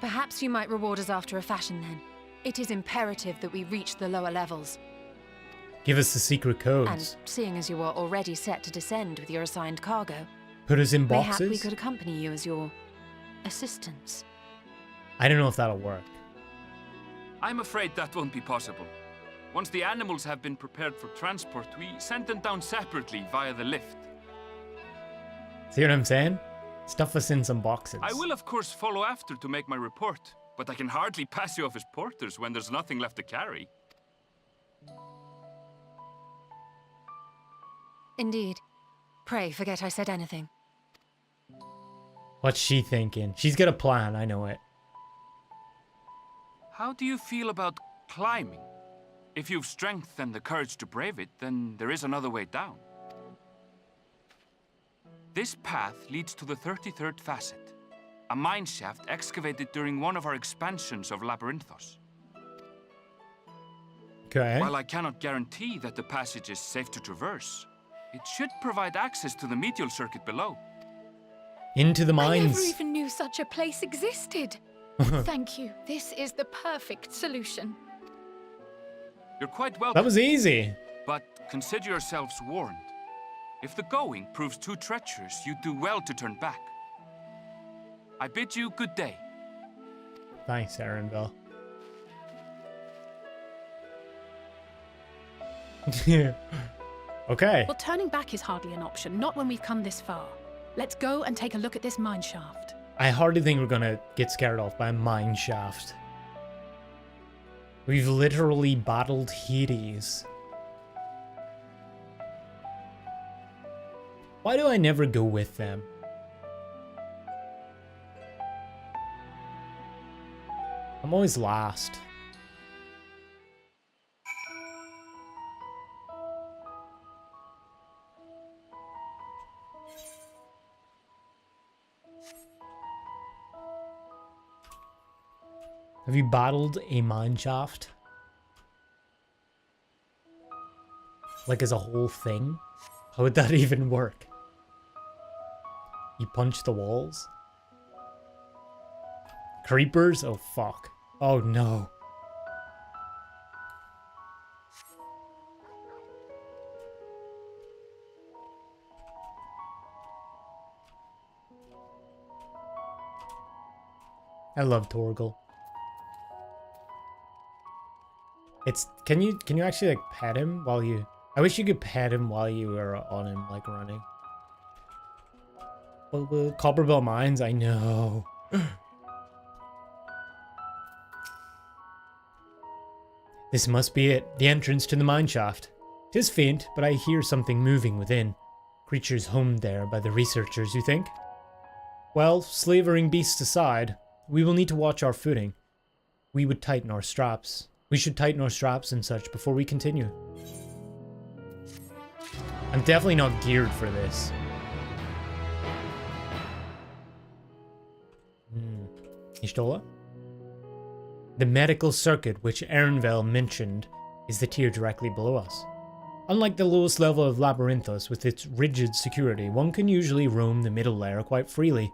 Perhaps you might reward us after a fashion then. It is imperative that we reach the lower levels. Give us the secret codes. And seeing as you are already set to descend with your assigned cargo, Put us in mayhap boxes. we could accompany you as your assistants. I don't know if that'll work. I'm afraid that won't be possible. Once the animals have been prepared for transport, we send them down separately via the lift. See what I'm saying? Stuff us in some boxes. I will, of course, follow after to make my report, but I can hardly pass you off as porters when there's nothing left to carry. Indeed. Pray forget I said anything. What's she thinking? She's got a plan, I know it. How do you feel about climbing? If you've strength and the courage to brave it, then there is another way down. This path leads to the 33rd facet, a mine shaft excavated during one of our expansions of Labyrinthos. Okay. While I cannot guarantee that the passage is safe to traverse, it should provide access to the medial circuit below. Into the I mines. never even knew such a place existed. Thank you. This is the perfect solution. You're quite welcome. That was easy. But consider yourselves warned. If the going proves too treacherous, you do well to turn back. I bid you good day. Thanks, Erenville. Okay. Well, turning back is hardly an option, not when we've come this far. Let's go and take a look at this mine shaft. I hardly think we're gonna get scared off by a mine shaft. We've literally battled Hades. Why do I never go with them? I'm always last. Have you battled a mine shaft? Like as a whole thing? How would that even work? You punch the walls? Creepers? Oh fuck. Oh no. I love Torgal. It's can you actually like pet him while you I wish you could pet him while you were on him like running. Well, Copperbell Mines, I know. This must be it, the entrance to the mine shaft. 'Tis faint, but I hear something moving within. Creatures homed there by the researchers, you think? Well, slavering beasts aside, we will need to watch our footing. We should tighten our straps and such before we continue. I'm definitely not geared for this. Ishtola? The medical circuit which Erenvel mentioned is the tier directly below us. Unlike the lowest level of Labyrinthos with its rigid security, one can usually roam the middle layer quite freely.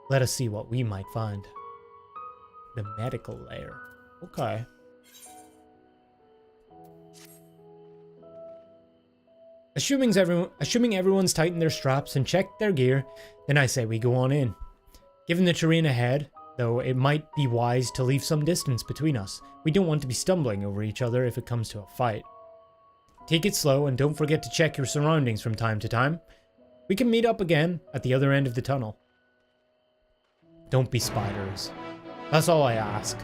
Let us see what we might find. The medical layer. Okay. Assuming everyone's tightened their straps and checked their gear, then I say we go on in. Given the terrain ahead, though, it might be wise to leave some distance between us. We don't want to be stumbling over each other if it comes to a fight. Take it slow and don't forget to check your surroundings from time to time. We can meet up again at the other end of the tunnel. Don't be spiders. That's all I ask.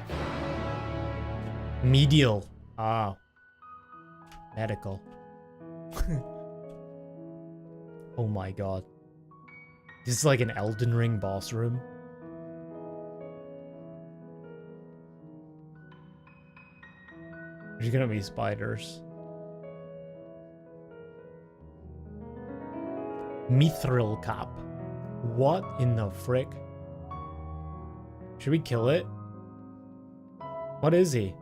Medial. Ah. Medical. Oh my god. This is like an Elden Ring boss room. There's gonna be spiders. Mithril cap. What in the frick? Should we kill it? What is he?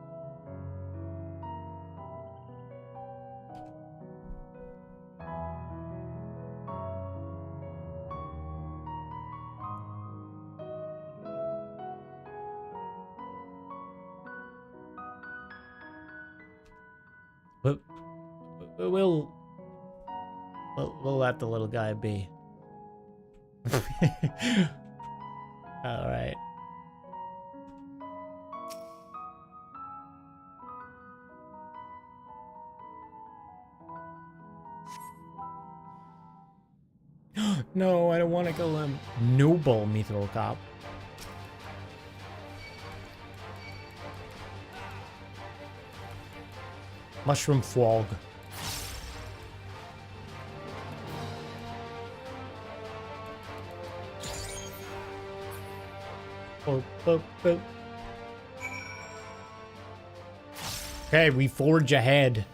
we'll let the little guy be. All right. No, I don't want to kill him. Noble Mithril Cop. Mushroom Fog. Boop, boop, boop. Okay, we forge ahead.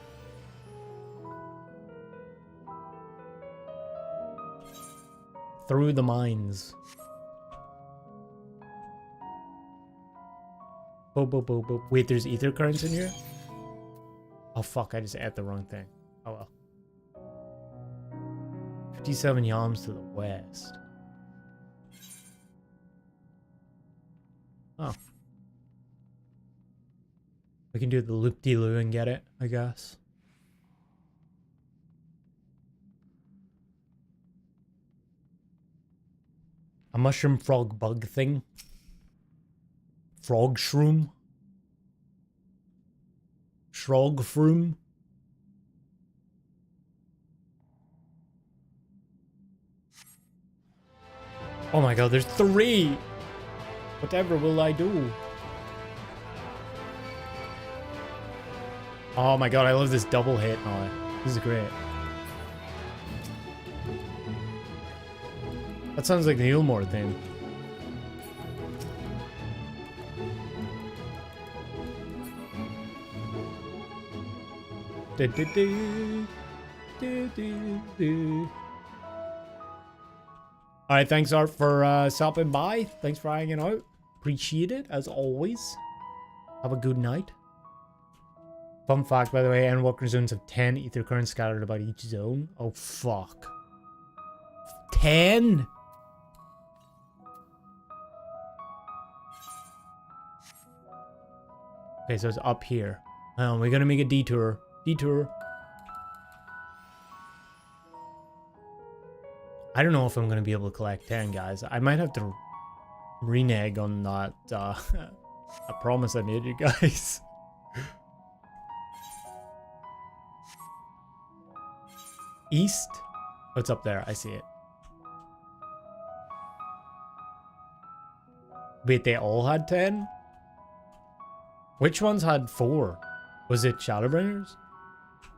Through the mines. Boop, boop, boop, boop. Wait, there's ether currents in here? Oh fuck, I just ate the wrong thing. Oh well. 57 yalms to the west. Oh. We can do the loop-de-loo and get it, I guess. A mushroom frog bug thing. Frog shroom. Shrog froom. Oh my god, there's 3! Whatever will I do? Oh my god, I love this double hit. Oh, this is great. That sounds like the Ilmore thing. Alright, thanks Art for stopping by. Thanks for hanging out. Appreciate it, as always. Have a good night. Fun fact, by the way, Endwalker zones have 10 ether currents scattered about each zone. Oh, fuck. 10? Okay, so it's up here. We're gonna make a detour. Detour. I don't know if I'm gonna be able to collect 10, guys. I might have to renege on that a promise I made you guys. East? Oh, it's up there. I see it. Wait, they all had 10? Which ones had 4? Was it Shadowbringers?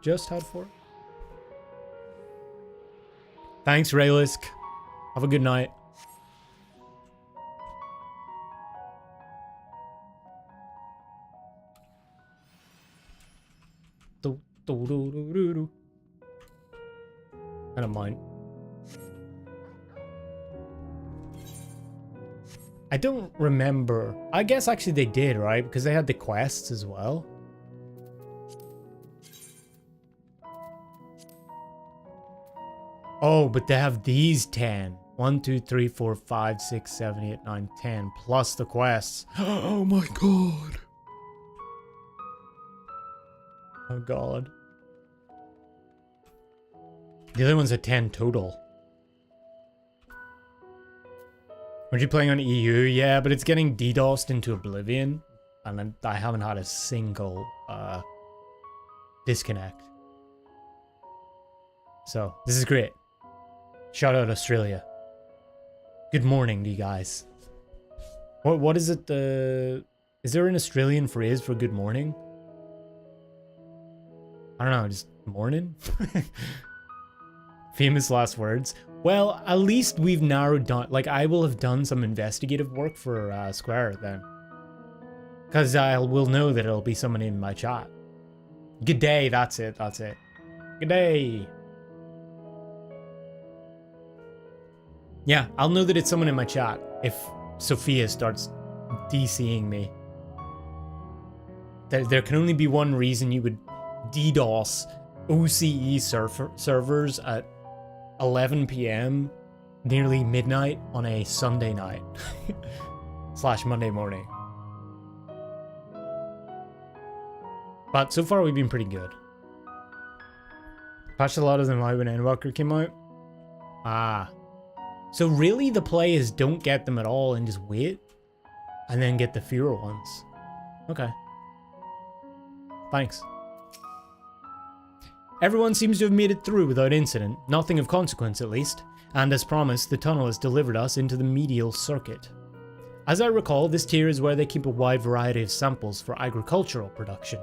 Just had 4? Thanks, Raylisk. Have a good night. I don't mind. I don't remember. I guess actually they did, right? Because they had the quests as well. Oh, but they have these 10. 1, 2, 3, 4, 5, 6, 7, 8, 9, 10. Plus the quests. Oh my god. Oh god. The other one's a 10 total. Aren't you playing on EU? Yeah, but it's getting DDoSed into oblivion. And I haven't had a single disconnect. So, this is great. Shout out Australia. Good morning to you guys. What is it? Is there an Australian phrase for good morning? I don't know, just morning? Famous last words. Well, at least we've narrowed down. Like, I will have done some investigative work for Square then. Because I will know that it'll be someone in my chat. Good day, that's it, that's it. Good day. Yeah, I'll know that it's someone in my chat if Sophia starts DCing me. There can only be one reason you would DDoS OCE servers at 11 p.m. nearly midnight on a Sunday night / Monday morning. But so far we've been pretty good. Patched a lot of them out when Endwalker came out. Ah. So really the play is don't get them at all and just wait. And then get the fewer ones. Okay. Thanks. Everyone seems to have made it through without incident. Nothing of consequence at least. And as promised, the tunnel has delivered us into the medial circuit. As I recall, this tier is where they keep a wide variety of samples for agricultural production.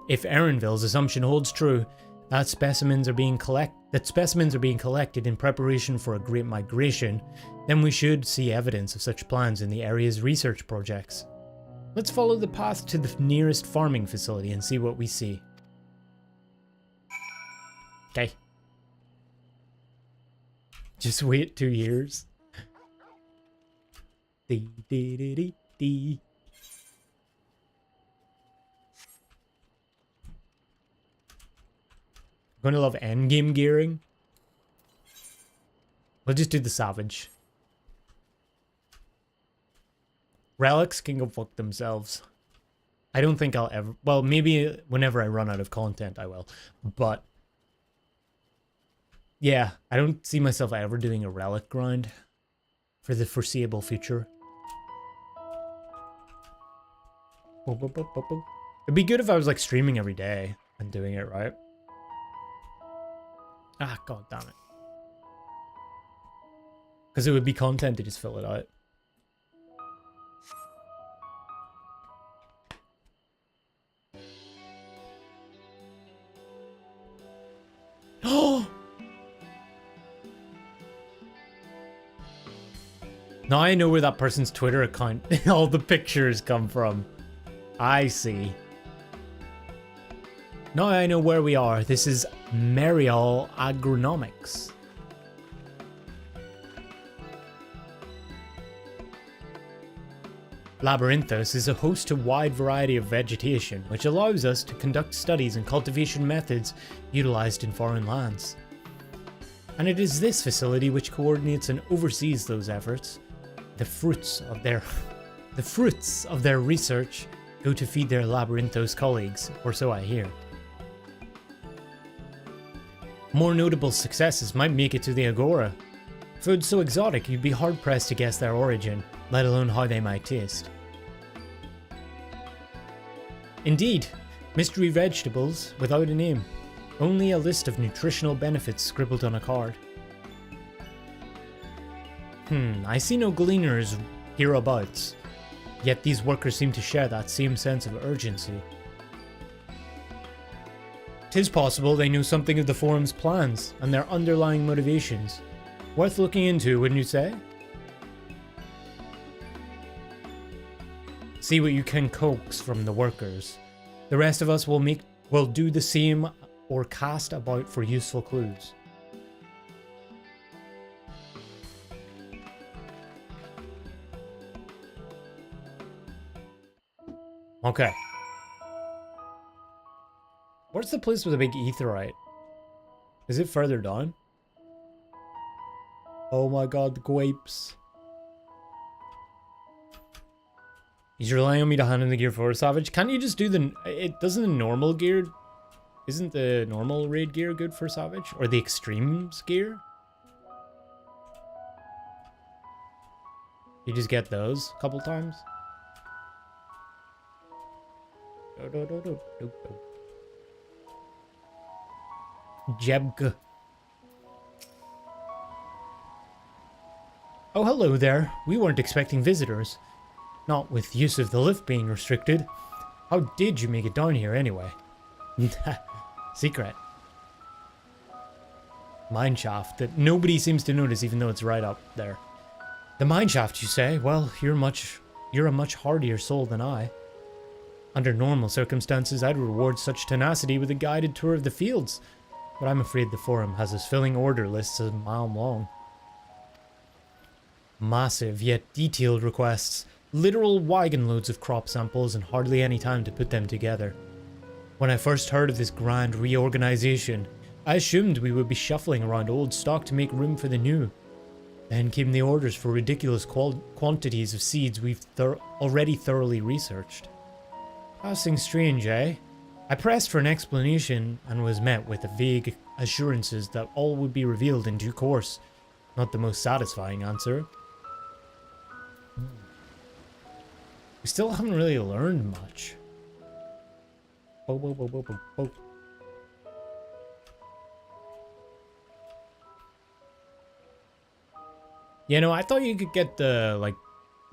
If Erenville's assumption holds true, that specimens are being collected in preparation for a great migration, then we should see evidence of such plans in the area's research projects. Let's follow the path to the nearest farming facility and see what we see. Okay. Just wait 2 years. Dee. I'm gonna love endgame gearing. We'll just do the savage. Relics can go fuck themselves. I don't think I'll ever... Well, maybe whenever I run out of content I will. But... yeah, I don't see myself ever doing a relic grind for the foreseeable future. It'd be good if I was like streaming every day and doing it right. Ah, god damn it. Because it would be content to just fill it out. Oh! Now I know where that person's Twitter account, all the pictures come from. I see. Now I know where we are. This is Merial Agronomics. Labyrinthos is a host to a wide variety of vegetation, which allows us to conduct studies and cultivation methods utilized in foreign lands. And it is this facility which coordinates and oversees those efforts. The fruits of their research go to feed their Labyrinthos colleagues, or so I hear. More notable successes might make it to the Agora. Food so exotic you'd be hard-pressed to guess their origin, let alone how they might taste. Indeed, mystery vegetables without a name. Only a list of nutritional benefits scribbled on a card. I see no gleaners hereabouts, yet these workers seem to share that same sense of urgency. 'Tis possible they know something of the Forum's plans and their underlying motivations. Worth looking into, wouldn't you say? See what you can coax from the workers. The rest of us will do the same or cast about for useful clues. Okay. Where's the place with the big aetheryte? Is it further down? Oh my god, the grapes. He's relying on me to hand in the gear for a Savage. Can't you just do doesn't the normal gear... Isn't the normal raid gear good for Savage? Or the extremes gear? You just get those a couple times? Jebg. Oh, hello there. We weren't expecting visitors. Not with use of the lift being restricted. How did you make it down here anyway? Secret. Mineshaft that nobody seems to notice even though it's right up there. The mineshaft, you say? Well, you're a much hardier soul than I. Under normal circumstances, I'd reward such tenacity with a guided tour of the fields, but I'm afraid the Forum has us filling order lists a mile long. Massive yet detailed requests, literal wagon loads of crop samples and hardly any time to put them together. When I first heard of this grand reorganization, I assumed we would be shuffling around old stock to make room for the new. Then came the orders for ridiculous quantities of seeds we've already thoroughly researched. Passing strange, eh? I pressed for an explanation and was met with vague assurances that all would be revealed in due course. Not the most satisfying answer. We still haven't really learned much. Bo, bo, bo, bo, bo, bo. You know, I thought you could get the, like,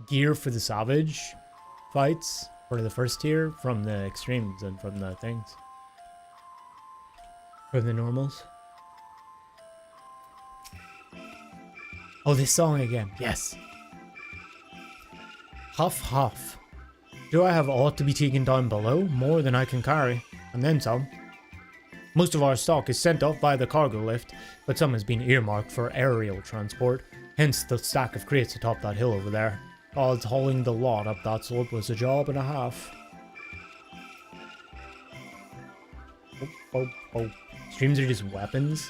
gear for the Savage fights for the first tier from the extremes and from the things. From the normals. Oh, this song again. Yes. Huff, huff. Do I have aught to be taken down below? More than I can carry. And then some. Most of our stock is sent off by the cargo lift, but some has been earmarked for aerial transport. Hence the stack of crates atop that hill over there. Odds hauling the lot up that slope was a job and a half. Oh, oh, oh. Streams are just weapons?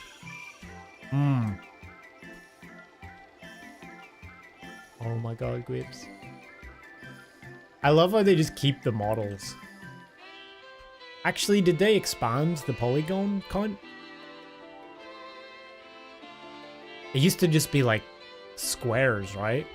Hmm. Oh my god, Grips. I love how they just keep the models. Actually, did they expand the polygon count? It used to just be like squares, right?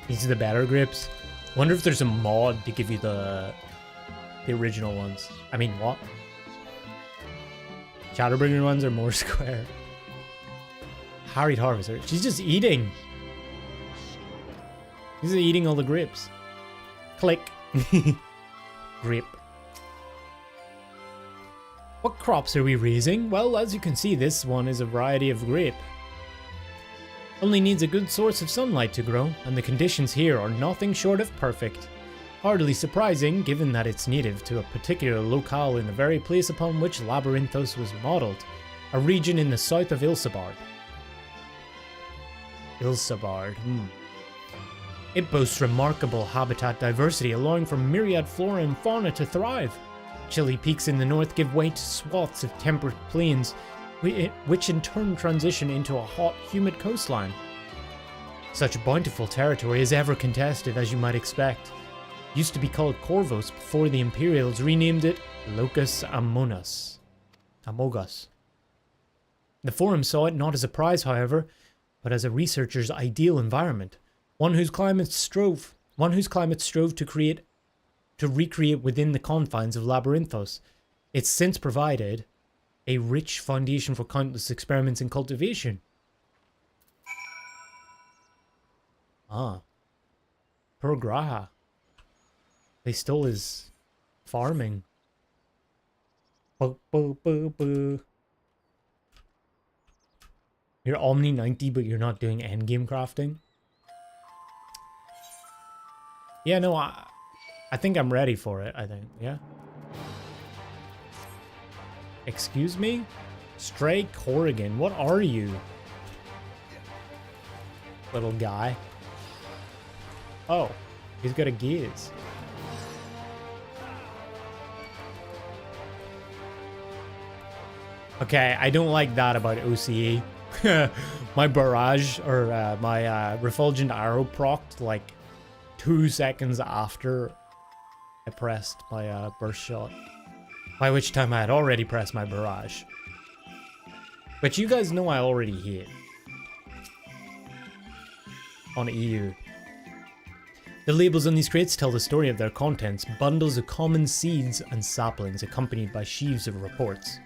These are the better grips. Wonder if there's a mod to give you the original ones. I mean, what? Shadowbringer ones are more square. Harried Harvester. She's just eating. She's eating all the grips. Click. Grip. What crops are we raising? Well, as you can see, this one is a variety of grape. Only needs a good source of sunlight to grow, and the conditions here are nothing short of perfect. Hardly surprising, given that it's native to a particular locale in the very place upon which Labyrinthos was modelled, a region in the south of Ilsabard. It boasts remarkable habitat diversity, allowing for myriad flora and fauna to thrive. Chilly peaks in the north give way to swaths of temperate plains, which in turn transition into a hot, humid coastline. Such bountiful territory is ever contested, as you might expect. Used to be called Corvos before the Imperials renamed it Locus Amogus. The Forum saw it not as a prize, however, but as a researcher's ideal environment, one whose climate strove to recreate within the confines of Labyrinthos. It's since provided a rich foundation for countless experiments in cultivation. Ah. Poor Graha. They stole his farming. Boo, boo, boo, boo. You're Omni 90, but you're not doing endgame crafting? Yeah, no, I think I'm ready for it, I think, yeah. Excuse me? Stray Corrigan, what are you? Little guy. Oh, he's got a gears. Okay, I don't like that about OCE. My barrage, or my refulgent arrow procced like 2 seconds after I pressed my burst shot. By which time I had already pressed my barrage. But you guys know I already hit. On EU. The labels on these crates tell the story of their contents, bundles of common seeds and saplings accompanied by sheaves of reports.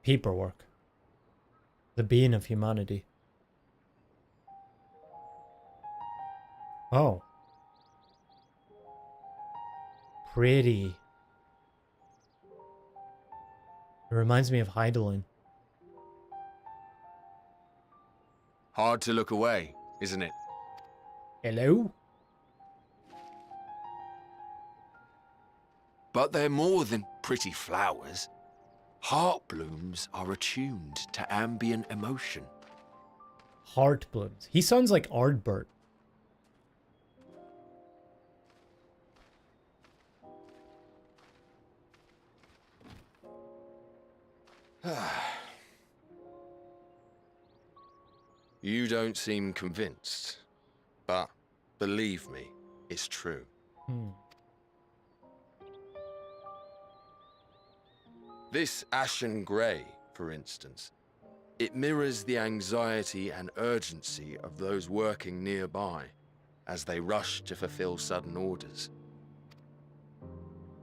Paperwork. The bane of humanity. Oh. Pretty. It reminds me of Heidelin. Hard to look away, isn't it? Hello? But they're more than pretty flowers. Heart blooms are attuned to ambient emotion. Heart blooms. He sounds like Ardbert. You don't seem convinced, but believe me, it's true. This ashen grey, for instance, it mirrors the anxiety and urgency of those working nearby as they rush to fulfill sudden orders.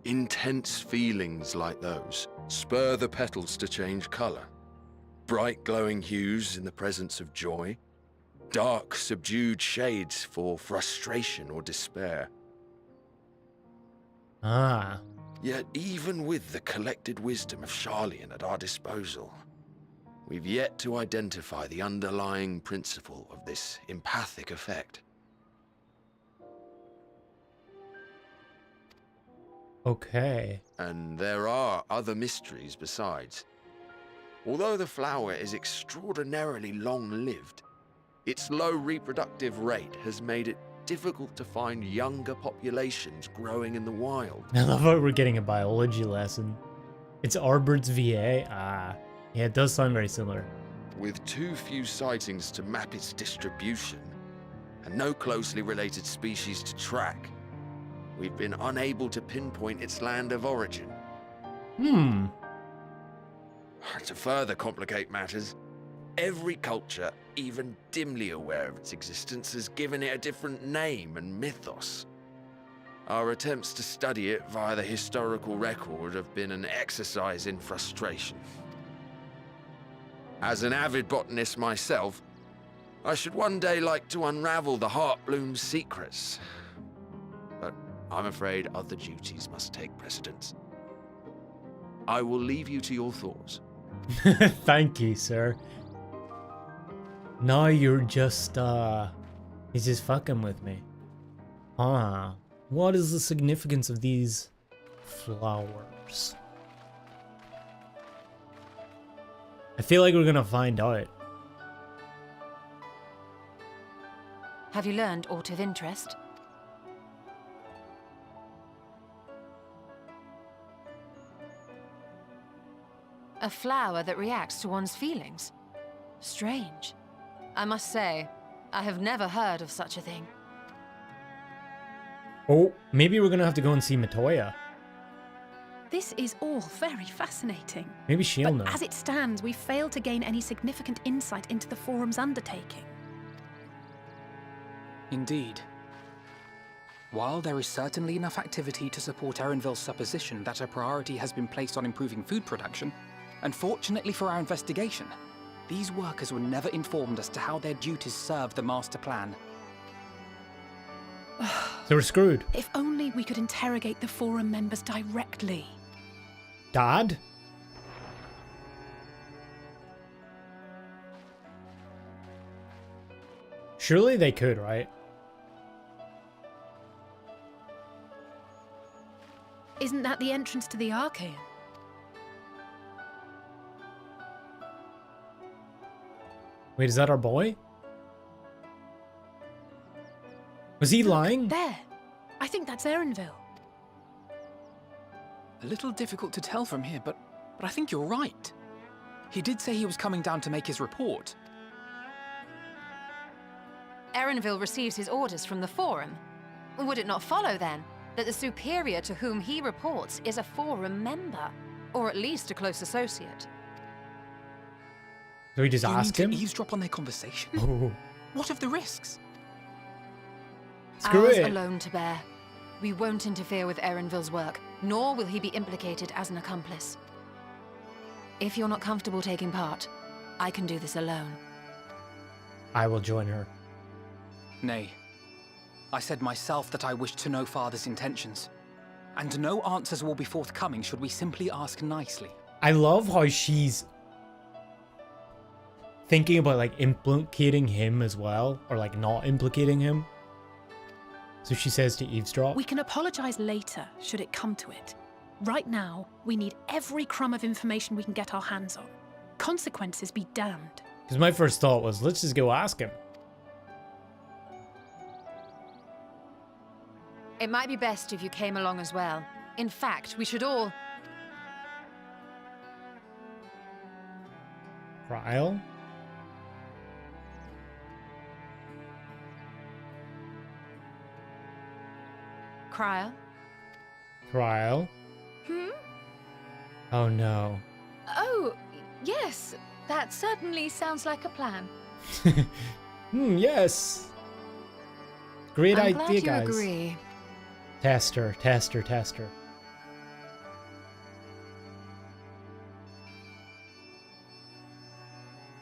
Intense feelings like those spur the petals to change colour. Bright glowing hues in the presence of joy, dark subdued shades for frustration or despair. Ah. Yet even with the collected wisdom of Charlian at our disposal, we've yet to identify the underlying principle of this empathic effect. Okay. And there are other mysteries besides. Although the flower is extraordinarily long-lived, its low reproductive rate has made it difficult to find younger populations growing in the wild. I love how we're getting a biology lesson. It's Arbert's VA? Ah. Yeah, it does sound very similar. With too few sightings to map its distribution, and no closely related species to track, we've been unable to pinpoint its land of origin. To further complicate matters, every culture, even dimly aware of its existence, has given it a different name and mythos. Our attempts to study it via the historical record have been an exercise in frustration. As an avid botanist myself, I should one day like to unravel the Heartbloom's secrets. But I'm afraid other duties must take precedence. I will leave you to your thoughts. Thank you, sir. Now you're just, he's just fucking with me. Ah, what is the significance of these flowers? I feel like we're gonna find out. Have you learned aught of interest? A flower that reacts to one's feelings? Strange. I must say, I have never heard of such a thing. Oh, maybe we're gonna have to go and see Matoya. This is all very fascinating. Maybe she'll know. As it stands, we failed to gain any significant insight into the Forum's undertaking. Indeed. While there is certainly enough activity to support Erenville's supposition that a priority has been placed on improving food production, unfortunately for our investigation, these workers were never informed as to how their duties serve the master plan. So we're screwed. If only we could interrogate the Forum members directly. Dad? Surely they could, right? Isn't that the entrance to the Archaean? Wait, is that our boy? Was he lying? There. I think that's Erenville. A little difficult to tell from here, but I think you're right. He did say he was coming down to make his report. Erenville receives his orders from the Forum. Would it not follow, then, that the superior to whom he reports is a Forum member, or at least a close associate? So we just ask him? Eavesdrop on their conversation? Oh. What of the risks? Screw Ours it. alone to bear. We won't interfere with Erenville's work, nor will he be implicated as an accomplice. If you're not comfortable taking part, I can do this alone. I will join her. Nay. I said myself that I wished to know Father's intentions. And no answers will be forthcoming should we simply ask nicely. I love how she's thinking about like implicating him as well, or like not implicating him. So she says to Eavesdrop. We can apologize later, should it come to it. Right now, we need every crumb of information we can get our hands on. Consequences be damned. Because my first thought was, let's just go ask him. It might be best if you came along as well. In fact, we should all... Cryle? Cryle? Cryle? Hmm? Oh no. Oh, yes. That certainly sounds like a plan. Yes. Great I'm idea, glad you guys. agree. Tester, tester, tester.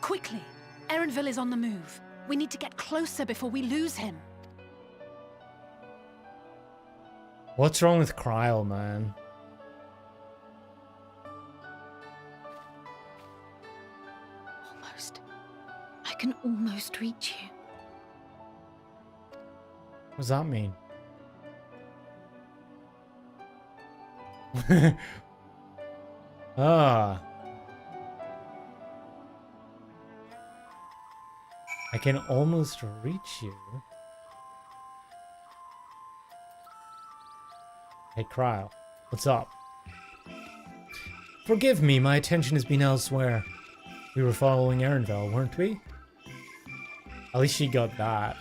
Quickly! Erenville is on the move. We need to get closer before we lose him. What's wrong with Cryle, man? Almost. I can almost reach you. What does that mean? Ah. I can almost reach you. Hey, Cryle. What's up? Forgive me, my attention has been elsewhere. We were following Erenville, weren't we? At least she got that.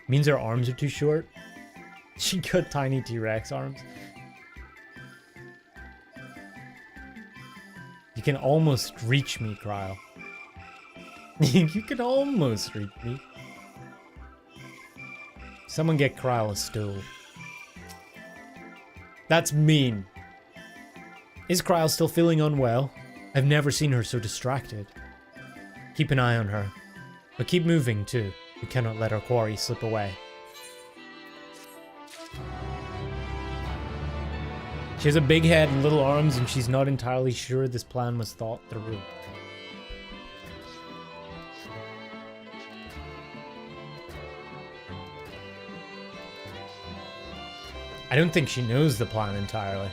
Means her arms are too short. She got tiny T-Rex arms. You can almost reach me, Cryle. You can almost reach me. Someone get Cryle a stool. That's mean. Is Cryle still feeling unwell? I've never seen her so distracted. Keep an eye on her. But keep moving, too. We cannot let our quarry slip away. She has a big head and little arms, and she's not entirely sure this plan was thought through. I don't think she knows the plan entirely.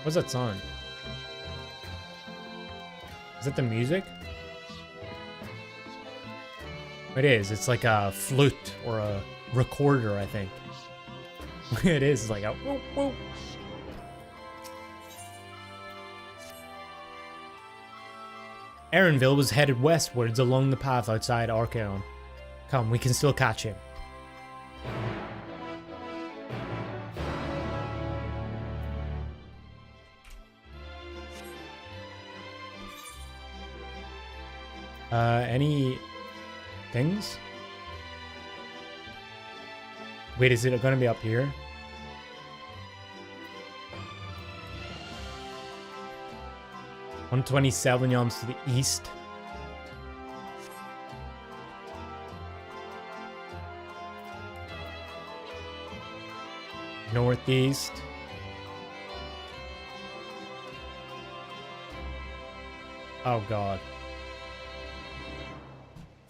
What's that sound? Is that the music? It is. It's like a flute or a recorder, I think. It is. It's like a whoop, whoop. Erenville was headed westwards along the path outside Archaon. Come, we can still catch him. Any things? Wait, is it gonna be up here? $127 yalms to the east. Northeast. Oh god.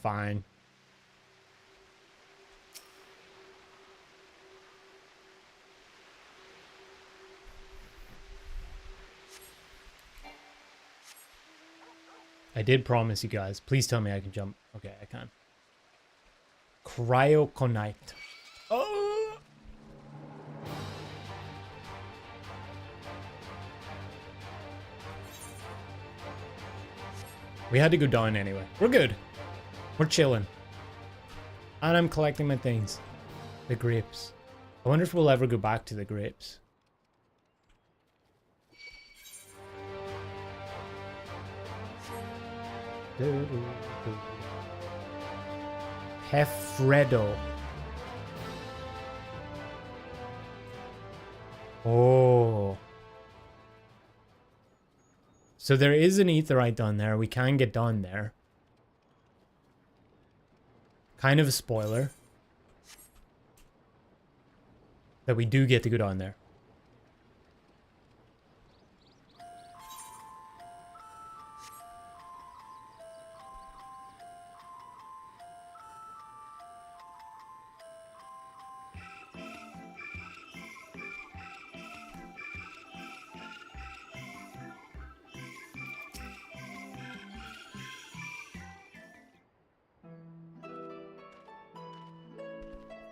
Fine. I did promise you guys. Please tell me I can jump. Okay, I can. Cryoconite. Oh! We had to go down anyway. We're good. We're chilling. And I'm collecting my things. The grapes. I wonder if we'll ever go back to the grapes. Hefredo. Oh. So there is an aetheryte down there. We can get down there. Kind of a spoiler. That we do get to go down there.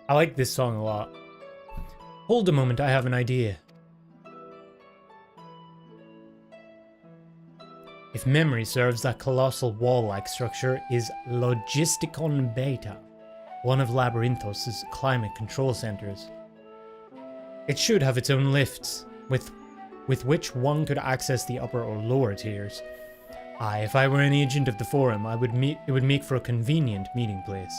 I like this song a lot. Hold a moment, I have an idea. If memory serves, that colossal wall-like structure is Logisticon Beta, one of Labyrinthos' climate control centers. It should have its own lifts, with which one could access the upper or lower tiers. Aye, if I were an agent of the Forum, it would make for a convenient meeting place.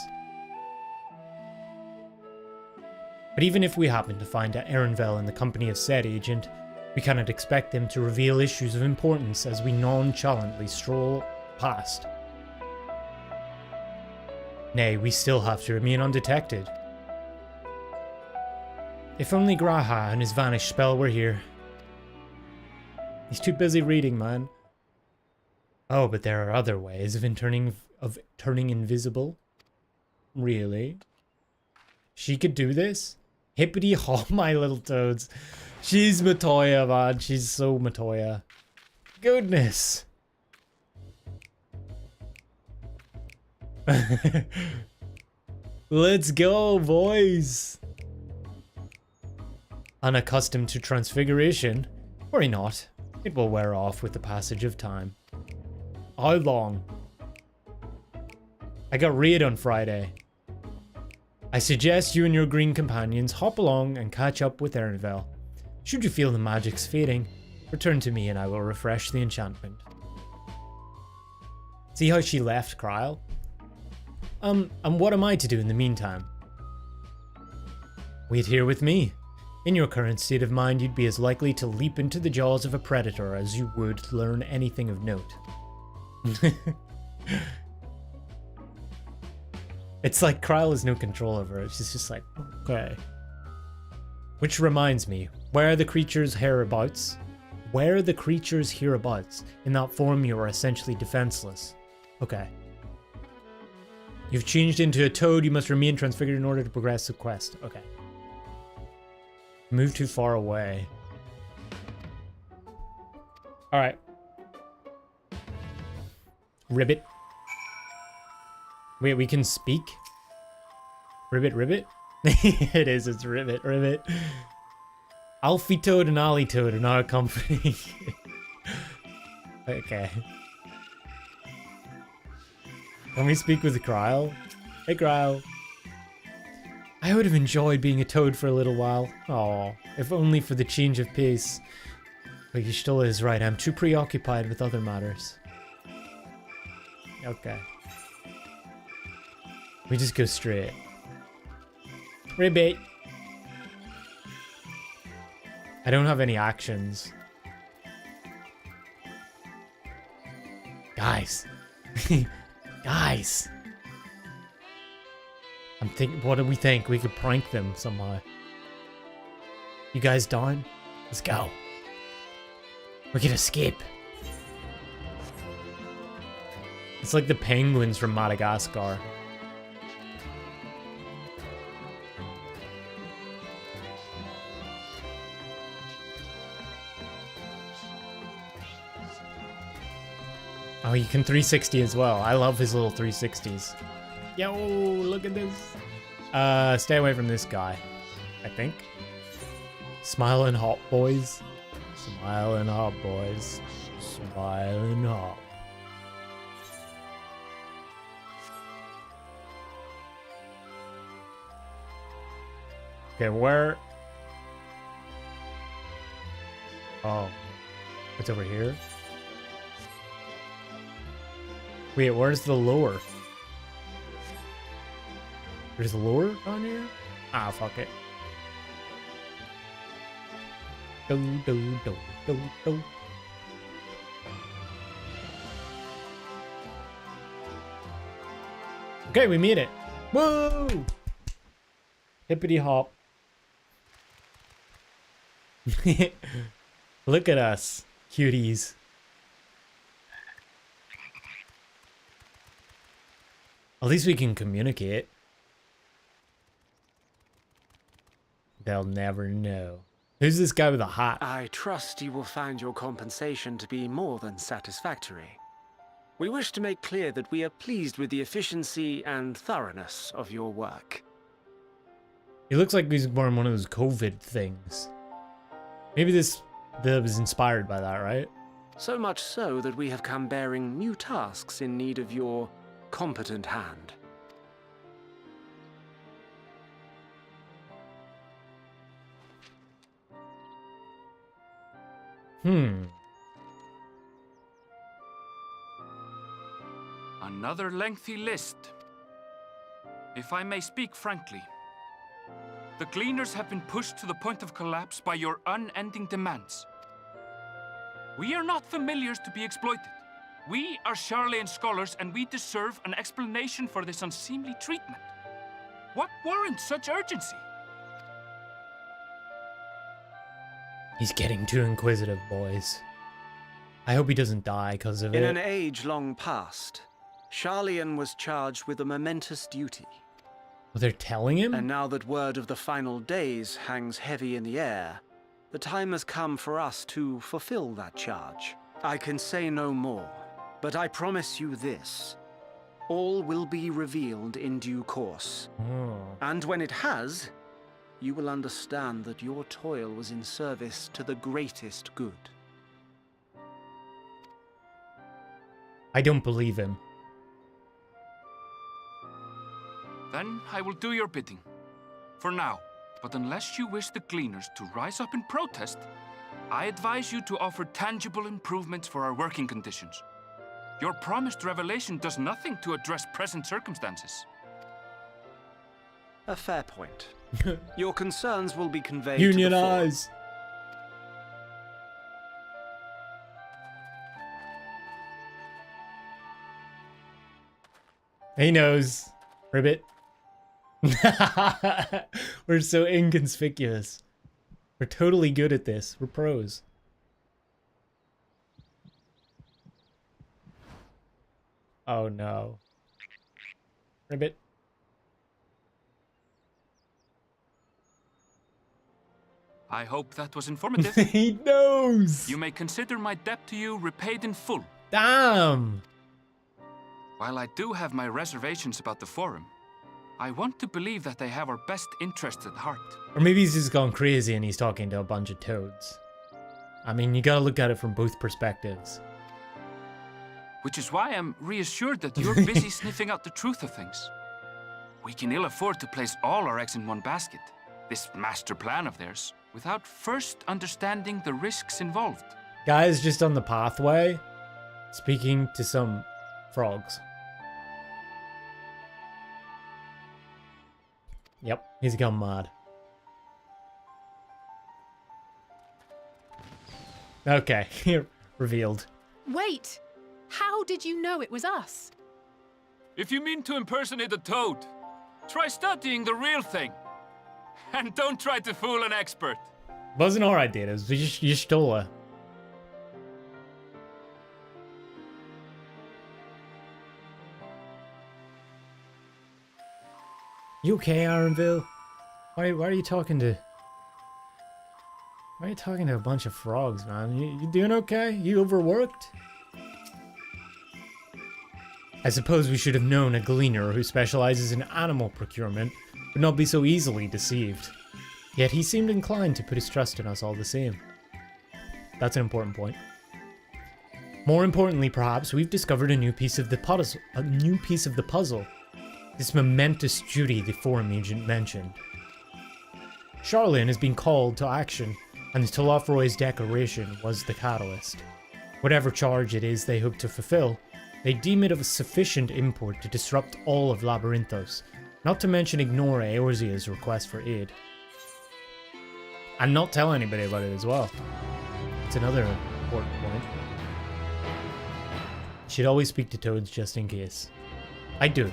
But even if we happen to find Erenvel in the company of said agent, we cannot expect them to reveal issues of importance as we nonchalantly stroll past. Nay, we still have to remain undetected. If only Graha and his vanished spell were here. He's too busy reading, man. Oh, but there are other ways of turning invisible. Really? She could do this? Hippity hop, my little toads. She's Matoya, man. She's so Matoya. Goodness. Let's go, boys. Unaccustomed to transfiguration? Worry not. It will wear off with the passage of time. How long? I got raid on Friday. I suggest you and your green companions hop along and catch up with Erenvel. Should you feel the magic's fading, return to me and I will refresh the enchantment. See how she left Kryl? And what am I to do in the meantime? Wait here with me. In your current state of mind, you'd be as likely to leap into the jaws of a predator as you would learn anything of note. It's like Kryl has no control over it. She's just like, okay. Which reminds me, where are the creatures hereabouts? Where are the creatures hereabouts? In that form, you are essentially defenseless. Okay. You've changed into a toad. You must remain transfigured in order to progress the quest. Okay. Move too far away. Alright. Ribbit. Wait, we can speak? Ribbit, ribbit? It is, it's ribbit, ribbit. Alfie Toad and Ollie Toad are not a company. Okay. Can we speak with Kryl? Hey, Kryl. I would have enjoyed being a toad for a little while. Aw, if only for the change of pace. But Y'shtola is right, I'm too preoccupied with other matters. Okay. We just go straight. Ribbit. I don't have any actions. Guys. Guys. I'm thinking, what do we think? We could prank them somehow. You guys down? Let's go. We can escape. It's like the penguins from Madagascar. Oh, you can 360 as well. I love his little 360s. Yo, look at this. Stay away from this guy, I think. Smiling hot boys. Smiling hot boys. Smiling hot. Okay, where? Oh, it's over here. Wait, where's the lure? There's a lure on here? Ah, fuck it. Do, do, do, do, do. Okay, we made it. Woo! Hippity hop. Look at us, cuties. At least we can communicate. They'll never know. Who's this guy with a hat? I trust you will find your compensation to be more than satisfactory. We wish to make clear that we are pleased with the efficiency and thoroughness of your work. He looks like he's wearing one of those COVID things. Maybe this was inspired by that, right? So much so that we have come bearing new tasks in need of your competent hand. Another lengthy list. If I may speak frankly, the Gleaners have been pushed to the point of collapse by your unending demands. We are not familiars to be exploited. We are Sharlayan scholars, and we deserve an explanation for this unseemly treatment. What warrants such urgency? He's getting too inquisitive, boys. I hope he doesn't die because of In it. an age long past, Sharlayan was charged with a momentous duty. Well, they're telling him? And now that word of the final days hangs heavy in the air, the time has come for us to fulfill that charge. I can say no more, but I promise you this. All will be revealed in due course. And when it has, you will understand that your toil was in service to the greatest good. I don't believe him. Then I will do your bidding. For now. But unless you wish the Gleaners to rise up in protest, I advise you to offer tangible improvements for our working conditions. Your promised revelation does nothing to address present circumstances. A fair point. Your concerns will be conveyed Unionize. to the fore. He knows. Ribbit. We're so inconspicuous. We're totally good at this. We're pros. Oh no. Ribbit. I hope that was informative. He knows! You may consider my debt to you repaid in full. Damn! While I do have my reservations about the Forum, I want to believe that they have our best interests at heart. Or maybe he's just gone crazy and he's talking to a bunch of toads. I mean, you gotta look at it from both perspectives. Which is why I'm reassured that you're busy sniffing out the truth of things. We can ill afford to place all our eggs in one basket, this master plan of theirs, without first understanding the risks involved. Guys just on the pathway, speaking to some frogs. Yep, he's gone mad. Okay, revealed. Wait! How did you know it was us? If you mean to impersonate a toad, try studying the real thing. And don't try to fool an expert. Wasn't our idea, it was you stole her. You okay, Ironville? Why are you talking to... Why are you talking to a bunch of frogs, man? You doing okay? You overworked? I suppose we should have known a gleaner who specializes in animal procurement would not be so easily deceived. Yet he seemed inclined to put his trust in us all the same. That's an important point. More importantly, perhaps, we've discovered a new piece of the puzzle. This momentous duty the Forum agent mentioned. Sharlayan has been called to action, and the Talafroy's declaration was the catalyst. Whatever charge it is they hope to fulfill, they deem it of sufficient import to disrupt all of Labyrinthos, not to mention ignore Eorzea's request for aid. And not tell anybody about it as well. It's another important point. You should always speak to toads just in case. I do.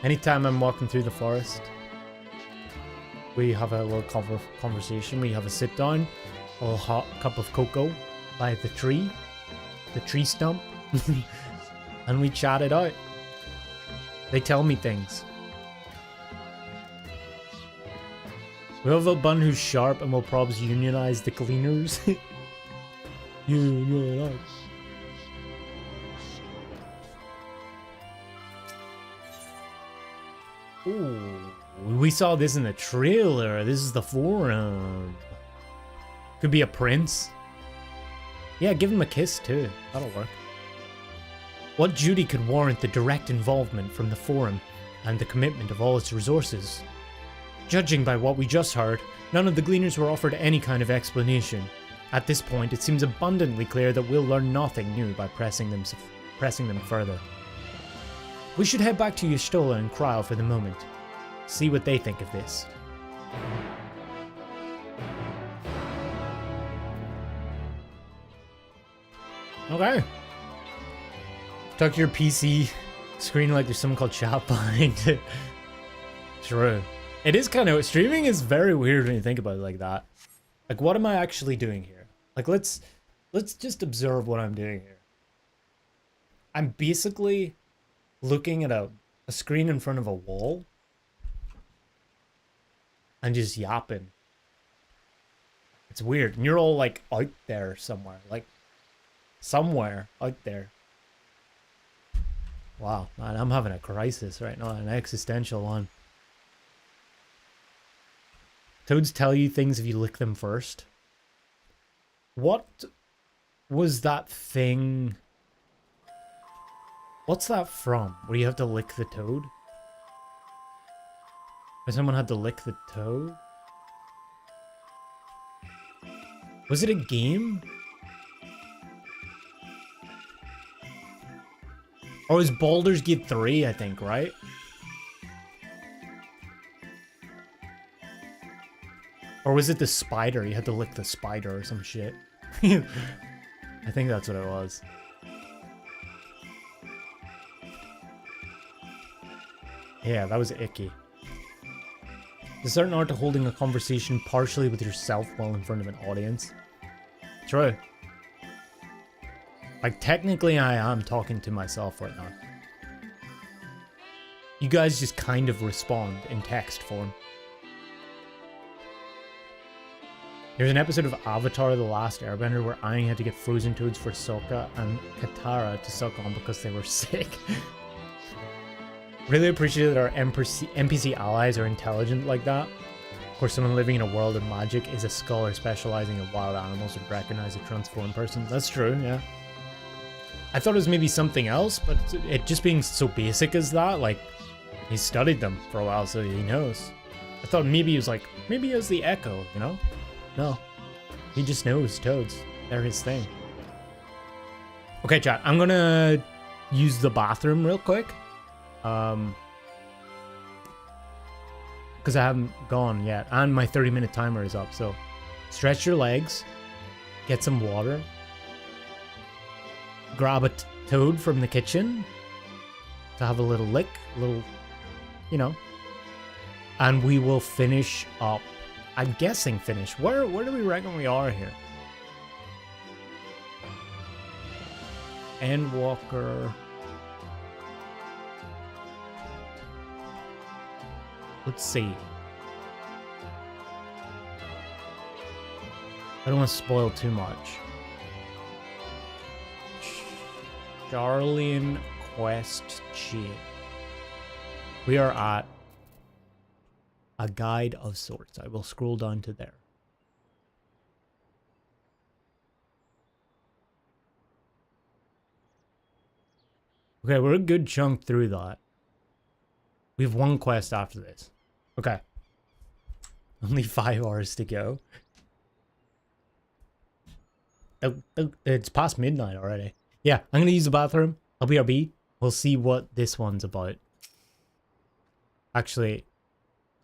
Anytime I'm walking through the forest, we have a little conversation. We have a sit down, a little hot cup of cocoa by the tree stump, and we chat it out. They tell me things. We have a bun who's sharp and will probably unionize the cleaners. Unionize. Ooh, we saw this in the trailer. This is the Forum. Could be a prince. Yeah, give him a kiss too. That'll work. What duty could warrant the direct involvement from the Forum and the commitment of all its resources? Judging by what we just heard, none of the Gleaners were offered any kind of explanation. At this point, it seems abundantly clear that we'll learn nothing new by pressing them further. We should head back to Y'shtola and Kryl for the moment. See what they think of this. Okay. Talk to your PC screen like there's something called chat behind it. True. It is kind of... Streaming is very weird when you think about it like that. Like, what am I actually doing here? Like, let's just observe what I'm doing here. I'm basically looking at a screen in front of a wall and just yapping. It's weird. And you're all, like, out there somewhere. Like, somewhere out there. Wow, man, I'm having a crisis right now, an existential one. Toads tell you things if you lick them first. What was that thing? What's that from? Where you have to lick the toad? Or someone had to lick the toad? Was it a game? Or was Baldur's Gate 3, I think, right? Or was it the spider? You had to lick the spider or some shit. I think that's what it was. Yeah, that was icky. There's a certain art to holding a conversation partially with yourself while in front of an audience. True. Like, technically I am talking to myself right now. You guys just kind of respond in text form. There's an episode of Avatar: The Last Airbender where Aang had to get frozen toads for Sokka and Katara to suck on because they were sick. Really appreciate that our NPC allies are intelligent like that. Of course, someone living in a world of magic is a scholar specializing in wild animals would recognize a transformed person. That's true, yeah. I thought it was maybe something else, but it just being so basic as that, like, he studied them for a while, so he knows. I thought maybe he was like, maybe it was the echo, you know? No. He just knows toads. They're his thing. Okay, chat, I'm gonna use the bathroom real quick. Because I haven't gone yet, and my 30-minute timer is up, so stretch your legs, get some water, grab a toad from the kitchen to have a little lick, a little, you know, and we will finish up. I'm guessing finish. Where do we reckon we are here? Endwalker. Let's see. I don't want to spoil too much. Charlian Quest Chain. We are at a guide of sorts. I will scroll down to there. Okay, we're a good chunk through that. We have one quest after this. Okay. Only 5 hours to go. Oh, it's past midnight already. Yeah, I'm gonna use the bathroom. I'll BRB. We'll see what this one's about. Actually,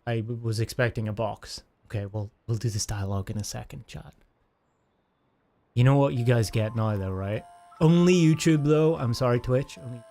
I was expecting a box. Okay, we'll do this dialogue in a second, chat. You know what you guys get now, though, right? Only YouTube, though. I'm sorry, Twitch. Only...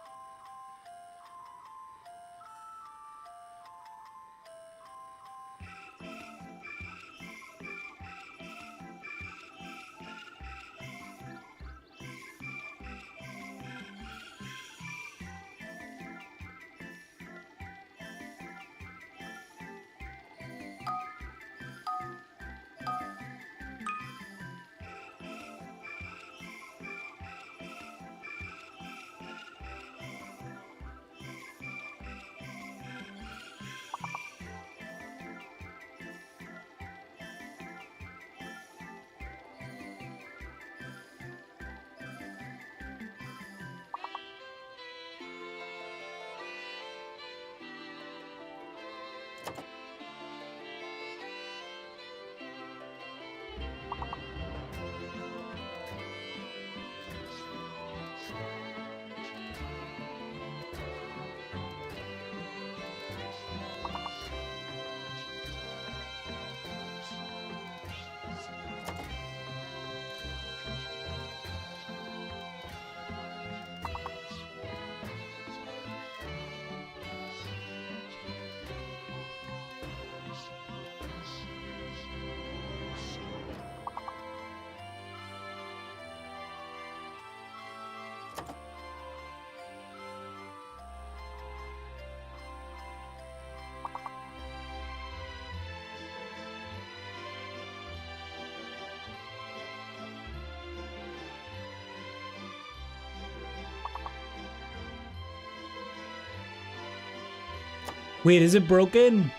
Wait, is it broken?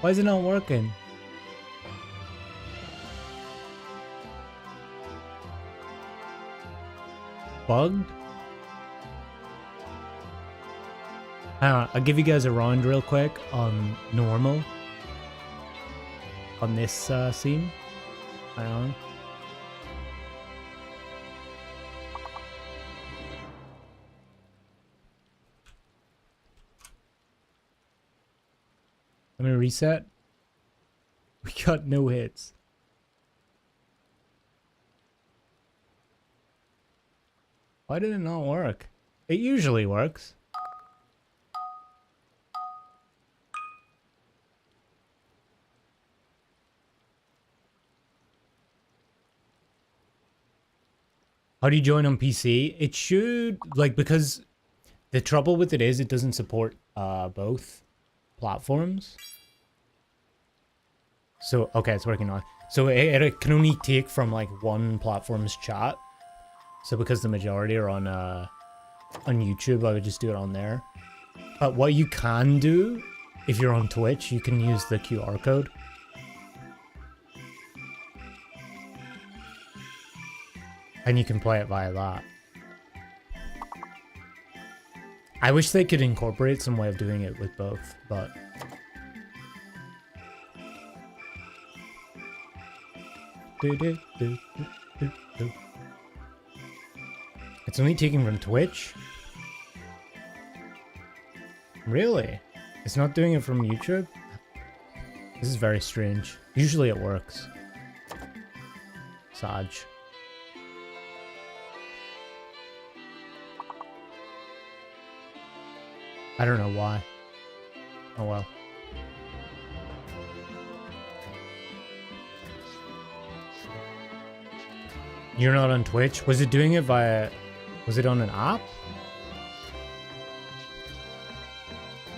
Why is it not working? Bugged? Hang on, I'll give you guys a round real quick on normal. On this scene. Hang on. Let me reset. We got no hits. Why did it not work? It usually works. How do you join on PC? It should, like, because the trouble with it is it doesn't support both platforms. So, okay, it's working now. So it can only take from like one platform's chat. So because the majority are on YouTube, I would just do it on there. But what you can do, if you're on Twitch, you can use the QR code. And you can play it via that. I wish they could incorporate some way of doing it with both, but... It's only taking from Twitch? Really? It's not doing it from YouTube? This is very strange. Usually it works. Saj. I don't know why. Oh well. You're not on Twitch? Was it doing it via... Was it on an app?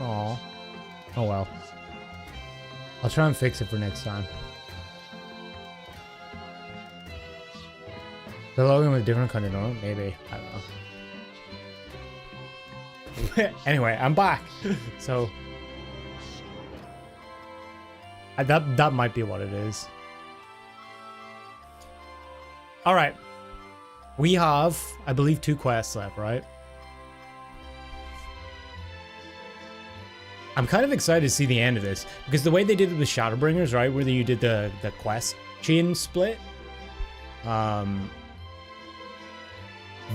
Aw. Oh well. I'll try and fix it for next time. They're logging with a different kind of norm? Maybe. I don't know. Anyway, I'm back. So... That might be what it is. Alright. We have, I believe, 2 quests left, right? I'm kind of excited to see the end of this, because the way they did it with Shadowbringers, right, where you did the quest chain split,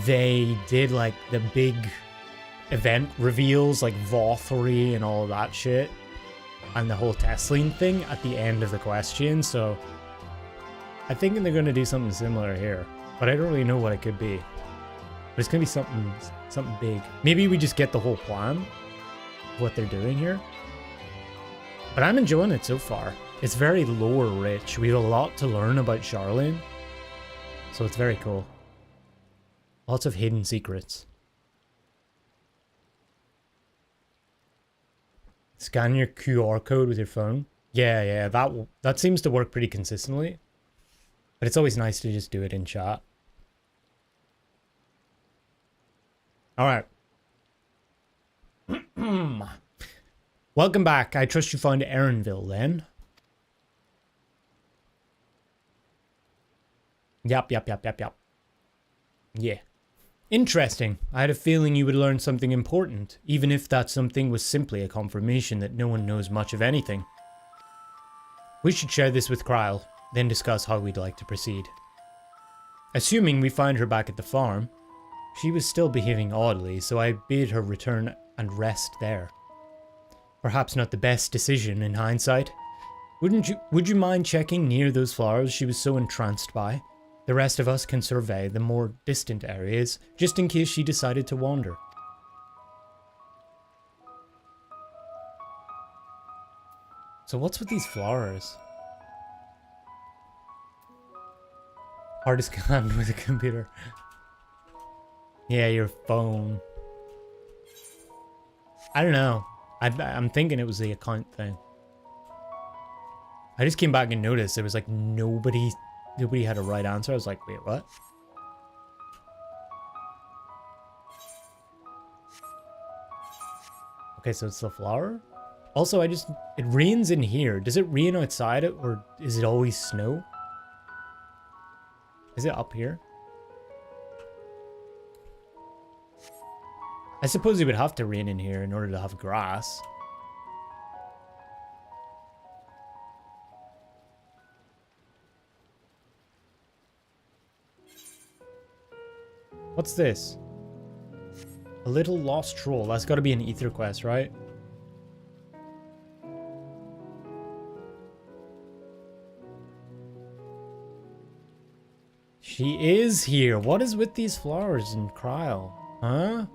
they did like the big event reveals, like Vothry and all of that shit, and the whole Tesline thing at the end of the quest chain, so I think they're going to do something similar here, but I don't really know what it could be. But it's going to be something big. Maybe we just get the whole plan of what they're doing here. But I'm enjoying it so far. It's very lore rich. We have a lot to learn about Charlene, so it's very cool. Lots of hidden secrets. Scan your QR code with your phone. Yeah, that seems to work pretty consistently. But it's always nice to just do it in chat. Alright. Welcome back. I trust you found Erinville then. Yep. Yeah. Interesting. I had a feeling you would learn something important, even if that something was simply a confirmation that no one knows much of anything. We should share this with Kryle, then discuss how we'd like to proceed. Assuming we find her back at the farm, she was still behaving oddly, so I bid her return and rest there. Perhaps not the best decision in hindsight. Would you mind checking near those flowers she was so entranced by? The rest of us can survey the more distant areas, just in case she decided to wander. So what's with these flowers? Hard to scan with a computer. Yeah, your phone. I don't know. I'm thinking it was the account thing. I just came back and noticed there was like nobody had a right answer. I was like, wait, what? Okay, so it's the flower? Also, it rains in here. Does it rain outside it, or is it always snow? Is it up here? I suppose it would have to rain in here in order to have grass. What's this? A little lost troll. That's got to be an ether quest, right? She is here. What is with these flowers in Kryl? Huh?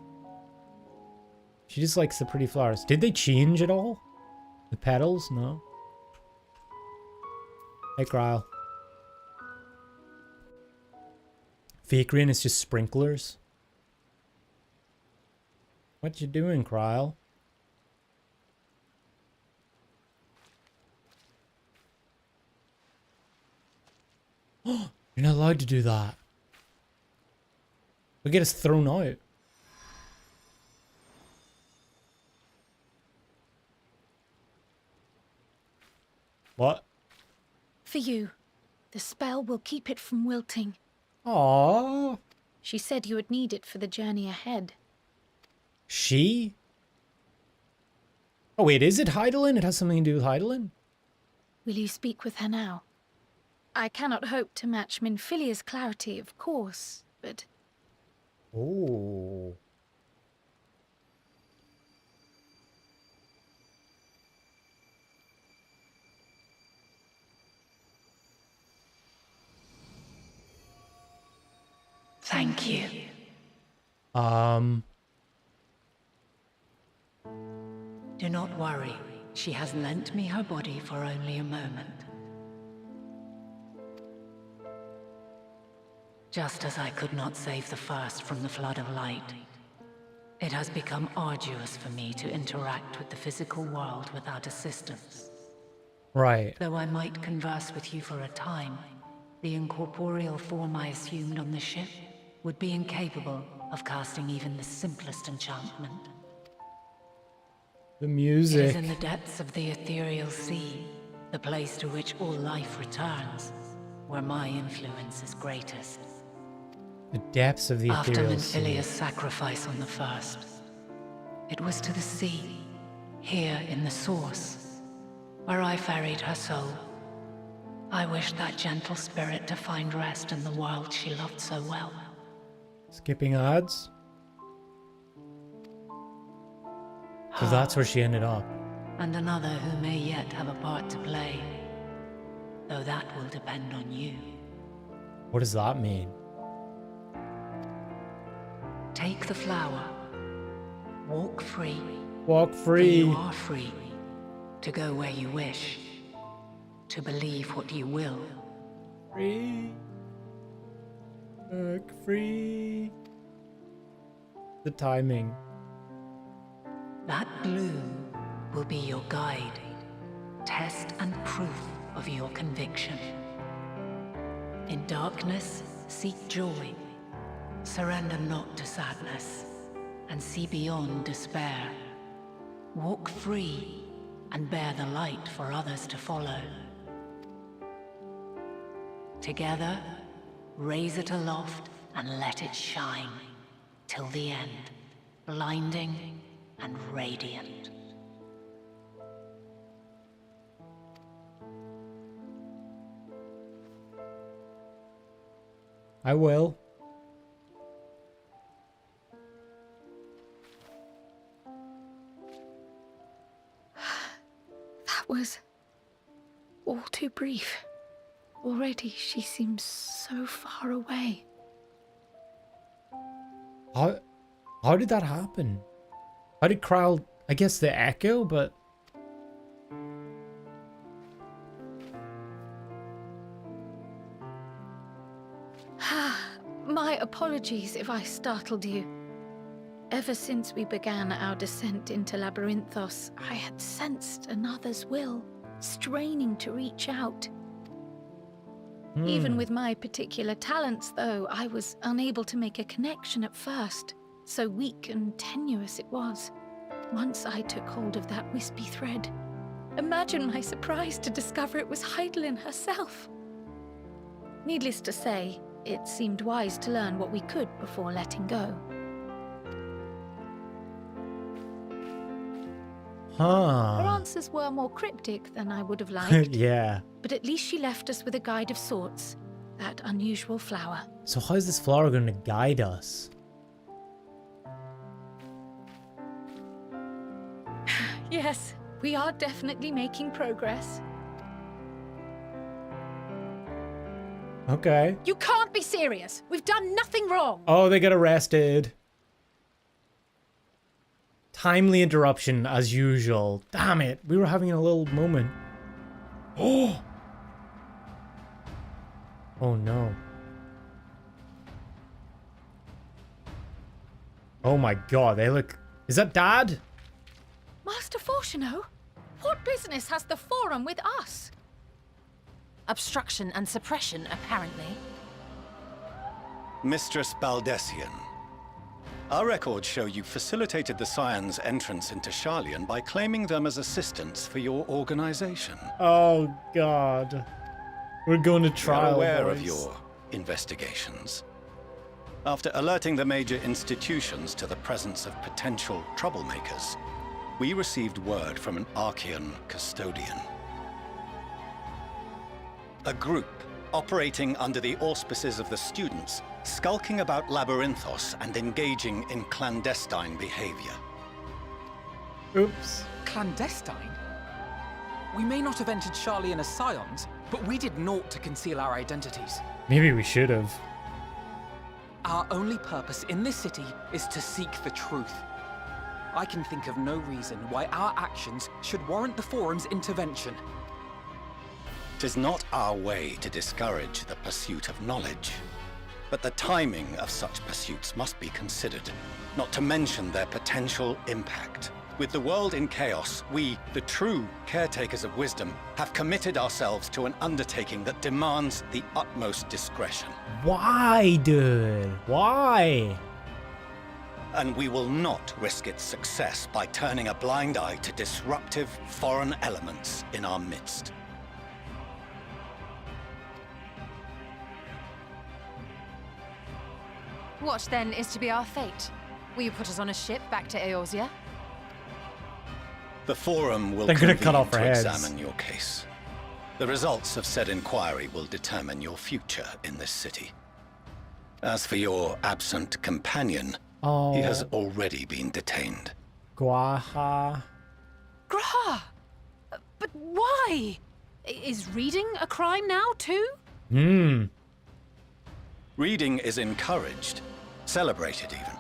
She just likes the pretty flowers. Did they change at all? The petals? No. Hey, Kryl. Fake rain is just sprinklers. What you doing, Kryl? You're not allowed to do that. We'll get us thrown out. What? For you. The spell will keep it from wilting. Aww. She said you would need it for the journey ahead. She? Oh wait, is it Heidelin? It has something to do with Heidelin? Will you speak with her now? I cannot hope to match Minfilia's clarity, of course, but... Oh. Thank you. Do not worry. She has lent me her body for only a moment. Just as I could not save the first from the flood of light, it has become arduous for me to interact with the physical world without assistance. Right. Though I might converse with you for a time, the incorporeal form I assumed on the ship would be incapable of casting even the simplest enchantment. The It music. is in the depths of the ethereal sea, the place to which all life returns, where my influence is greatest. The depths of the After ethereal sea. Minfilia's sacrifice on the first, it was to the sea, here in the source, where I ferried her soul. I wished that gentle spirit to find rest in the world she loved so well. Skipping ads. So that's where she ended up. And another who may yet have a part to play, though that will depend on you. What does that mean? Take the flower. Walk free. Walk For free. you are free to go where you wish, to believe what you will. Free. Walk free. The timing. That bloom will be your guide, test and proof of your conviction. In darkness, seek joy. Surrender not to sadness, and see beyond despair. Walk free, and bear the light for others to follow. Together, raise it aloft and let it shine, till the end, blinding and radiant. I will. That was all too brief. Already she seems so far away. How did that happen? How did Kryl, I guess the echo, but... My apologies if I startled you. Ever since we began our descent into Labyrinthos, I had sensed another's will, straining to reach out. Even with my particular talents, though, I was unable to make a connection at first, so weak and tenuous it was. Once I took hold of that wispy thread, imagine my surprise to discover it was Heidelin herself. Needless to say, it seemed wise to learn what we could before letting go. Her answers were more cryptic than I would have liked. Yeah. But at least she left us with a guide of sorts, that unusual flower. So how's this flower going to guide us? Yes, we are definitely making progress. Okay. You can't be serious. We've done nothing wrong. Oh, they got arrested. Timely interruption as usual. Damn it. We were having a little moment. Oh. Oh no. Oh my god, they look... Is that Dad? Master Fortuno, what business has the Forum with us? Obstruction and suppression, apparently. Mistress Baldessian, our records show you facilitated the Scions' entrance into Sharlayan by claiming them as assistants for your organization. Oh god. We're going to trial, We are aware boys. of your investigations. After alerting the major institutions to the presence of potential troublemakers, we received word from an Archean custodian. A group operating under the auspices of the students, skulking about Labyrinthos and engaging in clandestine behavior. Oops. Clandestine? We may not have entered Sharlayan as Scions, but we did naught to conceal our identities. Maybe we should have. Our only purpose in this city is to seek the truth. I can think of no reason why our actions should warrant the Forum's intervention. 'Tis not our way to discourage the pursuit of knowledge, but the timing of such pursuits must be considered, not to mention their potential impact. With the world in chaos, we, the true caretakers of wisdom, have committed ourselves to an undertaking that demands the utmost discretion. Why, dude? Why? And we will not risk its success by turning a blind eye to disruptive foreign elements in our midst. What, then, is to be our fate? Will you put us on a ship back to Eorzea? The Forum will They're gonna convene cut off to our heads. examine your case. The results of said inquiry will determine your future in this city. As for your absent companion, he has already been detained. Guaha. Graha! But why? Is reading a crime now, too? Reading is encouraged, celebrated even.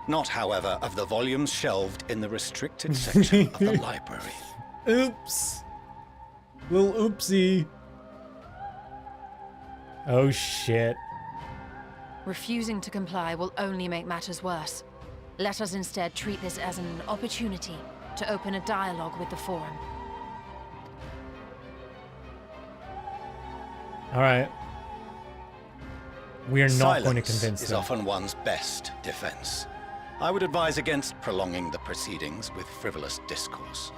Not, however, of the volumes shelved in the restricted section of the library. Oops. Little oopsie. Oh shit. Refusing to comply will only make matters worse. Let us instead treat this as an opportunity to open a dialogue with the Forum. Alright. We are not going to Silence convince is them. often one's best defense. I would advise against prolonging the proceedings with frivolous discourse.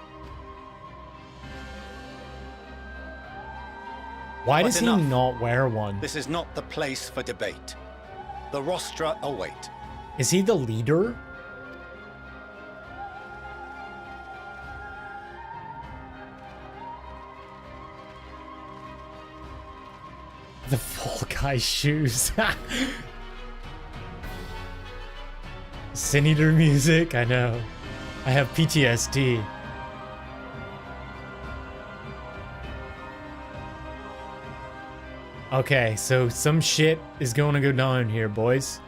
Why But does enough. he not wear one? This is not the place for debate. The rostra await. Is he the leader? The Fall Guy shoes. Sin Eater music, I know. I have PTSD. Okay, so some shit is going to go down here, boys.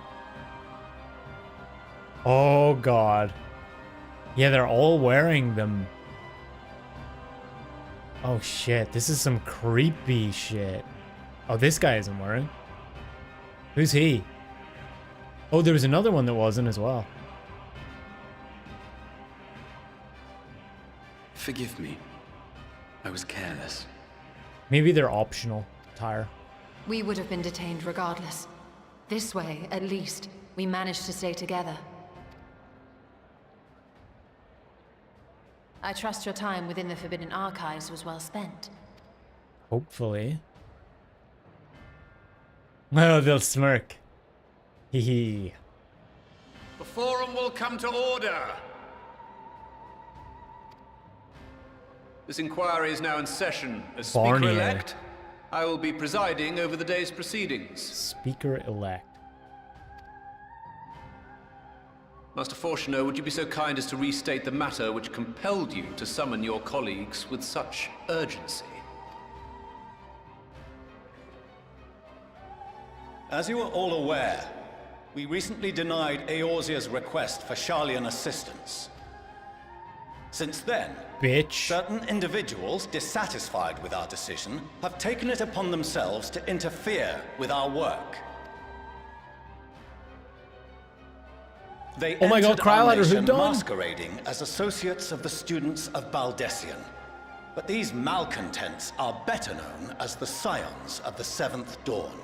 Oh god. Yeah, they're all wearing them. Oh shit, this is some creepy shit. Oh, this guy isn't wearing. Who's he? Oh, there was another one that wasn't as well. Forgive me. I was careless. Maybe they're optional attire. We would have been detained regardless. This way, at least, we managed to stay together. I trust your time within the Forbidden Archives was well spent. Hopefully. Oh, they'll smirk. Hee hee. The Forum will come to order. This inquiry is now in session. As Speaker-elect, I will be presiding over the day's proceedings. Speaker-elect. Master Fortuner, would you be so kind as to restate the matter which compelled you to summon your colleagues with such urgency? As you are all aware, we recently denied Eorzea's request for Sharlayan assistance. Since then, certain individuals dissatisfied with our decision have taken it upon themselves to interfere with our work. They Oh my god, entered our Cryolator, who nation done? masquerading as associates of the students of Baldessian. But these malcontents are better known as the Scions of the Seventh Dawn.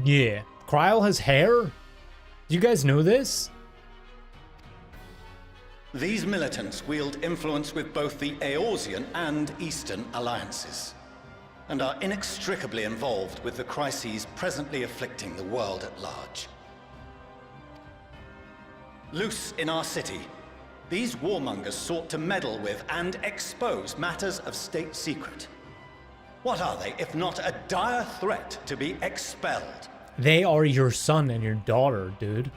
Yeah. Kryl has hair? Do you guys know this? These militants wield influence with both the Eorzean and Eastern alliances, and are inextricably involved with the crises presently afflicting the world at large. Loose in our city, these warmongers sought to meddle with and expose matters of state secret. What are they, if not a dire threat to be expelled? They are your son and your daughter, dude.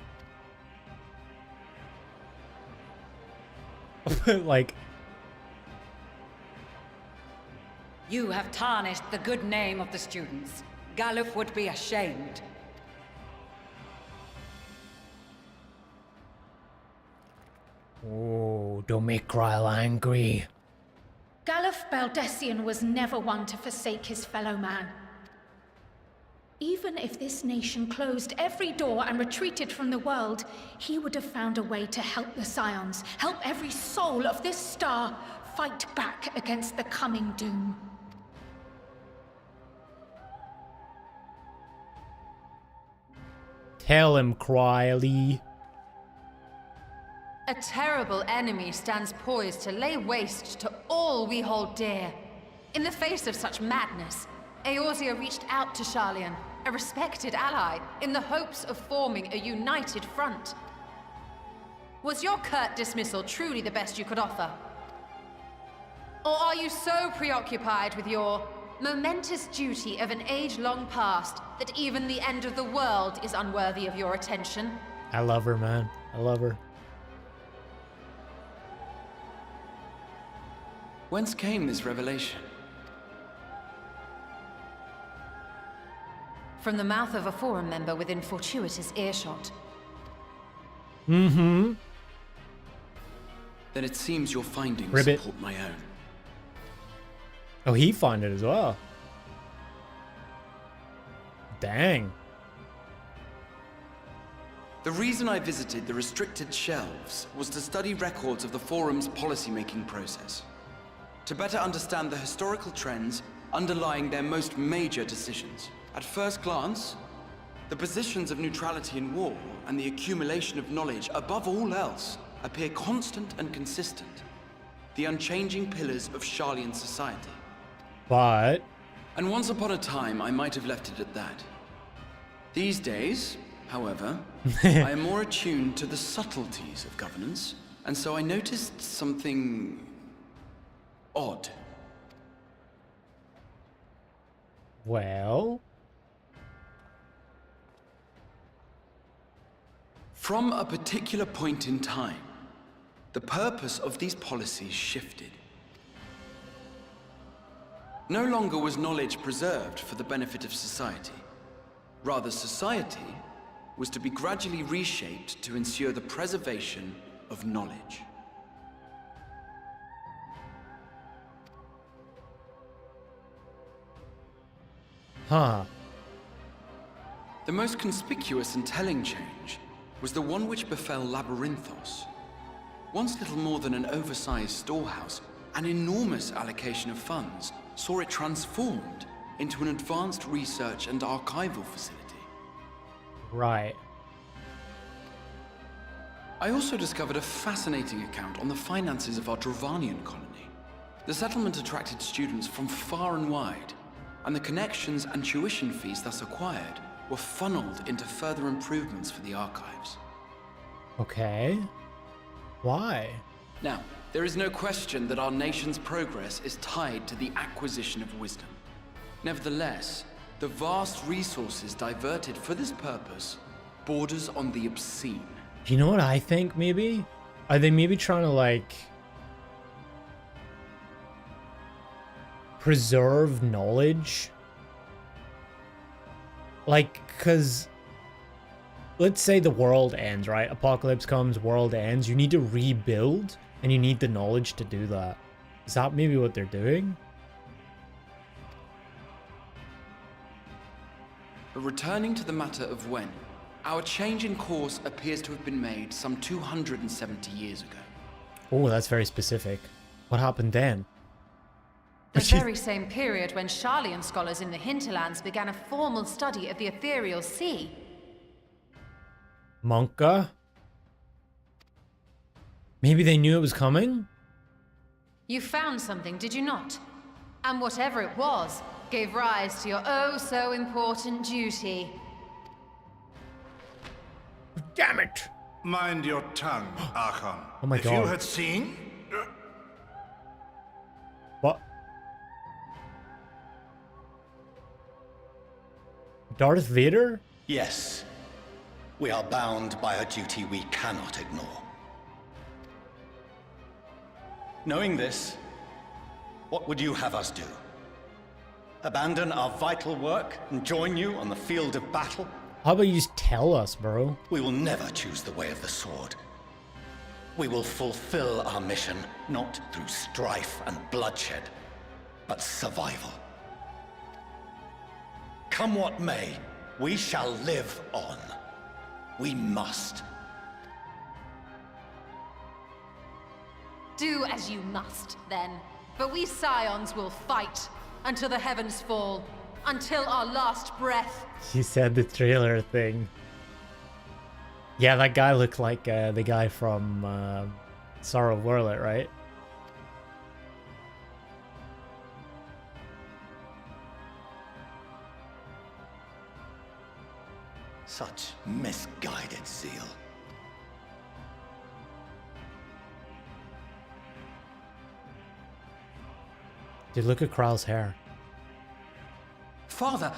Like... You have tarnished the good name of the students. Galuf would be ashamed. Oh, don't make Kryl angry. Galuf Baldessian was never one to forsake his fellow man. Even if this nation closed every door and retreated from the world, he would have found a way to help the Scions, help every soul of this star fight back against the coming doom. Tell him, Krylie. A terrible enemy stands poised to lay waste to all we hold dear. In the face of such madness, Eorzea reached out to Sharlayan, a respected ally, in the hopes of forming a united front. Was your curt dismissal truly the best you could offer? Or are you so preoccupied with your momentous duty of an age long past that even the end of the world is unworthy of your attention? I love her, man. I love her. Whence came this revelation? From the mouth of a Forum member within fortuitous earshot. Mm-hmm. Then it seems your findings Ribbit. support my own. Oh, he found it as well. Dang. The reason I visited the restricted shelves was to study records of the Forum's policymaking process, to better understand the historical trends underlying their most major decisions. At first glance, the positions of neutrality in war and the accumulation of knowledge above all else appear constant and consistent, the unchanging pillars of Sharlayan society. But... And once upon a time, I might have left it at that. These days, however, I am more attuned to the subtleties of governance, and so I noticed something odd. Well... From a particular point in time, the purpose of these policies shifted. No longer was knowledge preserved for the benefit of society. Rather, society was to be gradually reshaped to ensure the preservation of knowledge. Huh. The most conspicuous and telling change was the one which befell Labyrinthos. Once little more than an oversized storehouse, an enormous allocation of funds saw it transformed into an advanced research and archival facility. Right. I also discovered a fascinating account on the finances of our Dravanian colony. The settlement attracted students from far and wide, and the connections and tuition fees thus acquired were funneled into further improvements for the archives. Okay. Why? Now, there is no question that our nation's progress is tied to the acquisition of wisdom. Nevertheless, the vast resources diverted for this purpose borders on the obscene. You know what I think, maybe? Are they maybe trying to, like, preserve knowledge? Like, because let's say the world ends, right? Apocalypse comes, world ends. You need to rebuild, and you need the knowledge to do that. Is that maybe what they're doing? But returning to the matter of when, our change in course appears to have been made some 270 years ago. Oh, that's very specific. What happened then? The very same period when Sharlayan scholars in the hinterlands began a formal study of the ethereal sea. Monka? Maybe they knew it was coming? You found something, did you not? And whatever it was, gave rise to your oh-so-important duty. Damn it! Mind your tongue, Archon. Oh my God. If you had seen... What? Darth Vader? Yes. We are bound by a duty we cannot ignore. Knowing this, what would you have us do? Abandon our vital work and join you on the field of battle? How about you just tell us, bro? We will never choose the way of the sword. We will fulfill our mission, not through strife and bloodshed, but survival. Come what may, we shall live on. We must. Do as you must, then. But we Scions will fight until the heavens fall, until our last breath. She said the trailer thing. Yeah, that guy looked like the guy from Sorrow Warlet, right? Such misguided zeal. Dude, look at Kral's hair. Father,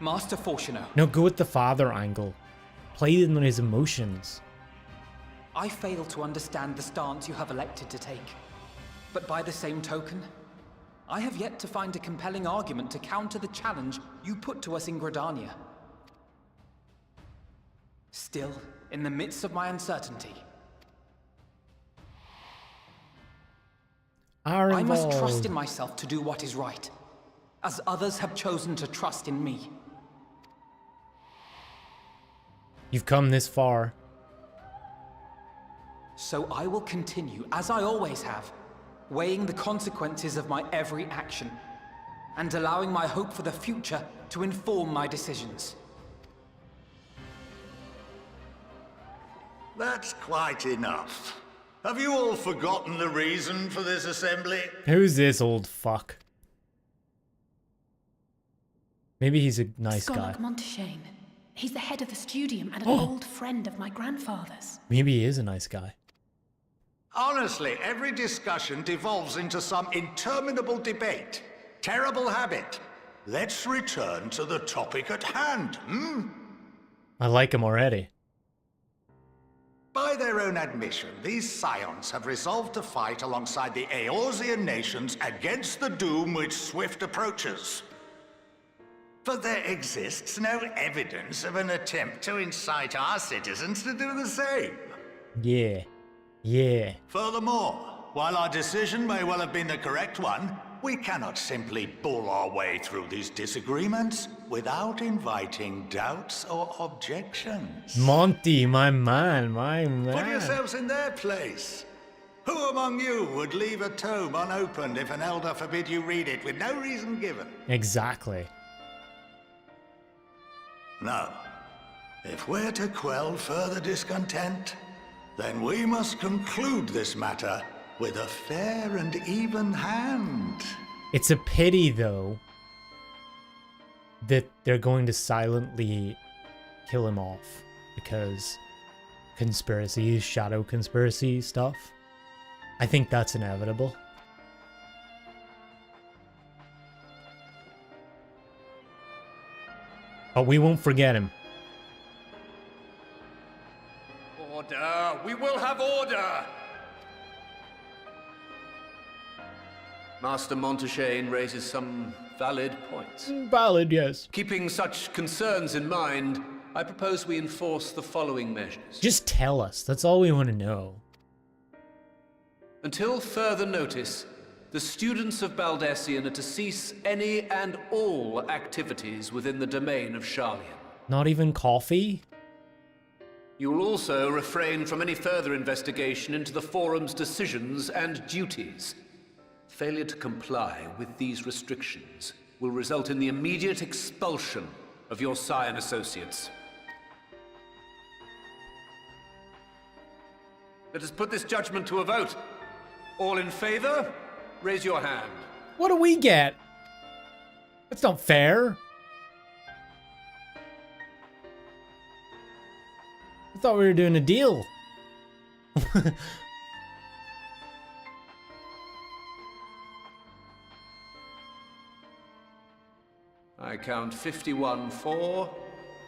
Master Fortuno. No, go with the father angle. Play in on his emotions. I fail to understand the stance you have elected to take. But by the same token, I have yet to find a compelling argument to counter the challenge you put to us in Gridania. Still, in the midst of my uncertainty, I must trust in myself to do what is right, as others have chosen to trust in me. You've come this far. So I will continue, as I always have, weighing the consequences of my every action, and allowing my hope for the future to inform my decisions. That's quite enough. Have you all forgotten the reason for this assembly? Who's this old fuck? Maybe he's a nice guy. Skolok Monteshane. He's the head of the Studium and an old friend of my grandfather's. Maybe he is a nice guy. Honestly, every discussion devolves into some interminable debate. Terrible habit. Let's return to the topic at hand, I like him already. By their own admission, these Scions have resolved to fight alongside the Eorzean nations against the doom which swift approaches. But there exists no evidence of an attempt to incite our citizens to do the same. Yeah. Yeah. Furthermore, while our decision may well have been the correct one, we cannot simply bull our way through these disagreements without inviting doubts or objections. Monty, my man, my man. Put yourselves in their place. Who among you would leave a tome unopened if an elder forbid you read it with no reason given? Exactly. No. If we're to quell further discontent, then we must conclude this matter with a fair and even hand. It's a pity, though, that they're going to silently kill him off because conspiracy, shadow conspiracy stuff. I think that's inevitable. But we won't forget him. Order! We will have order! Master Montaigne raises some valid points. Valid, yes. Keeping such concerns in mind, I propose we enforce the following measures. Just tell us. That's all we want to know. Until further notice, the students of Baldesion are to cease any and all activities within the domain of Sharlayan. Not even coffee? You will also refrain from any further investigation into the Forum's decisions and duties. Failure to comply with these restrictions will result in the immediate expulsion of your Scion associates. Let us put this judgment to a vote. All in favor, raise your hand. What do we get? That's not fair. I thought we were doing a deal. I count 51 for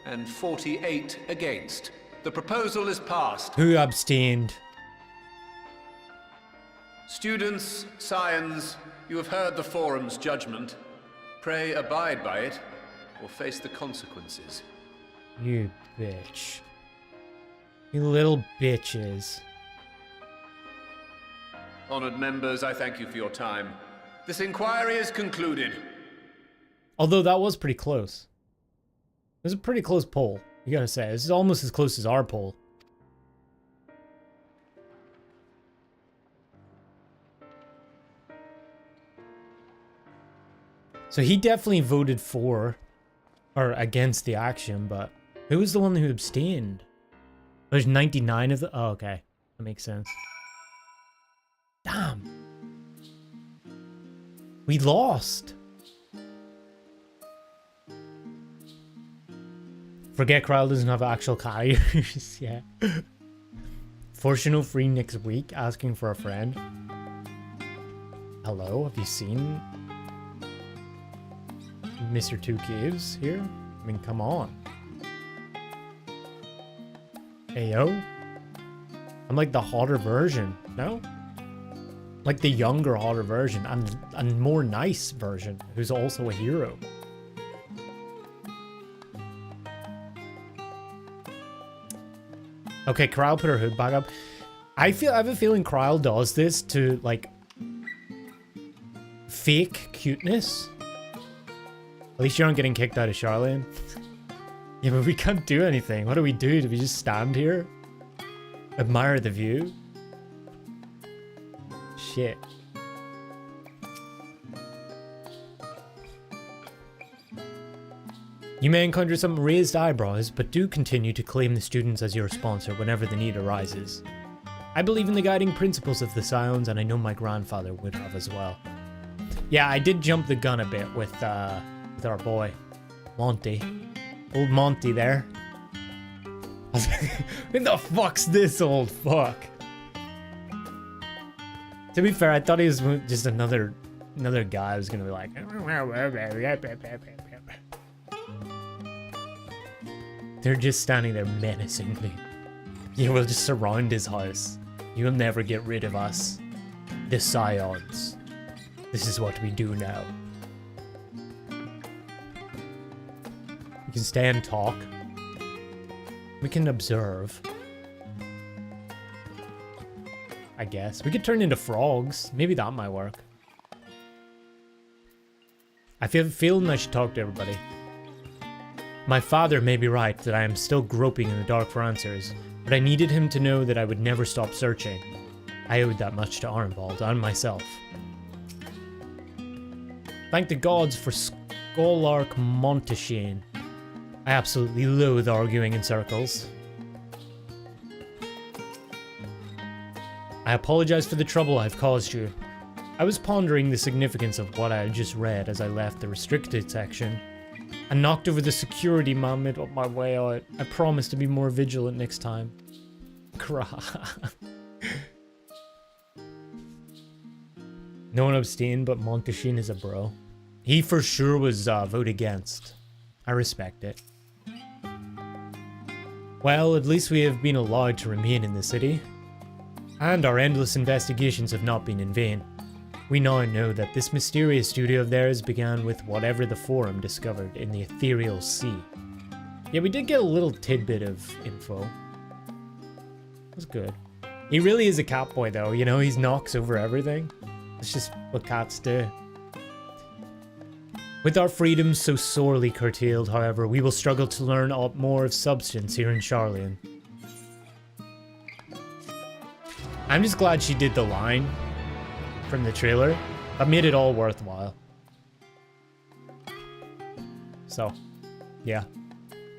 and 48 against. The proposal is passed. Who abstained? Students, Scions, you have heard the Forum's judgment. Pray abide by it, or face the consequences. You bitch. You little bitches. Honored members, I thank you for your time. This inquiry is concluded. Although that was pretty close. It was a pretty close poll, you gotta say. This is almost as close as our poll. So he definitely voted for, or against the action, but who was the one who abstained? There's 99 of the, oh, okay. That makes sense. Damn. We lost. Forget Krile doesn't have actual carriers. Yeah. Fortunal free next week, asking for a friend. Hello, have you seen Mr. Two Caves here? I mean, come on. Hey, yo. I'm like the hotter version, no? Like the younger, hotter version, and more nice version, who's also a hero. Okay, Krile put her hood back up. I have a feeling Krile does this to, like, fake cuteness. At least you aren't getting kicked out of Sharlayan. Yeah, but we can't do anything. What do we do? Do we just stand here? Admire the view? Shit. You may encounter some raised eyebrows, but do continue to claim the students as your sponsor whenever the need arises. I believe in the guiding principles of the Scions, and I know my grandfather would have as well. Yeah, I did jump the gun a bit with our boy, Monty. Old Monty there. What the fuck's this old fuck? To be fair, I thought he was just another guy who's gonna be like... They're just standing there menacingly. You will just surround his house. You will never get rid of us. The Scions. This is what we do now. We can stay and talk. We can observe. I guess. We could turn into frogs. Maybe that might work. I feel feeling I should talk to everybody. My father may be right that I am still groping in the dark for answers, but I needed him to know that I would never stop searching. I owed that much to Arnvald and myself. Thank the gods for Scholark Montaigne. I absolutely loathe arguing in circles. I apologize for the trouble I've caused you. I was pondering the significance of what I had just read as I left the restricted section. I knocked over the security mammoth on my way out. I promise to be more vigilant next time. Cry. No one abstained, but Monteshin is a bro. He for sure was vote against. I respect it. Well, at least we have been allowed to remain in the city. And our endless investigations have not been in vain. We now know that this mysterious studio of theirs began with whatever the Forum discovered in the ethereal sea. Yeah, we did get a little tidbit of info. That's good. He really is a cat boy though, you know, he knocks over everything. It's just what cats do. With our freedoms so sorely curtailed, however, we will struggle to learn more of substance here in Charlian. I'm just glad she did the line from the trailer. That made it all worthwhile. So, yeah.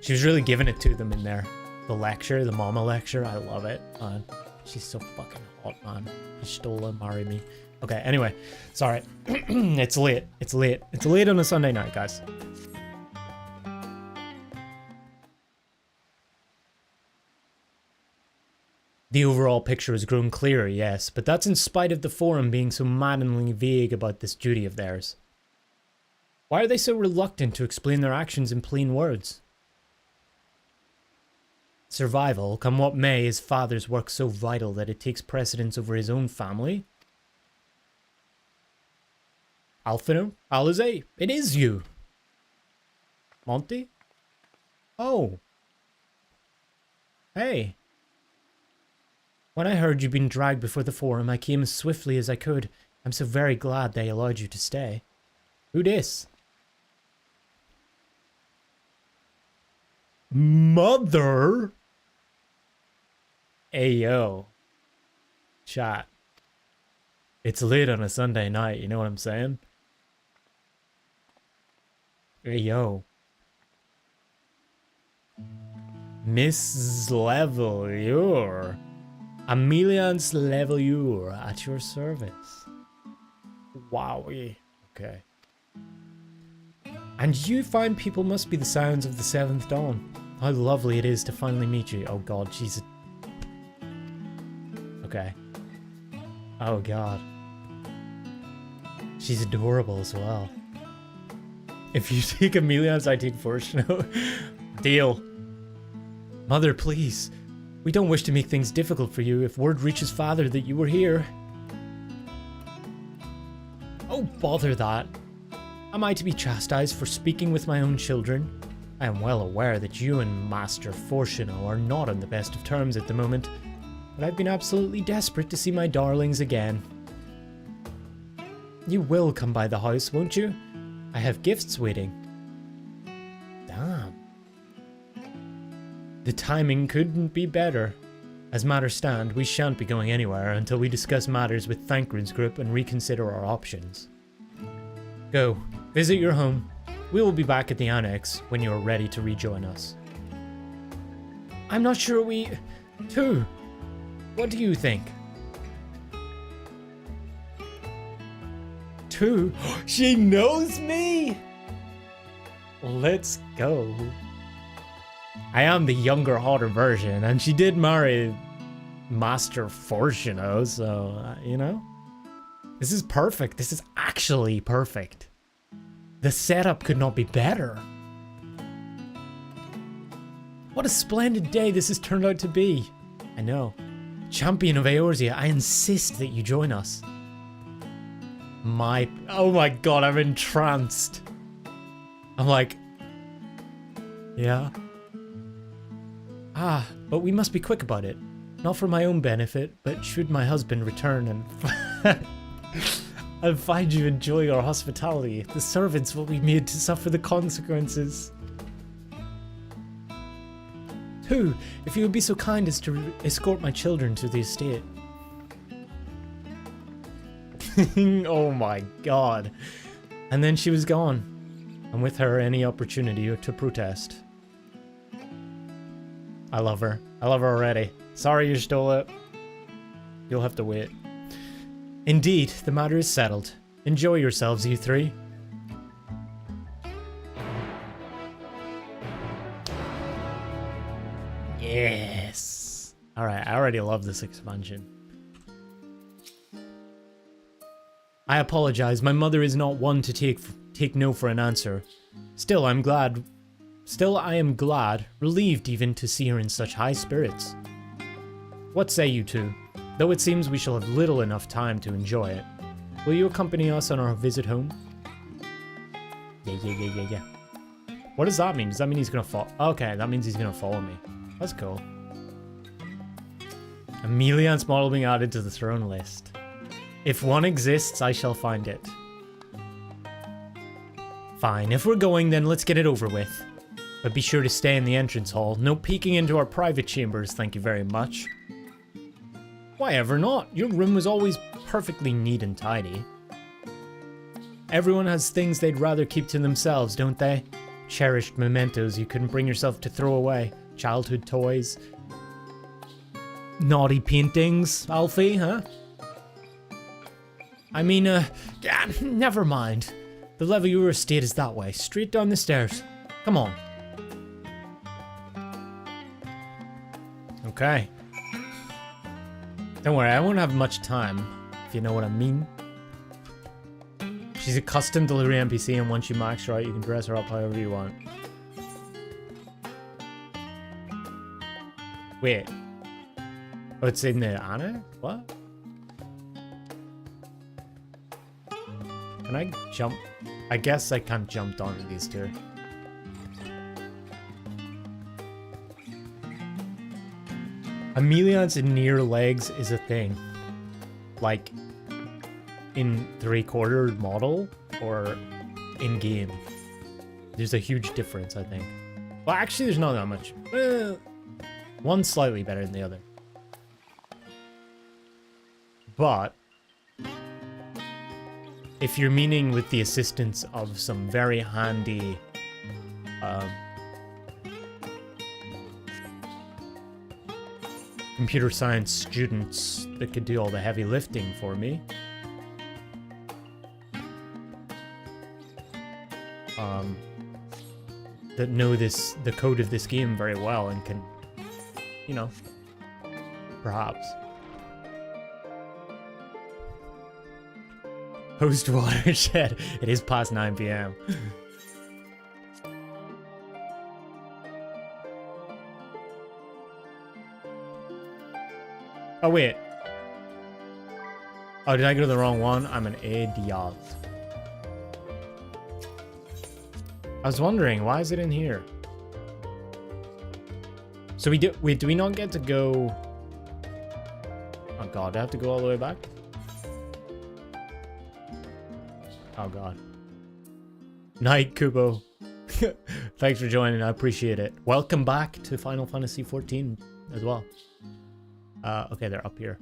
She was really giving it to them in there. The lecture, the mama lecture, I love it. She's so fucking hot, man. Pistola, marry me. Okay, anyway. Sorry. It's late. It's late. It's late on a Sunday night, guys. The overall picture has grown clearer, yes, but that's in spite of the Forum being so maddeningly vague about this duty of theirs. Why are they so reluctant to explain their actions in plain words? Survival, come what may, his father's work so vital that it takes precedence over his own family? Alphino? Alize? It is you! Monty? Oh. Hey. When I heard you'd been dragged before the Forum, I came as swiftly as I could. I'm so very glad they allowed you to stay. Who dis? Mother? Ayo. Chat. It's late on a Sunday night, you know what I'm saying? Ayo. Miss Levelure. Amelian's Levelure at your service. Wowie. Okay. And you find people must be the sounds of the 7th dawn. How lovely it is to finally meet you. Oh god, she's okay. Oh god. She's adorable as well. If you take Amelian's, I take Fortuno. Deal. Mother, please. We don't wish to make things difficult for you if word reaches father that you were here. Oh, bother that. Am I to be chastised for speaking with my own children? I am well aware that you and Master Fortuno are not on the best of terms at the moment, but I've been absolutely desperate to see my darlings again. You will come by the house, won't you? I have gifts waiting. Damn. The timing couldn't be better. As matters stand, we shan't be going anywhere until we discuss matters with Thancred's group and reconsider our options. Go, visit your home. We will be back at the Annex when you are ready to rejoin us. I'm not sure we... Two, what do you think? Two? She knows me! Let's go. I am the younger, hotter version, and she did marry Master Fortuno, so, you know? This is perfect. This is actually perfect. The setup could not be better. What a splendid day this has turned out to be. I know. Champion of Eorzea, I insist that you join us. Oh my god, I'm entranced. I'm like... Yeah? Ah, but we must be quick about it. Not for my own benefit, but should my husband return and... and find you enjoying our hospitality, the servants will be made to suffer the consequences. 2, if you would be so kind as to escort my children to the estate. Oh my god. And then she was gone. And with her, any opportunity to protest. I love her. I love her already. Sorry you stole it. You'll have to wait. Indeed, the matter is settled. Enjoy yourselves, you three. Yes. Alright, I already love this expansion. I apologize, my mother is not one to take no for an answer. Still, I am glad, relieved even to see her in such high spirits. What say you two? Though it seems we shall have little enough time to enjoy it. Will you accompany us on our visit home? Yeah. What does that mean? Does that mean he's gonna fall? Okay, that means he's gonna follow me. That's cool. Emelian's model being added to the throne list. If one exists, I shall find it. Fine, if we're going, then let's get it over with. But be sure to stay in the entrance hall. No peeking into our private chambers, thank you very much. Why ever not? Your room was always perfectly neat and tidy. Everyone has things they'd rather keep to themselves, don't they? Cherished mementos you couldn't bring yourself to throw away. Childhood toys. Naughty paintings, Alfie, huh? I mean, never mind. The level your estate is that way, straight down the stairs. Come on. Okay. Don't worry, I won't have much time, if you know what I mean. She's a custom delivery NPC, and once you max her out, you can dress her up however you want. Wait. Oh, it's in the annex? What? Can I jump? I guess I can't jump onto these two. Emelian's near legs is a thing. Like, in 3/4 model or in game. There's a huge difference, I think. Well, actually, there's not that much. One's slightly better than the other. But if you're meaning with the assistance of some very handy computer science students that could do all the heavy lifting for me, that know the code of this game very well and can, you know, perhaps. Post watershed. It is past 9 PM. Oh, wait. Oh, did I go to the wrong one? I'm an idiot. I was wondering, why is it in here? So we do... Wait, do we not get to go... Oh god, I have to go all the way back? Oh god. Night, Kubo. Thanks for joining, I appreciate it. Welcome back to Final Fantasy XIV as well. Okay, they're up here.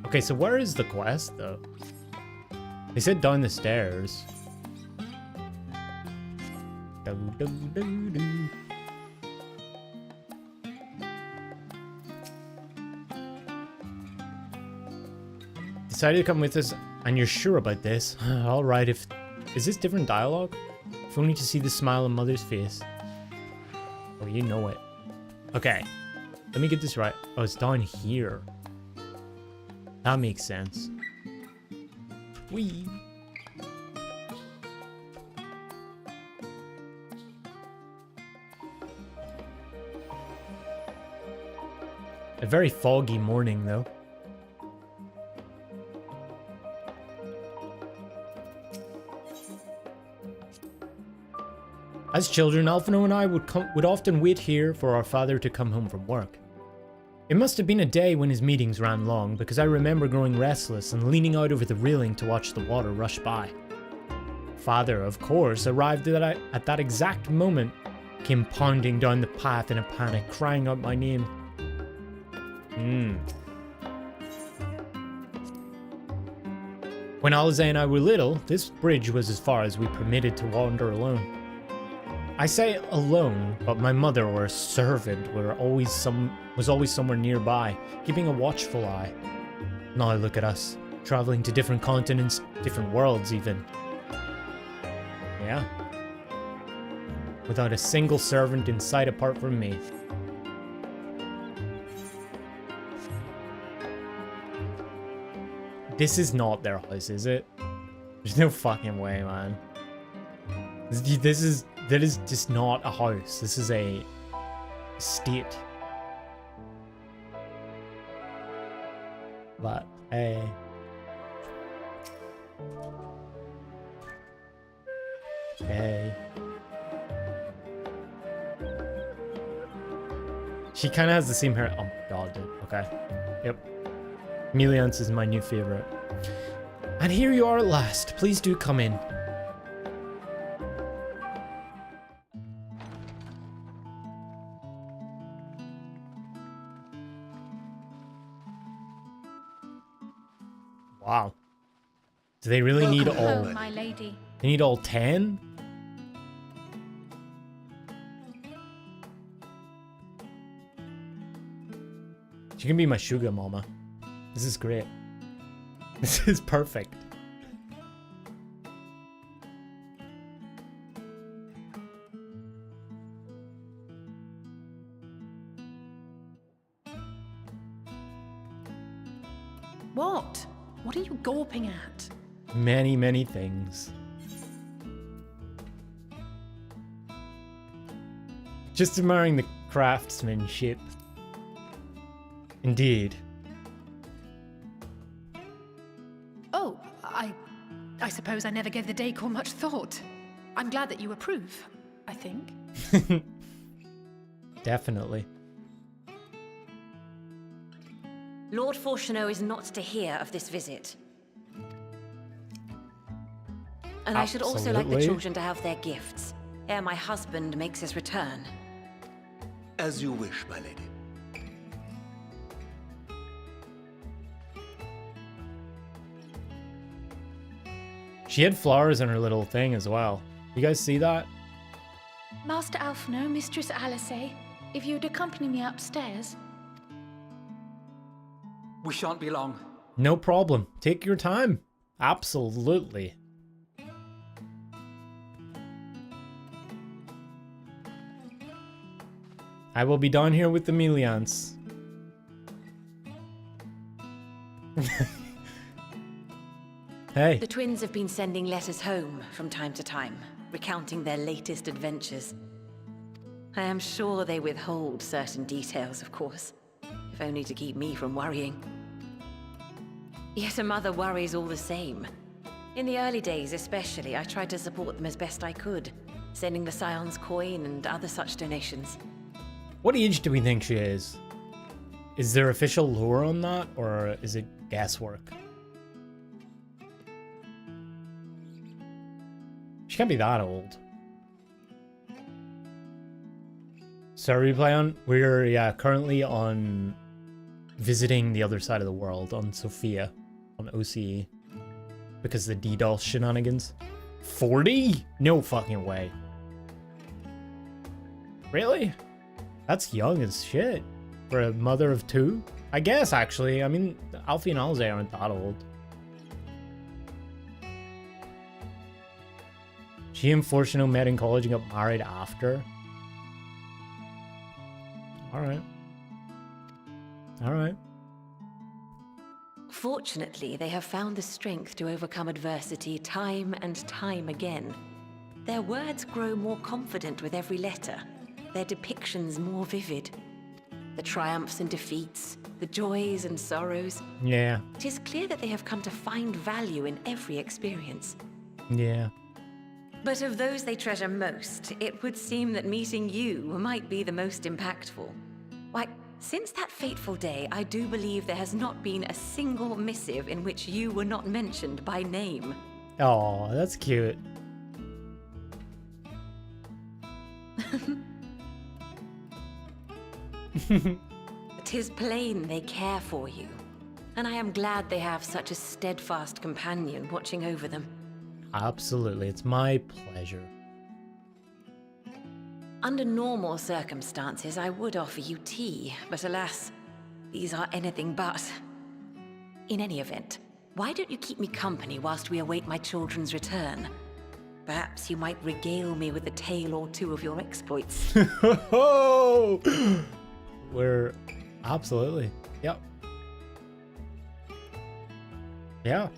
Okay, so where is the quest, though? They said down the stairs. Decided to come with us, and you're sure about this? Alright, is this different dialogue? If only to see the smile on Mother's face. Oh, you know it. Okay, let me get this right. Oh, it's down here. That makes sense. Whee! A very foggy morning, though. As children, Alphino and I would often wait here for our father to come home from work. It must have been a day when his meetings ran long, because I remember growing restless and leaning out over the railing to watch the water rush by. Father, of course, arrived at that exact moment, came pounding down the path in a panic, crying out my name. When Alize and I were little, this bridge was as far as we permitted to wander alone. I say alone, but my mother or a servant was always somewhere nearby, keeping a watchful eye. Now look at us, traveling to different continents, different worlds even. Yeah. Without a single servant in sight apart from me. This is not their house, is it? There's no fucking way, man. That is just not a house. This is a estate. But, hey. Hey. She kind of has the same hair. Oh my god, dude. Okay. Yep. Meliance is my new favorite. And here you are at last. Please do come in. Wow. Do they really need all... Home, my lady. They need all 10? She can be my sugar mama. This is great. This is perfect. What? What are you gawping at? Many, many things. Just admiring the craftsmanship. Indeed. Oh, I suppose I never gave the decor much thought. I'm glad that you approve, I think. Definitely. Lord Fortuneau is not to hear of this visit. And I should also like the children to have their gifts, ere my husband makes his return. As you wish, my lady. She had flowers in her little thing as well. You guys see that? Master Alphino, Mistress Alice, if you'd accompany me upstairs. We shan't be long. No problem. Take your time. Absolutely. I will be down here with the Meliance. Hey. The twins have been sending letters home from time to time, recounting their latest adventures. I am sure they withhold certain details, of course, if only to keep me from worrying. Yet a mother worries all the same. In the early days especially, I tried to support them as best I could, sending the Scion's coin and other such donations. What age do we think she is? Is there official lore on that, or is it guesswork? She can't be that old. So we're currently on visiting the other side of the world on Sophia, on OCE, because of the DDoS shenanigans. 40? No fucking way. Really? That's young as shit for a mother of two. I guess, actually. I mean, Alfie and Alze aren't that old. She and Fortuneau met in college and got married after. Alright. Alright. Fortunately, they have found the strength to overcome adversity time and time again. Their words grow more confident with every letter, their depictions more vivid. The triumphs and defeats, the joys and sorrows. Yeah. It is clear that they have come to find value in every experience. Yeah. But of those they treasure most, it would seem that meeting you might be the most impactful. Why, since that fateful day, I do believe there has not been a single missive in which you were not mentioned by name. Oh, that's cute. It is plain they care for you, and I am glad they have such a steadfast companion watching over them. Absolutely, it's my pleasure. Under normal circumstances, I would offer you tea, but alas, these are anything but. In any event, why don't you keep me company whilst we await my children's return? Perhaps you might regale me with a tale or two of your exploits. We're absolutely. Yep. Yeah.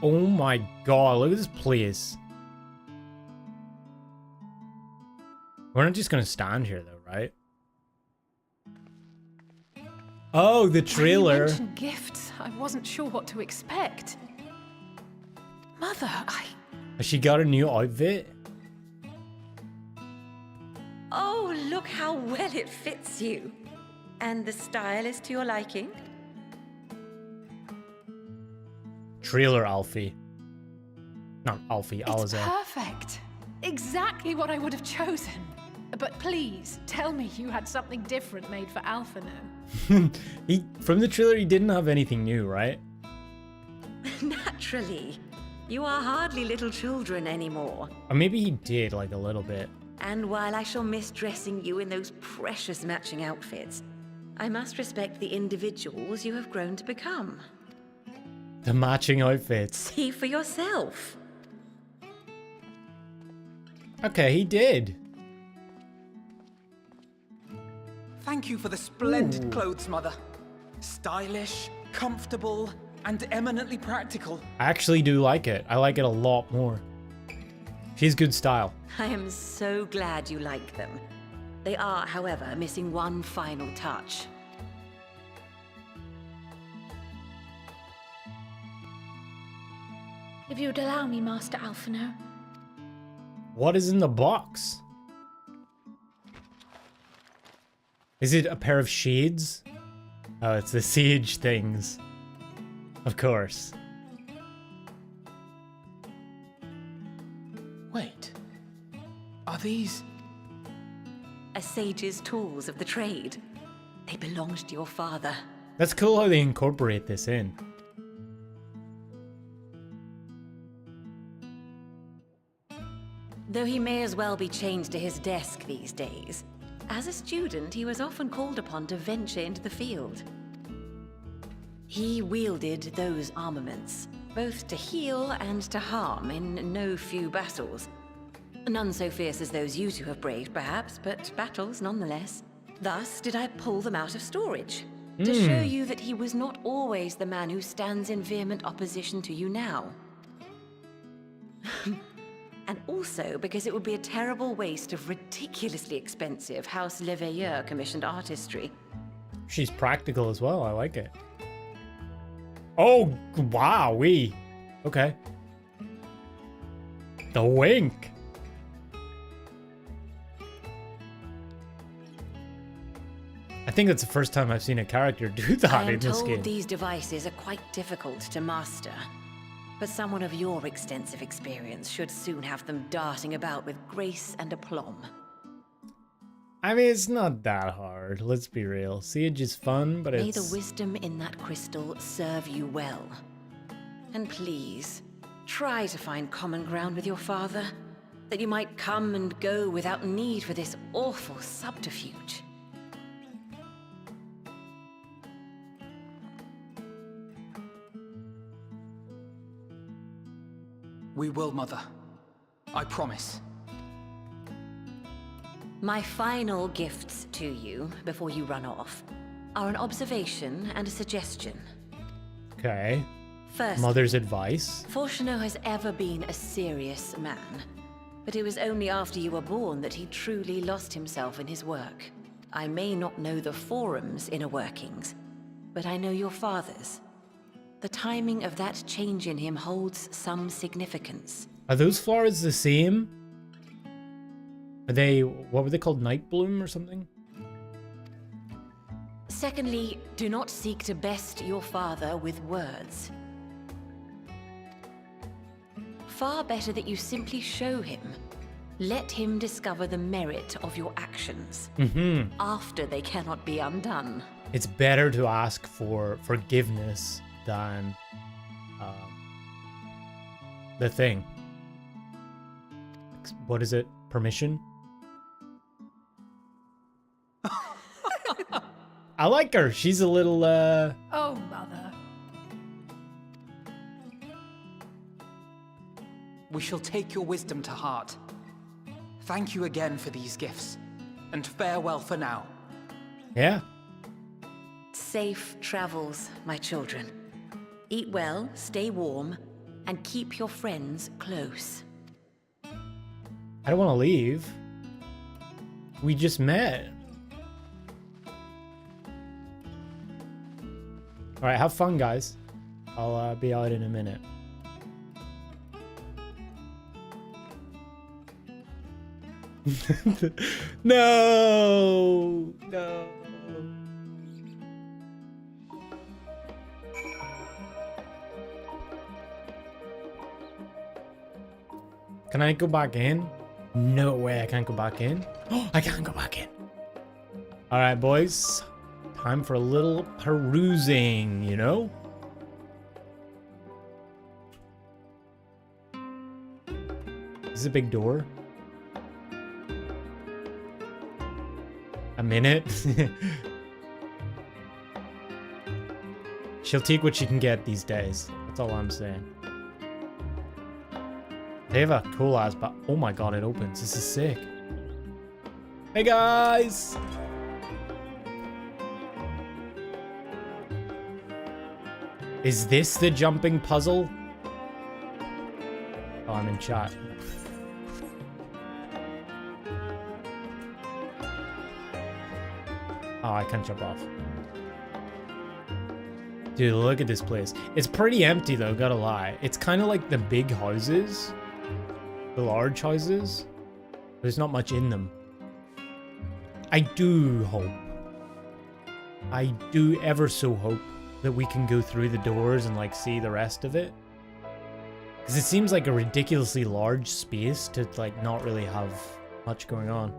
Oh my god, look at this place. We're not just gonna stand here though, right? Oh, the trailer. When you mentioned gifts, I wasn't sure what to expect. Mother, Has she got a new outfit? Oh, look how well it fits you. And the style is to your liking? Trailer Alfie. Not Alfie, it's Aliza. perfect. Exactly what I would have chosen. But please, tell me you had something different made for Alphino. From the trailer, he didn't have anything new, right? Naturally. You are hardly little children anymore. Or maybe he did, like, a little bit. And while I shall miss dressing you in those precious matching outfits, I must respect the individuals you have grown to become. The matching outfits. See for yourself. Okay, he did. Thank you for the splendid clothes, Mother. Stylish, comfortable, and eminently practical. I actually do like it. I like it a lot more. She's good style. I am so glad you like them. They are, however, missing one final touch. If you'd allow me, Master Alphino. What is in the box? Is it a pair of shades? Oh, it's the siege things. Of course. Wait. Are these... A sage's tools of the trade. They belonged to your father. That's cool how they incorporate this in. Though he may as well be chained to his desk these days, as a student he was often called upon to venture into the field. He wielded those armaments, both to heal and to harm in no few battles. None so fierce as those you two have braved, perhaps, but battles nonetheless. Thus did I pull them out of storage, to show you that he was not always the man who stands in vehement opposition to you now. And also because it would be a terrible waste of ridiculously expensive House Leveilleur commissioned artistry. She's practical as well. I like it. Oh, wow-wee. Okay. The wink. I think that's the first time I've seen a character do that in this game. I am told these devices are quite difficult to master. But someone of your extensive experience should soon have them darting about with grace and aplomb. I mean, it's not that hard. Let's be real. Siege is fun, but May it's... the wisdom in that crystal serve you well. And please, try to find common ground with your father, that you might come and go without need for this awful subterfuge. We will, Mother. I promise. My final gifts to you, before you run off, are an observation and a suggestion. Okay. First, Mother's advice. Fortuno has ever been a serious man, but it was only after you were born that he truly lost himself in his work. I may not know the Forum's inner workings, but I know your father's. The timing of that change in him holds some significance. Are those flowers the same? Are they, what were they called, Night Bloom or something? Secondly, do not seek to best your father with words. Far better that you simply show him. Let him discover the merit of your actions. After they cannot be undone. It's better to ask for forgiveness than the thing. What is it? Permission? I like her. She's a little, Oh, mother. We shall take your wisdom to heart. Thank you again for these gifts, and farewell for now. Yeah. Safe travels, my children. Eat well, stay warm, and keep your friends close. I don't want to leave. We just met. Alright, have fun, guys. I'll be out in a minute. No! No! Can I go back in? No way, I can't go back in. Oh, I can't go back in. Alright, boys. Time for a little perusing, you know? This is a big door. A minute. She'll take what she can get these days. That's all I'm saying. They have a cool ass, but oh my god, it opens. This is sick. Hey guys! Is this the jumping puzzle? Oh, I'm in chat. Oh, I can't jump off. Dude, look at this place. It's pretty empty though, gotta lie. It's kind of like the big houses. The large houses. There's not much in them. I do hope. I do ever so hope that we can go through the doors and like see the rest of it. Because it seems like a ridiculously large space to like not really have much going on.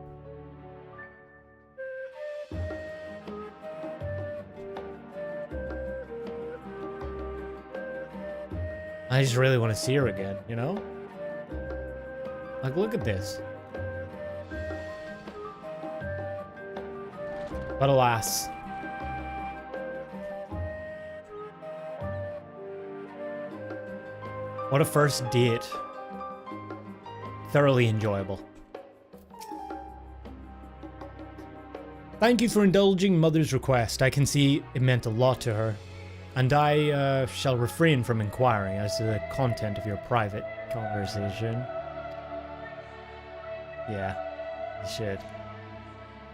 I just really want to see her again, you know? Like, look at this. But alas. What a first date. Thoroughly enjoyable. Thank you for indulging Mother's request. I can see it meant a lot to her. And I shall refrain from inquiring as to the content of your private conversation. Yeah, you should.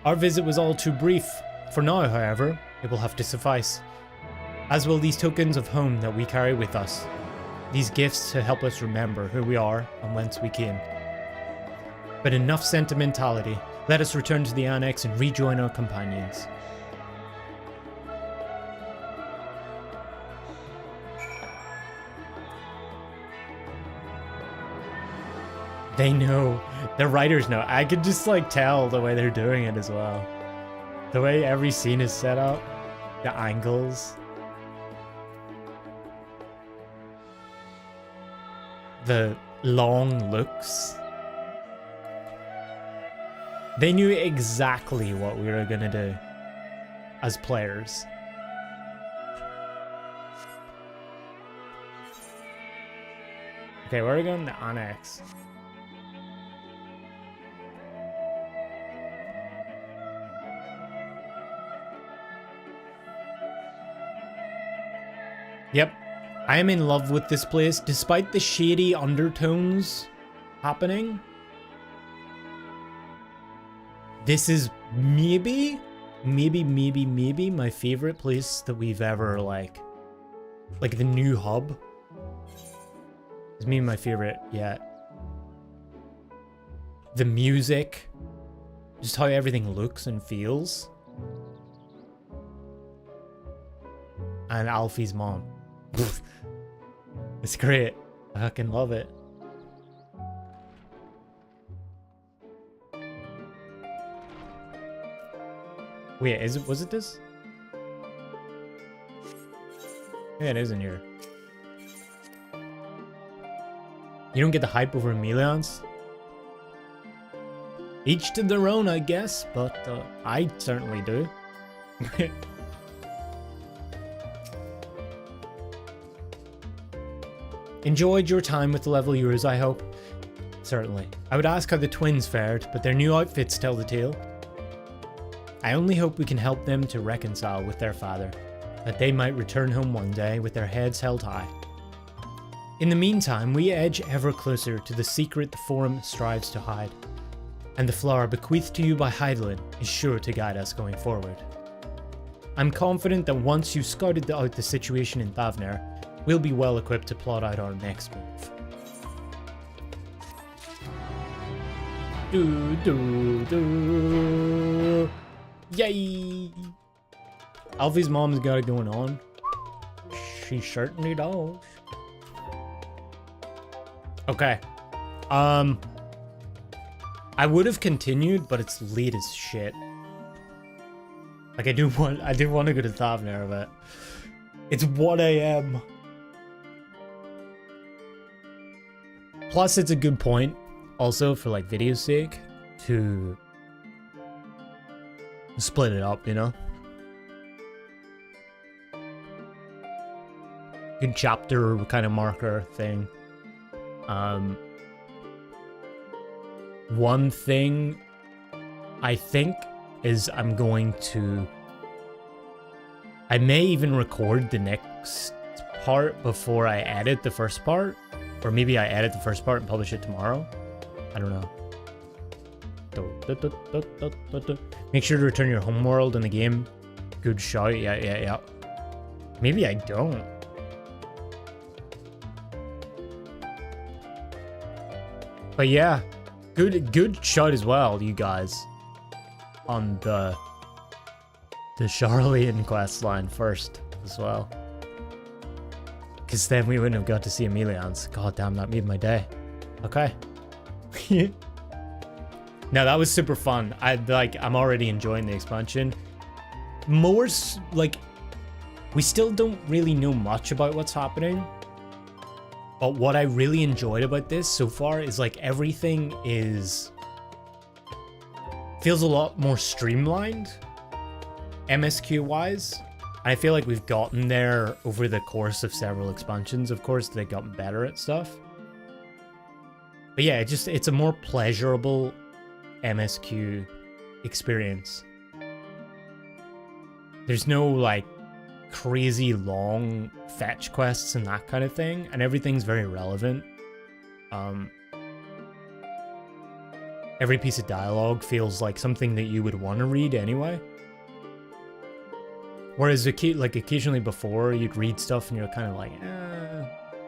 Our visit was all too brief. For now, however, it will have to suffice. As will these tokens of home that we carry with us. These gifts to help us remember who we are and whence we came. But enough sentimentality. Let us return to the annex and rejoin our companions. They know. The writers know. I could just like tell the way they're doing it as well. The way every scene is set up. The angles. The long looks. They knew exactly what we were gonna do as players. Okay, where are we going? The annex. Yep, I am in love with this place, despite the shady undertones happening. This is maybe my favorite place that we've ever, like the new hub. It's maybe my favorite yet. The music, just how everything looks and feels. And Alfie's mom. It's great. I fucking love it. Wait, was it this? Yeah, it is in here. You don't get the hype over Emelians? Each to their own, I guess, but I certainly do. Enjoyed your time with the level Euros, I hope. Certainly. I would ask how the twins fared, but their new outfits tell the tale. I only hope we can help them to reconcile with their father, that they might return home one day with their heads held high. In the meantime, we edge ever closer to the secret the Forum strives to hide, and the flower bequeathed to you by Hydaelyn is sure to guide us going forward. I'm confident that once you've scouted out the situation in Thavner, we'll be well equipped to plot out our next move. Yay! Alfie's mom's got it going on. She certainly does. Okay. I would have continued, but it's late as shit. Like I do want to go to Thavner, but it's 1 AM. Plus, it's a good point, also for like video's sake, to split it up, you know? Good chapter kind of marker thing. One thing I think is I may even record the next part before I edit the first part. Or maybe I edit the first part and publish it tomorrow. I don't know. Make sure to return your homeworld in the game. Good shout. Yeah. Maybe I don't. But yeah, good shout as well, you guys. On the Charlene quest line first as well. Because then we wouldn't have got to see Emelians. God damn, that made my day. Okay. Now that was super fun. I'm already enjoying the expansion. We still don't really know much about what's happening. But what I really enjoyed about this so far is like everything feels a lot more streamlined, MSQ wise. I feel like we've gotten there over the course of several expansions. Of course, they've gotten better at stuff. But yeah, it's a more pleasurable MSQ experience. There's no like crazy long fetch quests and that kind of thing, and everything's very relevant. Every piece of dialogue feels like something that you would want to read anyway. Whereas occasionally before, you'd read stuff and you're kind of like,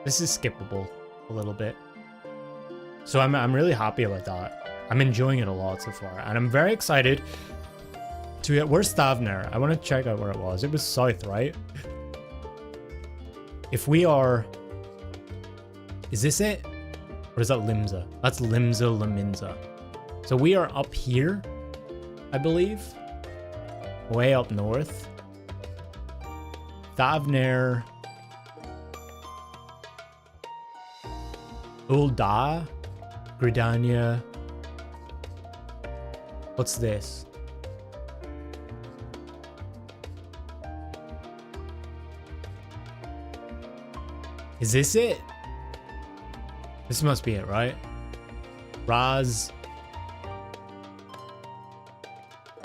this is skippable a little bit. So I'm really happy about that. I'm enjoying it a lot so far, and I'm very excited to get. Where's Thavner? I want to check out where it was. It was south, right? If we are, is this it, or is that Limsa? That's Limsa Laminza. So we are up here, I believe, way up north. Thavner, Ul'dah, Gridania. What's this? Is this it? This must be it, right? Raz.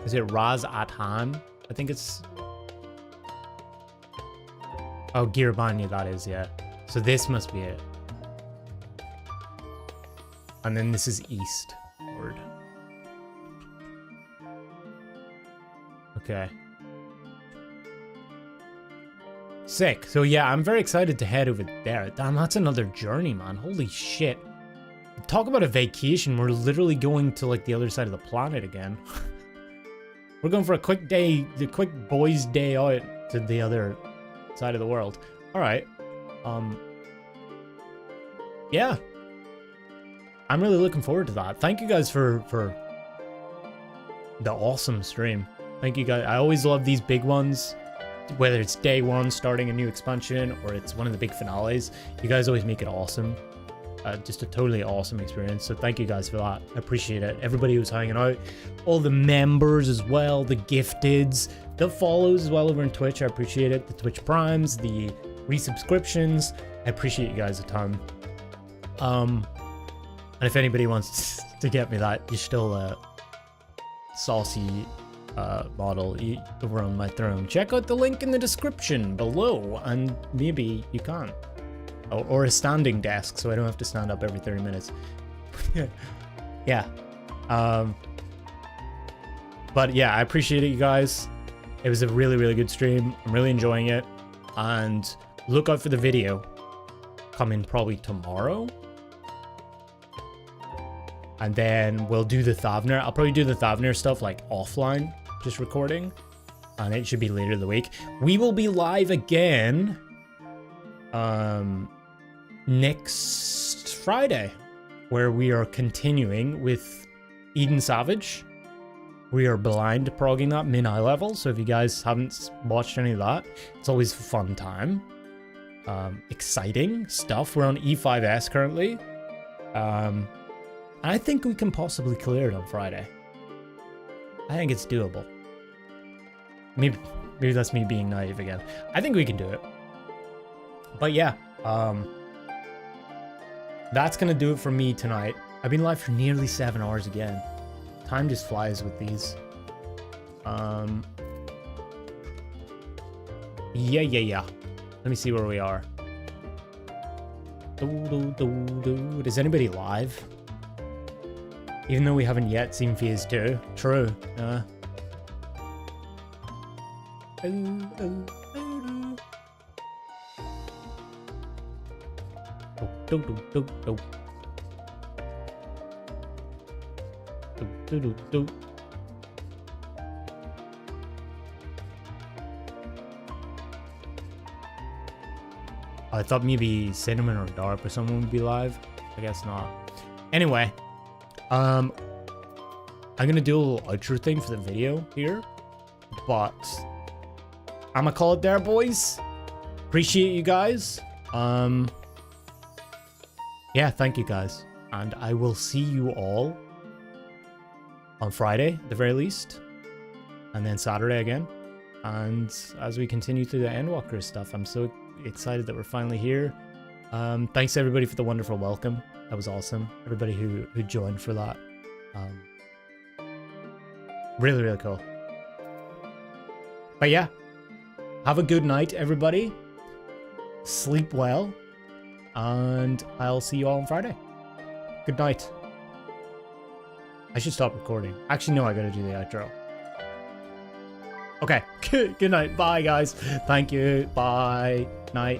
Is it Raz Atan? I think it's... Oh, Girabanya, that is, yeah. So this must be it. And then this is eastward. Okay. Sick. So yeah, I'm very excited to head over there. Damn, that's another journey, man. Holy shit. Talk about a vacation. We're literally going to like the other side of the planet again. We're going for a quick day, the quick boys' day out to the other side of the world. All right. Yeah. I'm really looking forward to that. Thank you guys for the awesome stream. Thank you guys. I always love these big ones, whether it's day one starting a new expansion or it's one of the big finales. You guys always make it awesome. just a totally awesome experience. So thank you guys for that. I appreciate it. Everybody who's hanging out, all the members as well, the gifteds, the follows as well over on Twitch. I appreciate it. The Twitch Primes, the resubscriptions. I appreciate you guys a ton. And if anybody wants to get me that, you still saucy model over on my throne. Check out the link in the description below, and maybe you can. Or a standing desk, so I don't have to stand up every 30 minutes. Yeah. But yeah, I appreciate it, you guys. It was a really, really good stream. I'm really enjoying it. And look out for the video coming probably tomorrow. And then we'll do the Thavner. I'll probably do the Thavner stuff like offline, just recording. And it should be later in the week. We will be live again next Friday, where we are continuing with Eden Savage. We are blind progging that min-eye level, so if you guys haven't watched any of that, it's always a fun time. Exciting stuff. We're on E5S currently. I think we can possibly clear it on Friday. I think it's doable. Maybe that's me being naive again. I think we can do it. But yeah, that's gonna do it for me tonight. I've been live for nearly 7 hours again. Time just flies with these. Yeah. Let me see where we are. Is anybody live? Even though we haven't yet seen Phase 2. True. I thought maybe Cinnamon or Darp or someone would be live. I guess not. Anyway, I'm gonna do a little outro thing for the video here, but I'm gonna call it there, boys. Appreciate you guys. Yeah, thank you guys, and I will see you all on Friday at the very least, and then Saturday again. And as we continue through the Endwalker stuff, I'm so excited that we're finally here. Thanks everybody for the wonderful welcome. That was awesome. Everybody who joined for that. Really, really cool. But yeah, have a good night, everybody. Sleep well, and I'll see you all on Friday. Good night. I should stop recording. Actually, no, I gotta do the outro. Okay, good night. Bye, guys. Thank you. Bye. Night.